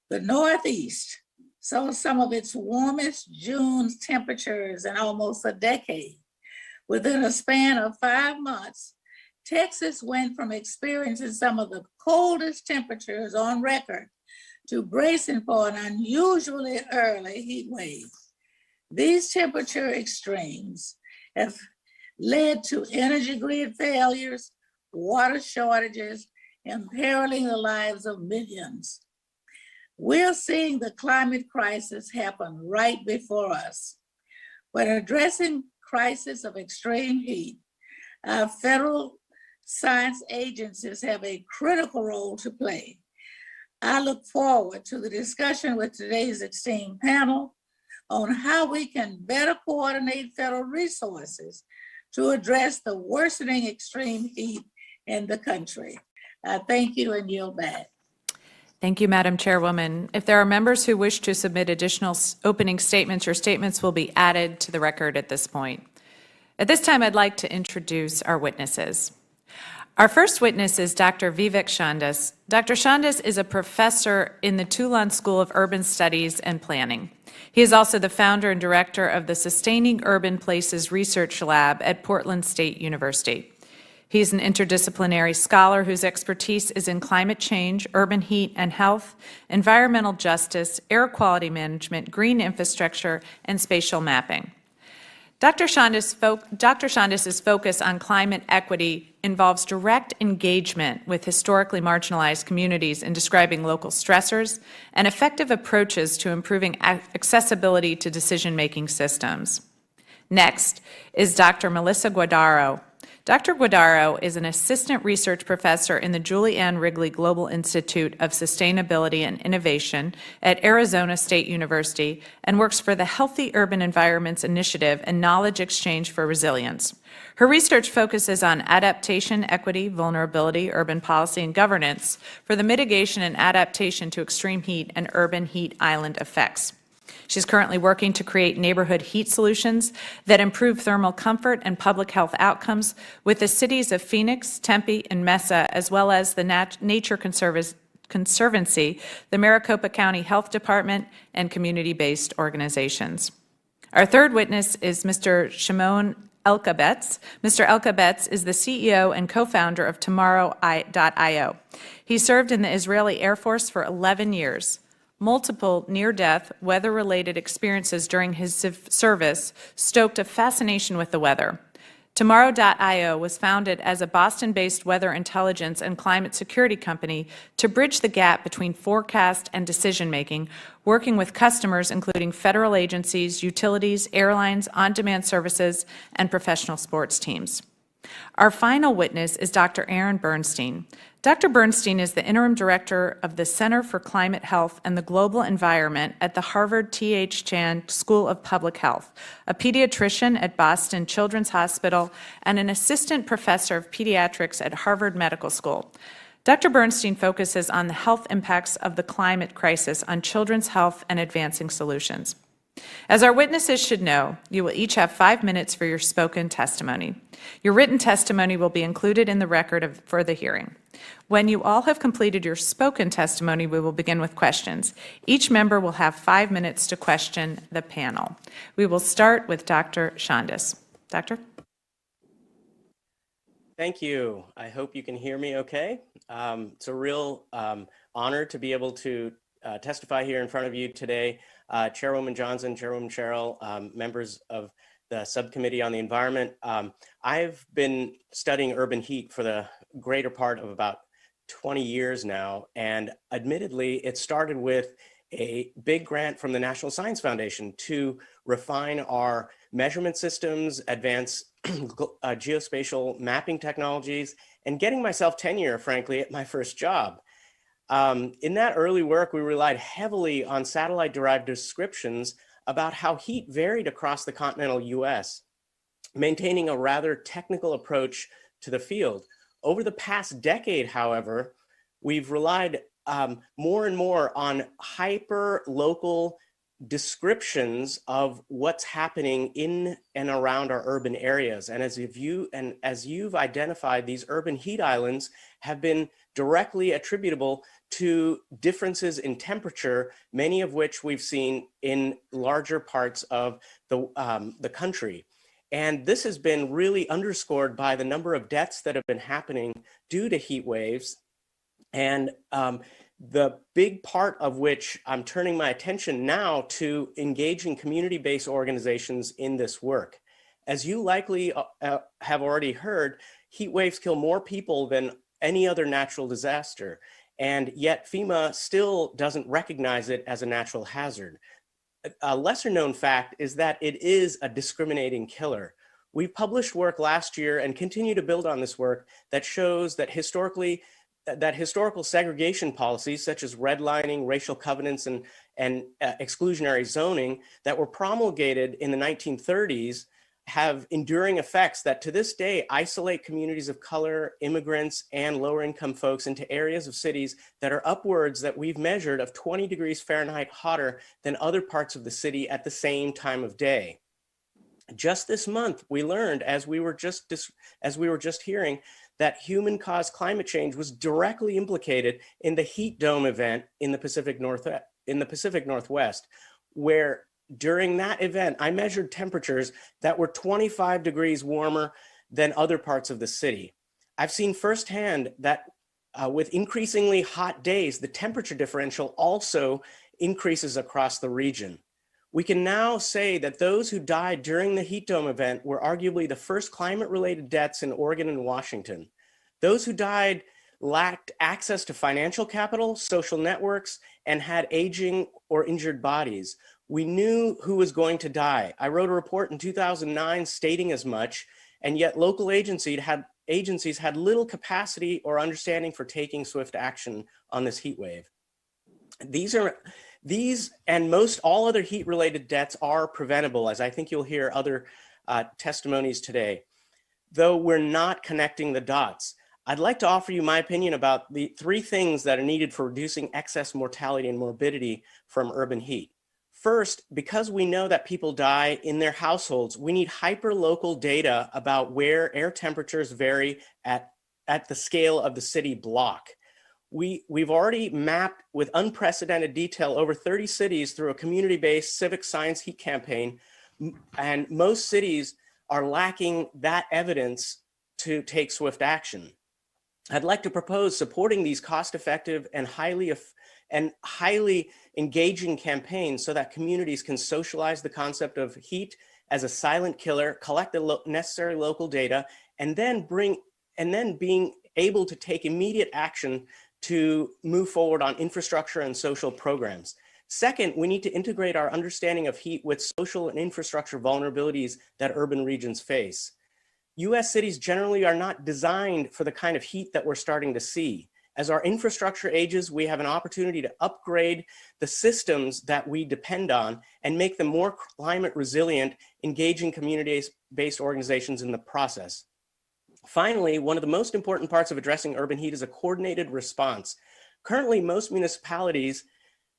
The Northeast saw some of its warmest June temperatures in almost a decade. Within a span of 5 months, Texas went from experiencing some of the coldest temperatures on record to bracing for an unusually early heat wave. These temperature extremes have led to energy grid failures, water shortages, imperiling the lives of millions. We're seeing the climate crisis happen right before us. When addressing crisis of extreme heat, our federal science agencies have a critical role to play. I look forward to the discussion with today's esteemed panel on how we can better coordinate federal resources to address the worsening extreme heat in the country. I thank you and yield back. Thank you, Madam Chairwoman. If there are members who wish to submit additional opening statements, your statements will be added to the record at this point. At this time, I'd like to introduce our witnesses. Our first witness is Dr. Vivek Shandas. Dr. Shandas is a professor in the Toulon School of Urban Studies and Planning. He is also the founder and director of the Sustaining Urban Places Research Lab at Portland State University. He's an interdisciplinary scholar whose expertise is in climate change, urban heat and health, environmental justice, air quality management, green infrastructure, and spatial mapping. Dr. Shandas's focus on climate equity involves direct engagement with historically marginalized communities in describing local stressors and effective approaches to improving accessibility to decision-making systems. Next is Dr. Melissa Guadaro. Dr. Guadaro is an assistant research professor in the Julie Ann Wrigley Global Institute of Sustainability and Innovation at Arizona State University and works for the Healthy Urban Environments Initiative and Knowledge Exchange for Resilience. Her research focuses on adaptation, equity, vulnerability, urban policy, and governance for the mitigation and adaptation to extreme heat and urban heat island effects. She's currently working to create neighborhood heat solutions that improve thermal comfort and public health outcomes with the cities of Phoenix, Tempe, and Mesa, as well as the Nature Conservancy, the Maricopa County Health Department, and community-based organizations. Our third witness is Mr. Shimon Elkabetz. Mr. Elkabetz is the CEO and co-founder of Tomorrow.io. He served in the Israeli Air Force for 11 years. Multiple near-death, weather-related experiences during his service stoked a fascination with the weather. Tomorrow.io was founded as a Boston-based weather intelligence and climate security company to bridge the gap between forecast and decision-making, working with customers including federal agencies, utilities, airlines, on-demand services, and professional sports teams. Our final witness is Dr. Aaron Bernstein. Dr. Bernstein is the interim director of the Center for Climate Health and the Global Environment at the Harvard T.H. Chan School of Public Health, a pediatrician at Boston Children's Hospital, and an assistant professor of pediatrics at Harvard Medical School. Dr. Bernstein focuses on the health impacts of the climate crisis on children's health and advancing solutions. As our witnesses should know, you will each have 5 minutes for your spoken testimony. Your written testimony will be included in the record for the hearing. When you all have completed your spoken testimony, we will begin with questions. Each member will have 5 minutes to question the panel. We will start with Dr. Shandas. Doctor? Thank you. I hope you can hear me okay. It's a real honor to be able to testify here in front of you today. Chairwoman Johnson, Chairwoman Sherrill, members of the Subcommittee on the Environment. I've been studying urban heat for the greater part of about 20 years now, and admittedly, it started with a big grant from the National Science Foundation to refine our measurement systems, advance geospatial mapping technologies, and getting myself tenure, frankly, at my first job. In that early work, we relied heavily on satellite-derived descriptions about how heat varied across the continental US, maintaining a rather technical approach to the field. Over the past decade, however, we've relied more and more on hyper-local descriptions of what's happening in and around our urban areas. And as you've identified, these urban heat islands have been directly attributable to differences in temperature, many of which we've seen in larger parts of the country. And this has been really underscored by the number of deaths that have been happening due to heat waves. And the big part of which I'm turning my attention now to engaging community-based organizations in this work. As you likely have already heard, heat waves kill more people than any other natural disaster, and yet FEMA still doesn't recognize it as a natural hazard. A lesser known fact is that it is a discriminating killer. We published work last year and continue to build on this work that shows that historical segregation policies such as redlining, racial covenants, and exclusionary zoning that were promulgated in the 1930s have enduring effects that to this day isolate communities of color, immigrants, and lower income folks into areas of cities that are upwards that we've measured of 20 degrees Fahrenheit hotter than other parts of the city at the same time of day. Just this month, we learned, as we were just hearing, that human-caused climate change was directly implicated in the heat dome event in the Pacific Northwest, where during that event, I measured temperatures that were 25 degrees warmer than other parts of the city. I've seen firsthand that with increasingly hot days, the temperature differential also increases across the region. We can now say that those who died during the heat dome event were arguably the first climate-related deaths in Oregon and Washington. Those who died lacked access to financial capital, social networks, and had aging or injured bodies. We knew who was going to die. I wrote a report in 2009 stating as much, and yet local agencies had little capacity or understanding for taking swift action on this heat wave. These and most all other heat-related deaths are preventable, as I think you'll hear other testimonies today. Though we're not connecting the dots, I'd like to offer you my opinion about the 3 things that are needed for reducing excess mortality and morbidity from urban heat. First, because we know that people die in their households, we need hyper-local data about where air temperatures vary at the scale of the city block. We've already mapped with unprecedented detail over 30 cities through a community-based civic science heat campaign, and most cities are lacking that evidence to take swift action. I'd like to propose supporting these cost-effective and highly engaging campaigns so that communities can socialize the concept of heat as a silent killer, collect the necessary local data, and then being able to take immediate action to move forward on infrastructure and social programs. Second, we need to integrate our understanding of heat with social and infrastructure vulnerabilities that urban regions face. US cities generally are not designed for the kind of heat that we're starting to see. As our infrastructure ages, we have an opportunity to upgrade the systems that we depend on and make them more climate resilient, engaging community-based organizations in the process. Finally, one of the most important parts of addressing urban heat is a coordinated response. Currently, most municipalities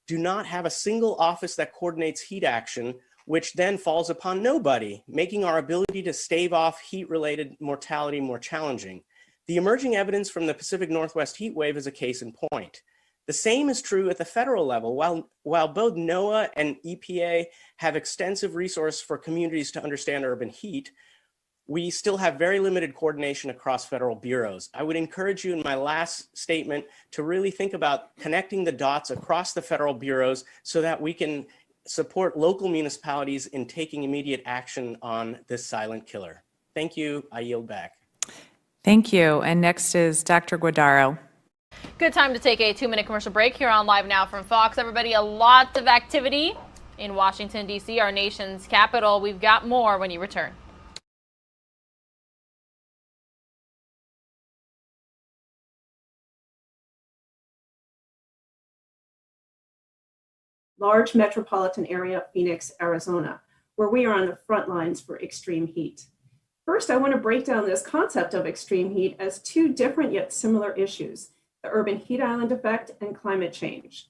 do not have a single office that coordinates heat action, which then falls upon nobody, making our ability to stave off heat-related mortality more challenging. The emerging evidence from the Pacific Northwest heat wave is a case in point. The same is true at the federal level. While both NOAA and EPA have extensive resources for communities to understand urban heat, we still have very limited coordination across federal bureaus. I would encourage you in my last statement to really think about connecting the dots across the federal bureaus so that we can support local municipalities in taking immediate action on this silent killer. Thank you. I yield back. Thank you. And next is Dr. Guadaro. Good time to take a 2-minute commercial break here on Live Now from Fox. Everybody, a lot of activity in Washington, D.C., our nation's capital. We've got more when you return. Large metropolitan area of Phoenix, Arizona, where we are on the front lines for extreme heat. First, I want to break down this concept of extreme heat as two different yet similar issues: the urban heat island effect and climate change.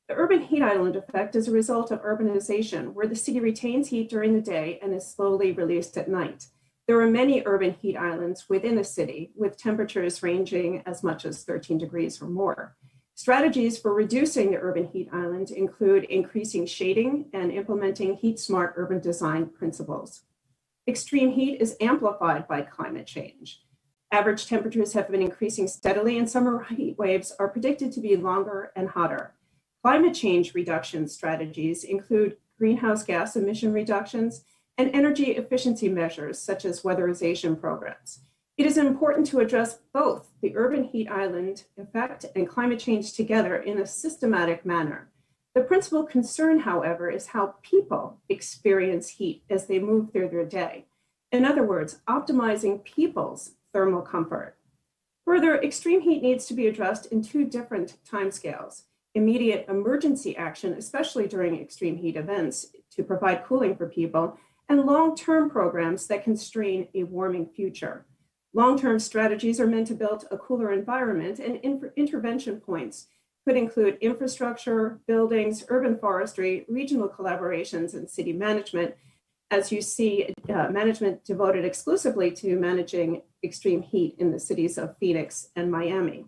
The urban heat island effect is a result of urbanization, where the city retains heat during the day and is slowly released at night. There are many urban heat islands within a city, with temperatures ranging as much as 13 degrees or more. Strategies for reducing the urban heat island include increasing shading and implementing heat-smart urban design principles. Extreme heat is amplified by climate change. Average temperatures have been increasing steadily, and summer heat waves are predicted to be longer and hotter. Climate change reduction strategies include greenhouse gas emission reductions and energy efficiency measures, such as weatherization programs. It is important to address both the urban heat island effect and climate change together in a systematic manner. The principal concern, however, is how people experience heat as they move through their day. In other words, optimizing people's thermal comfort. Further, extreme heat needs to be addressed in two different timescales: immediate emergency action, especially during extreme heat events, to provide cooling for people, and long-term programs that constrain a warming future. Long-term strategies are meant to build a cooler environment, and intervention points could include infrastructure, buildings, urban forestry, regional collaborations, and city management. As you see, management devoted exclusively to managing extreme heat in the cities of Phoenix and Miami.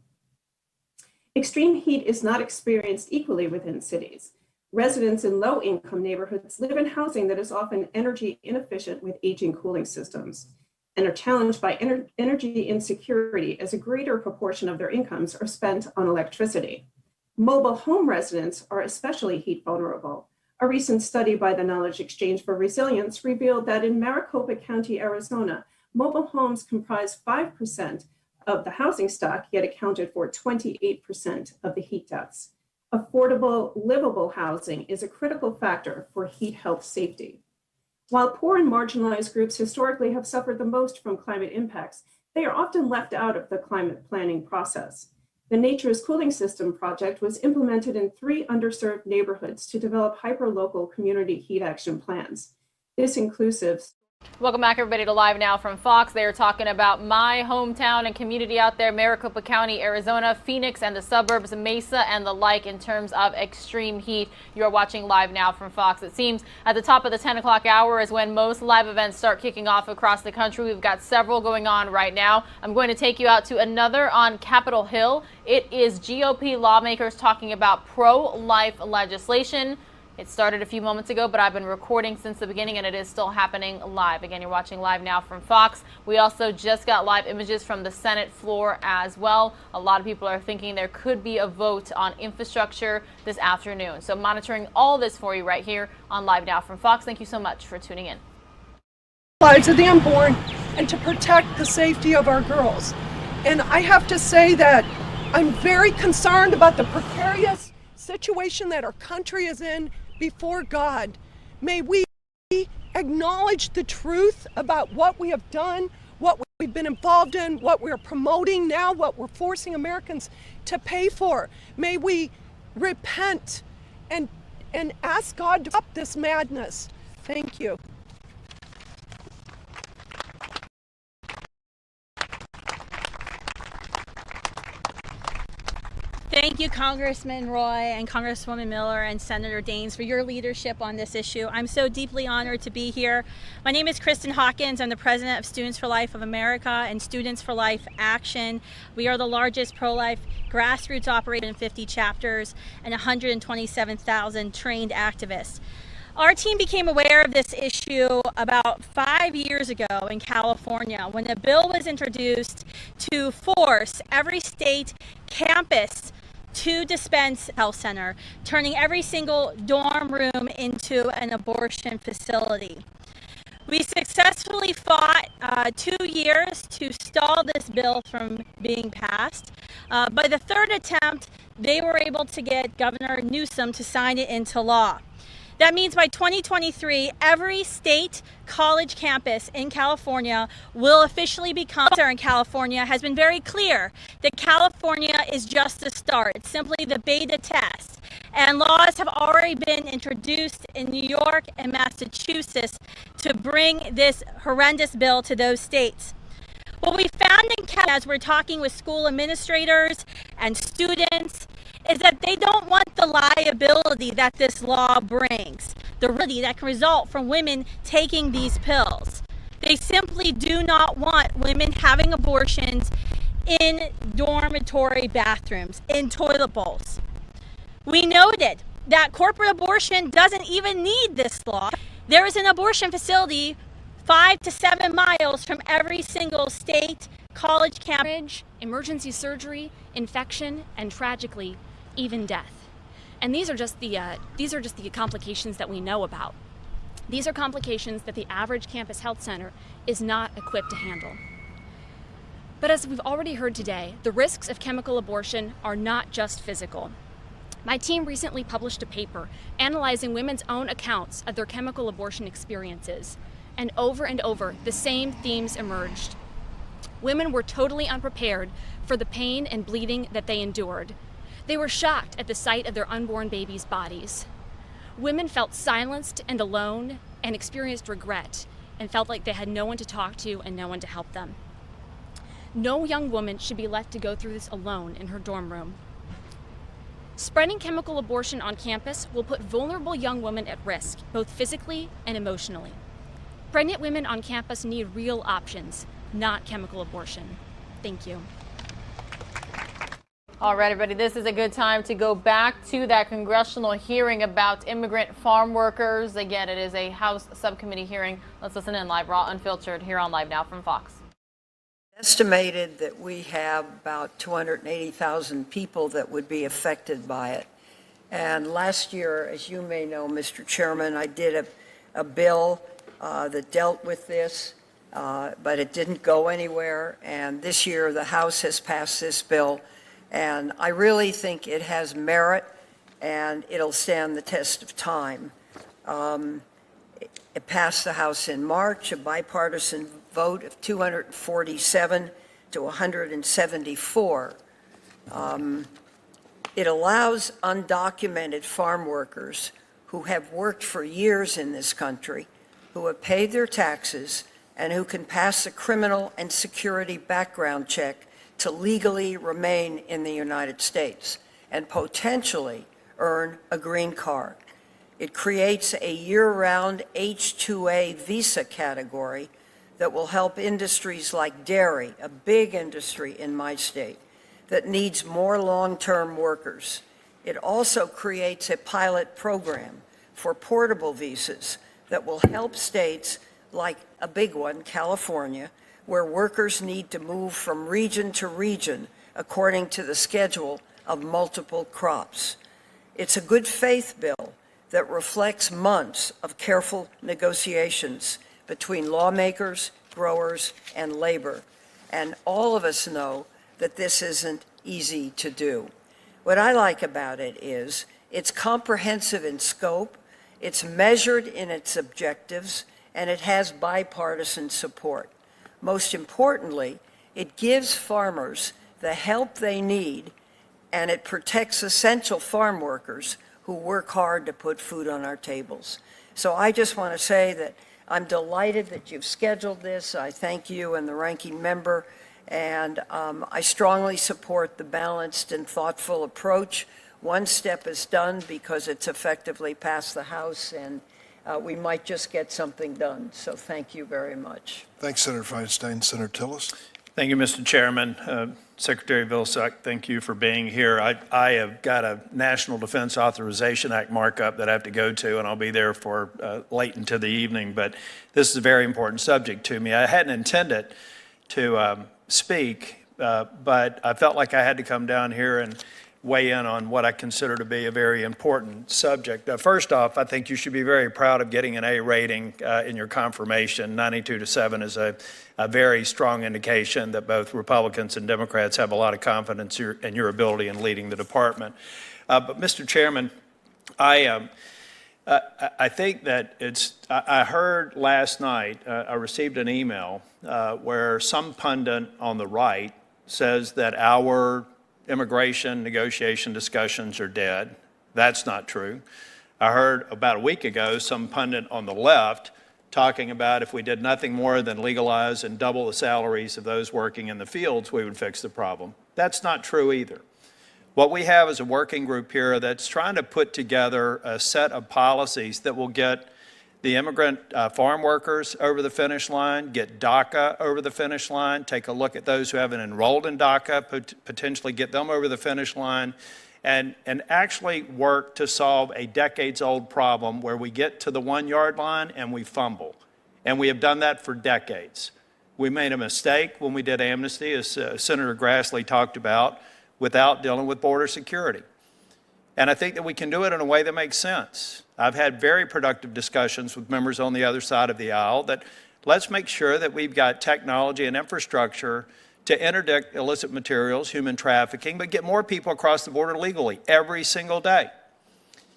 Extreme heat is not experienced equally within cities. Residents in low-income neighborhoods live in housing that is often energy inefficient with aging cooling systems, and are challenged by energy insecurity, as a greater proportion of their incomes are spent on electricity. Mobile home residents are especially heat vulnerable. A recent study by the Knowledge Exchange for Resilience revealed that in Maricopa County, Arizona, mobile homes comprise 5% of the housing stock, yet accounted for 28% of the heat deaths. Affordable, livable housing is a critical factor for heat health safety. While poor and marginalized groups historically have suffered the most from climate impacts, they are often left out of the climate planning process. The Nature's Cooling System project was implemented in 3 underserved neighborhoods to develop hyperlocal community heat action plans. This inclusive. Welcome back, everybody, to Live Now from Fox. They are talking about my hometown and community out there, Maricopa County, Arizona, Phoenix and the suburbs, Mesa and the like, in terms of extreme heat. You're watching Live Now from Fox. It seems at the top of the 10 o'clock hour is when most live events start kicking off across the country. We've got several going on right now. I'm going to take you out to another on Capitol Hill. It is GOP lawmakers talking about pro-life legislation. It started a few moments ago, but I've been recording since the beginning, and it is still happening live. Again, you're watching Live Now from Fox. We also just got live images from the Senate floor as well. A lot of people are thinking there could be a vote on infrastructure this afternoon. So monitoring all this for you right here on Live Now from Fox. Thank you so much for tuning in. Lives of the unborn and to protect the safety of our girls. And I have to say that I'm very concerned about the precarious situation that our country is in before God. May we acknowledge the truth about what we have done, what we've been involved in, what we're promoting now, what we're forcing Americans to pay for. May we repent and ask God to stop this madness. Thank you. Thank you, Congressman Roy and Congresswoman Miller and Senator Daines, for your leadership on this issue. I'm so deeply honored to be here. My name is Kristen Hawkins. I'm the president of Students for Life of America and Students for Life Action. We are the largest pro-life grassroots operation in 50 chapters and 127,000 trained activists. Our team became aware of this issue about 5 years ago in California when a bill was introduced to force every state campus to dispense health center, turning every single dorm room into an abortion facility. We successfully fought 2 years to stall this bill from being passed. By the third attempt, they were able to get Governor Newsom to sign it into law. That means by 2023, every state college campus in California will officially become. In California has been very clear that California is just a start. It's simply the beta test. And laws have already been introduced in New York and Massachusetts to bring this horrendous bill to those states. What we found in California, as we're talking with school administrators and students, is that they don't want the liability that this law brings, the reality that can result from women taking these pills. They simply do not want women having abortions in dormitory bathrooms, in toilet bowls. We noted that corporate abortion doesn't even need this law. There is an abortion facility 5 to 7 miles from every single state college campus. Emergency surgery, infection, and tragically, even death. And these are just the complications that we know about. These are complications that the average campus health center is not equipped to handle. But as we've already heard today, the risks of chemical abortion are not just physical. My team recently published a paper analyzing women's own accounts of their chemical abortion experiences, and over, the same themes emerged. Women were totally unprepared for the pain and bleeding that they endured. They were shocked at the sight of their unborn babies' bodies. Women felt silenced and alone and experienced regret and felt like they had no one to talk to and no one to help them. No young woman should be left to go through this alone in her dorm room. Spreading chemical abortion on campus will put vulnerable young women at risk, both physically and emotionally. Pregnant women on campus need real options, not chemical abortion. Thank you. All right, everybody, this is a good time to go back to that congressional hearing about immigrant farm workers. Again, it is a House subcommittee hearing. Let's listen in live, raw, unfiltered, here on Live Now from Fox. Estimated that we have about 280,000 people that would be affected by it. And last year, as you may know, Mr. Chairman, I did a bill that dealt with this, but it didn't go anywhere. And this year, the House has passed this bill. And I really think it has merit, and it'll stand the test of time. It passed the House in March, a bipartisan vote of 247 to 174. It allows undocumented farm workers who have worked for years in this country, who have paid their taxes, and who can pass a criminal and security background check to legally remain in the United States and potentially earn a green card. It creates a year-round H-2A visa category that will help industries like dairy, a big industry in my state, that needs more long-term workers. It also creates a pilot program for portable visas that will help states like a big one, California, where workers need to move from region to region according to the schedule of multiple crops. It's a good faith bill that reflects months of careful negotiations between lawmakers, growers, and labor. And all of us know that this isn't easy to do. What I like about it is it's comprehensive in scope, it's measured in its objectives, and it has bipartisan support. Most importantly, it gives farmers the help they need, and it protects essential farm workers who work hard to put food on our tables. So I just want to say that I'm delighted that you've scheduled this. I thank you and the ranking member, and I strongly support the balanced and thoughtful approach. One step is done because it's effectively passed the House, and we might just get something done. So thank you very much. Thanks, Senator Feinstein. Senator Tillis. Thank you, Mr. Chairman. Secretary Vilsack, thank you for being here. I have got a National Defense Authorization Act markup that I have to go to, and I'll be there for late into the evening, but this is a very important subject to me. I hadn't intended to speak, but I felt like I had to come down here weigh in on what I consider to be a very important subject. First off, I think you should be very proud of getting an A rating in your confirmation. 92-7 is a very strong indication that both Republicans and Democrats have a lot of confidence in your ability in leading the department. But Mr. Chairman, I think that I heard last night, I received an email where some pundit on the right says that our immigration negotiation discussions are dead. That's not true. I heard about a week ago some pundit on the left talking about if we did nothing more than legalize and double the salaries of those working in the fields, we would fix the problem. That's not true either. What we have is a working group here that's trying to put together a set of policies that will get the immigrant farm workers over the finish line, get DACA over the finish line, take a look at those who haven't enrolled in DACA, potentially get them over the finish line, and actually work to solve a decades-old problem where we get to the 1 yard line and we fumble. And we have done that for decades. We made a mistake when we did amnesty, as Senator Grassley talked about, without dealing with border security. And I think that we can do it in a way that makes sense. I've had very productive discussions with members on the other side of the aisle that let's make sure that we've got technology and infrastructure to interdict illicit materials, human trafficking, but get more people across the border legally every single day.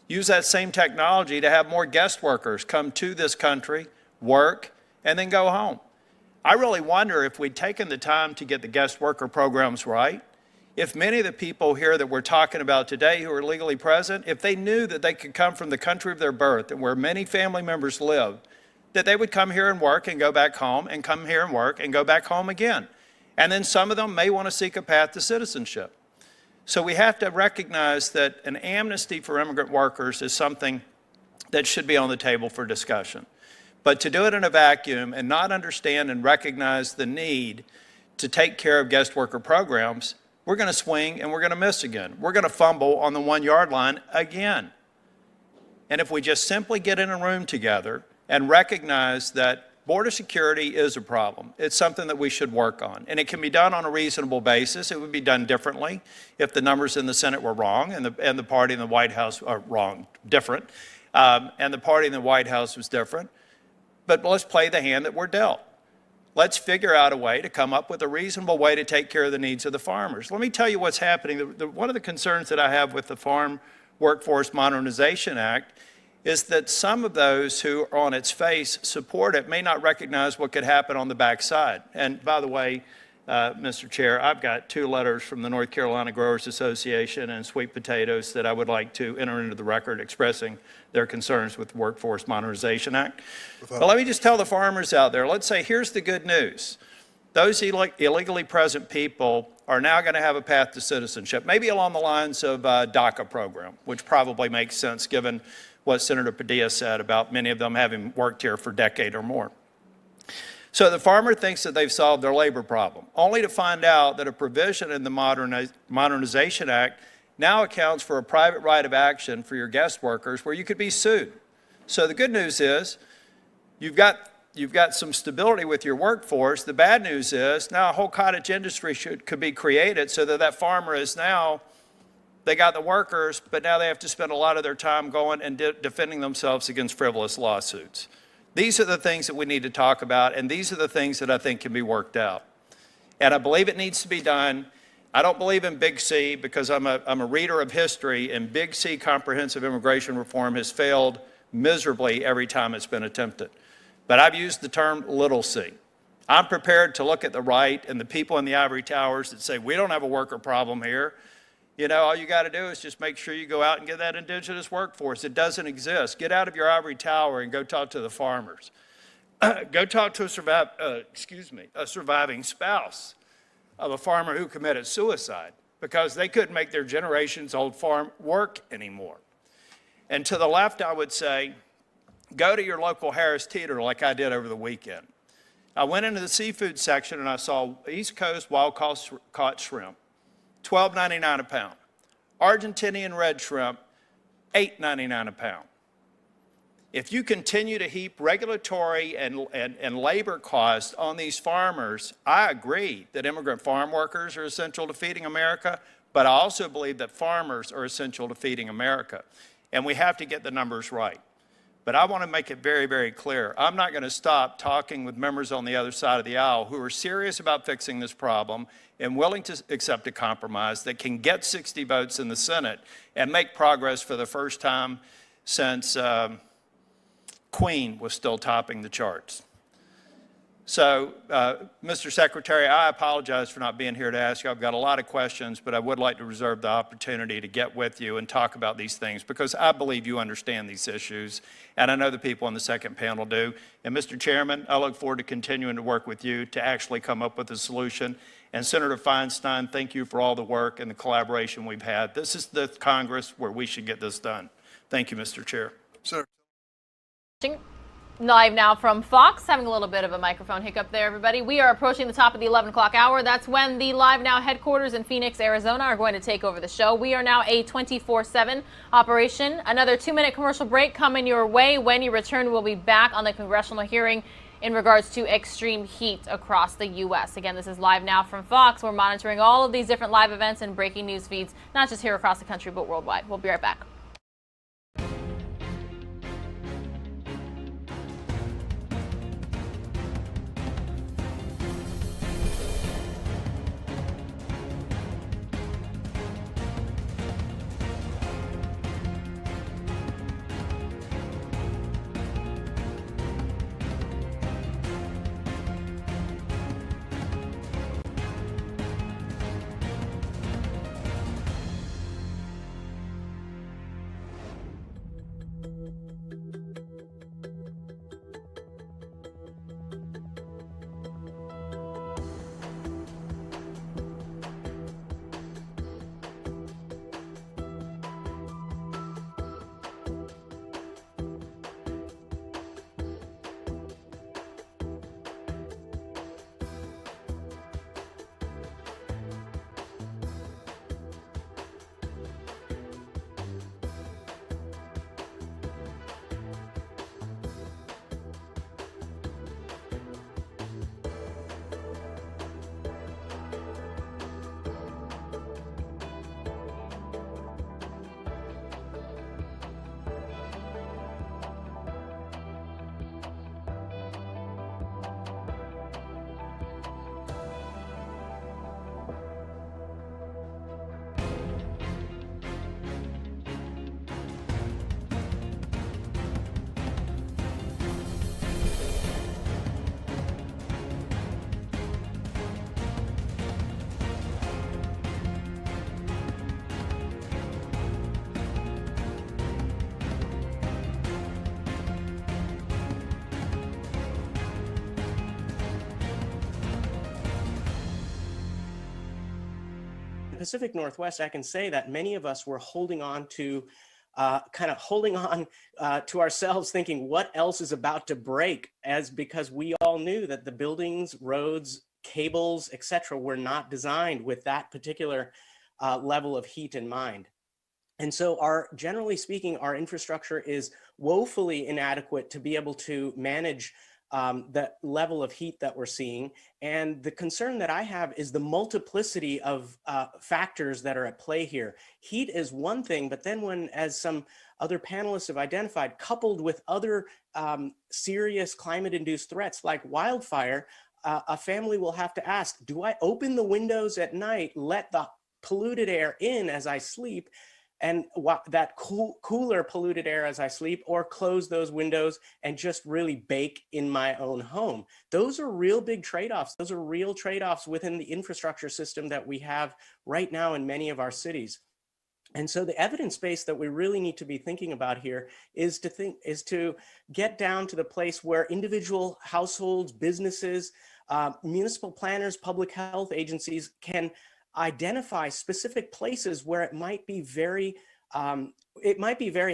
Use that same technology to have more guest workers come to this country, work, and then go home. I really wonder if we'd taken the time to get the guest worker programs right, if many of the people here that we're talking about today who are legally present, if they knew that they could come from the country of their birth and where many family members live, that they would come here and work and go back home and come here and work and go back home again. And then some of them may want to seek a path to citizenship. So we have to recognize that an amnesty for immigrant workers is something that should be on the table for discussion. But to do it in a vacuum and not understand and recognize the need to take care of guest worker programs, we're going to swing and we're going to miss again. We're going to fumble on the 1 yard line again. And if we just simply get in a room together and recognize that border security is a problem, it's something that we should work on. And it can be done on a reasonable basis. It would be done differently if the numbers in the Senate were wrong and the party in the White House are wrong, different, and the party in the White House was different. But let's play the hand that we're dealt. Let's figure out a way to come up with a reasonable way to take care of the needs of the farmers. Let me tell you what's happening. One of the concerns that I have with the Farm Workforce Modernization Act is that some of those who on its face support it may not recognize what could happen on the backside. And by the way, Mr. Chair, I've got 2 letters from the North Carolina Growers Association and Sweet Potatoes that I would like to enter into the record expressing their concerns with the Workforce Modernization Act. But let me just tell the farmers out there, let's say, here's the good news. Those illegally present people are now going to have a path to citizenship, maybe along the lines of a DACA program, which probably makes sense given what Senator Padilla said about many of them having worked here for a decade or more. So the farmer thinks that they've solved their labor problem, only to find out that a provision in the Modernization Act now accounts for a private right of action for your guest workers where you could be sued. So the good news is you've got some stability with your workforce. The bad news is now a whole cottage industry could be created so that farmer is now, they got the workers, but now they have to spend a lot of their time going and defending themselves against frivolous lawsuits. These are the things that we need to talk about, and these are the things that I think can be worked out. And I believe it needs to be done. I don't believe in Big C because I'm a reader of history, and Big C comprehensive immigration reform has failed miserably every time it's been attempted. But I've used the term little c. I'm prepared to look at the right and the people in the ivory towers that say, we don't have a worker problem here. You know, all you got to do is just make sure you go out and get that indigenous workforce. It doesn't exist. Get out of your ivory tower and go talk to the farmers. Go talk to a surviving spouse of a farmer who committed suicide because they couldn't make their generations old farm work anymore. And to the left, I would say, go to your local Harris Teeter like I did over the weekend. I went into the seafood section and I saw East Coast wild-caught shrimp, $12.99 a pound. Argentinian red shrimp, $8.99 a pound. If you continue to heap regulatory and labor costs on these farmers, I agree that immigrant farm workers are essential to feeding America, But I also believe that farmers are essential to feeding America, and we have to get the numbers right. But I want to make it very, very clear. I'm not going to stop talking with members on the other side of the aisle who are serious about fixing this problem and willing to accept a compromise that can get 60 votes in the Senate and make progress for the first time since Queen was still topping the charts. So, Mr. Secretary, I apologize for not being here to ask you. I've got a lot of questions, but I would like to reserve the opportunity to get with you and talk about these things because I believe you understand these issues, and I know the people on the second panel do. And Mr. Chairman, I look forward to continuing to work with you to actually come up with a solution. And Senator Feinstein, thank you for all the work and the collaboration we've had. This is the Congress where we should get this done. Thank you, Mr. Chair. Senator. Live now from Fox, having a little bit of a microphone hiccup there, everybody. We are approaching the top of the 11 o'clock hour. That's when the Live Now headquarters in Phoenix, Arizona are going to take over the show. We are now a 24/7 operation. Another 2-minute commercial break coming your way. When you return, we'll be back on the congressional hearing in regards to extreme heat across the U.S. Again, this is Live Now from Fox. We're monitoring all of these different live events and breaking news feeds, not just here across the country, but worldwide. We'll be right back. Pacific Northwest, I can say that many of us were holding on to to ourselves, thinking what else is about to break, because we all knew that the buildings, roads, cables, etc., were not designed with that particular level of heat in mind. And so generally speaking, our infrastructure is woefully inadequate to be able to manage the level of heat that we're seeing. And the concern that I have is the multiplicity of factors that are at play here. Heat is one thing, but then as some other panelists have identified, coupled with other serious climate-induced threats like wildfire, a family will have to ask, do I open the windows at night, let the polluted air in as I sleep, and that cooler polluted air as I sleep, or close those windows and just really bake in my own home? Those are real big trade-offs. Those are real trade-offs within the infrastructure system that we have right now in many of our cities. And so the evidence base that we really need to be thinking about here is to get down to the place where individual households, businesses, municipal planners, public health agencies can identify specific places where it might be very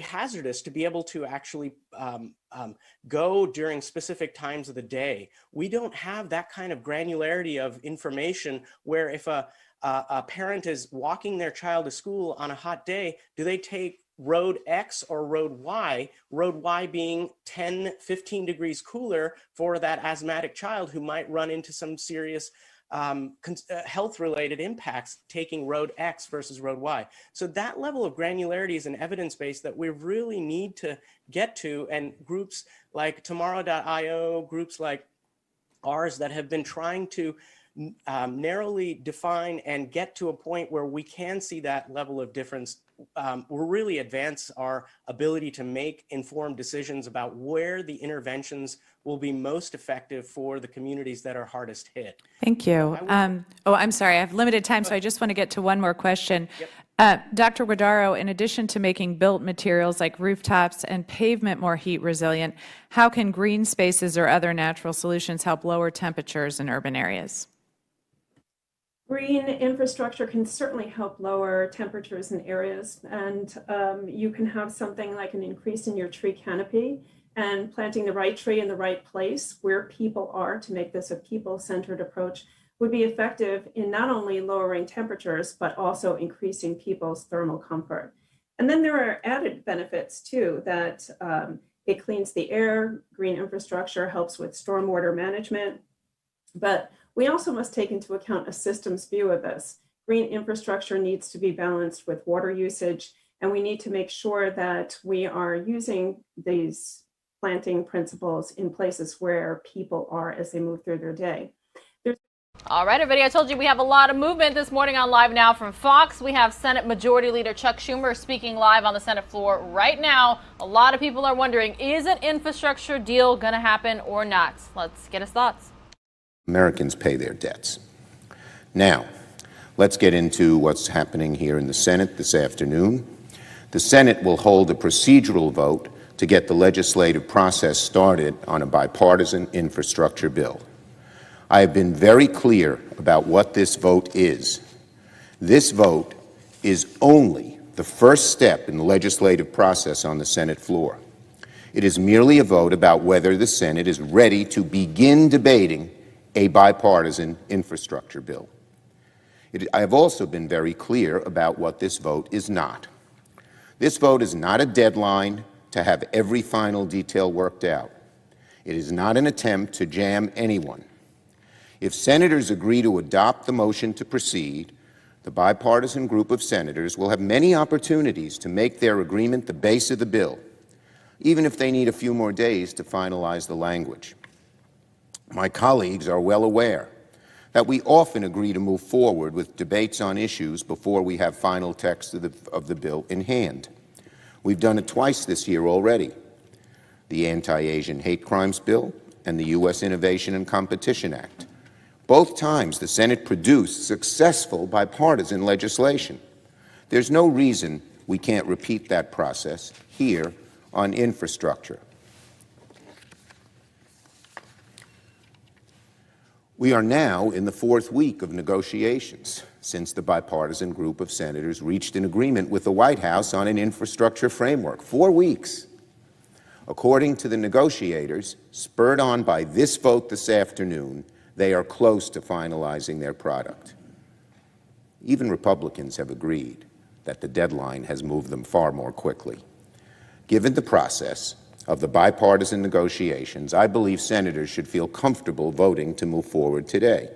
hazardous to be able to actually go during specific times of the day. We don't have that kind of granularity of information where if a parent is walking their child to school on a hot day, do they take road X or road Y, road Y being 10, 15 degrees cooler for that asthmatic child who might run into some serious health-related impacts taking road X versus road Y. So that level of granularity is an evidence base that we really need to get to, and groups like Tomorrow.io, groups like ours that have been trying to narrowly define and get to a point where we can see that level of difference will really advance our ability to make informed decisions about where the interventions will be most effective for the communities that are hardest hit. Thank you. I'm sorry, I have limited time, so I just want to get to one more question. Dr. Guardaro, in addition to making built materials like rooftops and pavement more heat resilient, how can green spaces or other natural solutions help lower temperatures in urban areas? Green infrastructure can certainly help lower temperatures in areas, and you can have something like an increase in your tree canopy and planting the right tree in the right place where people are to make this a people-centered approach would be effective in not only lowering temperatures, but also increasing people's thermal comfort. And then there are added benefits too, that it cleans the air, green infrastructure helps with stormwater management, but we also must take into account a systems view of this. Green infrastructure needs to be balanced with water usage, and we need to make sure that we are using these planting principles in places where people are as they move through their day. All right, everybody, I told you we have a lot of movement this morning on Live Now from Fox. We have Senate Majority Leader Chuck Schumer speaking live on the Senate floor right now. A lot of people are wondering, is an infrastructure deal going to happen or not? Let's get his thoughts. Americans pay their debts. Now, let's get into what's happening here in the Senate this afternoon. The Senate will hold a procedural vote to get the legislative process started on a bipartisan infrastructure bill. I have been very clear about what this vote is. This vote is only the first step in the legislative process on the Senate floor. It is merely a vote about whether the Senate is ready to begin debating a bipartisan infrastructure bill. I have also been very clear about what this vote is not. This vote is not a deadline to have every final detail worked out. It is not an attempt to jam anyone. If senators agree to adopt the motion to proceed, the bipartisan group of senators will have many opportunities to make their agreement the base of the bill, even if they need a few more days to finalize the language. My colleagues are well aware that we often agree to move forward with debates on issues before we have final text of the bill in hand. We've done it twice this year already: the Anti-Asian Hate Crimes Bill and the U.S. Innovation and Competition Act. Both times the Senate produced successful bipartisan legislation. There's no reason we can't repeat that process here on infrastructure. We are now in the fourth week of negotiations since the bipartisan group of senators reached an agreement with the White House on an infrastructure framework. 4 weeks. According to the negotiators, spurred on by this vote this afternoon, they are close to finalizing their product. Even Republicans have agreed that the deadline has moved them far more quickly. Given the process of the bipartisan negotiations, I believe senators should feel comfortable voting to move forward today.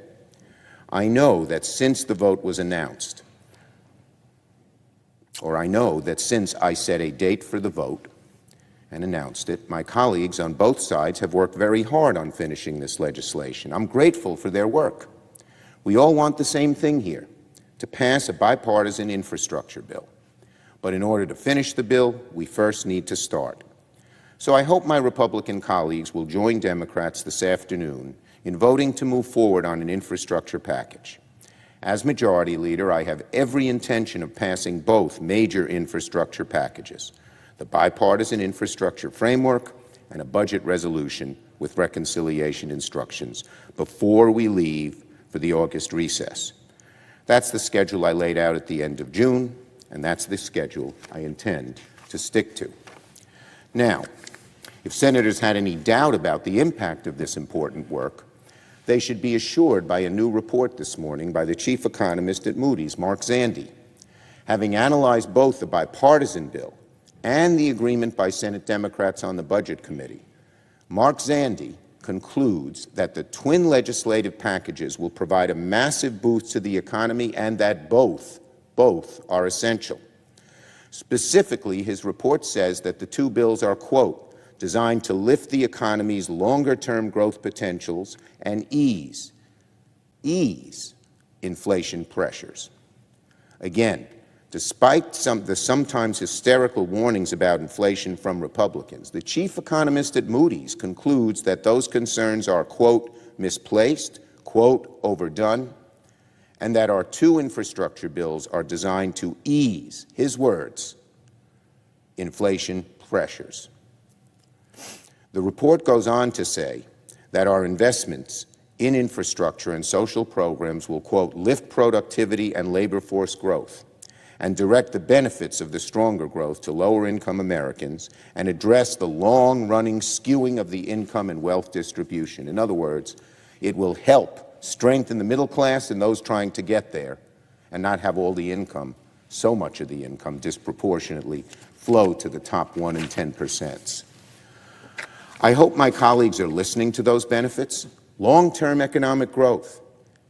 I know that since the vote was announced, or I know that since I set a date for the vote and announced it, my colleagues on both sides have worked very hard on finishing this legislation. I'm grateful for their work. We all want the same thing here, to pass a bipartisan infrastructure bill. But in order to finish the bill, we first need to start. So I hope my Republican colleagues will join Democrats this afternoon in voting to move forward on an infrastructure package. As Majority Leader, I have every intention of passing both major infrastructure packages: the bipartisan infrastructure framework and a budget resolution with reconciliation instructions, before we leave for the August recess. That's the schedule I laid out at the end of June, and that's the schedule I intend to stick to. Now, if senators had any doubt about the impact of this important work, they should be assured by a new report this morning by the chief economist at Moody's, Mark Zandi. Having analyzed both the bipartisan bill and the agreement by Senate Democrats on the Budget Committee, Mark Zandi concludes that the twin legislative packages will provide a massive boost to the economy and that both are essential. Specifically, his report says that the two bills are, quote, designed to lift the economy's longer-term growth potentials and ease inflation pressures. Again, despite the sometimes hysterical warnings about inflation from Republicans, the chief economist at Moody's concludes that those concerns are, quote, misplaced, quote, overdone, and that our two infrastructure bills are designed to ease, his words, inflation pressures. The report goes on to say that our investments in infrastructure and social programs will, quote, lift productivity and labor force growth and direct the benefits of the stronger growth to lower-income Americans and address the long-running skewing of the income and wealth distribution. In other words, it will help strengthen the middle class and those trying to get there and not have all the income, so much of the income, disproportionately flow to the top 1% and 10%. I hope my colleagues are listening to those benefits. Long-term economic growth,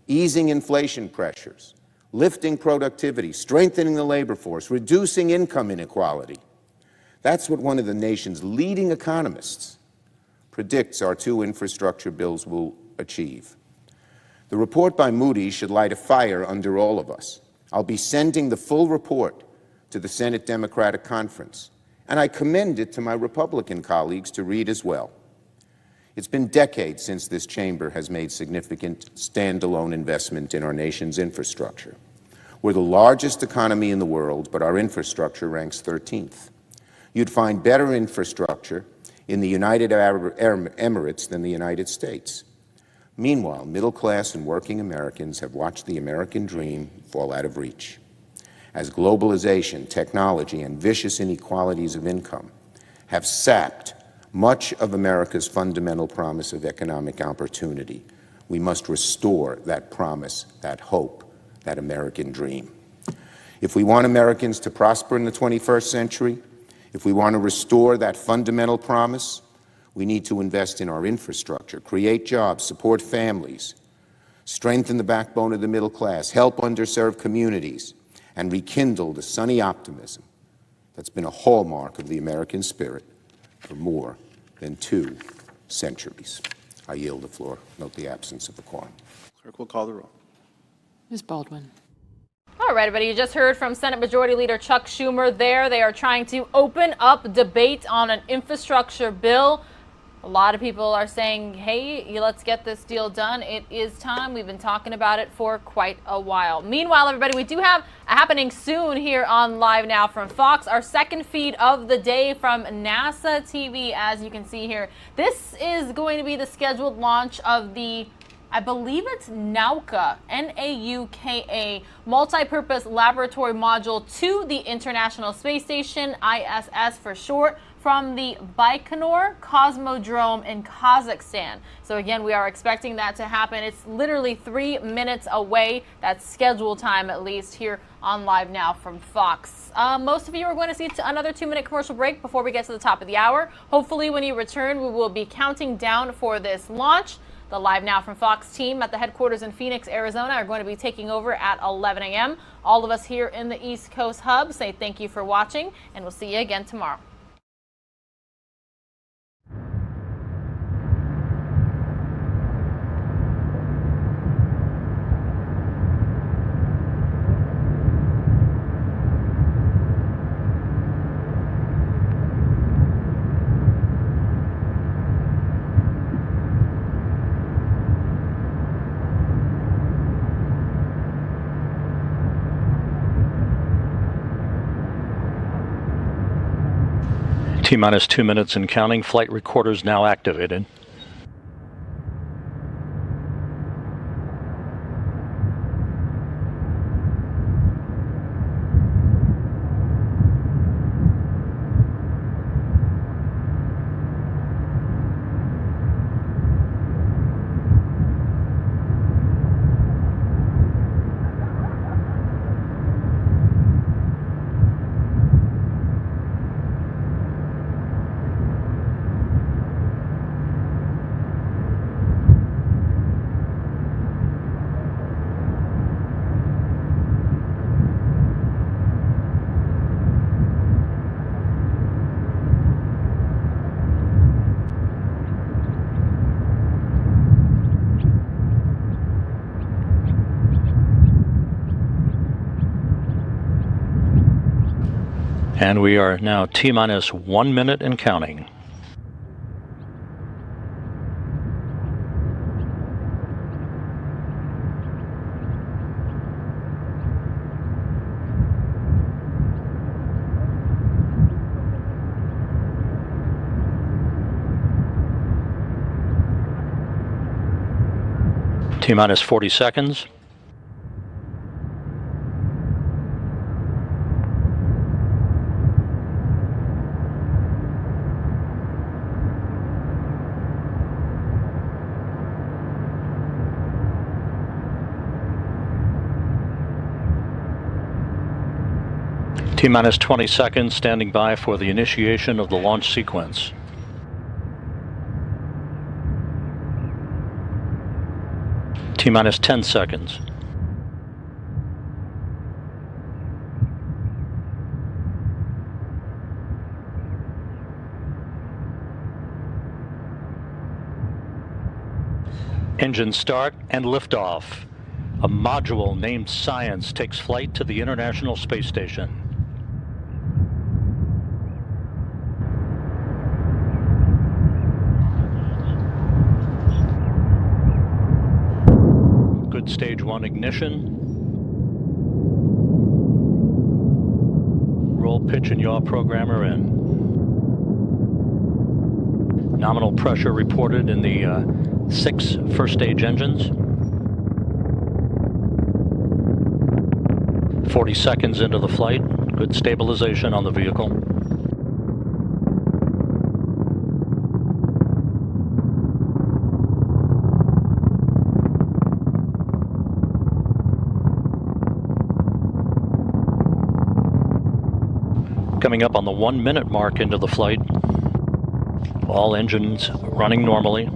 easing inflation pressures, lifting productivity, strengthening the labor force, reducing income inequality. That's what one of the nation's leading economists predicts our two infrastructure bills will achieve. The report by Moody's should light a fire under all of us. I'll be sending the full report to the Senate Democratic Conference, and I commend it to my Republican colleagues to read as well. It's been decades since this chamber has made significant standalone investment in our nation's infrastructure. We're the largest economy in the world, but our infrastructure ranks 13th. You'd find better infrastructure in the United Arab Emirates than the United States. Meanwhile, middle-class and working Americans have watched the American dream fall out of reach. As globalization, technology, and vicious inequalities of income have sapped much of America's fundamental promise of economic opportunity, we must restore that promise, that hope, that American dream. If we want Americans to prosper in the 21st century, if we want to restore that fundamental promise, we need to invest in our infrastructure, create jobs, support families, strengthen the backbone of the middle class, help underserved communities, and rekindle the sunny optimism that's been a hallmark of the American spirit for more than 2 centuries. I yield the floor. Note the absence of a quorum. Clerk will call the roll. Ms. Baldwin. All right, everybody, you just heard from Senate Majority Leader Chuck Schumer there. They are trying to open up debate on an infrastructure bill. A lot of people are saying, hey, let's get this deal done. It is time. We've been talking about it for quite a while. Meanwhile, everybody, we do have a happening soon here on Live Now from Fox, our second feed of the day from NASA TV, as you can see here. This is going to be the scheduled launch of the, I believe it's NAUKA, N-A-U-K-A, multi-purpose laboratory module to the International Space Station, ISS for short, from the Baikonur Cosmodrome in Kazakhstan. So again, we are expecting that to happen. It's literally 3 minutes away. That's schedule time, at least, here on Live Now from Fox. Most of you are going to see another 2-minute commercial break before we get to the top of the hour. Hopefully, when you return, we will be counting down for this launch. The Live Now from Fox team at the headquarters in Phoenix, Arizona are going to be taking over at 11 a.m. All of us here in the East Coast Hub say thank you for watching, and we'll see you again tomorrow. T-minus 2 minutes and counting. Flight recorders now activated. And we are now T-minus 1 minute and counting. T-minus 40 seconds. T-minus 20 seconds, standing by for the initiation of the launch sequence. T-minus 10 seconds. Engine start and liftoff. A module named Science takes flight to the International Space Station. Good stage 1 ignition. Roll, pitch, and yaw programmer in. Nominal pressure reported in the 6 first stage engines. 40 seconds into the flight. Good stabilization on the vehicle. Coming up on the 1 minute mark into the flight. All engines running normally.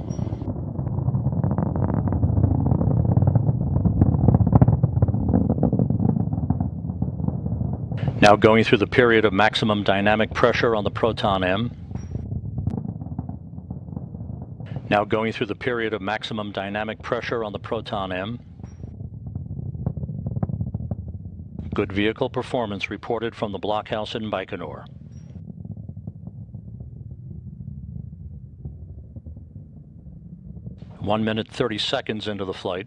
Now going through the period of maximum dynamic pressure on the Proton M. Now going through the period of maximum dynamic pressure on the Proton M. Good vehicle performance reported from the blockhouse in Baikonur. One minute, 30 seconds into the flight.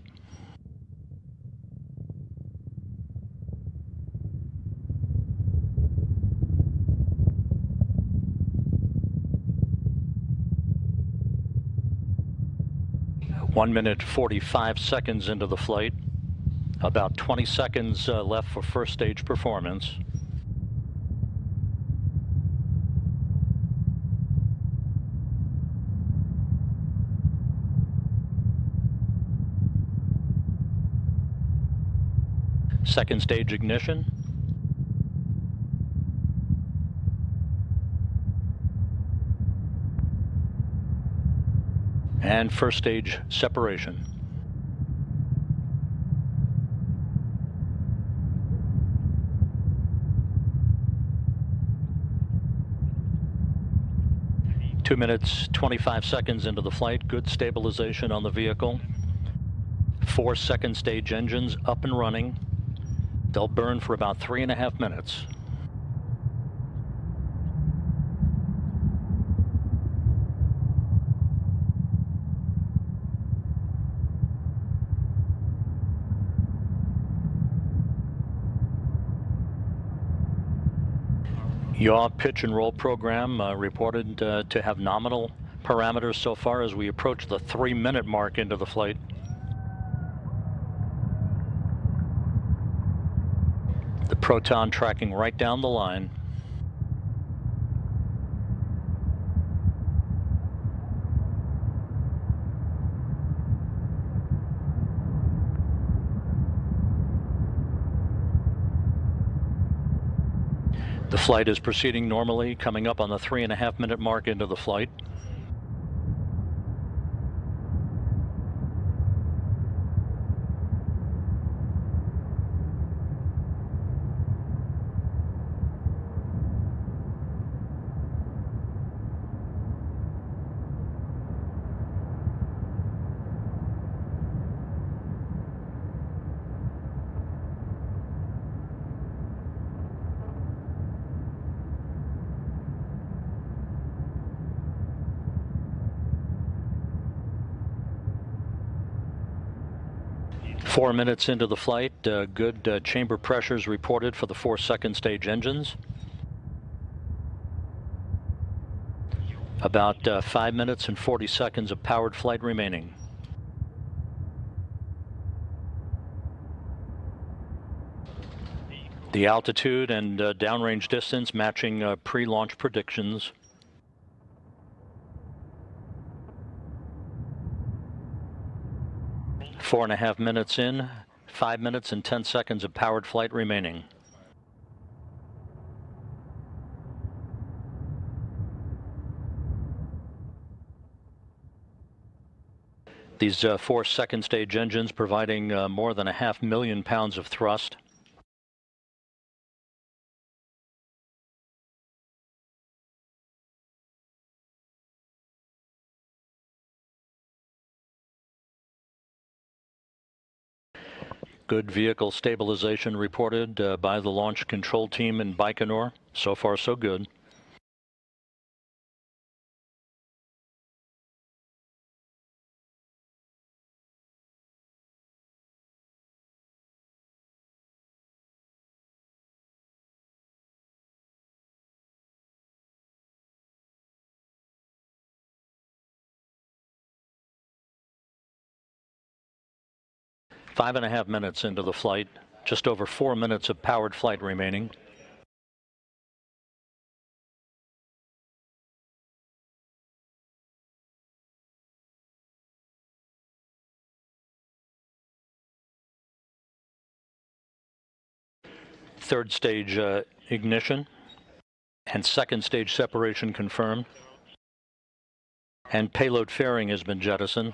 One minute, 45 seconds into the flight. About 20 seconds left for first stage performance. Second stage ignition. And first stage separation. Two minutes, 25 seconds into the flight. Good stabilization on the vehicle. 4 second stage engines up and running. They'll burn for about 3.5 minutes. Yaw, pitch, and roll program reported to have nominal parameters so far as we approach the 3 minute mark into the flight. The Proton tracking right down the line. The flight is proceeding normally, coming up on the 3.5 minute mark into the flight. 4 minutes into the flight, good chamber pressures reported for the 4 second stage engines. About 5 minutes and 40 seconds of powered flight remaining. The altitude and downrange distance matching pre-launch predictions. Four and a half minutes in, 5 minutes and 10 seconds of powered flight remaining. These 4 second stage engines providing more than 500,000 pounds of thrust. Good vehicle stabilization reported by the launch control team in Baikonur. So far, so good. Five and a half minutes into the flight, just over 4 minutes of powered flight remaining. Third stage ignition and second stage separation confirmed. And payload fairing has been jettisoned.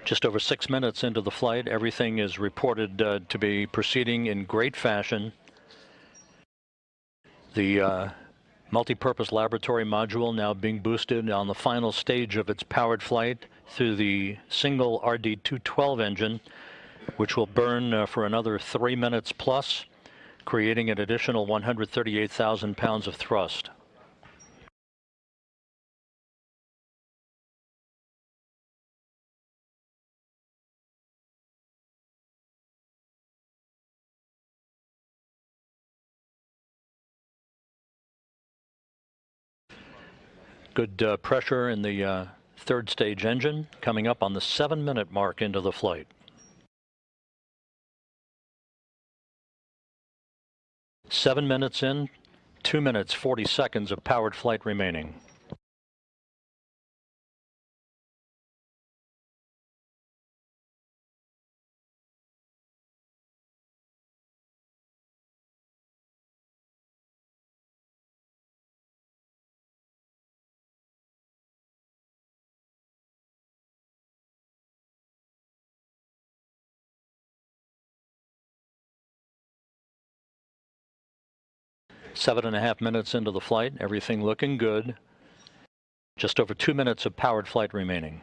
Just over 6 minutes into the flight, everything is reported to be proceeding in great fashion. The multi-purpose laboratory module now being boosted on the final stage of its powered flight through the single RD-212 engine, which will burn for another 3 minutes plus, creating an additional 138,000 pounds of thrust. Good pressure in the third stage engine, coming up on the 7-minute mark into the flight. Seven minutes in, 2 minutes, 40 seconds of powered flight remaining. Seven and a half minutes into the flight, everything looking good. Just over 2 minutes of powered flight remaining.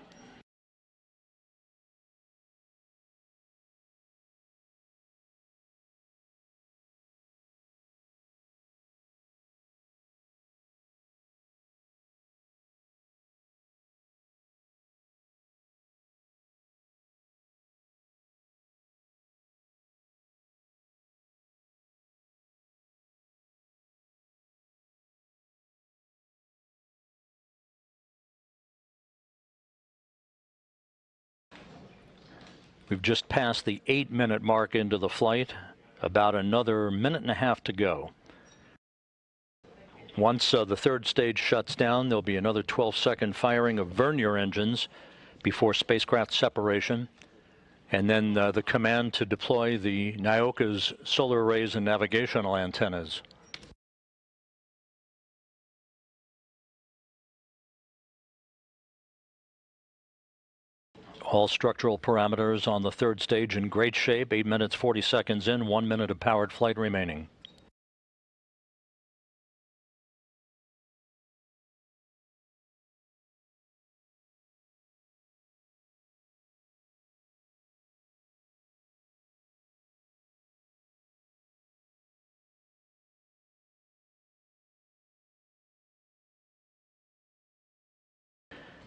We've just passed the 8-minute mark into the flight, about another minute and a half to go. Once the third stage shuts down, there'll be another 12-second firing of vernier engines before spacecraft separation, and then the command to deploy the Nyoka's solar arrays and navigational antennas. All structural parameters on the third stage in great shape. 8 minutes, 40 seconds in, 1 minute of powered flight remaining.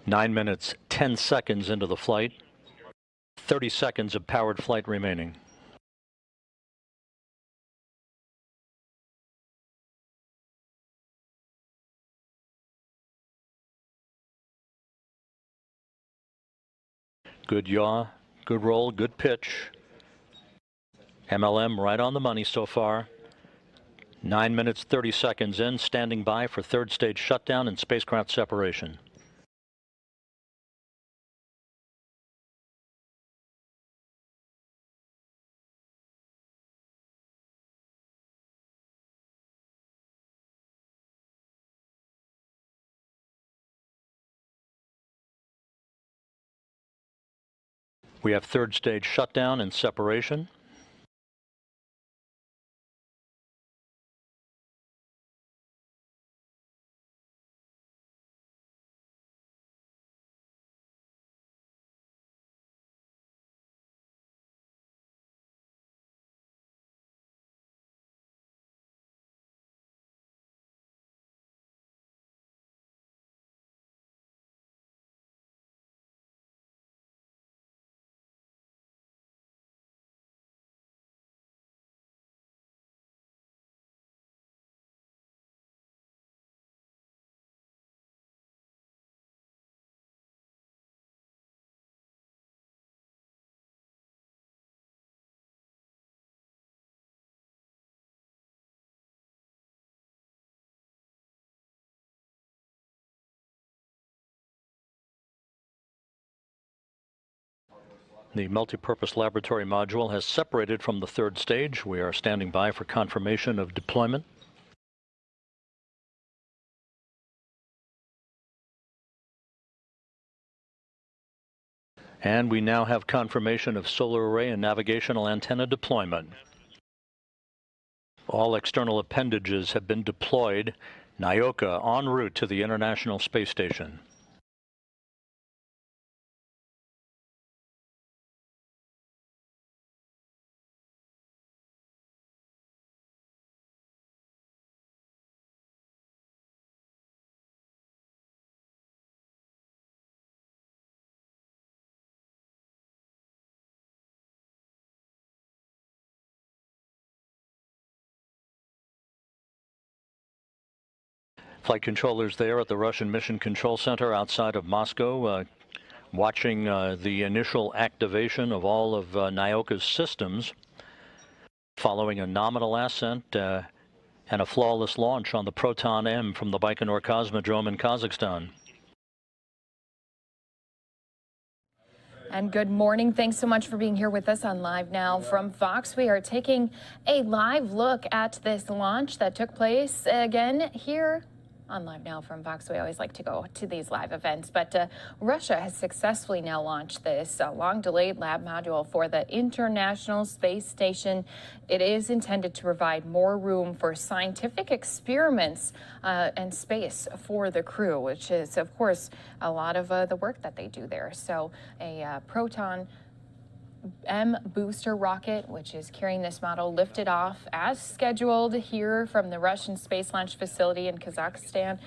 9 minutes, 10 seconds into the flight. 30 seconds of powered flight remaining. Good yaw, good roll, good pitch. MLM right on the money so far. 9 minutes, 30 seconds in, standing by for third stage shutdown and spacecraft separation. We have third stage shutdown and separation. The multipurpose laboratory module has separated from the third stage. We are standing by for confirmation of deployment. And we now have confirmation of solar array and navigational antenna deployment. All external appendages have been deployed. NYOCA en route to the International Space Station. Flight controllers there at the Russian Mission Control Center outside of Moscow, watching the initial activation of all of NYOCA's systems, following a nominal ascent and a flawless launch on the Proton-M from the Baikonur Cosmodrome in Kazakhstan. And good morning. Thanks so much for being here with us on Live Now from Fox. We are taking a live look at this launch that took place again here on Live Now from Fox. We always like to go to these live events, but Russia has successfully now launched this long-delayed lab module for the International Space Station. It is intended to provide more room for scientific experiments and space for the crew, which is, of course, a lot of the work that they do there. So a Proton M booster rocket, which is carrying this model, lifted off as scheduled here from the Russian Space Launch Facility in Kazakhstan.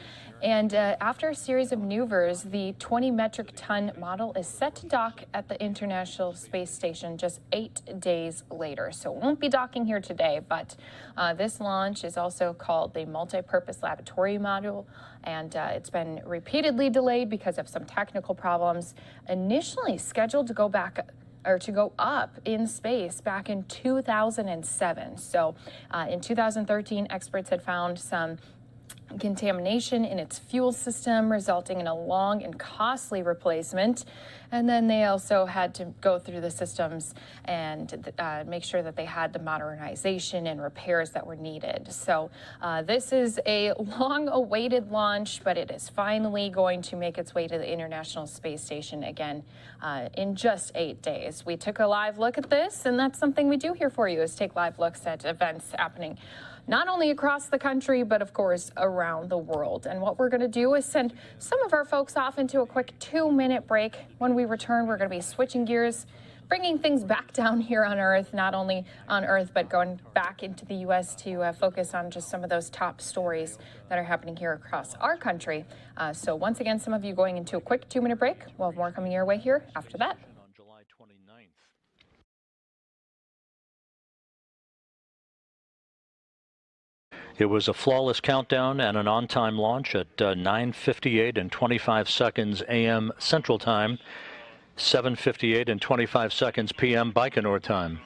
And after a series of maneuvers, the 20 metric ton model is set to dock at the International Space Station just 8 days later. So it won't be docking here today, but this launch is also called the multi-purpose laboratory module, and it's been repeatedly delayed because of some technical problems. Initially scheduled to go up in space back in 2007. So in 2013, experts had found some contamination in its fuel system, resulting in a long and costly replacement. And then they also had to go through the systems and make sure that they had the modernization and repairs that were needed. So this is a long-awaited launch, but it is finally going to make its way to the International Space Station again in just 8 days. We took a live look at this, and that's something we do here for you, is take live looks at events happening not only across the country, but of course around the world. And what we're going to do is send some of our folks off into a quick 2-minute break. When we return, we're going to be switching gears bringing things back down here on Earth, not only on Earth, but going back into the U.S. to focus on just some of those top stories that are happening here across our country. So once again, some of you going into a quick 2-minute break. We'll have more coming your way here after that. On July 29th. It was a flawless countdown and an on-time launch at 9:58 and 25 seconds a.m. Central Time, 7:58 and 25 seconds p.m. Baikonur time.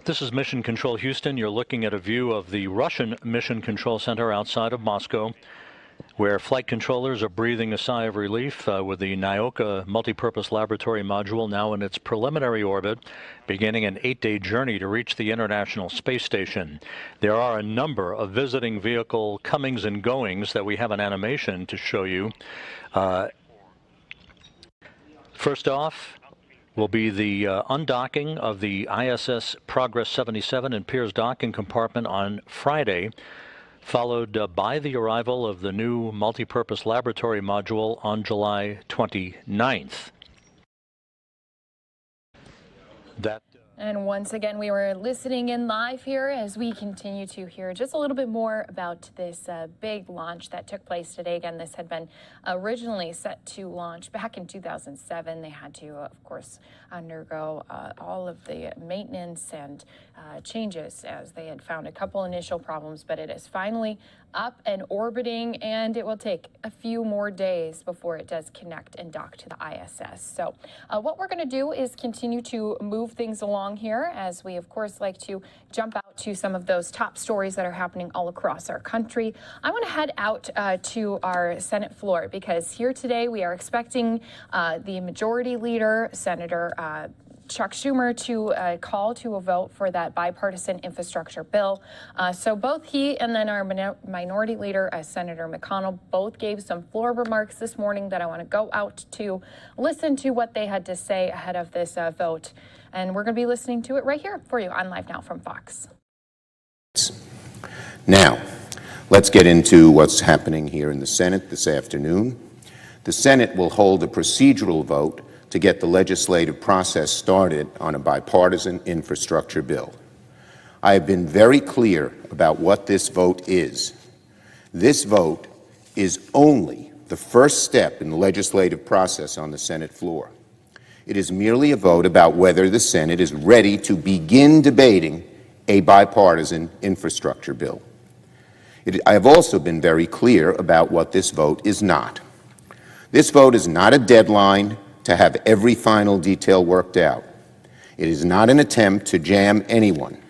This is Mission Control Houston. You're looking at a view of the Russian Mission Control Center outside of Moscow, where flight controllers are breathing a sigh of relief with the Nyoka multipurpose laboratory module now in its preliminary orbit, beginning an 8-day journey to reach the International Space Station. There are a number of visiting vehicle comings and goings that we have an animation to show you. First off will be the undocking of the ISS Progress 77 in Piers docking compartment on Friday, followed by the arrival of the new multipurpose laboratory module on July 29th. And once again, we were listening in live here as we continue to hear just a little bit more about this big launch that took place today. Again, this had been originally set to launch back in 2007. They had to, of course, undergo all of the maintenance and changes as they had found a couple initial problems, but it is finally up and orbiting, and it will take a few more days before it does connect and dock to the ISS. So what we're going to do is continue to move things along here as we, of course, like to jump out to some of those top stories that are happening all across our country. I want to head out to our Senate floor because here today we are expecting the Majority Leader, Senator Chuck Schumer, to call to a vote for that bipartisan infrastructure bill. So both he and then our Minority Leader, Senator McConnell, both gave some floor remarks this morning that I want to go out to listen to what they had to say ahead of this vote. And we're going to be listening to it right here for you on Live Now from Fox. Now, let's get into what's happening here in the Senate this afternoon. The Senate will hold a procedural vote to get the legislative process started on a bipartisan infrastructure bill. I have been very clear about what this vote is. This vote is only the first step in the legislative process on the Senate floor. It is merely a vote about whether the Senate is ready to begin debating a bipartisan infrastructure bill. I have also been very clear about what this vote is not. This vote is not a deadline to have every final detail worked out. It is not an attempt to jam anyone.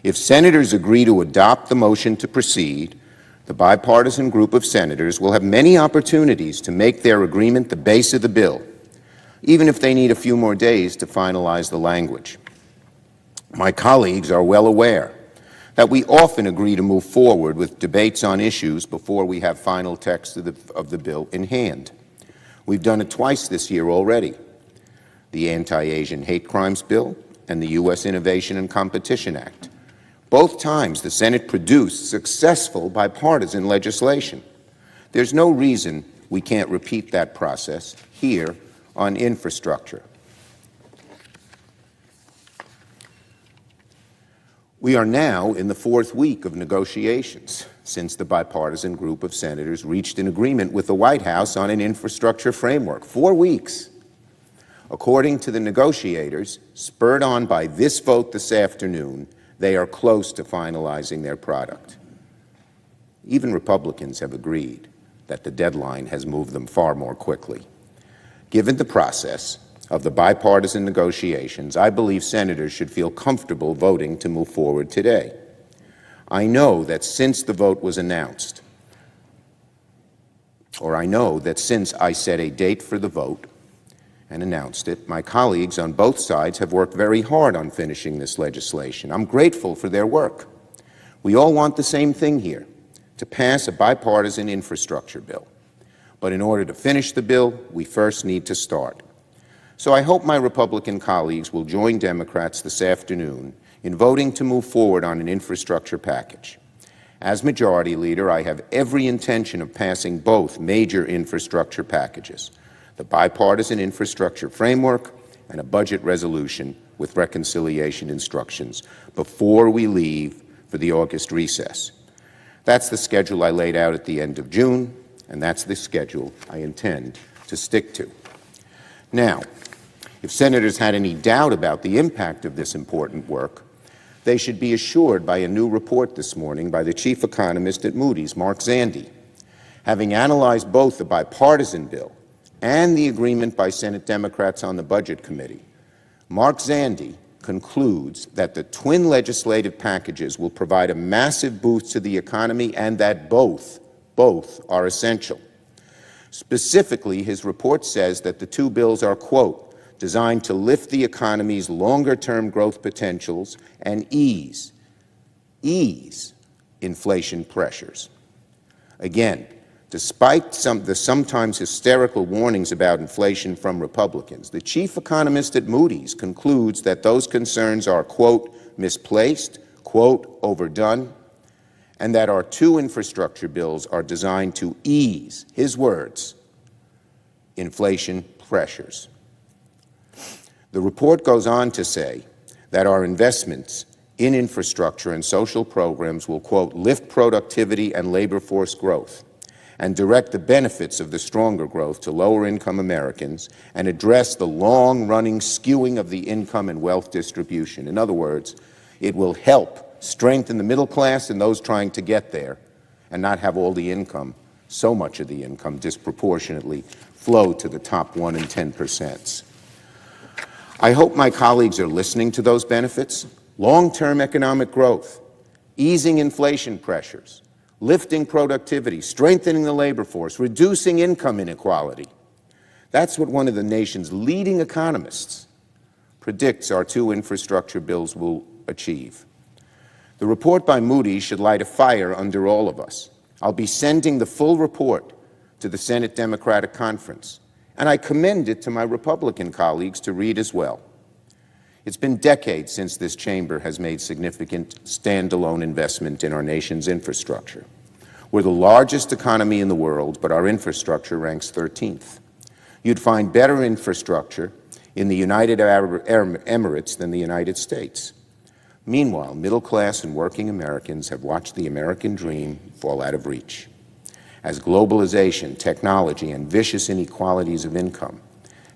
If senators agree to adopt the motion to proceed, The bipartisan group of senators will have many opportunities to make their agreement the base of the bill, even if they need a few more days to finalize the language. My colleagues are well aware that we often agree to move forward with debates on issues before we have final text of the bill in hand. We've done it twice this year already: the Anti-Asian Hate Crimes Bill and the U.S. Innovation and Competition Act. Both times the Senate produced successful bipartisan legislation. There's no reason we can't repeat that process here on infrastructure. We are now in the fourth week of negotiations since the bipartisan group of senators reached an agreement with the White House on an infrastructure framework. 4 weeks. According to the negotiators, spurred on by this vote this afternoon, they are close to finalizing their product. Even Republicans have agreed that the deadline has moved them far more quickly. Given the process of the bipartisan negotiations, I believe senators should feel comfortable voting to move forward today. I know that since the vote was announced, or I know that since I set a date for the vote and announced it, my colleagues on both sides have worked very hard on finishing this legislation. I'm grateful for their work. We all want the same thing here: to pass a bipartisan infrastructure bill. But in order to finish the bill, we first need to start. So I hope my Republican colleagues will join Democrats this afternoon in voting to move forward on an infrastructure package. As Majority Leader, I have every intention of passing both major infrastructure packages: the bipartisan infrastructure framework and a budget resolution with reconciliation instructions, before we leave for the August recess. That's the schedule I laid out at the end of June, and that's the schedule I intend to stick to. Now, if senators had any doubt about the impact of this important work, they should be assured by a new report this morning by the chief economist at Moody's, Mark Zandi. Having analyzed both the bipartisan bill and the agreement by Senate Democrats on the Budget Committee, Mark Zandi concludes that the twin legislative packages will provide a massive boost to the economy and that both are essential. Specifically, his report says that the two bills are, quote, designed to lift the economy's longer-term growth potentials and ease inflation pressures. Again, despite the sometimes hysterical warnings about inflation from Republicans, the chief economist at Moody's concludes that those concerns are, quote, misplaced, quote, overdone, and that our two infrastructure bills are designed to ease, his words, inflation pressures. The report goes on to say that our investments in infrastructure and social programs will, quote, lift productivity and labor force growth and direct the benefits of the stronger growth to lower-income Americans and address the long-running skewing of the income and wealth distribution. In other words, it will help strengthen the middle class and those trying to get there and not have all the income, so much of the income, disproportionately flow to the top 1% and 10%. I hope my colleagues are listening to those benefits: long-term economic growth, easing inflation pressures, lifting productivity, strengthening the labor force, reducing income inequality. That's what one of the nation's leading economists predicts our two infrastructure bills will achieve. The report by Moody's should light a fire under all of us. I'll be sending the full report to the Senate Democratic Conference, and I commend it to my Republican colleagues to read as well. It's been decades since this chamber has made significant standalone investment in our nation's infrastructure. We're the largest economy in the world, but our infrastructure ranks 13th. You'd find better infrastructure in the United Arab Emirates than the United States. Meanwhile, middle-class and working Americans have watched the American dream fall out of reach, as globalization, technology, and vicious inequalities of income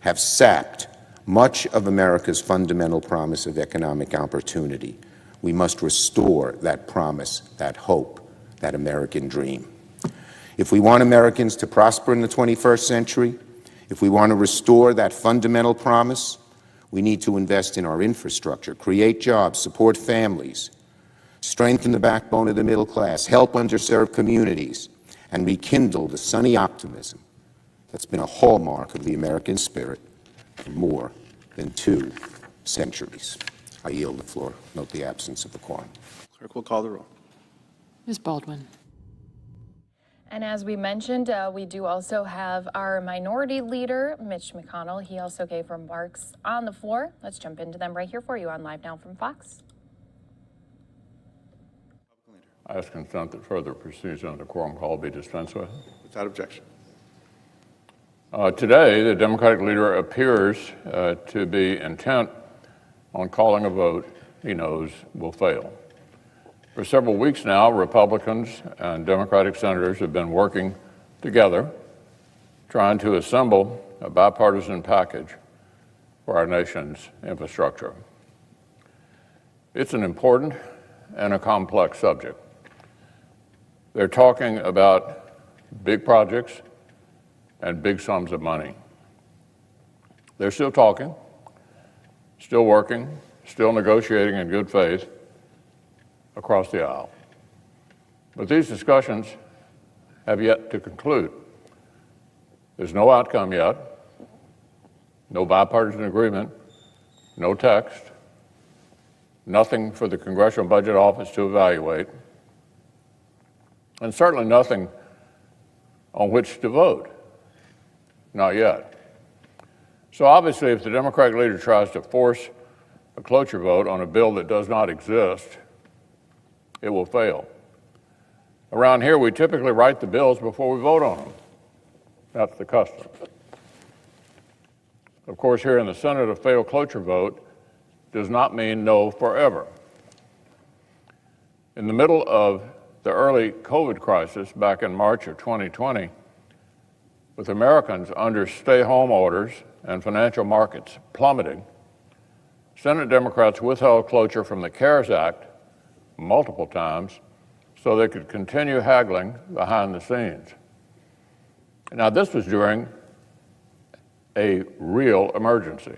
have sapped much of America's fundamental promise of economic opportunity. We must restore that promise, that hope, that American dream. If we want Americans to prosper in the 21st century, if we want to restore that fundamental promise, we need to invest in our infrastructure, create jobs, support families, strengthen the backbone of the middle class, help underserved communities, and rekindle the sunny optimism that's been a hallmark of the American spirit for more than 2 centuries. I yield the floor. Note the absence of the quorum. Clerk will call the roll. Ms. Baldwin. And as we mentioned, we do also have our minority leader, Mitch McConnell. He also gave remarks on the floor. Let's jump into them right here for you on Live Now from Fox. I ask consent that further proceedings on the quorum call be dispensed with. Without objection. Today, the Democratic leader appears to be intent on calling a vote he knows will fail. For several weeks now, Republicans and Democratic senators have been working together, trying to assemble a bipartisan package for our nation's infrastructure. It's an important and a complex subject. They're talking about big projects and big sums of money. They're still talking, still working, still negotiating in good faith across the aisle. But these discussions have yet to conclude. There's no outcome yet, no bipartisan agreement, no text, nothing for the Congressional Budget Office to evaluate, and certainly nothing on which to vote. Not yet. So obviously, if the Democratic leader tries to force a cloture vote on a bill that does not exist, it will fail. Around here, we typically write the bills before we vote on them. That's the custom. Of course, here in the Senate, a failed cloture vote does not mean no forever. In the middle of the early COVID crisis back in March of 2020, with Americans under stay-home orders and financial markets plummeting, Senate Democrats withheld cloture from the CARES Act multiple times so they could continue haggling behind the scenes. Now, this was during a real emergency.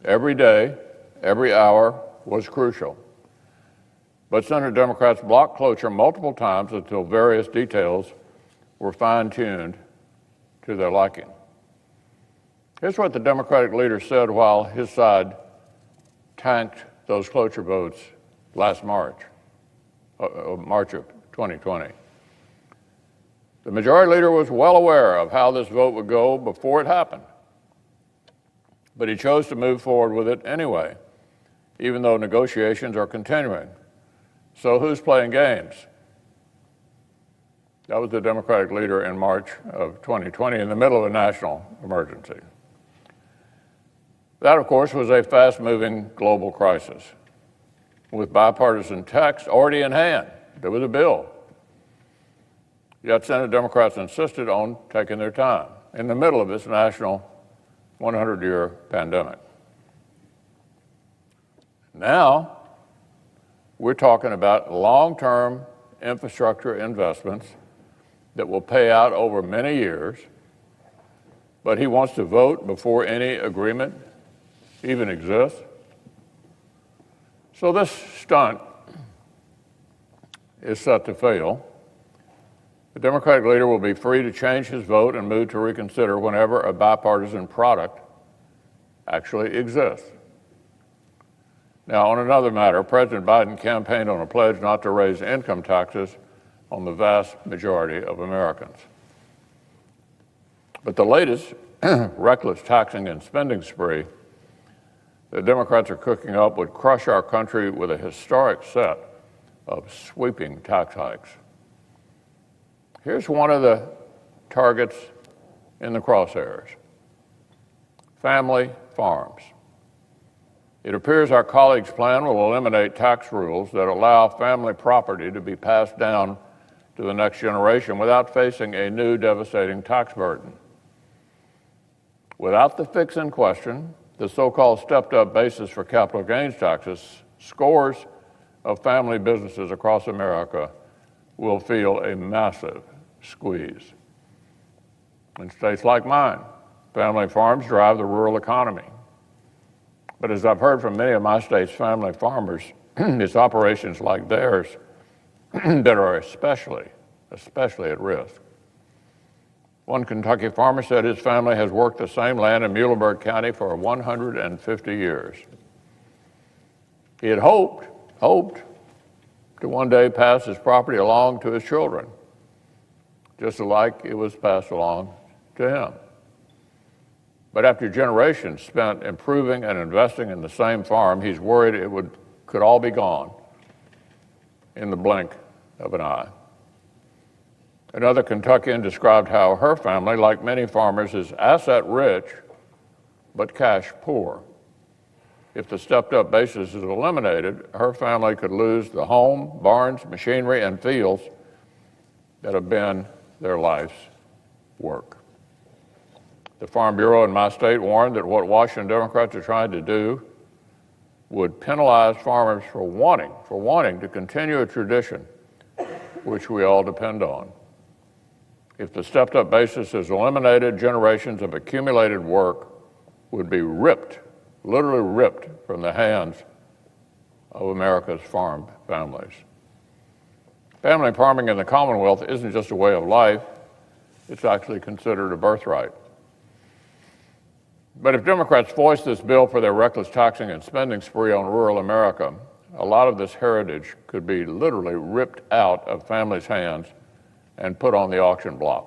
Every day, every hour was crucial. But Senate Democrats blocked cloture multiple times until various details were fine-tuned to their liking. Here's what the Democratic leader said while his side tanked those cloture votes last March of 2020. The majority leader was well aware of how this vote would go before it happened, but he chose to move forward with it anyway, even though negotiations are continuing. So who's playing games? That was the Democratic leader in March of 2020 in the middle of a national emergency. That, of course, was a fast-moving global crisis. With bipartisan text already in hand, there was a bill. Yet Senate Democrats insisted on taking their time in the middle of this national 100-year pandemic. Now, we're talking about long-term infrastructure investments that will pay out over many years, but he wants to vote before any agreement even exists. So this stunt is set to fail. The Democratic leader will be free to change his vote and move to reconsider whenever a bipartisan product actually exists. Now, on another matter, President Biden campaigned on a pledge not to raise income taxes on the vast majority of Americans. But the latest reckless taxing and spending spree the Democrats are cooking up would crush our country with a historic set of sweeping tax hikes. Here's one of the targets in the crosshairs: family farms. It appears our colleagues' plan will eliminate tax rules that allow family property to be passed down to the next generation without facing a new devastating tax burden. Without the fix in question, the so-called stepped-up basis for capital gains taxes, scores of family businesses across America will feel a massive squeeze. In states like mine, family farms drive the rural economy. But as I've heard from many of my state's family farmers, it's operations like theirs that are especially at risk. One Kentucky farmer said his family has worked the same land in Muhlenberg County for 150 years. He had hoped to one day pass his property along to his children, just like it was passed along to him. But after generations spent improving and investing in the same farm, he's worried it could all be gone in the blink of an eye. Another Kentuckian described how her family, like many farmers, is asset rich but cash poor. If the stepped-up basis is eliminated, her family could lose the home, barns, machinery, and fields that have been their life's work. The Farm Bureau in my state warned that what Washington Democrats are trying to do would penalize farmers for wanting to continue a tradition which we all depend on. If the stepped-up basis is eliminated, generations of accumulated work would be ripped, literally ripped from the hands of America's farm families. Family farming in the Commonwealth isn't just a way of life, it's actually considered a birthright. But if Democrats voice this bill for their reckless taxing and spending spree on rural America, a lot of this heritage could be literally ripped out of families' hands and put on the auction block.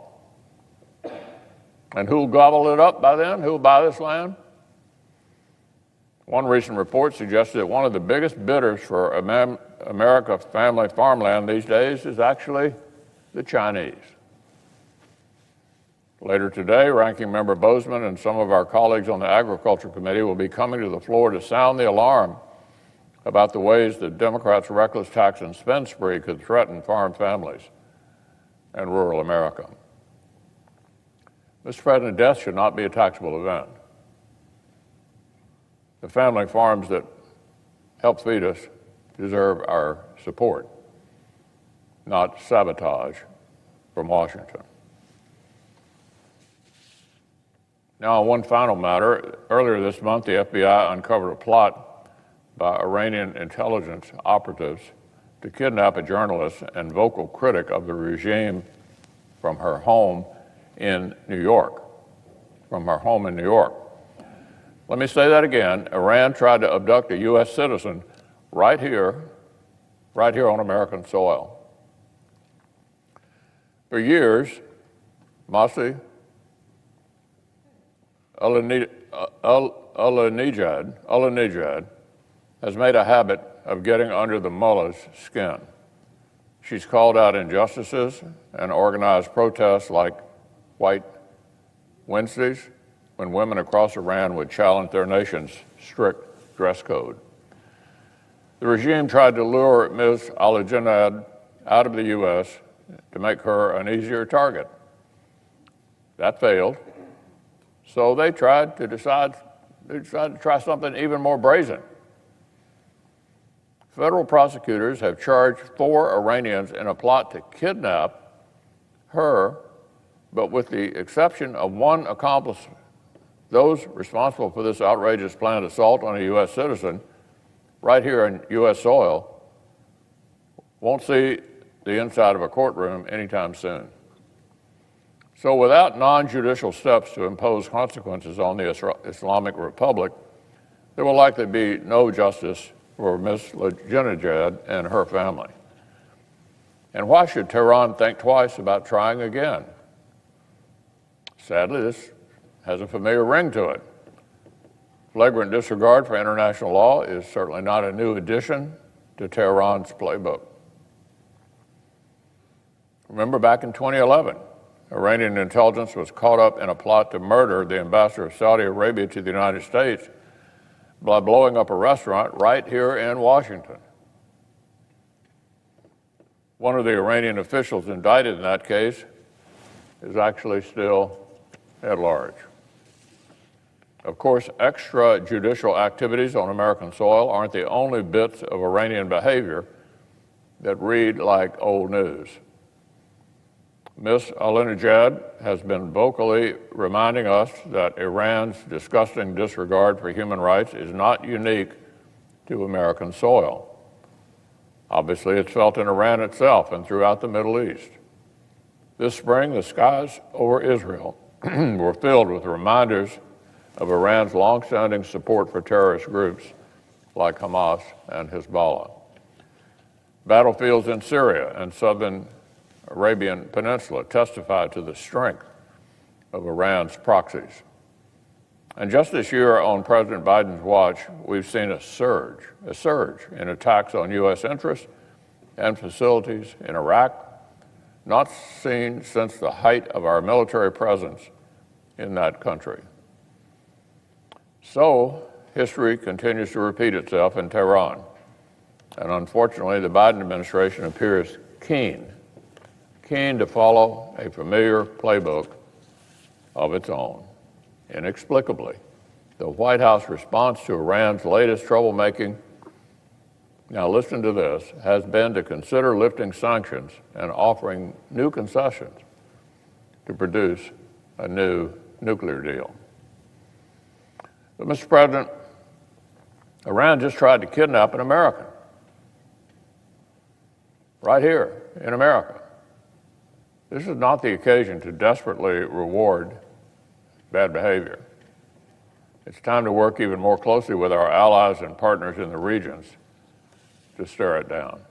And who'll gobble it up by then? Who'll buy this land? One recent report suggested that one of the biggest bidders for America family farmland these days is actually the Chinese. Later today, Ranking Member Bozeman and some of our colleagues on the Agriculture Committee will be coming to the floor to sound the alarm about the ways that Democrats' reckless tax and spend spree could threaten farm families and rural America. Mr. President, death should not be a taxable event. The family farms that help feed us deserve our support, not sabotage from Washington. Now, on one final matter, earlier this month, the FBI uncovered a plot by Iranian intelligence operatives to kidnap a journalist and vocal critic of the regime from her home in New York. Let me say that again. Iran tried to abduct a U.S. citizen right here on American soil. For years, Masih Alinejad has made a habit of getting under the mullah's skin. She's called out injustices and organized protests like White Wednesdays, when women across Iran would challenge their nation's strict dress code. The regime tried to lure Ms. Alinejad out of the U.S. to make her an easier target. That failed. So they decided to try something even more brazen. Federal prosecutors have charged 4 Iranians in a plot to kidnap her, but with the exception of one accomplice, those responsible for this outrageous planned assault on a U.S. citizen right here on U.S. soil won't see the inside of a courtroom anytime soon. So without non-judicial steps to impose consequences on the Islamic Republic, there will likely be no justice for Ms. Alinejad and her family. And why should Tehran think twice about trying again? Sadly, this has a familiar ring to it. Flagrant disregard for international law is certainly not a new addition to Tehran's playbook. Remember back in 2011, Iranian intelligence was caught up in a plot to murder the ambassador of Saudi Arabia to the United States by blowing up a restaurant right here in Washington. One of the Iranian officials indicted in that case is actually still at large. Of course, extrajudicial activities on American soil aren't the only bits of Iranian behavior that read like old news. Ms. Alinejad has been vocally reminding us that Iran's disgusting disregard for human rights is not unique to American soil. Obviously, it's felt in Iran itself and throughout the Middle East. This spring, the skies over Israel were filled with reminders of Iran's longstanding support for terrorist groups like Hamas and Hezbollah. Battlefields in Syria and southern Arabian Peninsula testified to the strength of Iran's proxies. And just this year, on President Biden's watch, we've seen a surge in attacks on U.S. interests and facilities in Iraq, not seen since the height of our military presence in that country. So, history continues to repeat itself in Tehran. And unfortunately, the Biden administration appears keen to follow a familiar playbook of its own. Inexplicably, the White House response to Iran's latest troublemaking, now listen to this, has been to consider lifting sanctions and offering new concessions to produce a new nuclear deal. But, Mr. President, Iran just tried to kidnap an American. Right here in America. This is not the occasion to desperately reward bad behavior. It's time to work even more closely with our allies and partners in the regions to stare it down.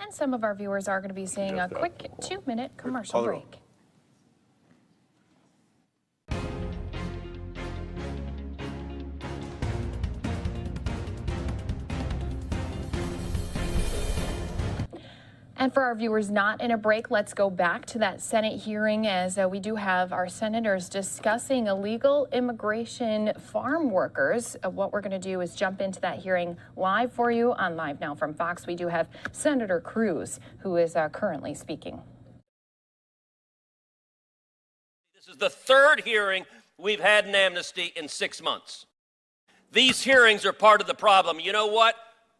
And some of our viewers are going to be seeing a quick 2-minute commercial break. And for our viewers not in a break, let's go back to that Senate hearing as we do have our senators discussing illegal immigration farm workers. What we're going to do is jump into that hearing live for you on Live Now from Fox. We do have Senator Cruz, who is currently speaking. This is the third hearing we've had in amnesty in 6 months. These hearings are part of the problem. You know what?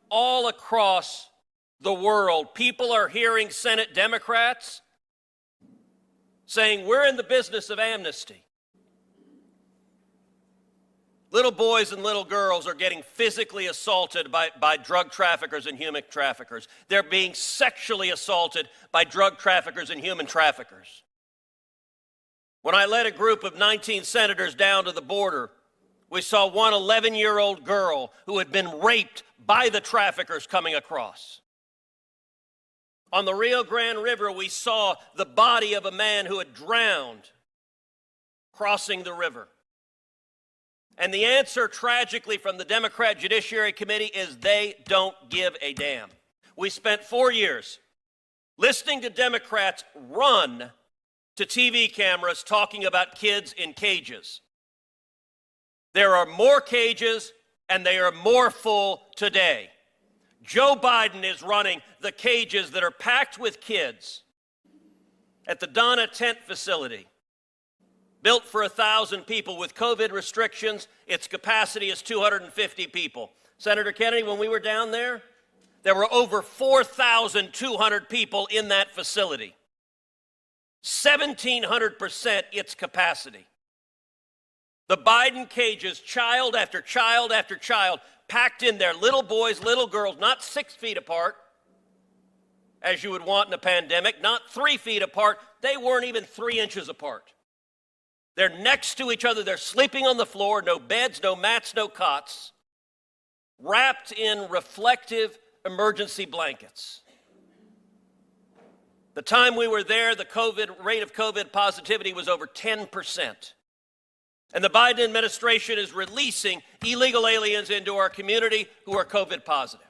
All across the world, people are hearing Senate Democrats saying, we're in the business of amnesty. Little boys and little girls are getting physically assaulted by drug traffickers and human traffickers. They're being sexually assaulted by drug traffickers and human traffickers. When I led a group of 19 senators down to the border, we saw one 11-year-old girl who had been raped by the traffickers coming across. On the Rio Grande River, we saw the body of a man who had drowned crossing the river. And the answer, tragically, from the Democrat Judiciary Committee is they don't give a damn. We spent 4 years listening to Democrats run to TV cameras talking about kids in cages. There are more cages, and they are more full today. Joe Biden is running the cages that are packed with kids at the Donna Tent facility, built for 1,000 people. With COVID restrictions, its capacity is 250 people. Senator Kennedy, when we were down there, there were over 4,200 people in that facility. 1,700% its capacity. The Biden cages, child after child after child, packed in there, little boys, little girls, not 6 feet apart, as you would want in a pandemic, not 3 feet apart. They weren't even 3 inches apart. They're next to each other. They're sleeping on the floor, no beds, no mats, no cots, wrapped in reflective emergency blankets. The time we were there, the rate of COVID positivity was over 10%. And the Biden administration is releasing illegal aliens into our community who are COVID positive.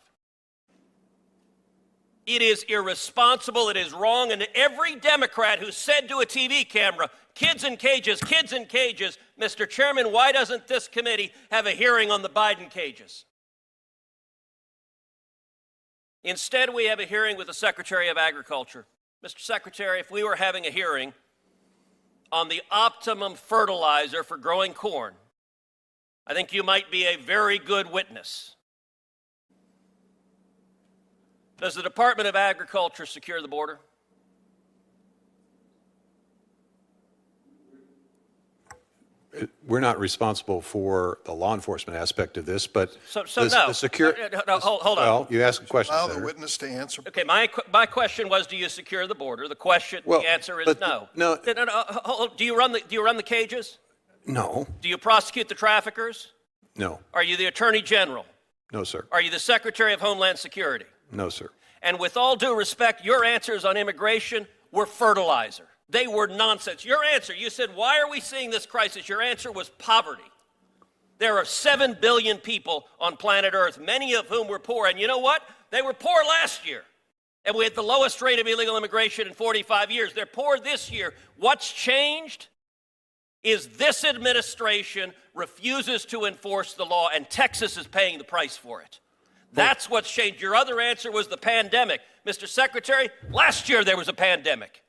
It is irresponsible, it is wrong, and every Democrat who said to a TV camera, kids in cages, Mr. Chairman, why doesn't this committee have a hearing on the Biden cages? Instead, we have a hearing with the Secretary of Agriculture. Mr. Secretary, if we were having a hearing on the optimum fertilizer for growing corn, I think you might be a very good witness. Does the Department of Agriculture secure the border? we're not responsible for the law enforcement aspect of this, but So the no. Hold on. Well, you asked a question, Allow the Senator. witness to answer. Okay, my question was, do you secure the border? The answer is no. No. Do you run the cages? No. Do you prosecute the traffickers? No. Are you the Attorney General? No, sir. Are you the Secretary of Homeland Security? No, sir. And with all due respect, your answers on immigration were fertilizer. They were nonsense. Your answer, you said, why are we seeing this crisis? Your answer was poverty. There are 7 billion people on planet Earth, many of whom were poor. And you know what? They were poor last year. And we had the lowest rate of illegal immigration in 45 years. They're poor this year. What's changed is this administration refuses to enforce the law, and Texas is paying the price for it. That's what's changed. Your other answer was the pandemic. Mr. Secretary, last year there was a pandemic,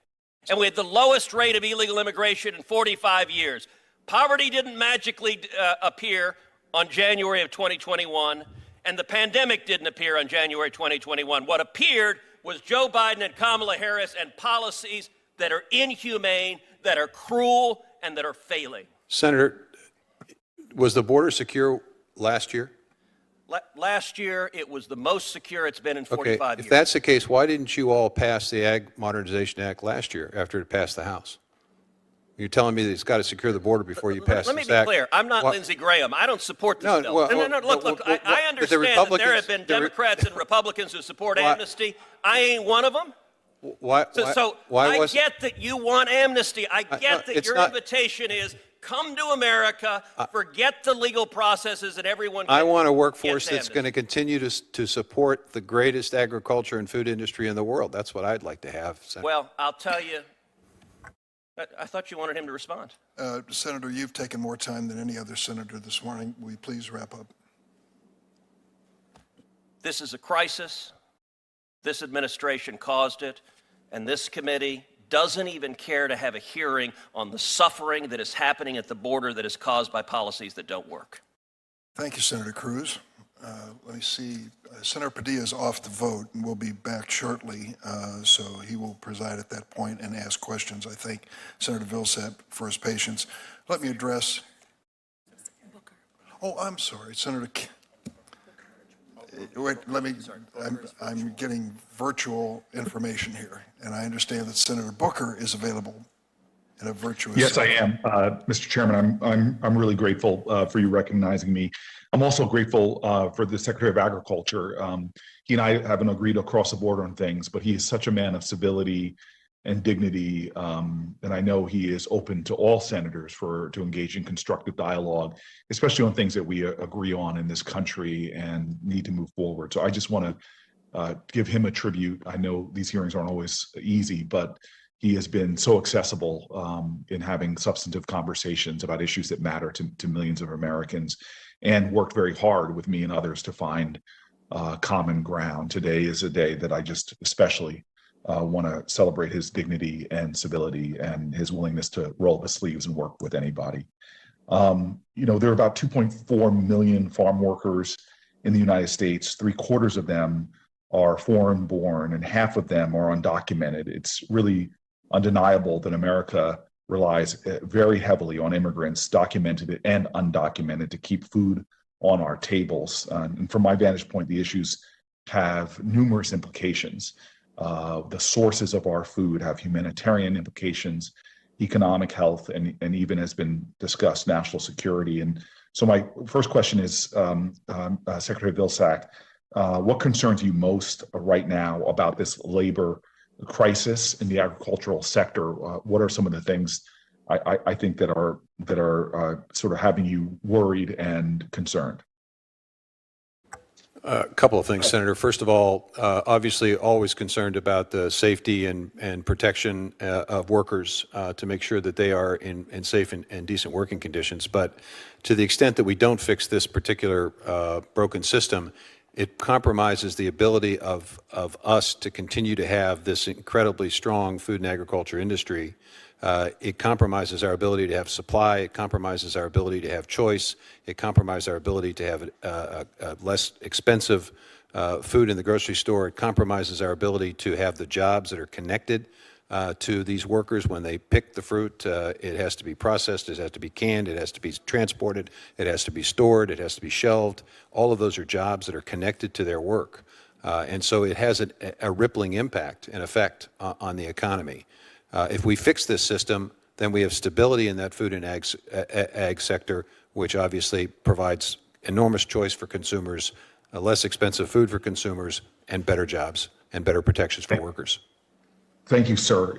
and we had the lowest rate of illegal immigration in 45 years. Poverty didn't magically appear on January of 2021, and the pandemic didn't appear on January 2021. What appeared was Joe Biden and Kamala Harris and policies that are inhumane, that are cruel, and that are failing. Senator, was the border secure last year? Last year, it was the most secure it's been in 45 years. If that's the case, why didn't you all pass the Ag Modernization Act last year after it passed the House? You're telling me that it's got to secure the border before you pass this act. Let me be clear. I'm not Lindsey Graham. I don't support this bill. Look, I understand that there have been Democrats and Republicans who support amnesty. I ain't one of them. I get that you want amnesty. I get that your invitation is come to America, forget the legal processes, and everyone I want a workforce that's going to continue to support the greatest agriculture and food industry in the world. That's what I'd like to have, Senator. Well, I'll tell you, I thought you wanted him to respond. Senator, you've taken more time than any other senator this morning. Will you please wrap up? This is a crisis. This administration caused it, and this committee doesn't even care to have a hearing on the suffering that is happening at the border that is caused by policies that don't work. Thank you, Senator Cruz. Let me see. Senator Padilla is off the vote and will be back shortly, so he will preside at that point and ask questions. I thank Senator Vilsack for his patience. Let me address. Oh, I'm sorry, Senator. Wait, let me. I'm getting virtual information here, and I understand that Senator Booker is available in a virtuous. Yes, I am, Mr. Chairman. I'm really grateful for you recognizing me. I'm also grateful for the Secretary of Agriculture. He and I haven't agreed across the board on things, but he is such a man of civility and dignity, and I know he is open to all senators to engage in constructive dialogue, especially on things that we agree on in this country and need to move forward. So I just want to give him a tribute. I know these hearings aren't always easy, but he has been so accessible in having substantive conversations about issues that matter to millions of Americans, and worked very hard with me and others to find common ground. Today is a day that I just especially want to celebrate his dignity and civility and his willingness to roll up his sleeves and work with anybody. You know, there are about 2.4 million farm workers in the United States. 3/4 of them are foreign born and half of them are undocumented. It's really undeniable that America relies very heavily on immigrants, documented and undocumented, to keep food on our tables. And from my vantage point, the issues have numerous implications. The sources of our food have humanitarian implications, economic health, and even has been discussed, national security. And so my first question is, Secretary Vilsack, what concerns you most right now about this labor crisis in the agricultural sector? What are some of the things I think that are sort of having you worried and concerned? A couple of things, Senator. First of all, obviously always concerned about the safety and protection of workers to make sure that they are in safe and decent working conditions. But to the extent that we don't fix this particular broken system, it compromises the ability of us to continue to have this incredibly strong food and agriculture industry. It compromises our ability to have supply. It compromises our ability to have choice. It compromises our ability to have less expensive food in the grocery store. It compromises our ability to have the jobs that are connected to these workers when they pick the fruit. It has to be processed, it has to be canned, it has to be transported, it has to be stored, it has to be shelved. All of those are jobs that are connected to their work. And so it has a rippling impact and effect on the economy. If we fix this system, then we have stability in that food and ag sector, which obviously provides enormous choice for consumers, less expensive food for consumers, and better jobs and better protections for workers. Thank you, sir.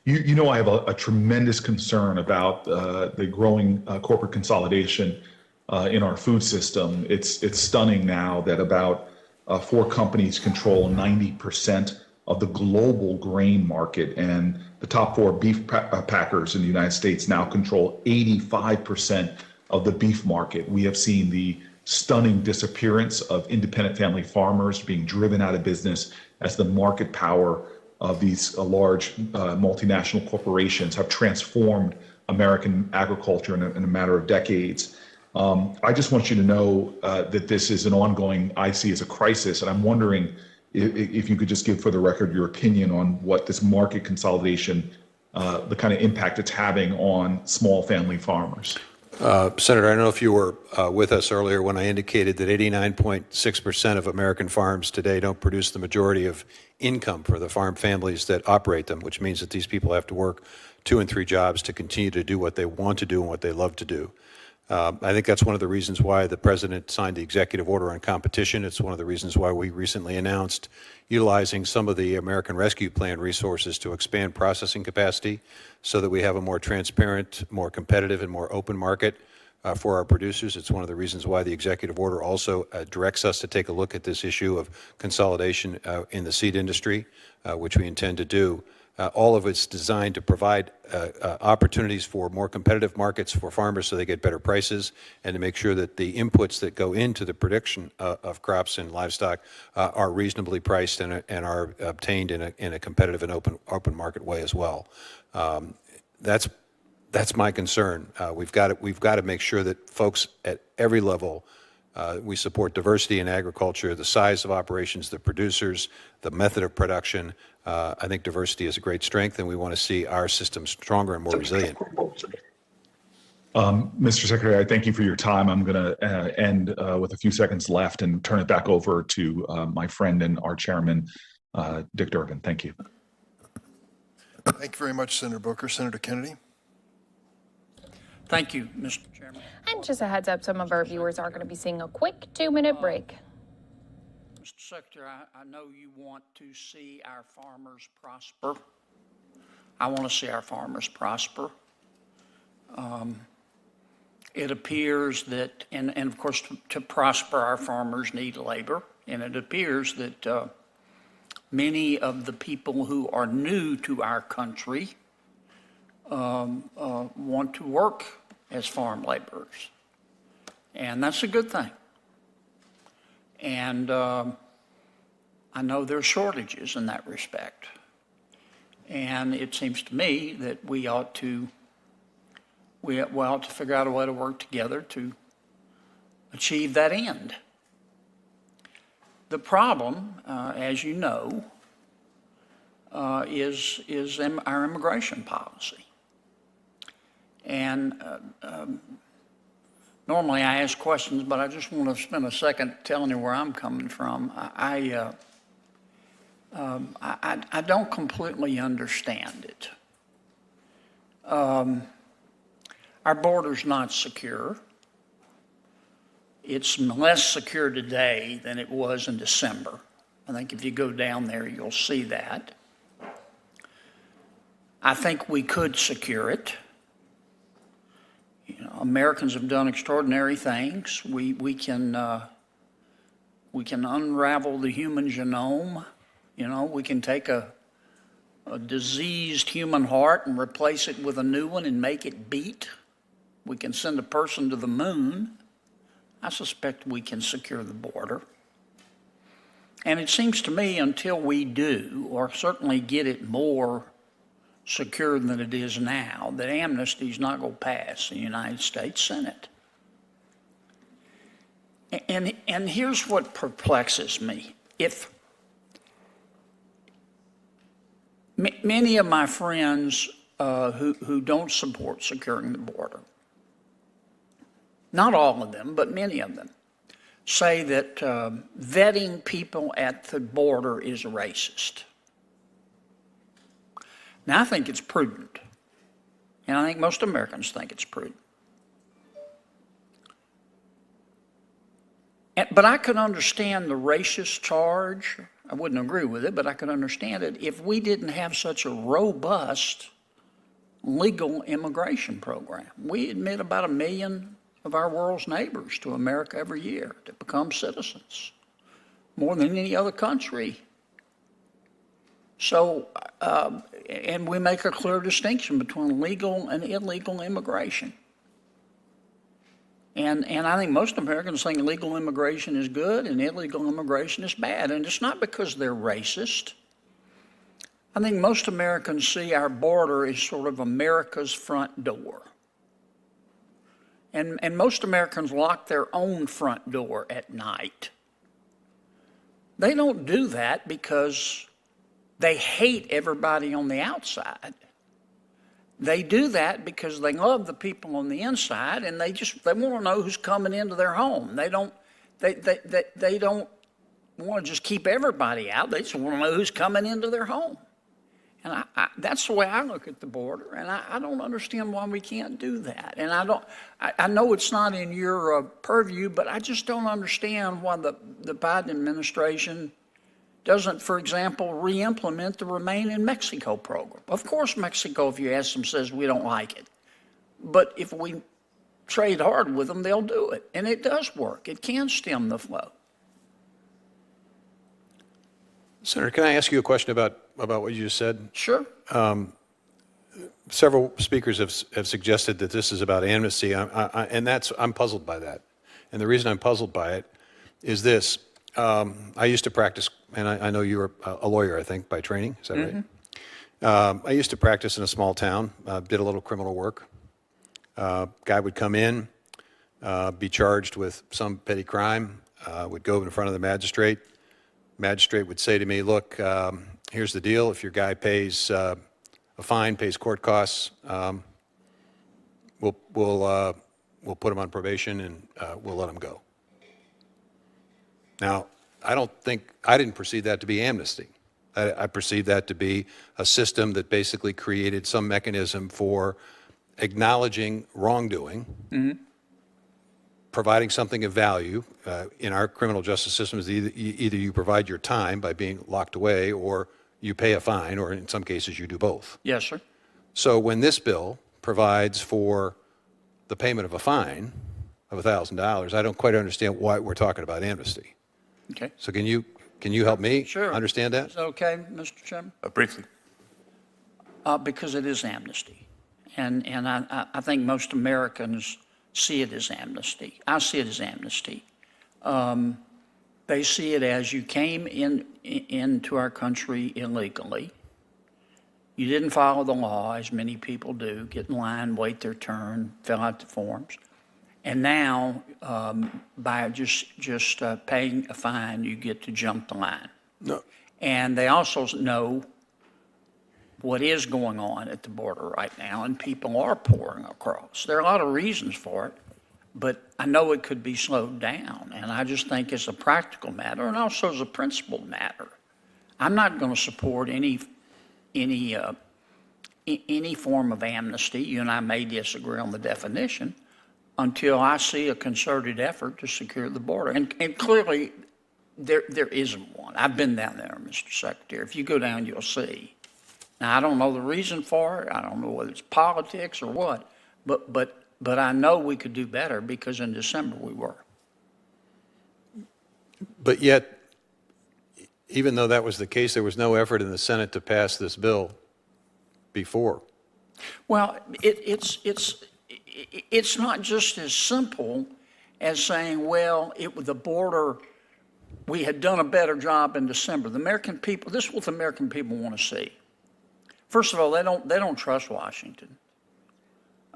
You know I have a tremendous concern about the growing corporate consolidation in our food system. It's stunning now that about 4 companies control 90% of the global grain market, and the top 4 beef packers in the United States now control 85% of the beef market. We have seen the stunning disappearance of independent family farmers being driven out of business as the market power of these large multinational corporations have transformed American agriculture in a matter of decades. I just want you to know that this is an ongoing, I see as a crisis, and I'm wondering if you could just give for the record your opinion on what this market consolidation, the kind of impact it's having on small family farmers. Senator, I don't know if you were with us earlier when I indicated that 89.6% of American farms today don't produce the majority of income for the farm families that operate them, which means that these people have to work 2 and 3 jobs to continue to do what they want to do and what they love to do. I think that's one of the reasons why the president signed the executive order on competition. It's one of the reasons why we recently announced utilizing some of the American Rescue Plan resources to expand processing capacity so that we have a more transparent, more competitive, and more open market for our producers. It's one of the reasons why the executive order also directs us to take a look at this issue of consolidation in the seed industry, which we intend to do. All of it's designed to provide opportunities for more competitive markets for farmers so they get better prices, and to make sure that the inputs that go into the production of crops and livestock are reasonably priced and are obtained in a competitive and open market way as well. That's my concern. We've got to make sure that folks at every level, we support diversity in agriculture, the size of operations, the producers, the method of production. I think diversity is a great strength, and we want to see our system stronger and more resilient. Mr. Secretary, I thank you for your time. I'm going to end with a few seconds left and turn it back over to my friend and our chairman, Dick Durbin. Thank you. Thank you very much, Senator Booker. Senator Kennedy. Thank you, Mr. Chairman. And just a heads up, some of our viewers are going to be seeing a quick 2-minute break. Mr. Secretary, I know you want to see our farmers prosper. I want to see our farmers prosper. It appears that, and of course, to prosper, our farmers need labor. And it appears that many of the people who are new to our country want to work as farm laborers. And that's a good thing. And I know there are shortages in that respect. And it seems to me that we ought to figure out a way to work together to achieve that end. The problem, as you know, is our immigration policy. And normally I ask questions, but I just want to spend a second telling you where I'm coming from. I don't completely understand it. Our border's not secure. It's less secure today than it was in December. I think if you go down there, you'll see that. I think we could secure it. You know, Americans have done extraordinary things. We can unravel the human genome. You know, we can take a diseased human heart and replace it with a new one and make it beat. We can send a person to the moon. I suspect we can secure the border. And it seems to me until we do, or certainly get it more secure than it is now, that amnesty is not going to pass in the United States Senate. And here's what perplexes me. If Many of my friends who don't support securing the border, not all of them, but many of them, say that vetting people at the border is racist. Now, I think it's prudent, and I think most Americans think it's prudent. But I could understand the racist charge. I wouldn't agree with it, but I could understand it if we didn't have such a robust legal immigration program. We admit about 1 million of our world's neighbors to America every year to become citizens, more than any other country. So, and we make a clear distinction between legal and illegal immigration. And I think most Americans think legal immigration is good and illegal immigration is bad. And it's not because they're racist. I think most Americans see our border as sort of America's front door. And most Americans lock their own front door at night. They don't do that because they hate everybody on the outside. They do that because they love the people on the inside, and they want to know who's coming into their home. They don't want to just keep everybody out. They just want to know who's coming into their home. And that's the way I look at the border, and I don't understand why we can't do that. And I know it's not in your purview, but I just don't understand why the Biden administration doesn't, for example, re-implement the Remain in Mexico program. Of course, Mexico, if you ask them, says we don't like it. But if we trade hard with them, they'll do it. And it does work. It can stem the flow. Senator, can I ask you a question about what you just said? Sure. Several speakers have suggested that this is about amnesty, and I'm puzzled by that. And the reason I'm puzzled by it is this. I used to practice, and I know you were a lawyer, I think, by training. Is that right? I used to practice in a small town, did a little criminal work. Guy would come in, be charged with some petty crime, would go in front of the magistrate. Magistrate would say to me, look, here's the deal. If your guy pays a fine, pays court costs, we'll put him on probation and we'll let him go. Now, I didn't perceive that to be amnesty. I perceived that to be a system that basically created some mechanism for acknowledging wrongdoing, providing something of value. In our criminal justice system, is either you provide your time by being locked away, or you pay a fine, or in some cases you do both. Yes, sir. So when this bill provides for the payment of a fine of $1,000, I don't quite understand why we're talking about amnesty. Okay. So can you help me understand that? Is that okay, Mr. Chairman? Briefly. Because it is amnesty. And I think most Americans see it as amnesty. I see it as amnesty. They see it as you came into our country illegally. You didn't follow the law, as many people do, get in line, wait their turn, fill out the forms. And now, by just paying a fine, you get to jump the line. No. And they also know what is going on at the border right now, and people are pouring across. There are a lot of reasons for it, but I know it could be slowed down. And I just think it's a practical matter, and also as a principled matter. I'm not going to support any form of amnesty. You and I may disagree on the definition, until I see a concerted effort to secure the border. And clearly, there isn't one. I've been down there, Mr. Secretary. If you go down, you'll see. Now, I don't know the reason for it. I don't know whether it's politics or what. But I know we could do better, because in December we were. But yet, even though that was the case, there was no effort in the Senate to pass this bill before. Well, it's not just as simple as saying, well, the border, we had done a better job in December. The American people, this is what the American people want to see. First of all, they don't trust Washington.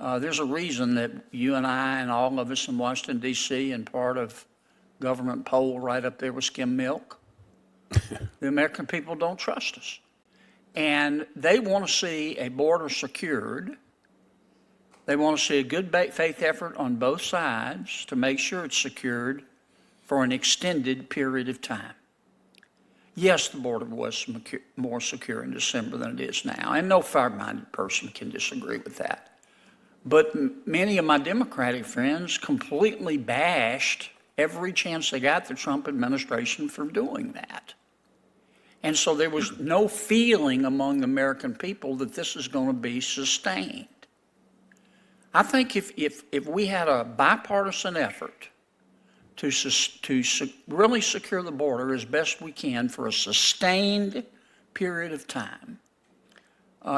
There's a reason that you and I and all of us in Washington, D.C., and part of government poll right up there with skim milk. The American people don't trust us. And they want to see a border secured. They want to see a good faith effort on both sides to make sure it's secured for an extended period of time. Yes, the border was more secure in December than it is now, and no fair-minded person can disagree with that. But many of my Democratic friends completely bashed every chance they got the Trump administration for doing that. And so there was no feeling among the American people that this is going to be sustained. I think if we had a bipartisan effort to really secure the border as best we can for a sustained period of time,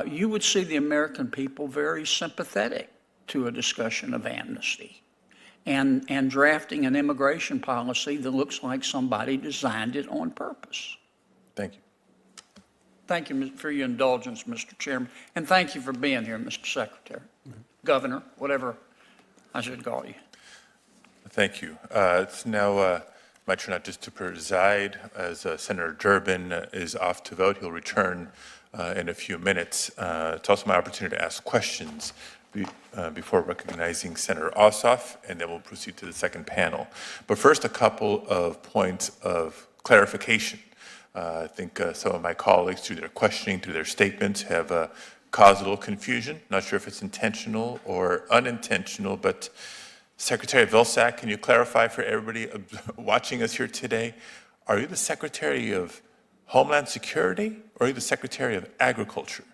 you would see the American people very sympathetic to a discussion of amnesty and drafting an immigration policy that looks like somebody designed it on purpose. Thank you. Thank you for your indulgence, Mr. Chairman, and thank you for being here, Mr. Secretary, Governor, whatever I should call you. Thank you. It's now my turn not just to preside as Senator Durbin is off to vote. He'll return in a few minutes. It's also my opportunity to ask questions before recognizing Senator Ossoff, and then we'll proceed to the second panel. But first, a couple of points of clarification. I think some of my colleagues, through their questioning, through their statements, have caused a little confusion. Not sure if it's intentional or unintentional, but Secretary Vilsack, can you clarify for everybody watching us here today, are you the Secretary of Homeland Security or are you the Secretary of Agriculture?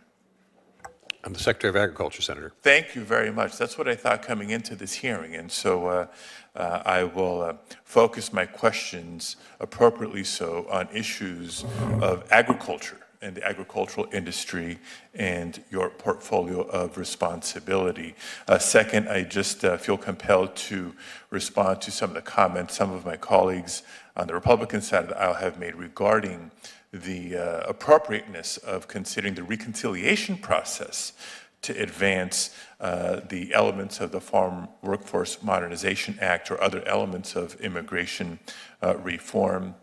I'm the Secretary of Agriculture, Senator. Thank you very much. That's what I thought coming into this hearing. And so I will focus my questions appropriately so on issues of agriculture and the agricultural industry and your portfolio of responsibility. Second, I just feel compelled to respond to some of the comments some of my colleagues on the Republican side of the aisle have made regarding the appropriateness of considering the reconciliation process to advance the elements of the Farm Workforce Modernization Act or other elements of immigration reform.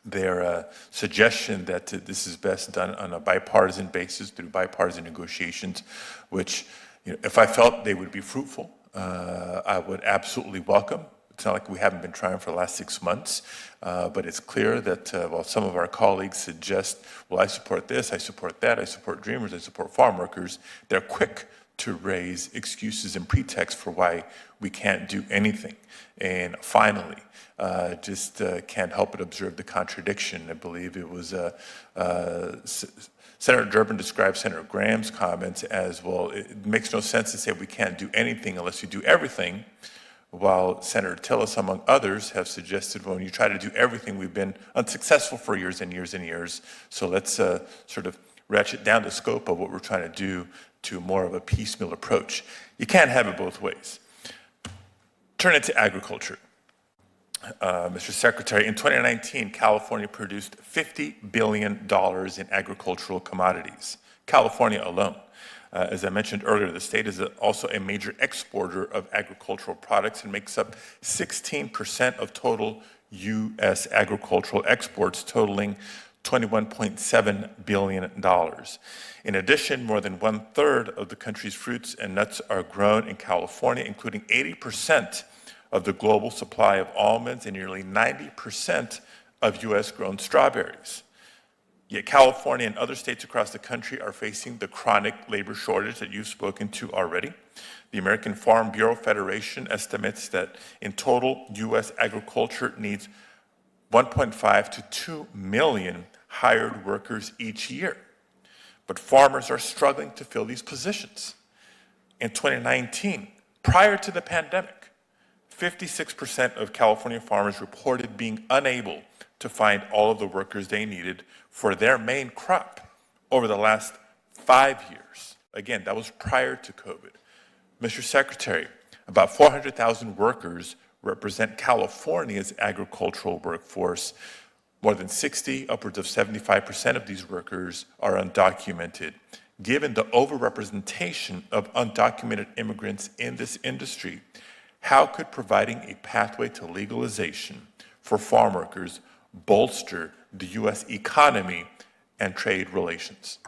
Their suggestion that this is best done on a bipartisan basis through bipartisan negotiations, which, if I felt they would be fruitful, I would absolutely welcome. It's not like we haven't been trying for the last 6 months, but it's clear that while some of our colleagues suggest, well, I support this, I support that, I support Dreamers, I support farm workers, they're quick to raise excuses and pretexts for why we can't do anything. And finally, just can't help but observe the contradiction. I believe it was Senator Durbin described Senator Graham's comments as, well, it makes no sense to say we can't do anything unless you do everything, while Senator Tillis, among others, have suggested, well, when you try to do everything, we've been unsuccessful for years and years and years, so let's sort of ratchet down the scope of what we're trying to do to more of a piecemeal approach. You can't have it both ways. Turn it to agriculture. Mr. Secretary, in 2019, California produced $50 billion in agricultural commodities. California alone. As I mentioned earlier, the state is also a major exporter of agricultural products and makes up 16% of total U.S. agricultural exports, totaling $21.7 billion. In addition, more than 1/3 of the country's fruits and nuts are grown in California, including 80% of the global supply of almonds and nearly 90% of U.S. grown strawberries. Yet California and other states across the country are facing the chronic labor shortage that you've spoken to already. The American Farm Bureau Federation estimates that in total, U.S. agriculture needs 1.5 to 2 million hired workers each year. But farmers are struggling to fill these positions. In 2019, prior to the pandemic, 56% of California farmers reported being unable to find all of the workers they needed for their main crop over the last 5 years. Again, that was prior to COVID. Mr. Secretary, about 400,000 workers represent California's agricultural workforce. More than 60, upwards of 75% of these workers are undocumented. Given the overrepresentation of undocumented immigrants in this industry, how could providing a pathway to legalization for farm workers bolster the U.S. economy and trade relations?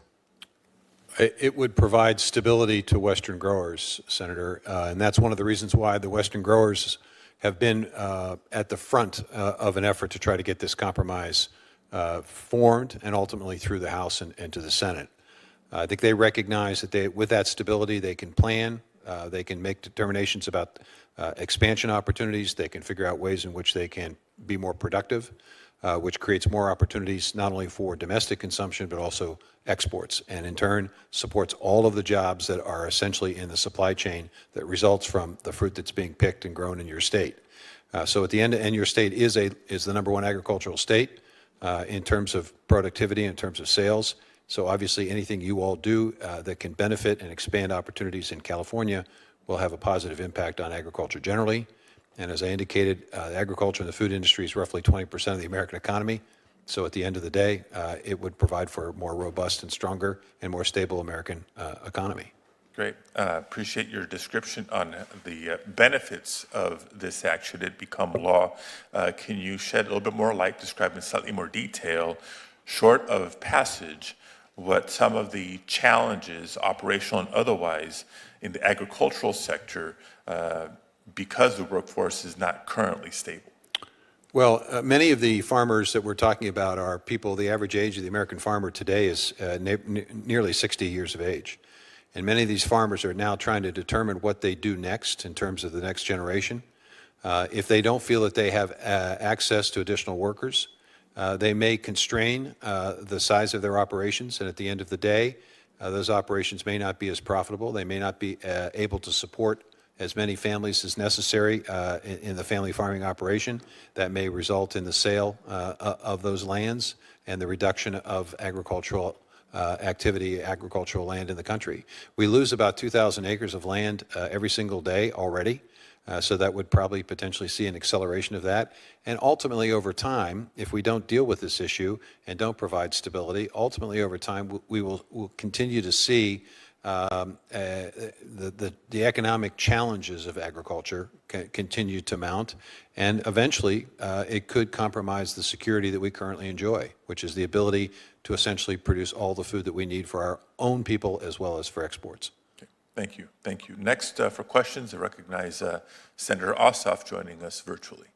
It would provide stability to Western growers, Senator, and that's one of the reasons why the Western growers have been at the front of an effort to try to get this compromise formed and ultimately through the House and to the Senate. I think they recognize that with that stability, they can plan, they can make determinations about expansion opportunities, they can figure out ways in which they can be more productive, which creates more opportunities not only for domestic consumption, but also exports, and in turn supports all of the jobs that are essentially in the supply chain that results from the fruit that's being picked and grown in your state. So at the end, and your state is the #1 agricultural state in terms of productivity, in terms of sales. So obviously anything you all do that can benefit and expand opportunities in California will have a positive impact on agriculture generally. And as I indicated, the agriculture and the food industry is roughly 20% of the American economy. So at the end of the day, it would provide for a more robust and stronger and more stable American economy. Great. Appreciate your description on the benefits of this act should it become law. Can you shed a little bit more light, describe in slightly more detail, short of passage, what some of the challenges, operational and otherwise, in the agricultural sector because the workforce is not currently stable? Well, many of the farmers that we're talking about are people, the average age of the American farmer today is nearly 60 years of age. And many of these farmers are now trying to determine what they do next in terms of the next generation. If they don't feel that they have access to additional workers, they may constrain the size of their operations. And at the end of the day, those operations may not be as profitable. They may not be able to support as many families as necessary in the family farming operation. That may result in the sale of those lands and the reduction of agricultural activity, agricultural land in the country. We lose about 2,000 acres of land every single day already, so that would probably potentially see an acceleration of that. And ultimately over time, if we don't deal with this issue and don't provide stability, ultimately over time we'll continue to see the economic challenges of agriculture continue to mount, and eventually it could compromise the security that we currently enjoy, which is the ability to essentially produce all the food that we need for our own people as well as for exports. Okay. Thank you. Thank you. Next, for questions, I recognize Senator Ossoff joining us virtually.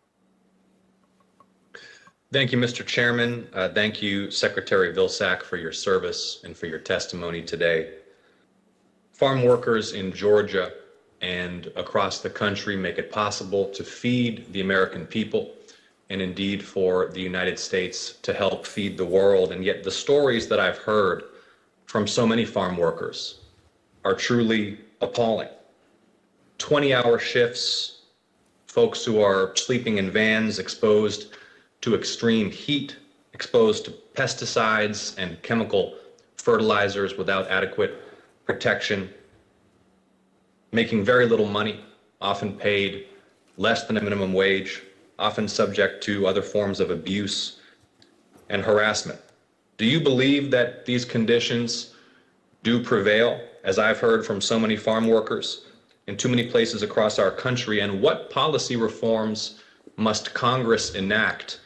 Thank you, Mr. Chairman. Thank you, Secretary Vilsack, for your service and for your testimony today. Farm workers in Georgia and across the country make it possible to feed the American people and indeed for the United States to help feed the world. And yet the stories that I've heard from so many farm workers are truly appalling. 20-hour shifts, folks who are sleeping in vans exposed to extreme heat, exposed to pesticides and chemical fertilizers without adequate protection, making very little money, often paid less than a minimum wage, often subject to other forms of abuse and harassment. Do you believe that these conditions do prevail, as I've heard from so many farm workers in too many places across our country? And what policy reforms must Congress enact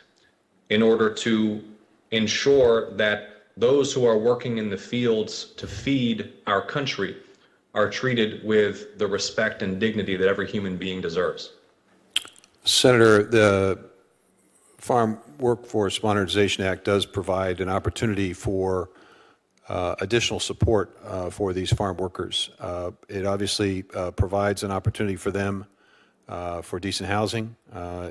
in order to ensure that those who are working in the fields to feed our country are treated with the respect and dignity that every human being deserves? Senator, the Farm Workforce Modernization Act does provide an opportunity for additional support for these farm workers. It obviously provides an opportunity for them for decent housing.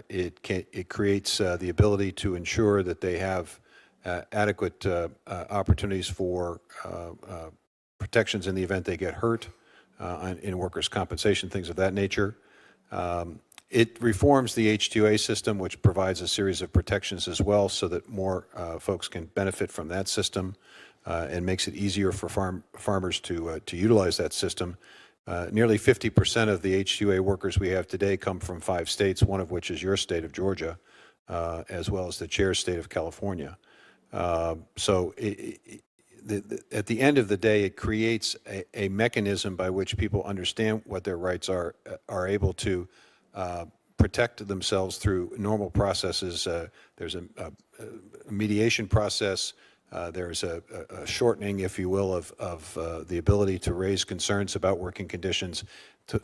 It creates the ability to ensure that they have adequate opportunities for protections in the event they get hurt in workers' compensation, things of that nature. It reforms the H-2A system, which provides a series of protections as well so that more folks can benefit from that system and makes it easier for farmers to utilize that system. Nearly 50% of the H-2A workers we have today come from 5 states, one of which is your state of Georgia, as well as the chair's state of California. So at the end of the day, it creates a mechanism by which people understand what their rights are able to protect themselves through normal processes. There's a mediation process. There's a shortening, if you will, of the ability to raise concerns about working conditions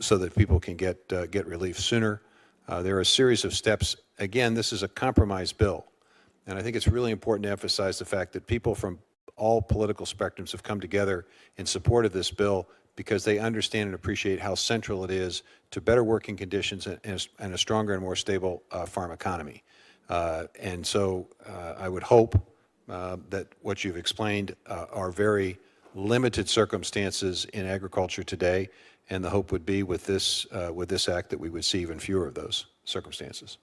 so that people can get relief sooner. There are a series of steps. Again, this is a compromise bill, and I think it's really important to emphasize the fact that people from all political spectrums have come together in support of this bill because they understand and appreciate how central it is to better working conditions and a stronger and more stable farm economy. And so I would hope that what you've explained are very limited circumstances in agriculture today, and the hope would be with this act that we would see even fewer of those circumstances.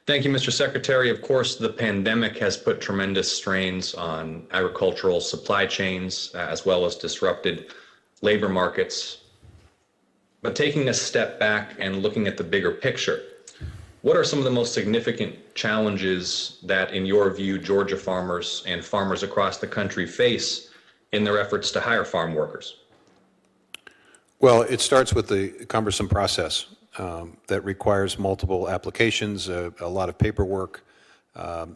Thank you, Mr. Secretary. Of course, the pandemic has put tremendous strains on agricultural supply chains as well as disrupted labor markets. But taking a step back and looking at the bigger picture, what are some of the most significant challenges that, in your view, Georgia farmers and farmers across the country face in their efforts to hire farm workers? Well, it starts with the cumbersome process that requires multiple applications, a lot of paperwork,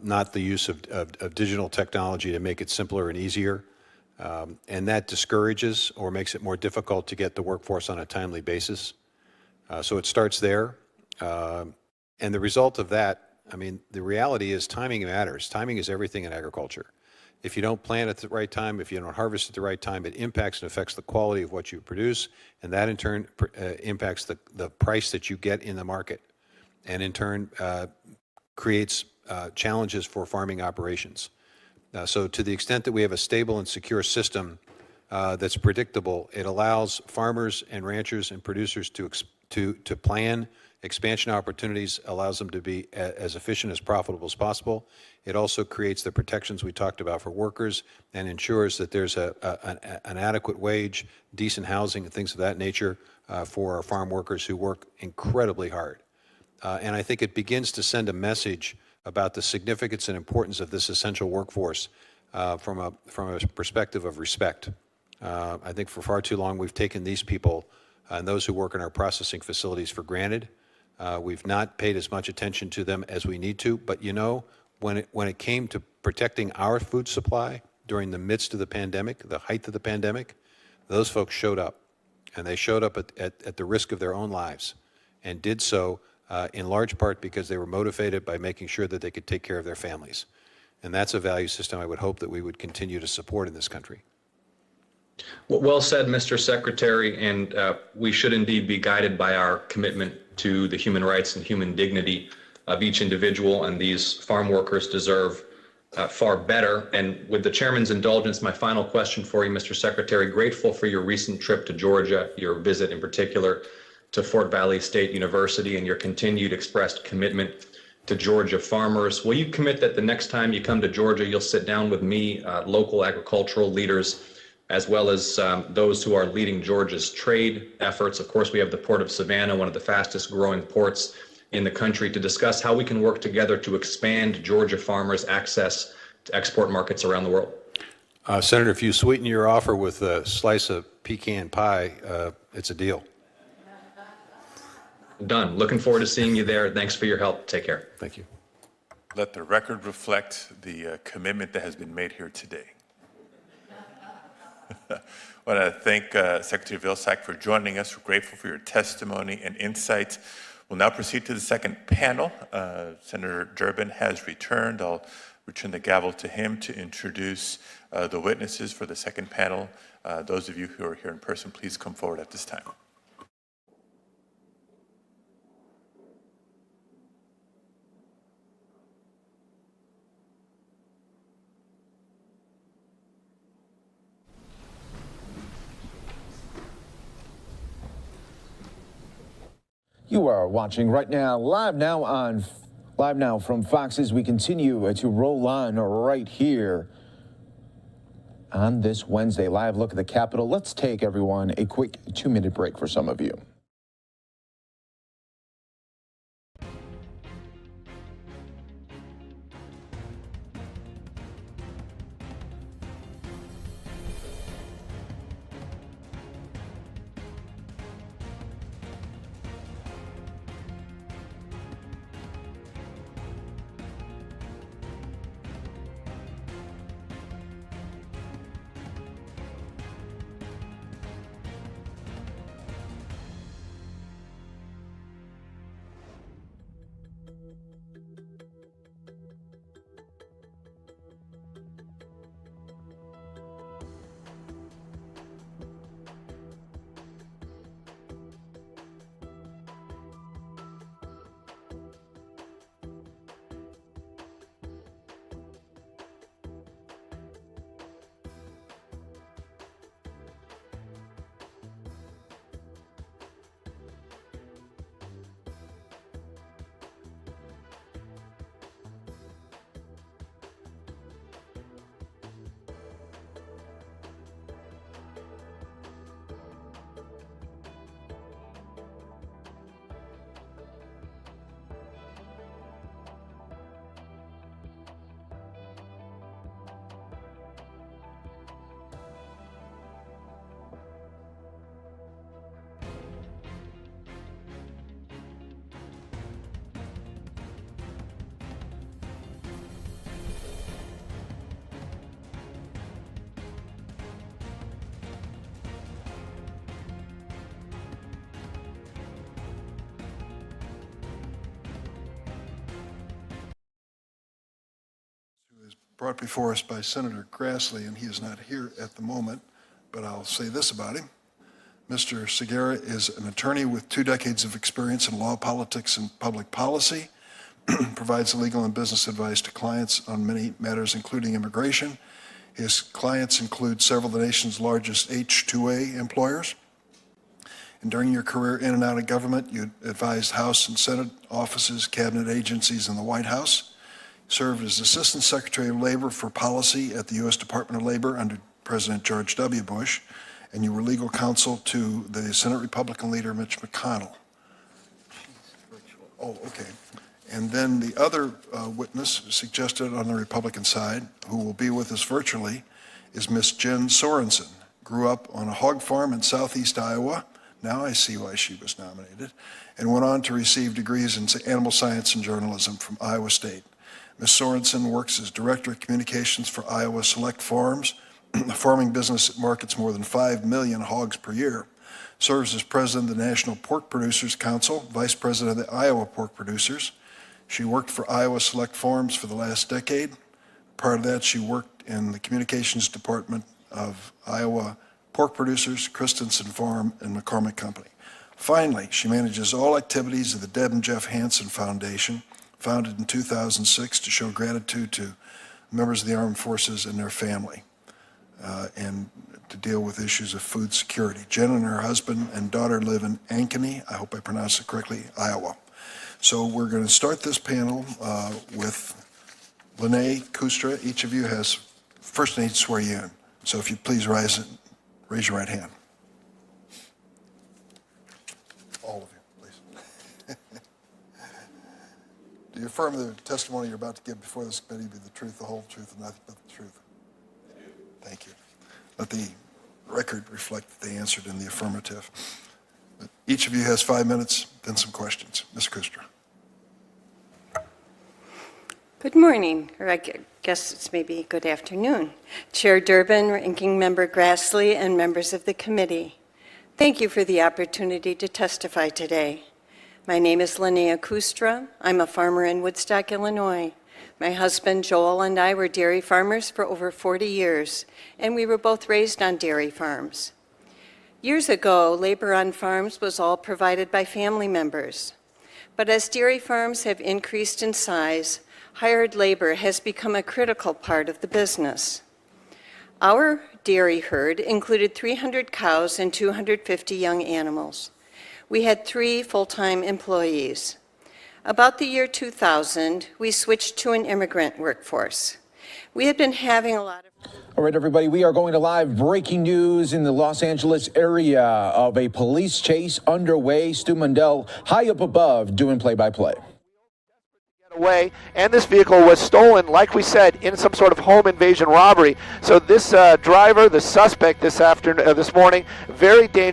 not the use of digital technology to make it simpler and easier. And that discourages or makes it more difficult to get the workforce on a timely basis. So it starts there. And the result of that, I mean, the reality is timing matters. Timing is everything in agriculture. If you don't plant at the right time, if you don't harvest at the right time, it impacts and affects the quality of what you produce, and that in turn impacts the price that you get in the market, and in turn creates challenges for farming operations. So to the extent that we have a stable and secure system that's predictable, it allows farmers and ranchers and producers to plan expansion opportunities, allows them to be as efficient as profitable as possible. It also creates the protections we talked about for workers and ensures that there's an adequate wage, decent housing, and things of that nature for our farm workers who work incredibly hard. And I think it begins to send a message about the significance and importance of this essential workforce from a perspective of respect. I think for far too long we've taken these people and those who work in our processing facilities for granted. We've not paid as much attention to them as we need to, but you know, when it came to protecting our food supply during the midst of the pandemic, the height of the pandemic, those folks showed up, and they showed up at the risk of their own lives, and did so in large part because they were motivated by making sure that they could take care of their families. And that's a value system I would hope that we would continue to support in this country. Well said, Mr. Secretary, and we should indeed be guided by our commitment to the human rights and human dignity of each individual, and these farm workers deserve far better. And with the chairman's indulgence, my final question for you, Mr. Secretary, grateful for your recent trip to Georgia, your visit in particular to Fort Valley State University, and your continued expressed commitment to Georgia farmers. Will you commit that the next time you come to Georgia, you'll sit down with me, local agricultural leaders, as well as those who are leading Georgia's trade efforts? Of course, we have the Port of Savannah, one of the fastest growing ports in the country, to discuss how we can work together to expand Georgia farmers' access to export markets around the world. Senator, if you sweeten your offer with a slice of pecan pie, it's a deal. Done. Looking forward to seeing you there. Thanks for your help. Take care. Thank you. Let the record reflect the commitment that has been made here today. I want to thank Secretary Vilsack for joining us. We're grateful for your testimony and insights. We'll now proceed to the second panel. Senator Durbin has returned. I'll return the gavel to him to introduce the witnesses for the second panel. Those of you who are here in person, please come forward at this time. You are watching right now, live now from Fox, as we continue to roll on right here on this Wednesday live look at the Capitol. Let's take, everyone, a quick 2-minute break for some of you. brought before us by Senator Grassley, and he is not here at the moment, but I'll say this about him. Mr. Segura is an attorney with 2 decades of experience in law, politics, and public policy, provides legal and business advice to clients on many matters, including immigration. His clients include several of the nation's largest H-2A employers. And during your career in and out of government, you advised House and Senate offices, cabinet agencies, and the White House. Served as Assistant Secretary of Labor for Policy at the U.S. Department of Labor under President George W. Bush, and you were legal counsel to the Senate Republican leader Mitch McConnell. Oh, okay. And then the other witness suggested on the Republican side, who will be with us virtually, is Miss Jen Sorensen. Grew up on a hog farm in southeast Iowa. Now I see why she was nominated. And went on to receive degrees in animal science and journalism from Iowa State. Ms. Sorensen works as Director of Communications for Iowa Select Farms, a farming business that markets more than 5 million hogs per year. Serves as President of the National Pork Producers Council, Vice President of the Iowa Pork Producers. She worked for Iowa Select Farms for the last decade. Prior to that, she worked in the Communications Department of Iowa Pork Producers, Christensen Farm, and McCormick Company. Finally, she manages all activities of the Deb and Jeff Hansen Foundation, founded in 2006 to show gratitude to members of the armed forces and their family, and to deal with issues of food security. Jen and her husband and daughter live in Ankeny, I hope I pronounced it correctly, Iowa. So we're going to start this panel with Lene Kustra. Each of you has, first I need to swear you in. So if you please raise your right hand. All of you, please. Do you affirm the testimony you're about to give before this committee be the truth, the whole truth, and nothing but the truth? I do. Thank you. Let the record reflect that they answered in the affirmative. Each of you has 5 minutes, then some questions. Ms. Kustra. Good morning, or I guess it's maybe good afternoon. Chair Durbin, Ranking Member Grassley, and members of the committee. Thank you for the opportunity to testify today. My name is Linnea Kustra. I'm a farmer in Woodstock, Illinois. My husband Joel and I were dairy farmers for over 40 years, and we were both raised on dairy farms. Years ago, labor on farms was all provided by family members. But as dairy farms have increased in size, hired labor has become a critical part of the business. Our dairy herd included 300 cows and 250 young animals. We had 3 full-time employees. About the year 2000, we switched to an immigrant workforce. We had been having a lot of... All right, everybody, we are going to live breaking news in the Los Angeles area of a police chase underway. Stu Mundell, high up above, doing play-by-play. Away, and this vehicle was stolen, like we said, in some sort of home invasion robbery. So this driver, the suspect this morning, very dangerous.